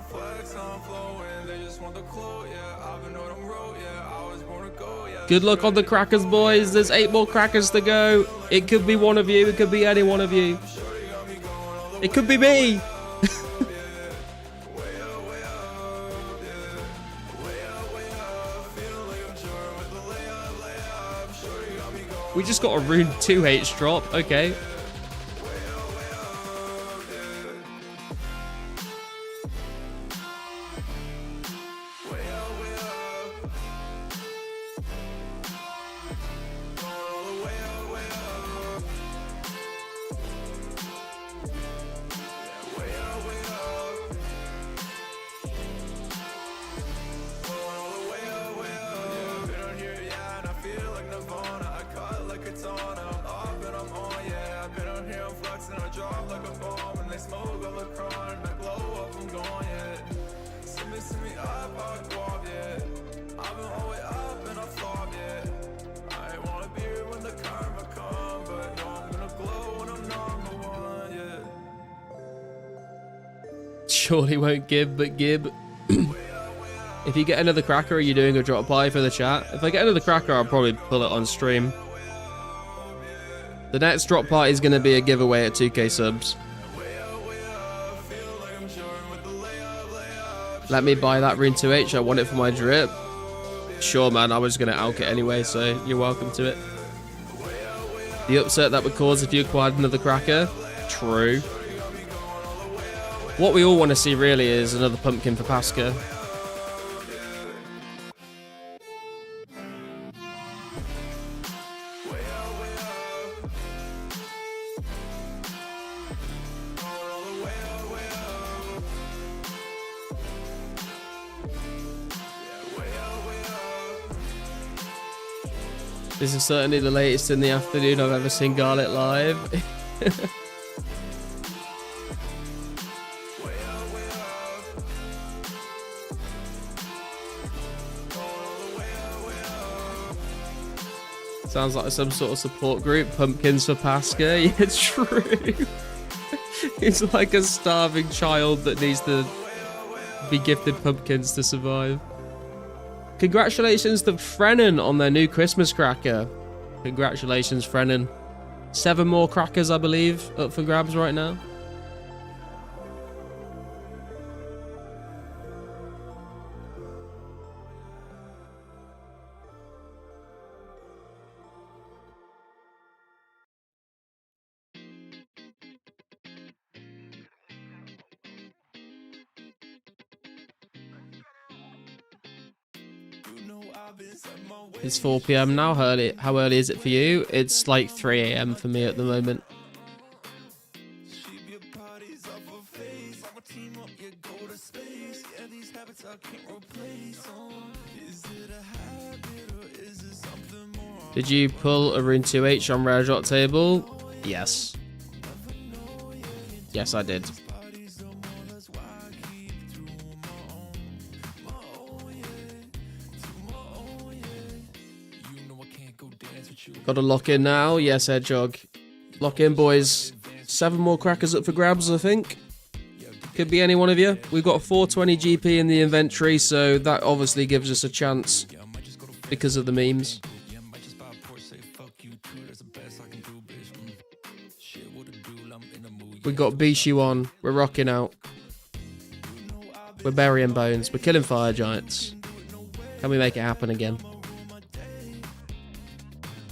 Flex, I'm flowing. They just want the quote, yeah. I've been on them road, yeah. I was born to go, yeah. Good luck on the crackers, boys. There's 8 more crackers to go. It could be one of you. It could be any one of you. It could be me. We just got a rune 2H drop. Okay. Surely won't give, but Gib. If you get another cracker, are you doing a drop by for the chat? If I get another cracker, I'll probably pull it on stream. The next drop party is going to be a giveaway at 2k subs. Let me buy that rune 2H. I want it for my drip. Sure, man. I was going to alk it anyway, so you're welcome to it. The upset that would cause if you acquired another cracker. True. What we all want to see really is another pumpkin for Pasca. This is certainly the latest in the afternoon I've ever seen Garlic live. Sounds like some sort of support group. Pumpkins for Pasca. Yeah, it's true. It's like a starving child that needs to be gifted pumpkins to survive. Congratulations to Frennan on their new Christmas cracker. Congratulations, Frennan. 7 more crackers, I believe, up for grabs right now. It's 4 PM now. How early is it for you? It's like 3 AM for me at the moment. Did you pull a rune 2H on rare drop table? Yes. Yes, I did. Got to lock in now. Yes, Hedgehog. Lock in, boys. 7 more crackers up for grabs, I think. Could be any one of you. We've got 420 GP in the inventory, so that obviously gives us a chance because of the memes. We got Bishu on. We're rocking out. We're burying bones. We're killing fire giants. Can we make it happen again?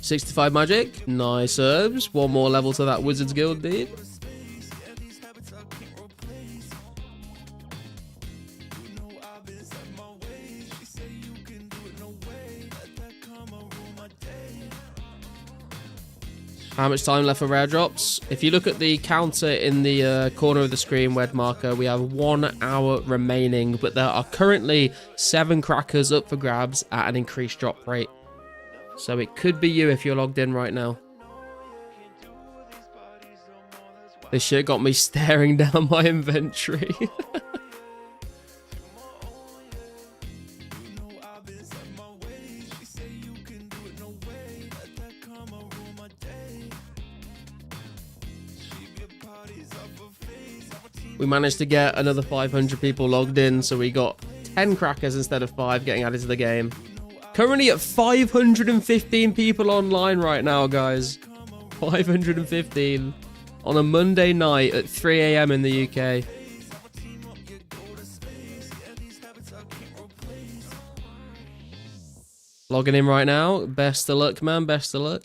65 magic. Nice herbs. 1 more level to that Wizards Guild, dude. How much time left for rare drops? If you look at the counter in the corner of the screen, red marker, we have 1 hour remaining, but there are currently 7 crackers up for grabs at an increased drop rate. So it could be you if you're logged in right now. This shit got me staring down my inventory. We managed to get another 500 people logged in, so we got 10 crackers instead of 5 getting added to the game. Currently at 515 people online right now, guys. 515 on a Monday night at 3 a.m. in the UK. Logging in right now. Best of luck, man. Best of luck.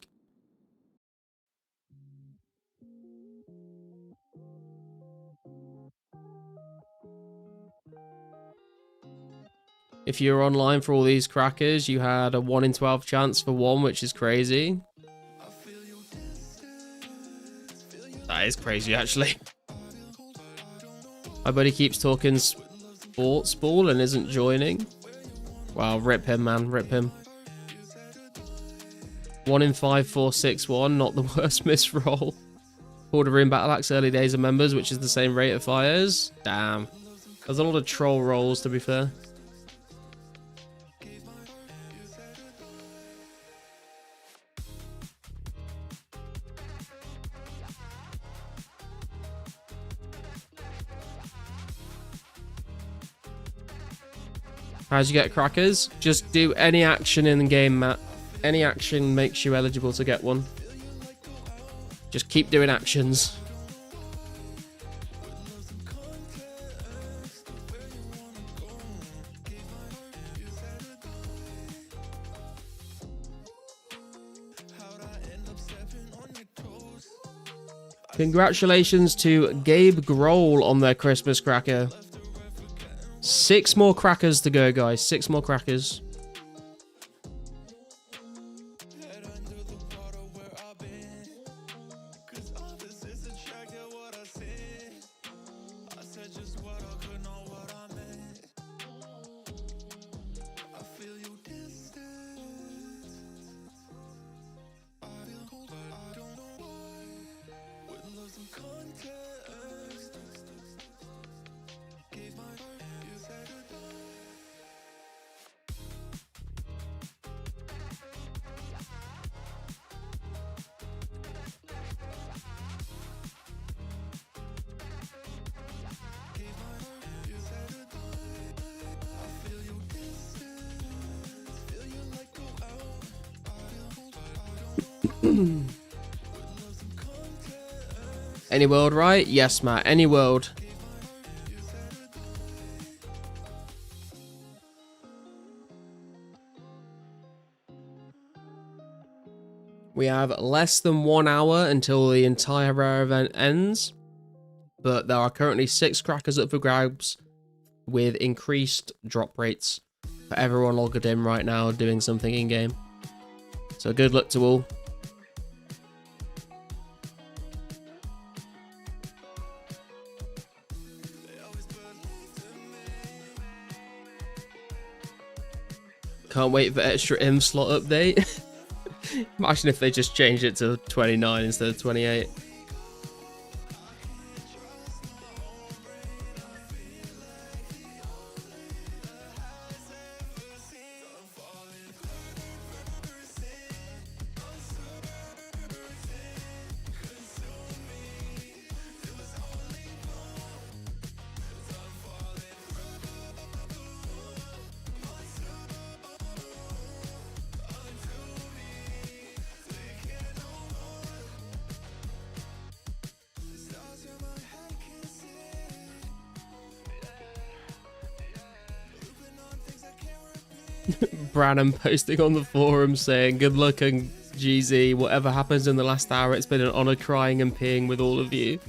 If you're online for all these crackers, you had a 1 in 12 chance for one, which is crazy. That is crazy, actually. My buddy keeps talking sports ball and isn't joining. Wow, rip him, man. Rip him. 1 in 5, 4, 6, 1. Not the worst misroll. Order in Battle Axe early days of members, which is the same rate of fires. Damn. There's a lot of troll rolls, to be fair. How'd you get crackers? Just do any action in the game, Matt. Any action makes you eligible to get one. Just keep doing actions. Congratulations to Gabe Grohl on their Christmas cracker. 6 more crackers to go, guys. 6 more crackers. Any world, right? Yes, Matt. Any world. We have less than 1 hour until the entire rare event ends, but there are currently 6 crackers up for grabs with increased drop rates for everyone logged in right now doing something in game. So good luck to all. Can't wait for extra M slot update. Imagine if they just changed it to 29 instead of 28. Branham posting on the forum saying, good luck and GZ, whatever happens in the last hour, it's been an honor crying and peeing with all of you.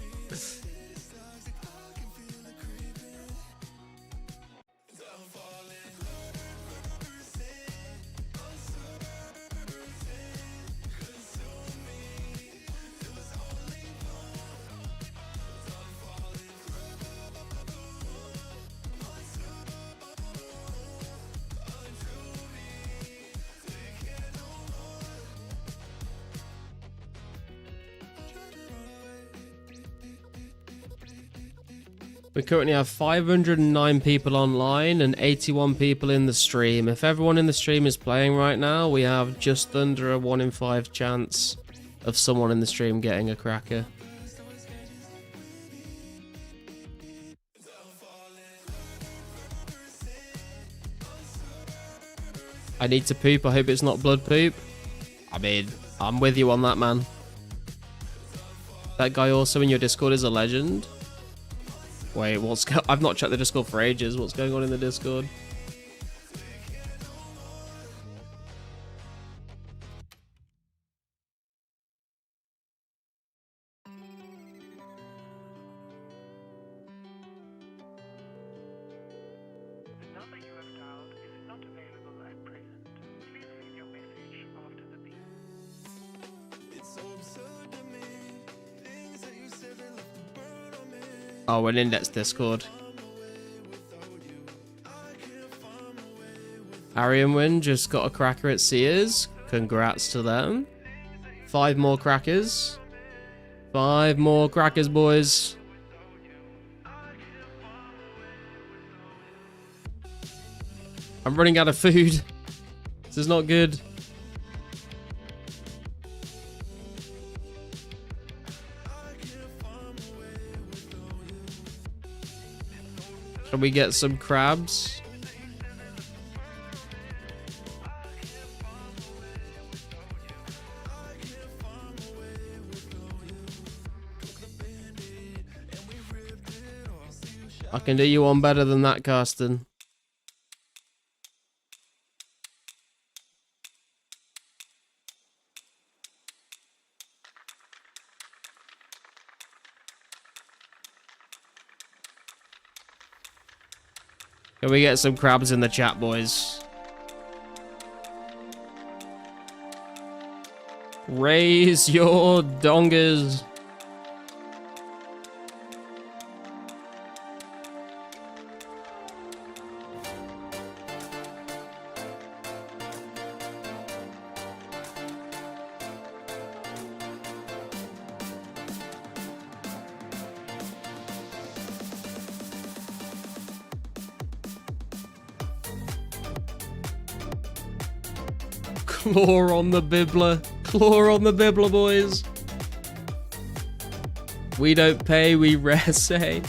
We currently have 509 people online and 81 people in the stream. If everyone in the stream is playing right now, we have just under a 1 in 5 chance of someone in the stream getting a cracker. I need to poop. I hope it's not blood poop. I mean, I'm with you on that, man. That guy also in your Discord is a legend. Wait, I've not checked the Discord for ages. What's going on in the Discord? The number you have dialed is not available at present. Please leave your message after the beep. Oh, an index Discord. Arian Win just got a cracker at Sears. Congrats to them. 5 more crackers. 5 more crackers, boys. I'm running out of food. This is not good. Can we get some crabs? I can do you one better than that, Carsten. Can we get some crabs in the chat, boys? Raise your dongers. Claw on the bibbler. Claw on the bibbler, boys. We don't pay, we rare say.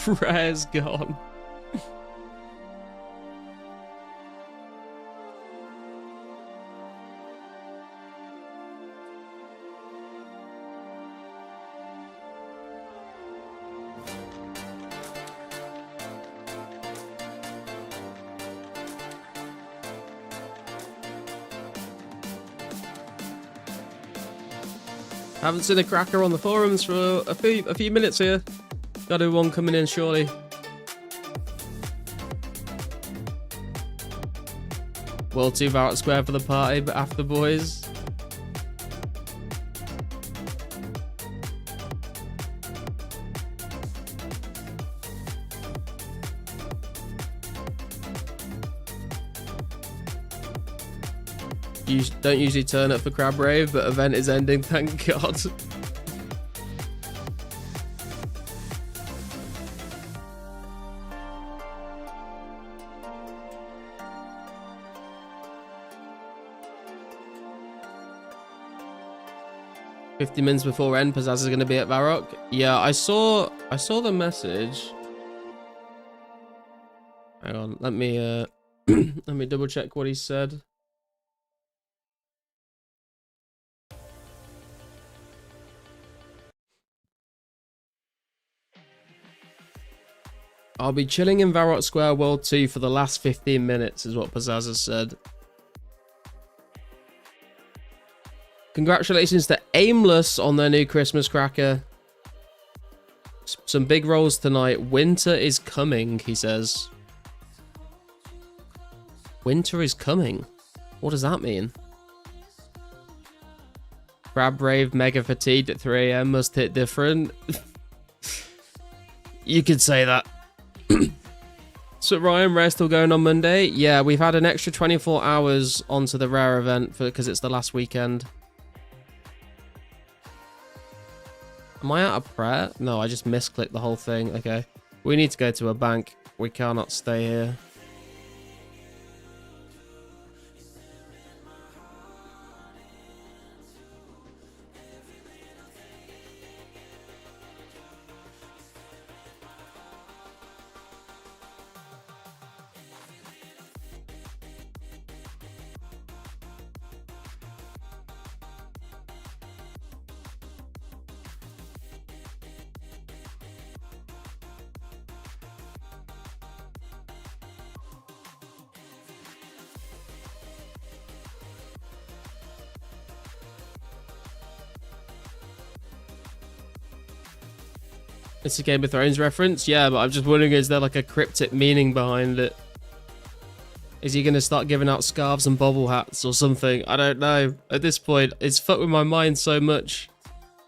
Rare's gone. Haven't seen a cracker on the forums for a few minutes here. Got to one coming in surely. World 2 Varrock Square for the party, but after, boys. You don't usually turn up for Crab Rave, but event is ending, thank God. "50 minutes before end, Pizzazz is going to be at Varrock." Yeah, I saw the message. Hang on, let me let me double check what he said. "I'll be chilling in Varrock Square World 2 for the last 15 minutes, is what Pizzazz has said. Congratulations to Aimless on their new Christmas cracker. Some big rolls tonight. Winter is coming, he says. Winter is coming? What does that mean? Crab Rave mega fatigued at 3 AM must hit different. You could say that. So Ryan, Rare still going on Monday? Yeah, we've had an extra 24 hours onto the Rare event because it's the last weekend. Am I out of prayer? No, I just misclicked the whole thing. Okay. We need to go to a bank. We cannot stay here. It's a Game of Thrones reference? Yeah, but I'm just wondering, is there like a cryptic meaning behind it? Is he going to start giving out scarves and bobble hats or something? I don't know. At this point, it's fucked with my mind so much.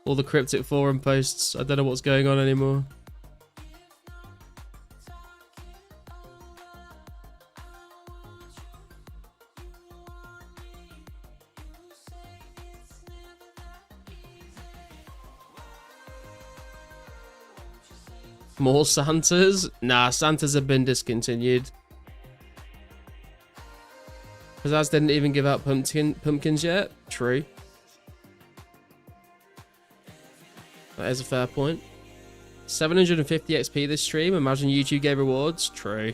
All the cryptic forum posts. I don't know what's going on anymore. More Santas? Nah, Santas have been discontinued. Pizzazz didn't even give out pumpkins yet. True. That is a fair point. 750 XP this stream. Imagine YouTube gave rewards. True.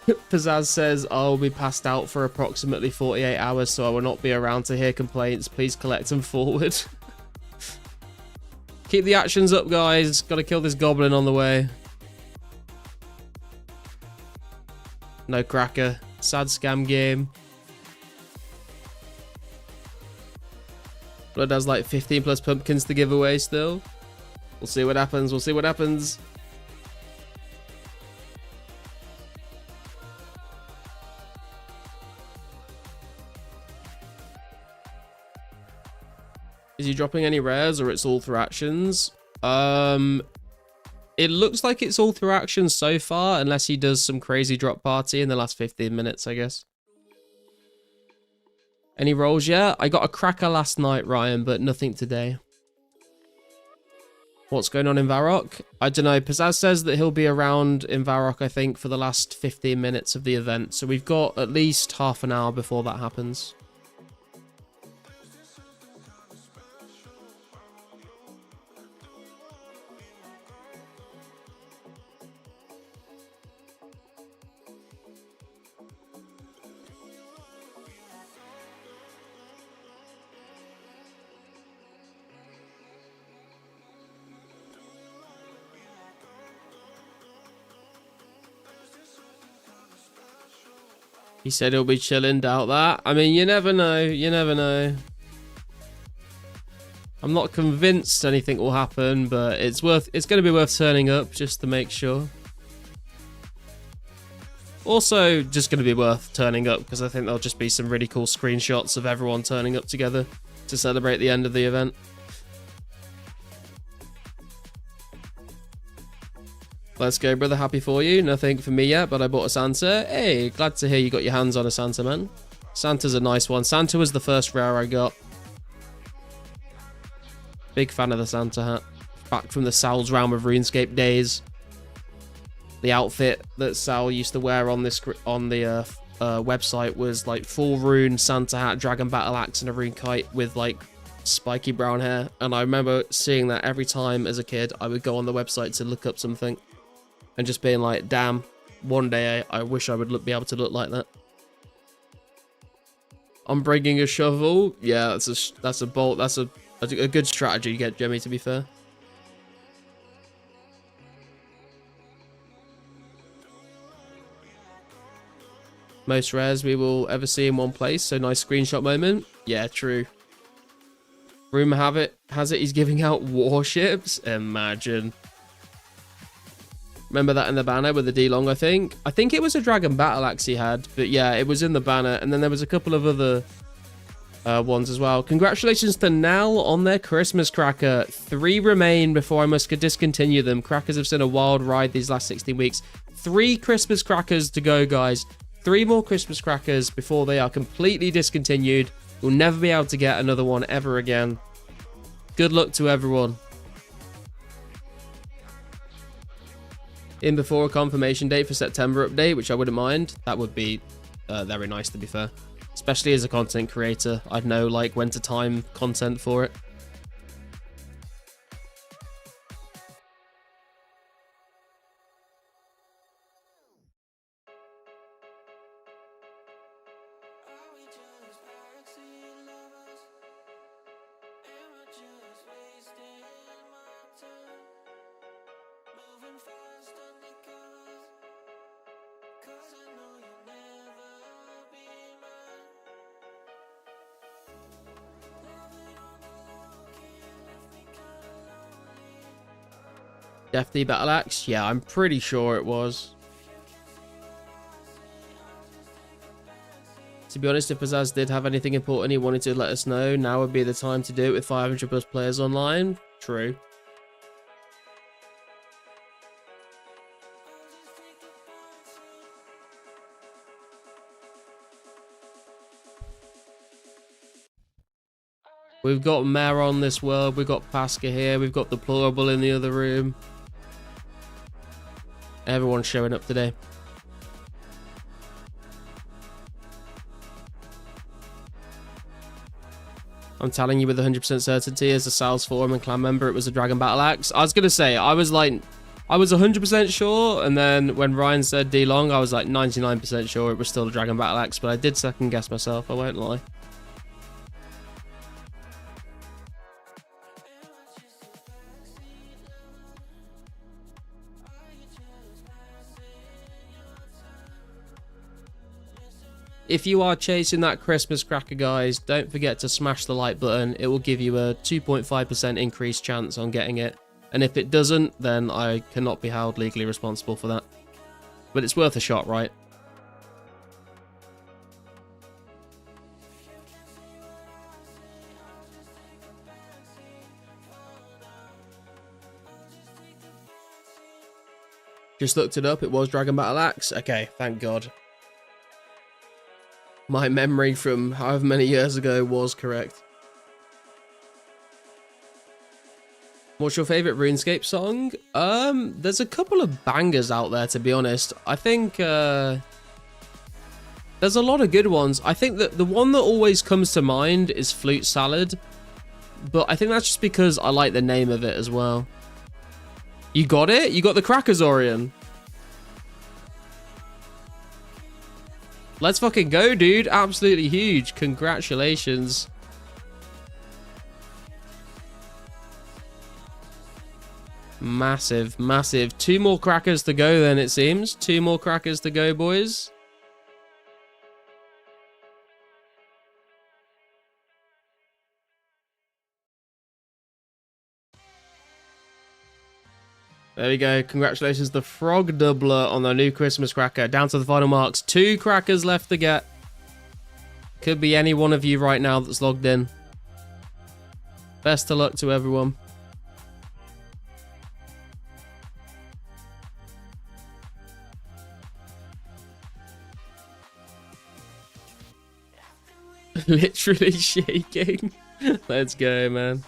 Pizzazz says, I'll be passed out for approximately 48 hours, so I will not be around to hear complaints. Please collect them forward. Keep the actions up, guys. Gotta kill this goblin on the way. No cracker. Sad scam game. Blood has like 15 plus pumpkins to give away still. We'll see what happens. We'll see what happens. Is he dropping any rares or it's all through actions? It looks like it's all through actions so far, unless he does some crazy drop party in the last 15 minutes, I guess. Any rolls yet? I got a cracker last night, Ryan, but nothing today. What's going on in Varrock? I don't know. Pizzazz says that he'll be around in Varrock, I think, for the last 15 minutes of the event. So we've got at least half an hour before that happens. He said he'll be chilling, doubt that. I mean, you never know, you never know. I'm not convinced anything will happen, but it's going to be worth turning up just to make sure. Also, just going to be worth turning up because I think there'll just be some really cool screenshots of everyone turning up together to celebrate the end of the event. Let's go, brother. Happy for you. Nothing for me yet, but I bought a Santa. Hey, glad to hear you got your hands on a Santa, man. Santa's a nice one. Santa was the first rare I got. Big fan of the Santa hat. Back from the Sal's Realm of RuneScape days. The outfit that Sal used to wear on this website was like full rune Santa hat, dragon battle axe, and a rune kite with like spiky brown hair. And I remember seeing that every time as a kid. I would go on the website to look up something. And just being like, damn, one day I wish I would be able to look like that. I'm bringing a shovel. Yeah, that's a bolt. That's a good strategy to get Jemmy, to be fair. Most rares we will ever see in one place. So nice screenshot moment. Yeah, true. Rumor has it he's giving out warships. Imagine. Remember that in the banner with the D-Long, I think? I think it was a Dragon Battle Axe he had. But yeah, it was in the banner. And then there was a couple of other ones as well. Congratulations to Nell on their Christmas cracker. 3 remain before I must discontinue them. Crackers have seen a wild ride these last 16 weeks. 3 Christmas crackers to go, guys. 3 more Christmas crackers before they are completely discontinued. You'll never be able to get another one ever again. Good luck to everyone. In before a confirmation date for September update, which I wouldn't mind. That would be very nice, to be fair. Especially as a content creator, I'd know like when to time content for it. Deathly Battle Axe? Yeah, I'm pretty sure it was. To be honest, if Pizzazz did have anything important he wanted to let us know, now would be the time to do it with 500 plus players online. True. We've got Mare on this world, we've got Pasca here, we've got Deplorable in the other room. Everyone's showing up today. I'm telling you with 100% certainty, as a Sal's Forum and clan member, it was a Dragon Battle Axe. I was going to say, I was 100% sure, and then when Ryan said D-Long, I was like 99% sure it was still a Dragon Battle Axe, but I did second guess myself, I won't lie. If you are chasing that Christmas cracker, guys, don't forget to smash the like button. It will give you a 2.5% increased chance on getting it. And if it doesn't, then I cannot be held legally responsible for that. But it's worth a shot, right? Just looked it up. It was Dragon Battle Axe. Okay, thank God. My memory from however many years ago was correct. What's your favorite RuneScape song? There's a couple of bangers out there, to be honest. I think there's a lot of good ones. I think that the one that always comes to mind is Flute Salad, but I think that's just because I like the name of it as well. You got it? You got the Crackers, Orion. Let's fucking go, dude. Absolutely huge. Congratulations. Massive, massive. 2 more crackers to go then, it seems. 2 more crackers to go, boys. There we go. Congratulations, the Frog Doubler on the new Christmas cracker. Down to the final marks. 2 crackers left to get. Could be any one of you right now that's logged in. Best of luck to everyone. Literally shaking. Let's go, man.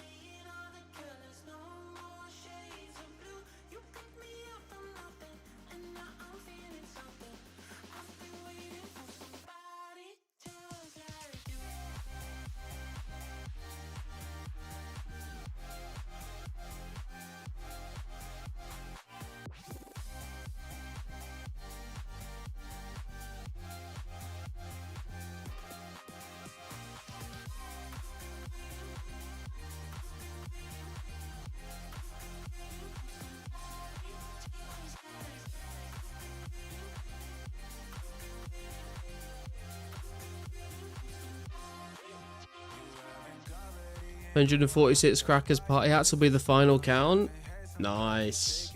$146 crackers party hats will be the final count. Nice.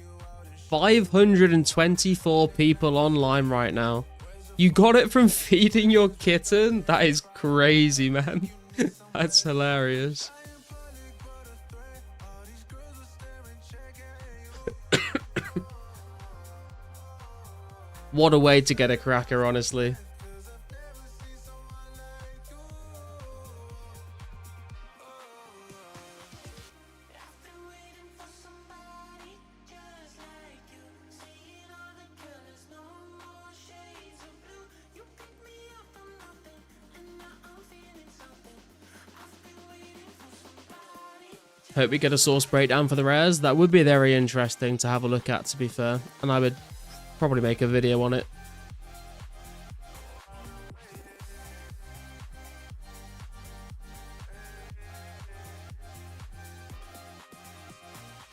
524 people online right now. You got it from feeding your kitten? That is crazy, man. That's hilarious. What a way to get a cracker, honestly. Hope we get a source breakdown for the rares. That would be very interesting to have a look at, to be fair. And I would probably make a video on it.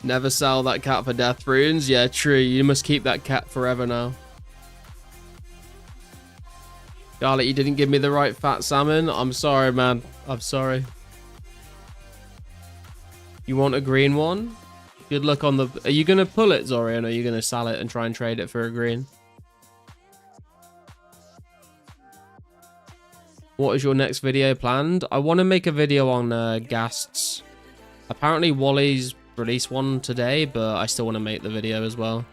Never sell that cat for death runes. Yeah, true. You must keep that cat forever now. Garlic, you didn't give me the right fat salmon. I'm sorry, man. I'm sorry. You want a green one? Good luck on the... Are you going to pull it, Zorian, or are you going to sell it and try and trade it for a green? What is your next video planned? I want to make a video on Ghasts. Apparently, Wally's released one today, but I still want to make the video as well.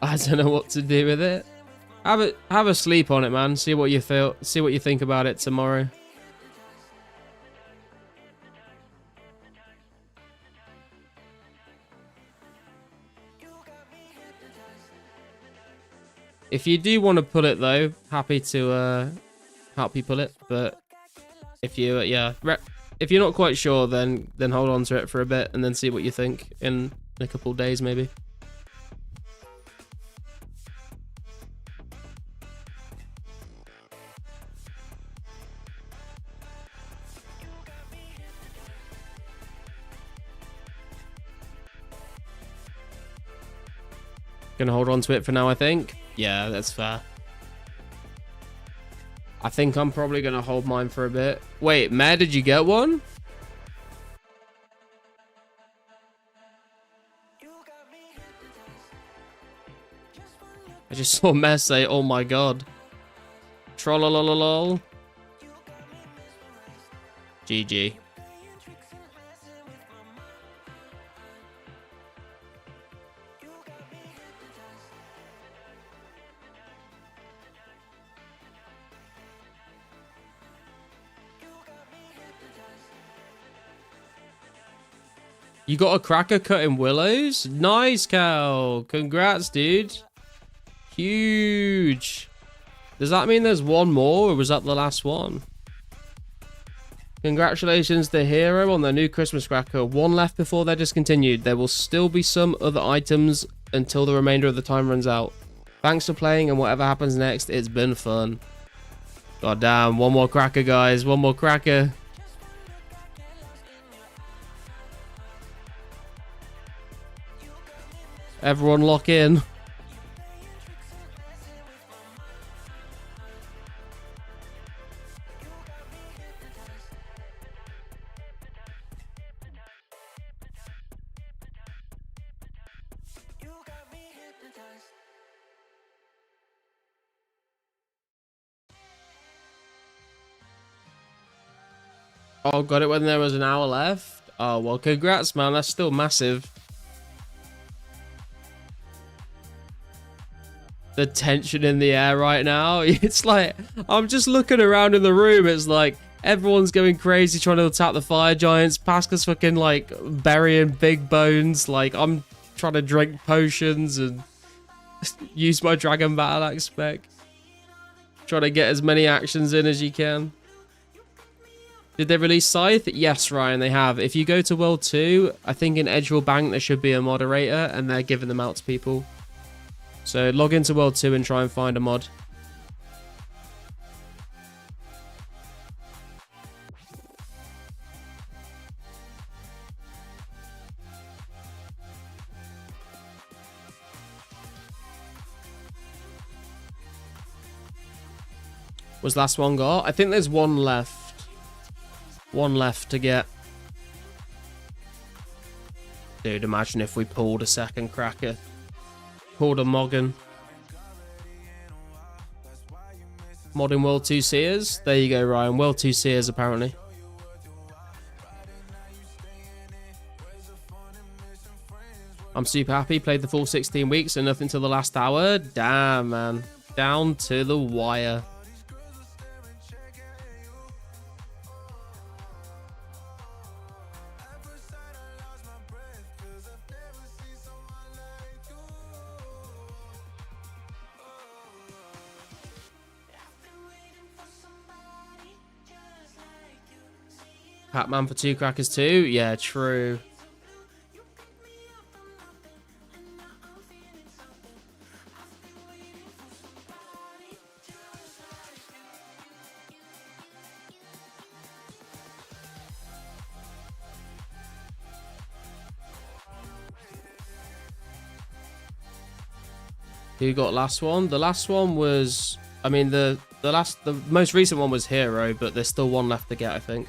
I don't know what to do with it. Have a sleep on it, man. See what you feel. See what you think about it tomorrow. If you do want to pull it though, happy to help you pull it. But if you if you're not quite sure, then hold on to it for a bit and then see what you think in a couple of days maybe. Gonna hold on to it for now, I think. Yeah, that's fair. I think I'm probably gonna hold mine for a bit. Wait, Mare, did you get one? I just saw Mare say, oh my god. Trollololol. GG. You got a cracker cut in Willows? Nice, Cal. Congrats, dude. Huge. Does that mean there's one more, or was that the last one? Congratulations to Hero on their new Christmas cracker. One left before they're discontinued. There will still be some other items until the remainder of the time runs out. Thanks for playing, and whatever happens next, it's been fun. God damn, one more cracker, guys. One more cracker. Everyone lock in. Oh, got it when there was an hour left? Oh, well, congrats, man. That's still massive. The tension in the air right now. It's like, I'm just looking around in the room. It's like, everyone's going crazy trying to attack the fire giants. Pasca's fucking, like, burying big bones. Like, I'm trying to drink potions and use my dragon battle axe spec. Trying to get as many actions in as you can. Did they release Scythe? Yes, Ryan, they have. If you go to World 2, I think in Edgewell Bank there should be a moderator, and they're giving them out to people. So log into World 2 and try and find a mod. Was last one got? I think there's one left. One left to get. Dude, imagine if we pulled a second cracker. Pulled a Moggen. Modding World 2 Seers. There you go, Ryan. World 2 Seers, apparently. I'm super happy. Played the full 16 weeks and nothing till the last hour. Damn, man. Down to the wire. Pac-Man for 2 crackers too? Yeah, true. Who got last one? The last one was, I mean, the most recent one was Hero, but there's still one left to get, I think.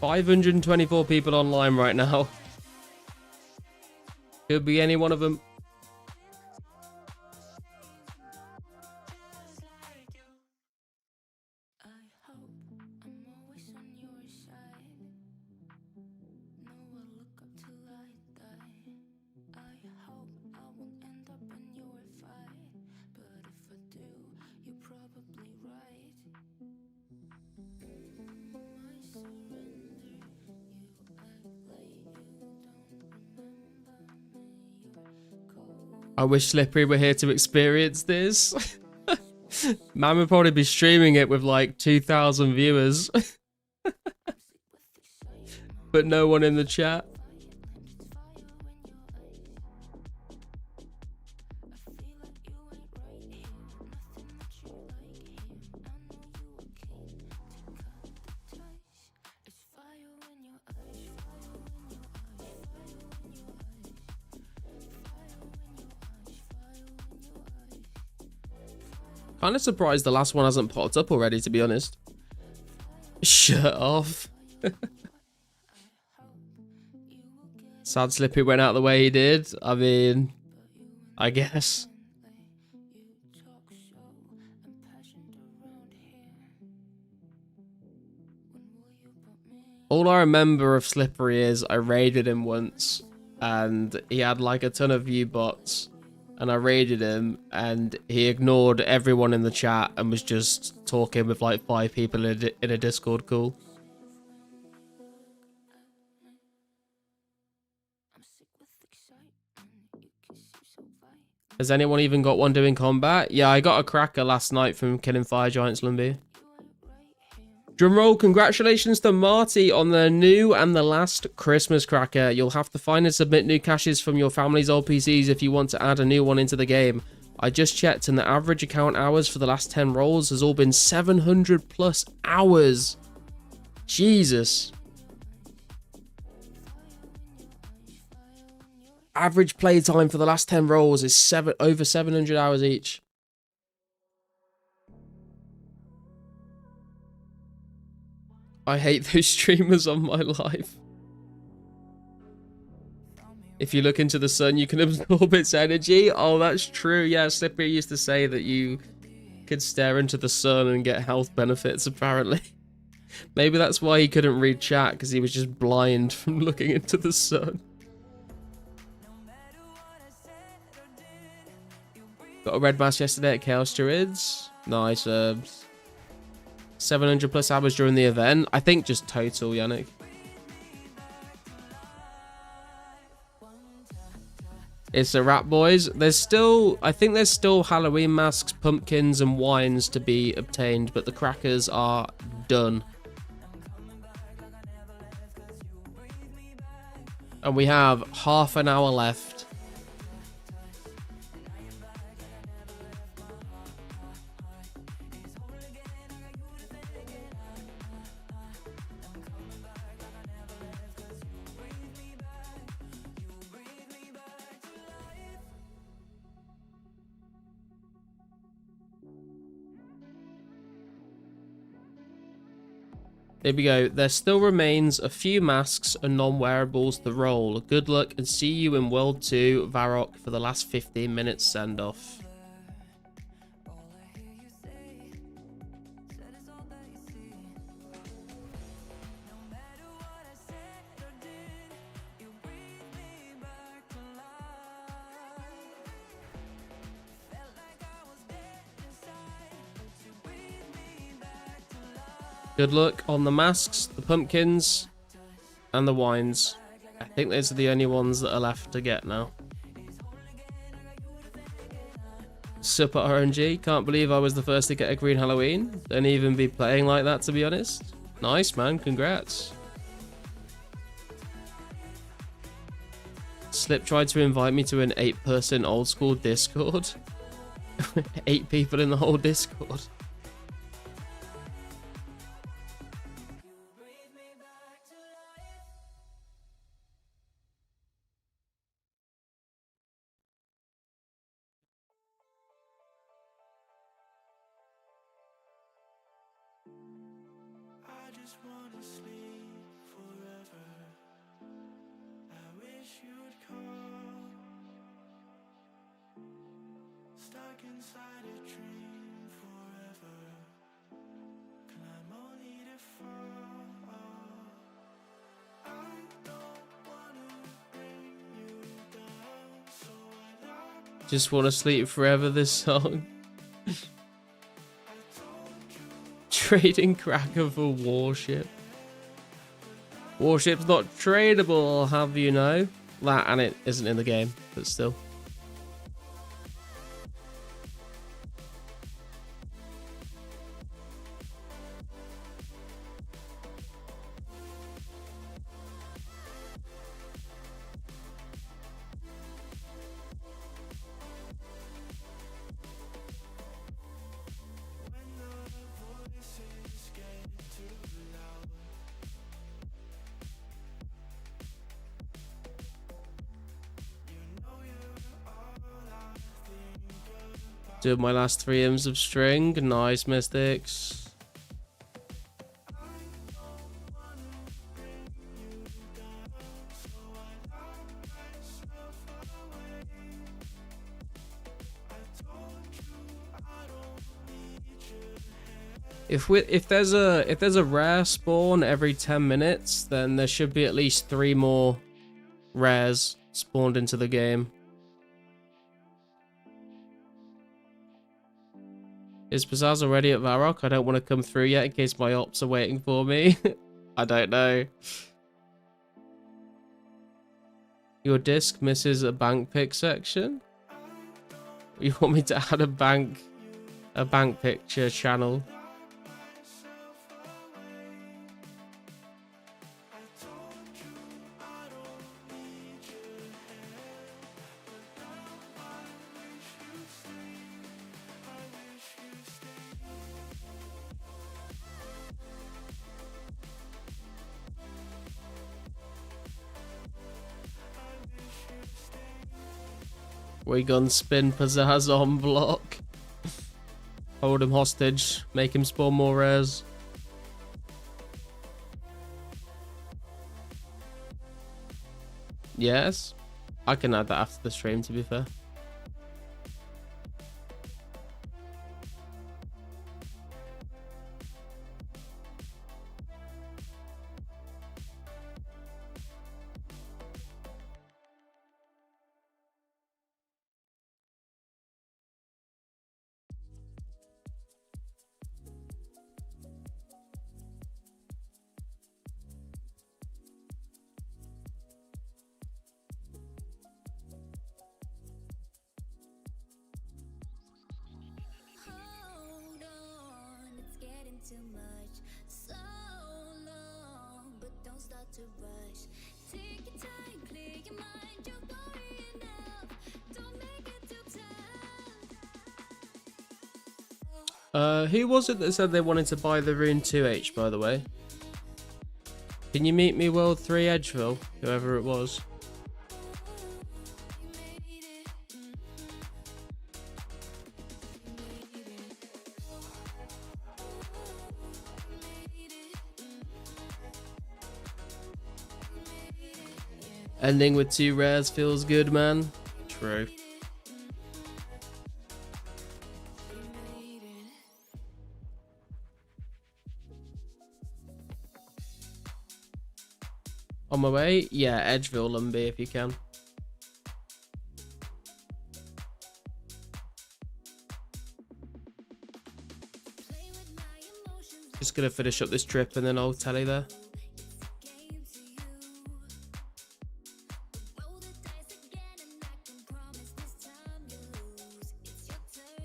$524 people online right now. Could be any one of them. I hope I'm always on your side. No, I'll look up till I die. I hope I won't end up in your fight. But if I do, you're probably right. I surrender. You act like you don't remember me. You're cold. I wish Slippery were here to experience this. Man would probably be streaming it with like 2,000 viewers. But no one in the chat. Kind of surprised the last one hasn't popped up already, to be honest. Shirt off. Sad Slippy went out the way he did. I mean, I guess. All I remember of Slippery is I raided him once and he had like a ton of view bots. And I raided him, and he ignored everyone in the chat and was just talking with like 5 people in a Discord call. Has anyone even got one doing combat? Yeah, I got a cracker last night from killing fire giants, Lumby. Drumroll, congratulations to Marty on the new and the last Christmas cracker. You'll have to find and submit new caches from your family's old PCs if you want to add a new one into the game. I just checked and the average account hours for the last 10 rolls has all been 700 plus hours. Jesus. Average playtime for the last 10 rolls is over 700 hours each. I hate those streamers on my life. If you look into the sun, you can absorb its energy. Oh, that's true. Yeah, Slippery used to say that you could stare into the sun and get health benefits, apparently. Maybe that's why he couldn't read chat, because he was just blind from looking into the sun. Got a red mask yesterday at Chaos Druids. Nice, 700 plus hours during the event. I think just total, Yannick. It's a wrap, boys. There's still, I think there's still Halloween masks, pumpkins, and wines to be obtained, but the crackers are done. And we have half an hour left. There we go. There still remains a few masks and non-wearables to roll. Good luck and see you in World 2 Varrock for the last 15 minutes send-off. Good luck on the masks, the pumpkins, and the wines. I think those are the only ones that are left to get now. Super RNG. Can't believe I was the first to get a green Halloween. Don't even be playing like that, to be honest. Nice, man. Congrats. Slip tried to invite me to an 8-person old school Discord. 8 people in the whole Discord. I just wanna sleep forever. I wish you'd come. Stuck inside a dream forever. Climb only to fall. I don't wanna bring you down, so I lock Just want to sleep forever, this song. Trading Cracker for Warship. Warship's not tradable, I'll have you know. That and it isn't in the game, but still. Doing my last 3 M's of string. Nice, Mystics. If there's a rare spawn every 10 minutes, then there should be at least 3 more rares spawned into the game. Is Pizzazz already at Varrock? I don't want to come through yet in case my ops are waiting for me. I don't know. Your disc misses a bank pick section? You want me to add a bank picture channel? We gun spin Pizzazz on block. Hold him hostage. Make him spawn more rares. Yes. I can add that after the stream, to be fair. Hold on, it's getting too much. So long, but don't start to rush. Take your time, clear your mind. You're worrying enough. Don't make it too tough. Who was it that said they wanted to buy the Rune 2H, by the way? Can you meet me World 3 Edgeville? Whoever it was. Ending with 2 rares feels good, man. True. On my way? Yeah, Edgeville, Lumbee, if you can. Just gonna finish up this trip and then I'll tally there. Roll the dice again, and I can promise this time you lose. It's your turn.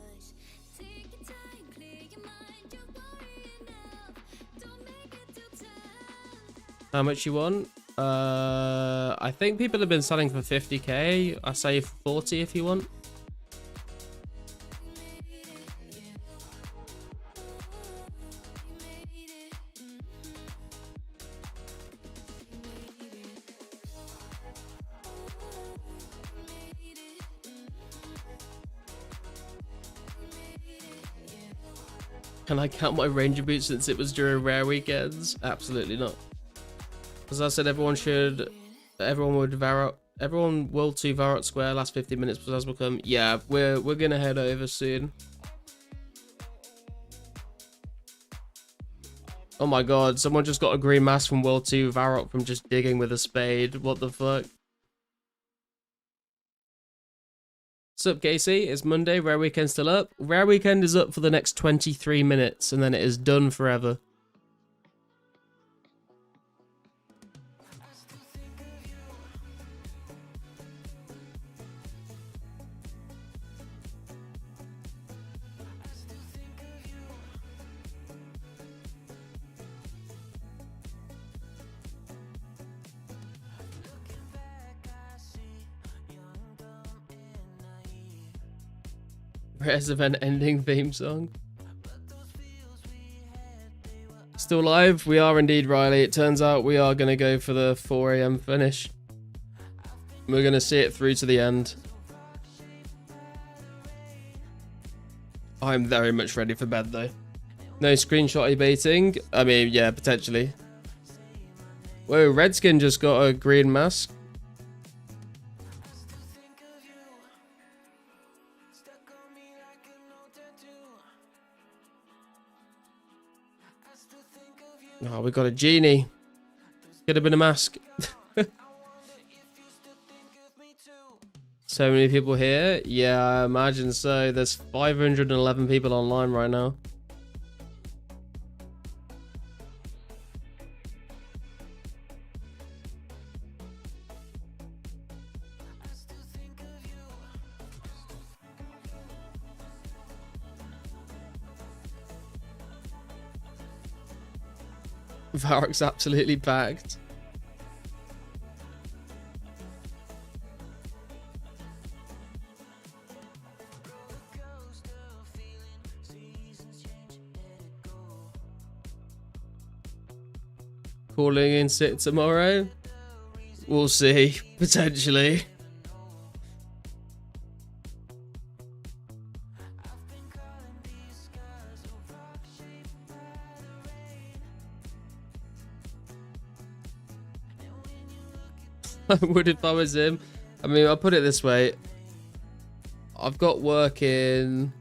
rush. Take your time, clear your mind. You worry enough. Don't make it too tough. How much you want? I think people have been selling for 50k. I say 40 if you want. Can I count my ranger boots since it was during rare weekends? Absolutely not. As I said, everyone would Varrot, everyone will to Varrot Square last 15 minutes plus will come. Yeah, we're gonna head over soon. Oh my god, someone just got a green mask from World 2 Varrot from just digging with a spade. What the fuck? What's up, Casey? It's Monday. Rare Weekend still up? Rare Weekend is up for the next 23 minutes, and then it is done forever. Rare's event ending theme song. Still live? We are indeed, Riley. It turns out we are going to go for the 4 AM finish. We're going to see it through to the end. I'm very much ready for bed, though. No screenshot baiting? I mean, yeah, potentially. Whoa, Redskin just got a green mask. Oh, we got a genie. Could have been a mask. So many people here? Yeah, I imagine so. There's 511 people online right now. Varroc's absolutely packed. Calling in sick tomorrow? We'll see. Potentially. I would if I was him. I mean, I'll put it this way. I've got work in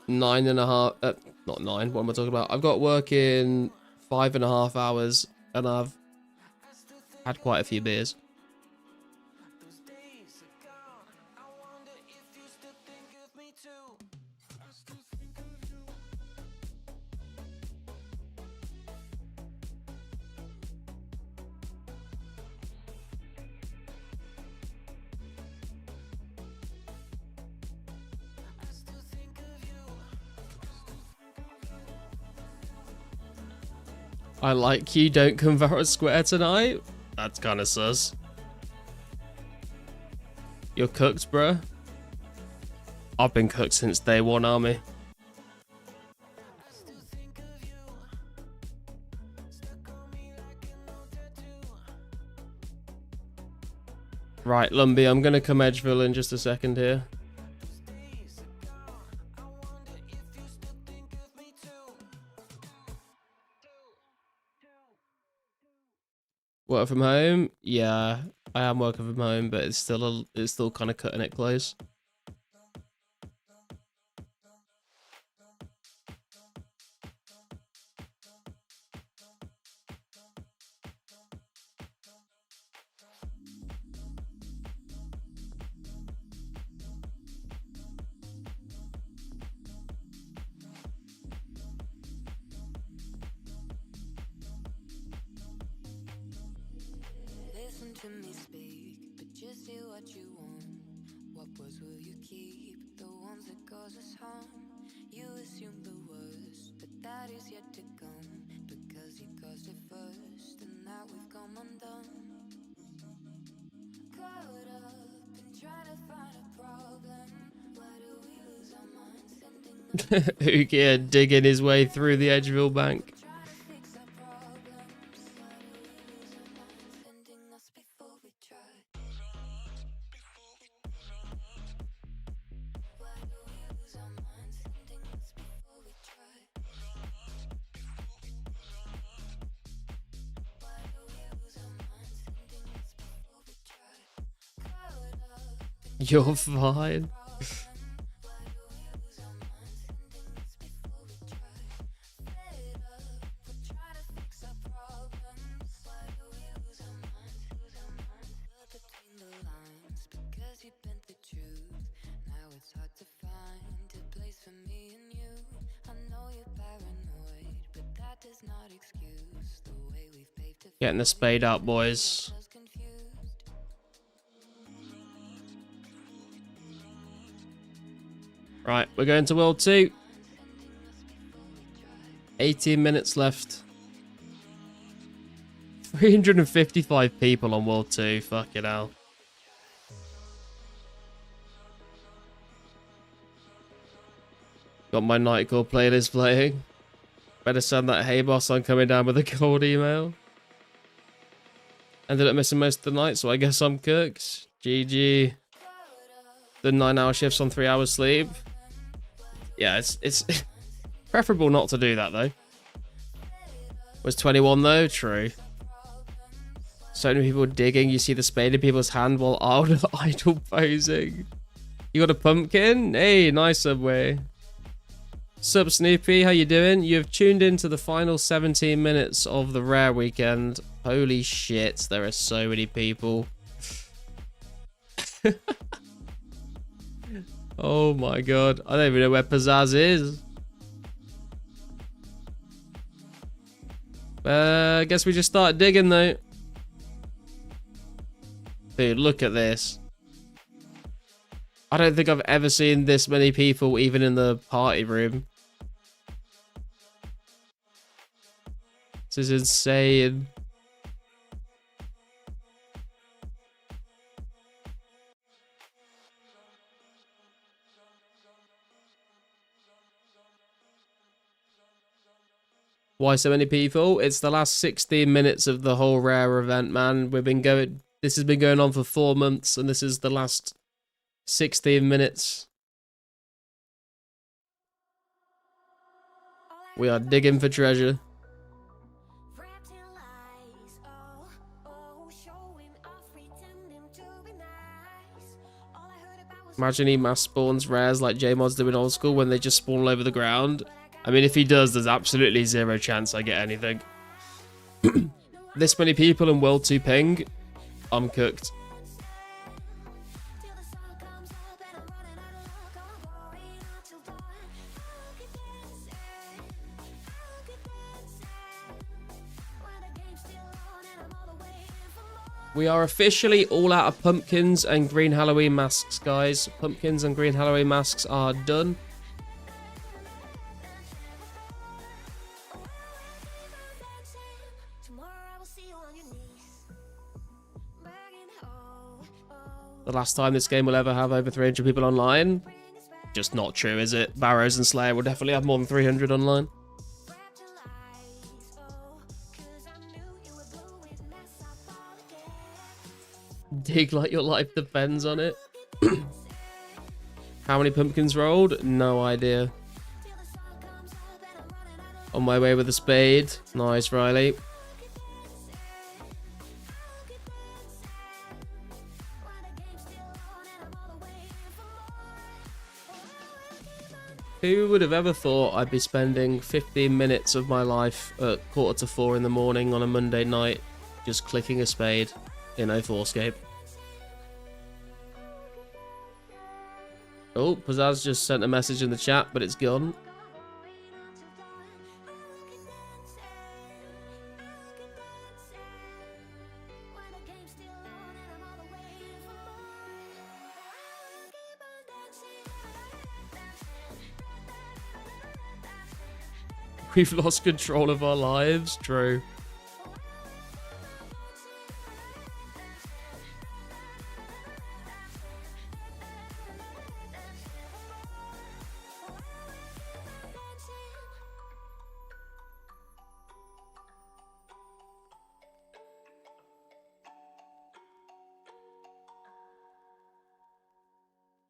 9.5. Not 9. What am I talking about? I've got work in 5.5 hours, and I've had quite a few beers. I like you, don't come Varrot Square tonight? That's kind of sus. You're cooked, bruh? I've been cooked since day one, army. Right, Lumbie, I'm gonna come Edgeville in just a second here. Work from home? Yeah, I am working from home, but it's still kind of cutting it close. Listen to me speak, but just do what you want. What words will you keep? calls us home. You assume the worst, but that is yet to come. Because he caused it first, and now we've come undone. Caught up and try to find a problem. Why do we lose our minds? Sending us Ukia digging his way through the Edgeville bank. try to fix our problems. Why do we lose our minds? Sending us before we try. Why do we lose our minds? Sending us before we try. Why do we lose our minds? Sending us before we try. Caught up and You're fine. why do we lose our minds? Sending us before we try. Fed up, we try to fix our problems. Why do we lose our minds? Lose our minds. Look between the lines because you bent the truth. Now it's hard to find a place for me and you. I know you're paranoid, but that does not excuse the way we've paved to Getting the spade out, boys. us confused. Right, we're going to World 2. 18 minutes left. 355 people on World 2. Fucking hell. Got my Nightcore playlist playing. Better send that Hey Boss on coming down with a cold email. Ended up missing most of the night, so I guess I'm cooked. GG. The 9-hour shifts on 3 hours sleep. Yeah, it's preferable not to do that though. Was 21 though? True. So many people digging. You see the spade in people's hand while idle posing. You got a pumpkin? Hey, nice Subway. Sup Snoopy, how you doing? You have tuned into the final 17 minutes of the Rare Weekend. Holy shit, there are so many people. Oh my god, I don't even know where Pizzazz is. I guess we just start digging though. Dude, look at this. I don't think I've ever seen this many people even in the party room. This is insane. Why so many people? It's the last 16 minutes of the whole Rare event, man. This has been going on for 4 months, and this is the last 16 minutes. We are digging for treasure. Wrapped in lies, showing off, pretending to be nice. All I heard about was Imagine he mass spawns rares like J-Mods do in old school when they just spawn all over the ground. I mean, if he does, there's absolutely zero chance I get anything. This many people in World 2 ping, I'm cooked. till the sun comes up and I'm running out of luck. I'm going until dawn. Look at dancing, when the game's still on and I'm all the way in for more. We are officially all out of pumpkins and green Halloween masks, guys. Pumpkins and green Halloween masks are done. Tomorrow I will see you on your knees, begging, The last time this game will ever have over 300 people online. Just not true, is it? Barrows and Slayer will definitely have more than 300 online. wrapped in lies, 'cause I knew you were blue with mess. I fall again. Dig like your life depends on it. How many pumpkins rolled? No idea. Till the sun comes up and I'm running out of On my way with a spade. Nice, Riley. when the game's still on and I'm all the way in for more. Who would have ever thought I'd be spending 15 minutes of my life at 3:45 in the morning on a Monday night just clicking a spade in 2004scape? Oh, Pizzazz just sent a message in the chat, but it's gone. When the game's still on and I'm all the way in for more. Keep on dancing. We've lost control of our lives. True.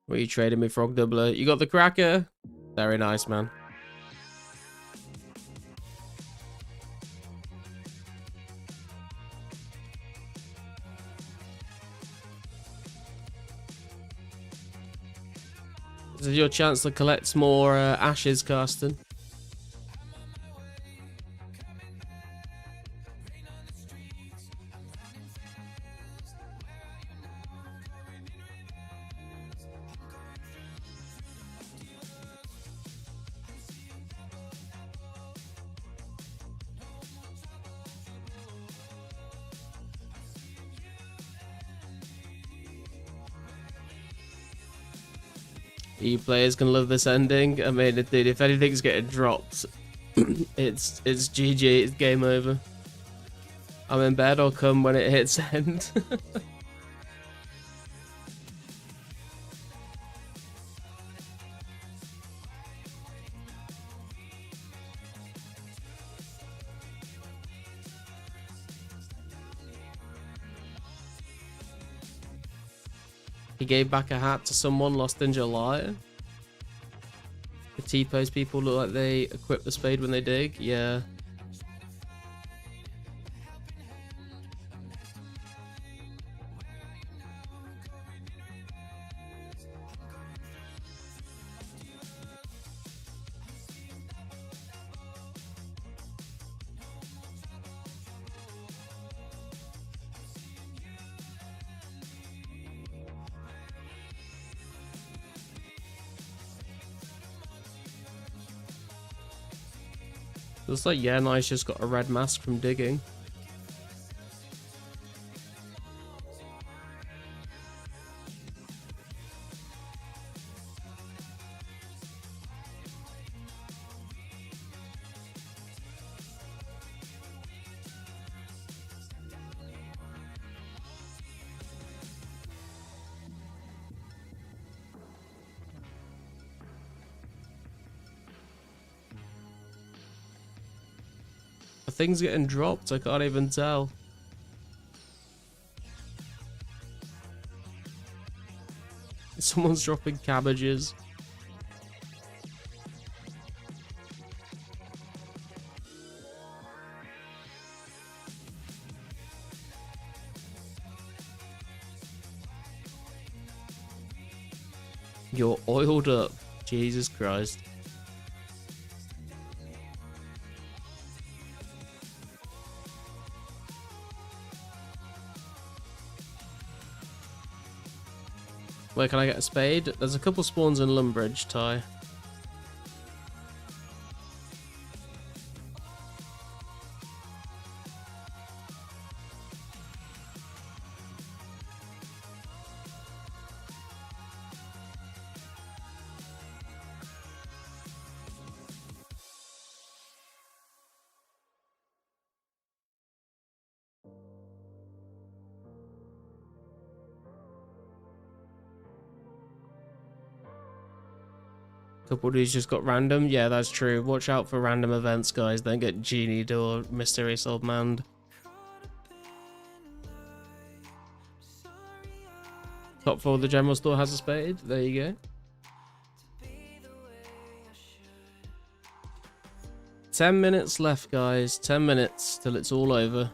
What are you trading me, Frog Doubler? You got the cracker? Very nice, man. This is your chance to collect more ashes, Carsten. You players can love this ending. I mean, dude, if anything's getting dropped, it's GG, it's game over. I'm in bed, I'll come when it hits end. He gave back a hat to someone lost in July. The T-pose people look like they equip the spade when they dig. Yeah. Looks like yeah, nice. Just got a red mask from digging. Are things getting dropped? I can't even tell. Someone's dropping cabbages. You're oiled up. Jesus Christ. Where can I get a spade? There's a couple spawns in Lumbridge, Ty. Couple dudes just got random. Yeah, that's true. Watch out for random events, guys. Don't get genied or mysterious old man. Top 4 of the general store has a spade. There you go. 10 minutes left, guys. 10 minutes till it's all over.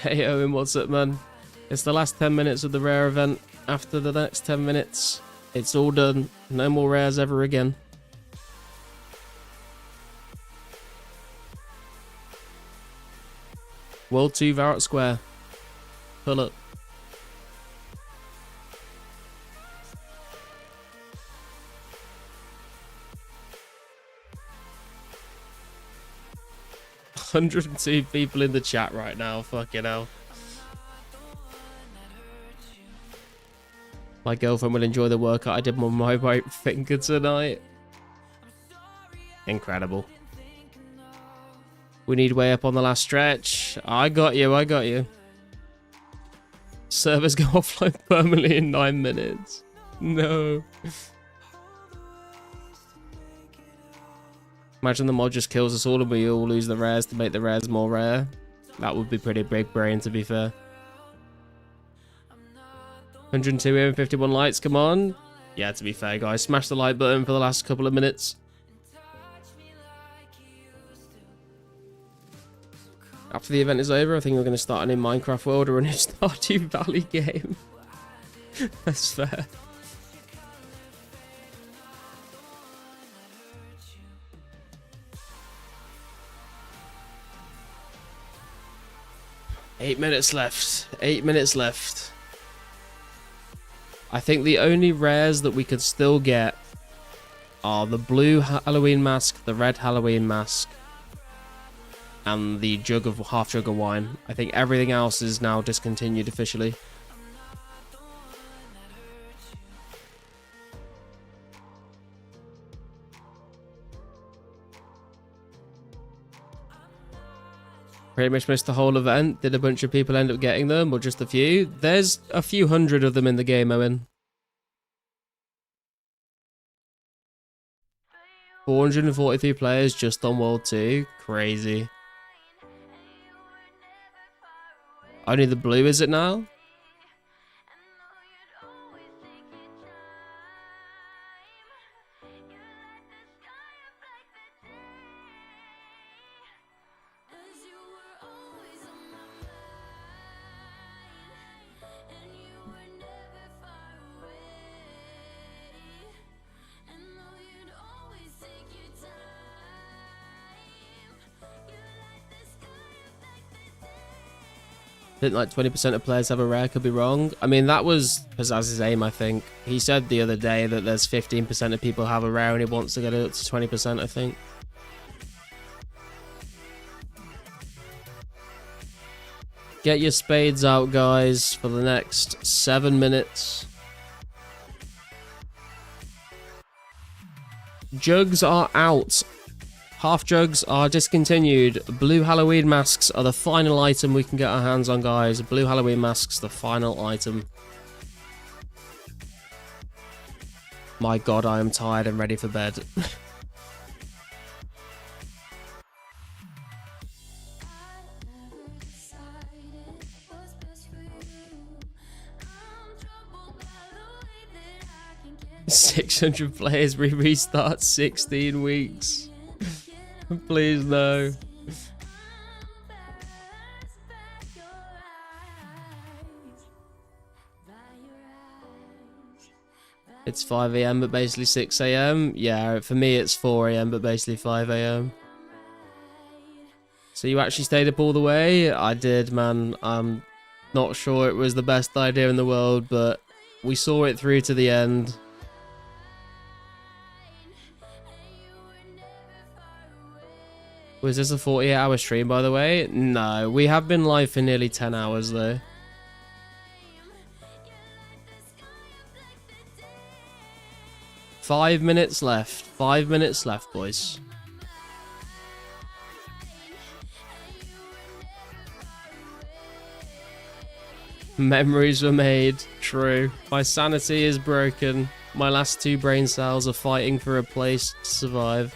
Hey Owen, what's up, man? It's the last 10 minutes of the rare event. After the next 10 minutes, it's all done. No more rares ever again. World 2 Varrot Square. Pull up. "102 people in the chat right now. Fucking hell. My girlfriend will enjoy the workout I did on my right finger tonight." Incredible. We need way up on the last stretch. I got you. I got you. Servers go offline permanently in 9 minutes. No. Imagine the mod just kills us all and we all lose the rares to make the rares more rare. That would be pretty big brain, to be fair. 102 and 51 likes, come on. Yeah, to be fair, guys, smash the like button for the last couple of minutes. After the event is over, I think we're going to start a new Minecraft world or a new Stardew Valley game. That's fair. Eight minutes left. 8 minutes left. I think the only rares that we could still get are the blue Halloween mask, the red Halloween mask, and the half jug of wine. I think everything else is now discontinued officially. Pretty much missed the whole event. Did a bunch of people end up getting them, or just a few? There's a few hundred of them in the game, Owen. 443 players just on World 2. Crazy. Only the blue is it now? I think like 20% of players have a rare, could be wrong. I mean, that was Pizzaz's aim, I think. He said the other day that there's 15% of people have a rare and he wants to get it up to 20%, I think. Get your spades out, guys, for the next 7 minutes. Jugs are out. Half jugs are discontinued. Blue Halloween masks are the final item we can get our hands on, guys. Blue Halloween masks, the final item. My god, I am tired and ready for bed. "600 players, we restart 16 weeks. Please, no. It's 5 AM but basically 6 AM. Yeah, for me it's 4 AM but basically 5 AM. So you actually stayed up all the way? I did, man. I'm not sure it was the best idea in the world, but we saw it through to the end. Was this a 48-hour stream, by the way? No, we have been live for nearly 10 hours, though. Five minutes left. 5 minutes left, boys. Memories were made. True. My sanity is broken. My last 2 brain cells are fighting for a place to survive.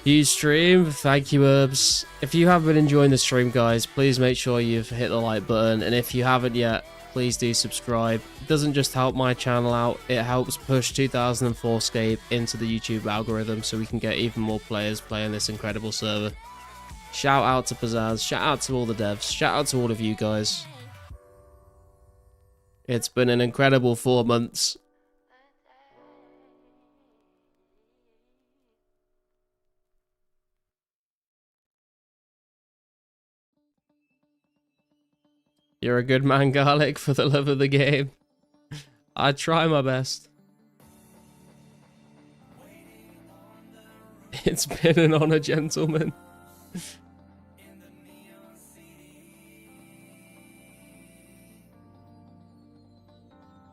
Huge stream, thank you, Herbs. If you have been enjoying the stream, guys, please make sure you've hit the like button, and if you haven't yet, please do subscribe. It doesn't just help my channel out, it helps push 2004scape into the YouTube algorithm so we can get even more players playing this incredible server. Shout out to Pizzaz, shout out to all the devs, shout out to all of you guys. It's been an incredible 4 months. You're a good man, Garlic, for the love of the game. I try my best. It's been an honor, gentlemen.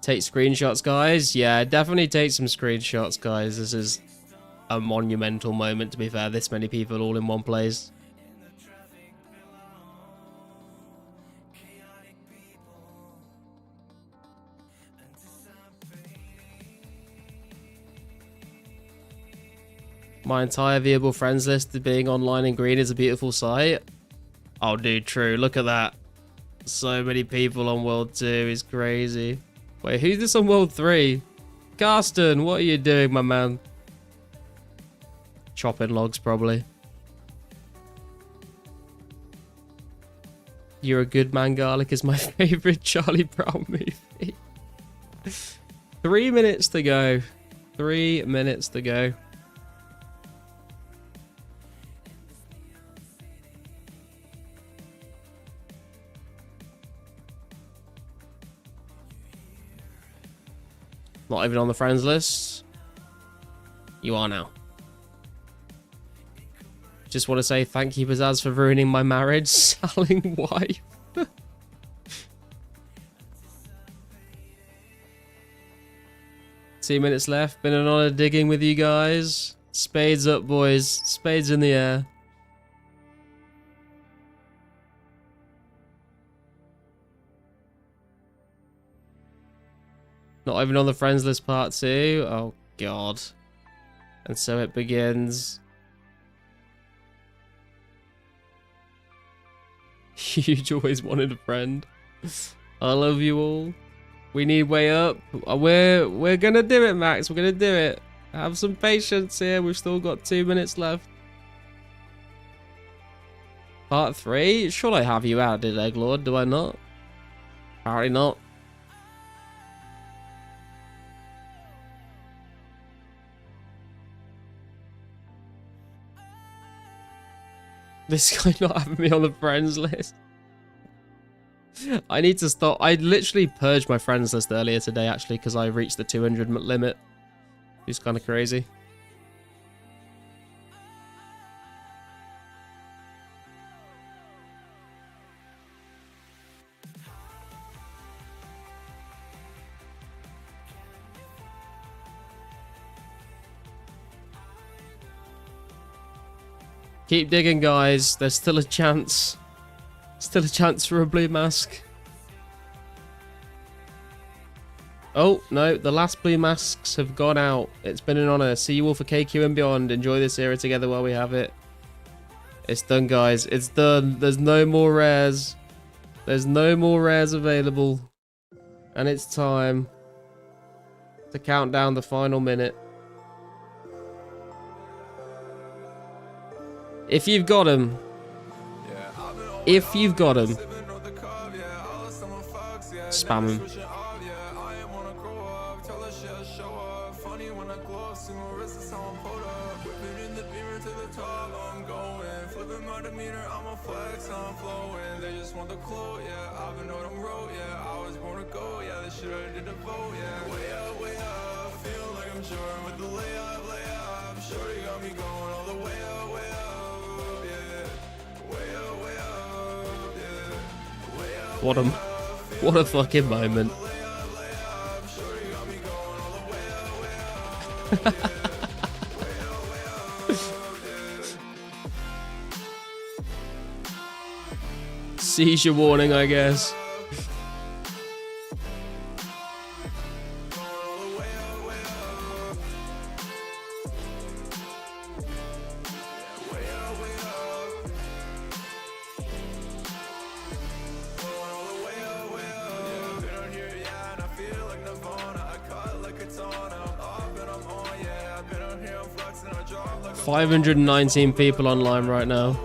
Take screenshots, guys. Yeah, definitely take some screenshots, guys. This is a monumental moment, to be fair. This many people all in one place. My entire viewable friends list being online in green is a beautiful sight. Oh, dude, true. Look at that. So many people on World 2 is crazy. Wait, who's this on World 3? Carsten, what are you doing, my man? Chopping logs, probably. You're a Good Man, Garlic is my favorite Charlie Brown movie. 3 minutes to go. 3 minutes to go. Not even on the friends list. You are now. Just want to say thank you, Pizzazz, for ruining my marriage, selling wife. 2 minutes left. Been an honor digging with you guys. Spades up, boys. Spades in the air. Not even on the friends list part 2. Oh, God. And so it begins. Huge always wanted a friend. I love you all. We need way up. We're gonna do it, Max. We're gonna do it. Have some patience here. We've still got 2 minutes left. Part 3? Should I have you added, Egglord? Do I not? Apparently not. This guy not having me on the friends list. I need to stop. I literally purged my friends list earlier today, actually, because I reached the 200 limit. It's kind of crazy. Keep digging, guys. There's still a chance. Still a chance for a blue mask. Oh, no. The last blue masks have gone out. It's been an honor. See you all for KQ and beyond. Enjoy this era together while we have it. It's done, guys. It's done. There's no more rares. There's no more rares available. And it's time to count down the final minute. If you've got him. If you've got him. Spam him. What a fucking moment. Seizure warning, I guess. $519 people online right now.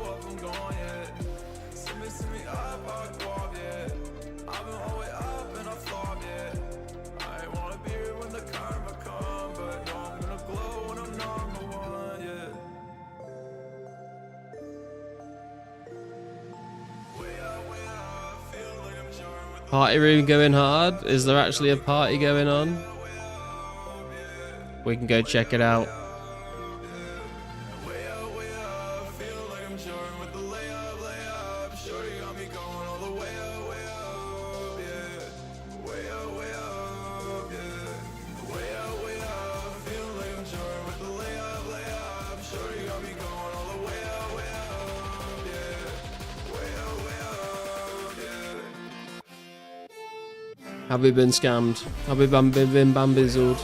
Party room going hard? Is there actually a party going on? We can go check it out. Have we been scammed? Have we been bamboozled?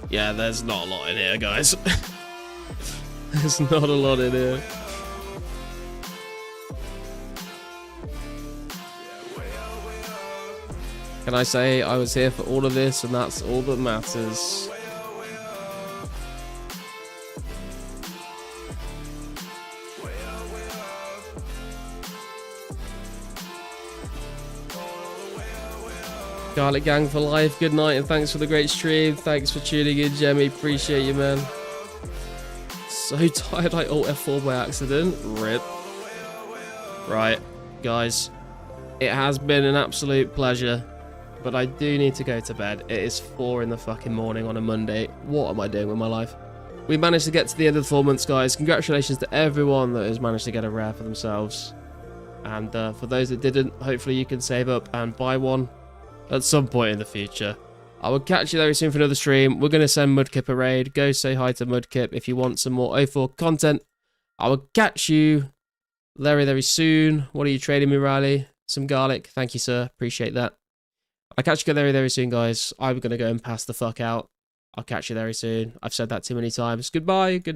Yeah, there's not a lot in here, guys. There's not a lot in here. Can I say I was here for all of this, and that's all that matters. Garlic Gang for life, good night, and thanks for the great stream. Thanks for tuning in, Jemmy. Appreciate you, man. So tired I alt F4 by accident. RIP. Right, guys. It has been an absolute pleasure, but I do need to go to bed. It is 4 in the fucking morning on a Monday. What am I doing with my life? We managed to get to the end of the 4 months, guys. Congratulations to everyone that has managed to get a rare for themselves. And for those that didn't, hopefully you can save up and buy one at some point in the future. I will catch you very soon for another stream. We're going to send Mudkip a raid. Go say hi to Mudkip if you want some more 04 content. I will catch you very, very soon. What are you trading me, Riley? Some garlic. Thank you, sir. Appreciate that. I'll catch you very, very soon, guys. I'm going to go and pass the fuck out. I'll catch you very soon. I've said that too many times. Goodbye. Good night.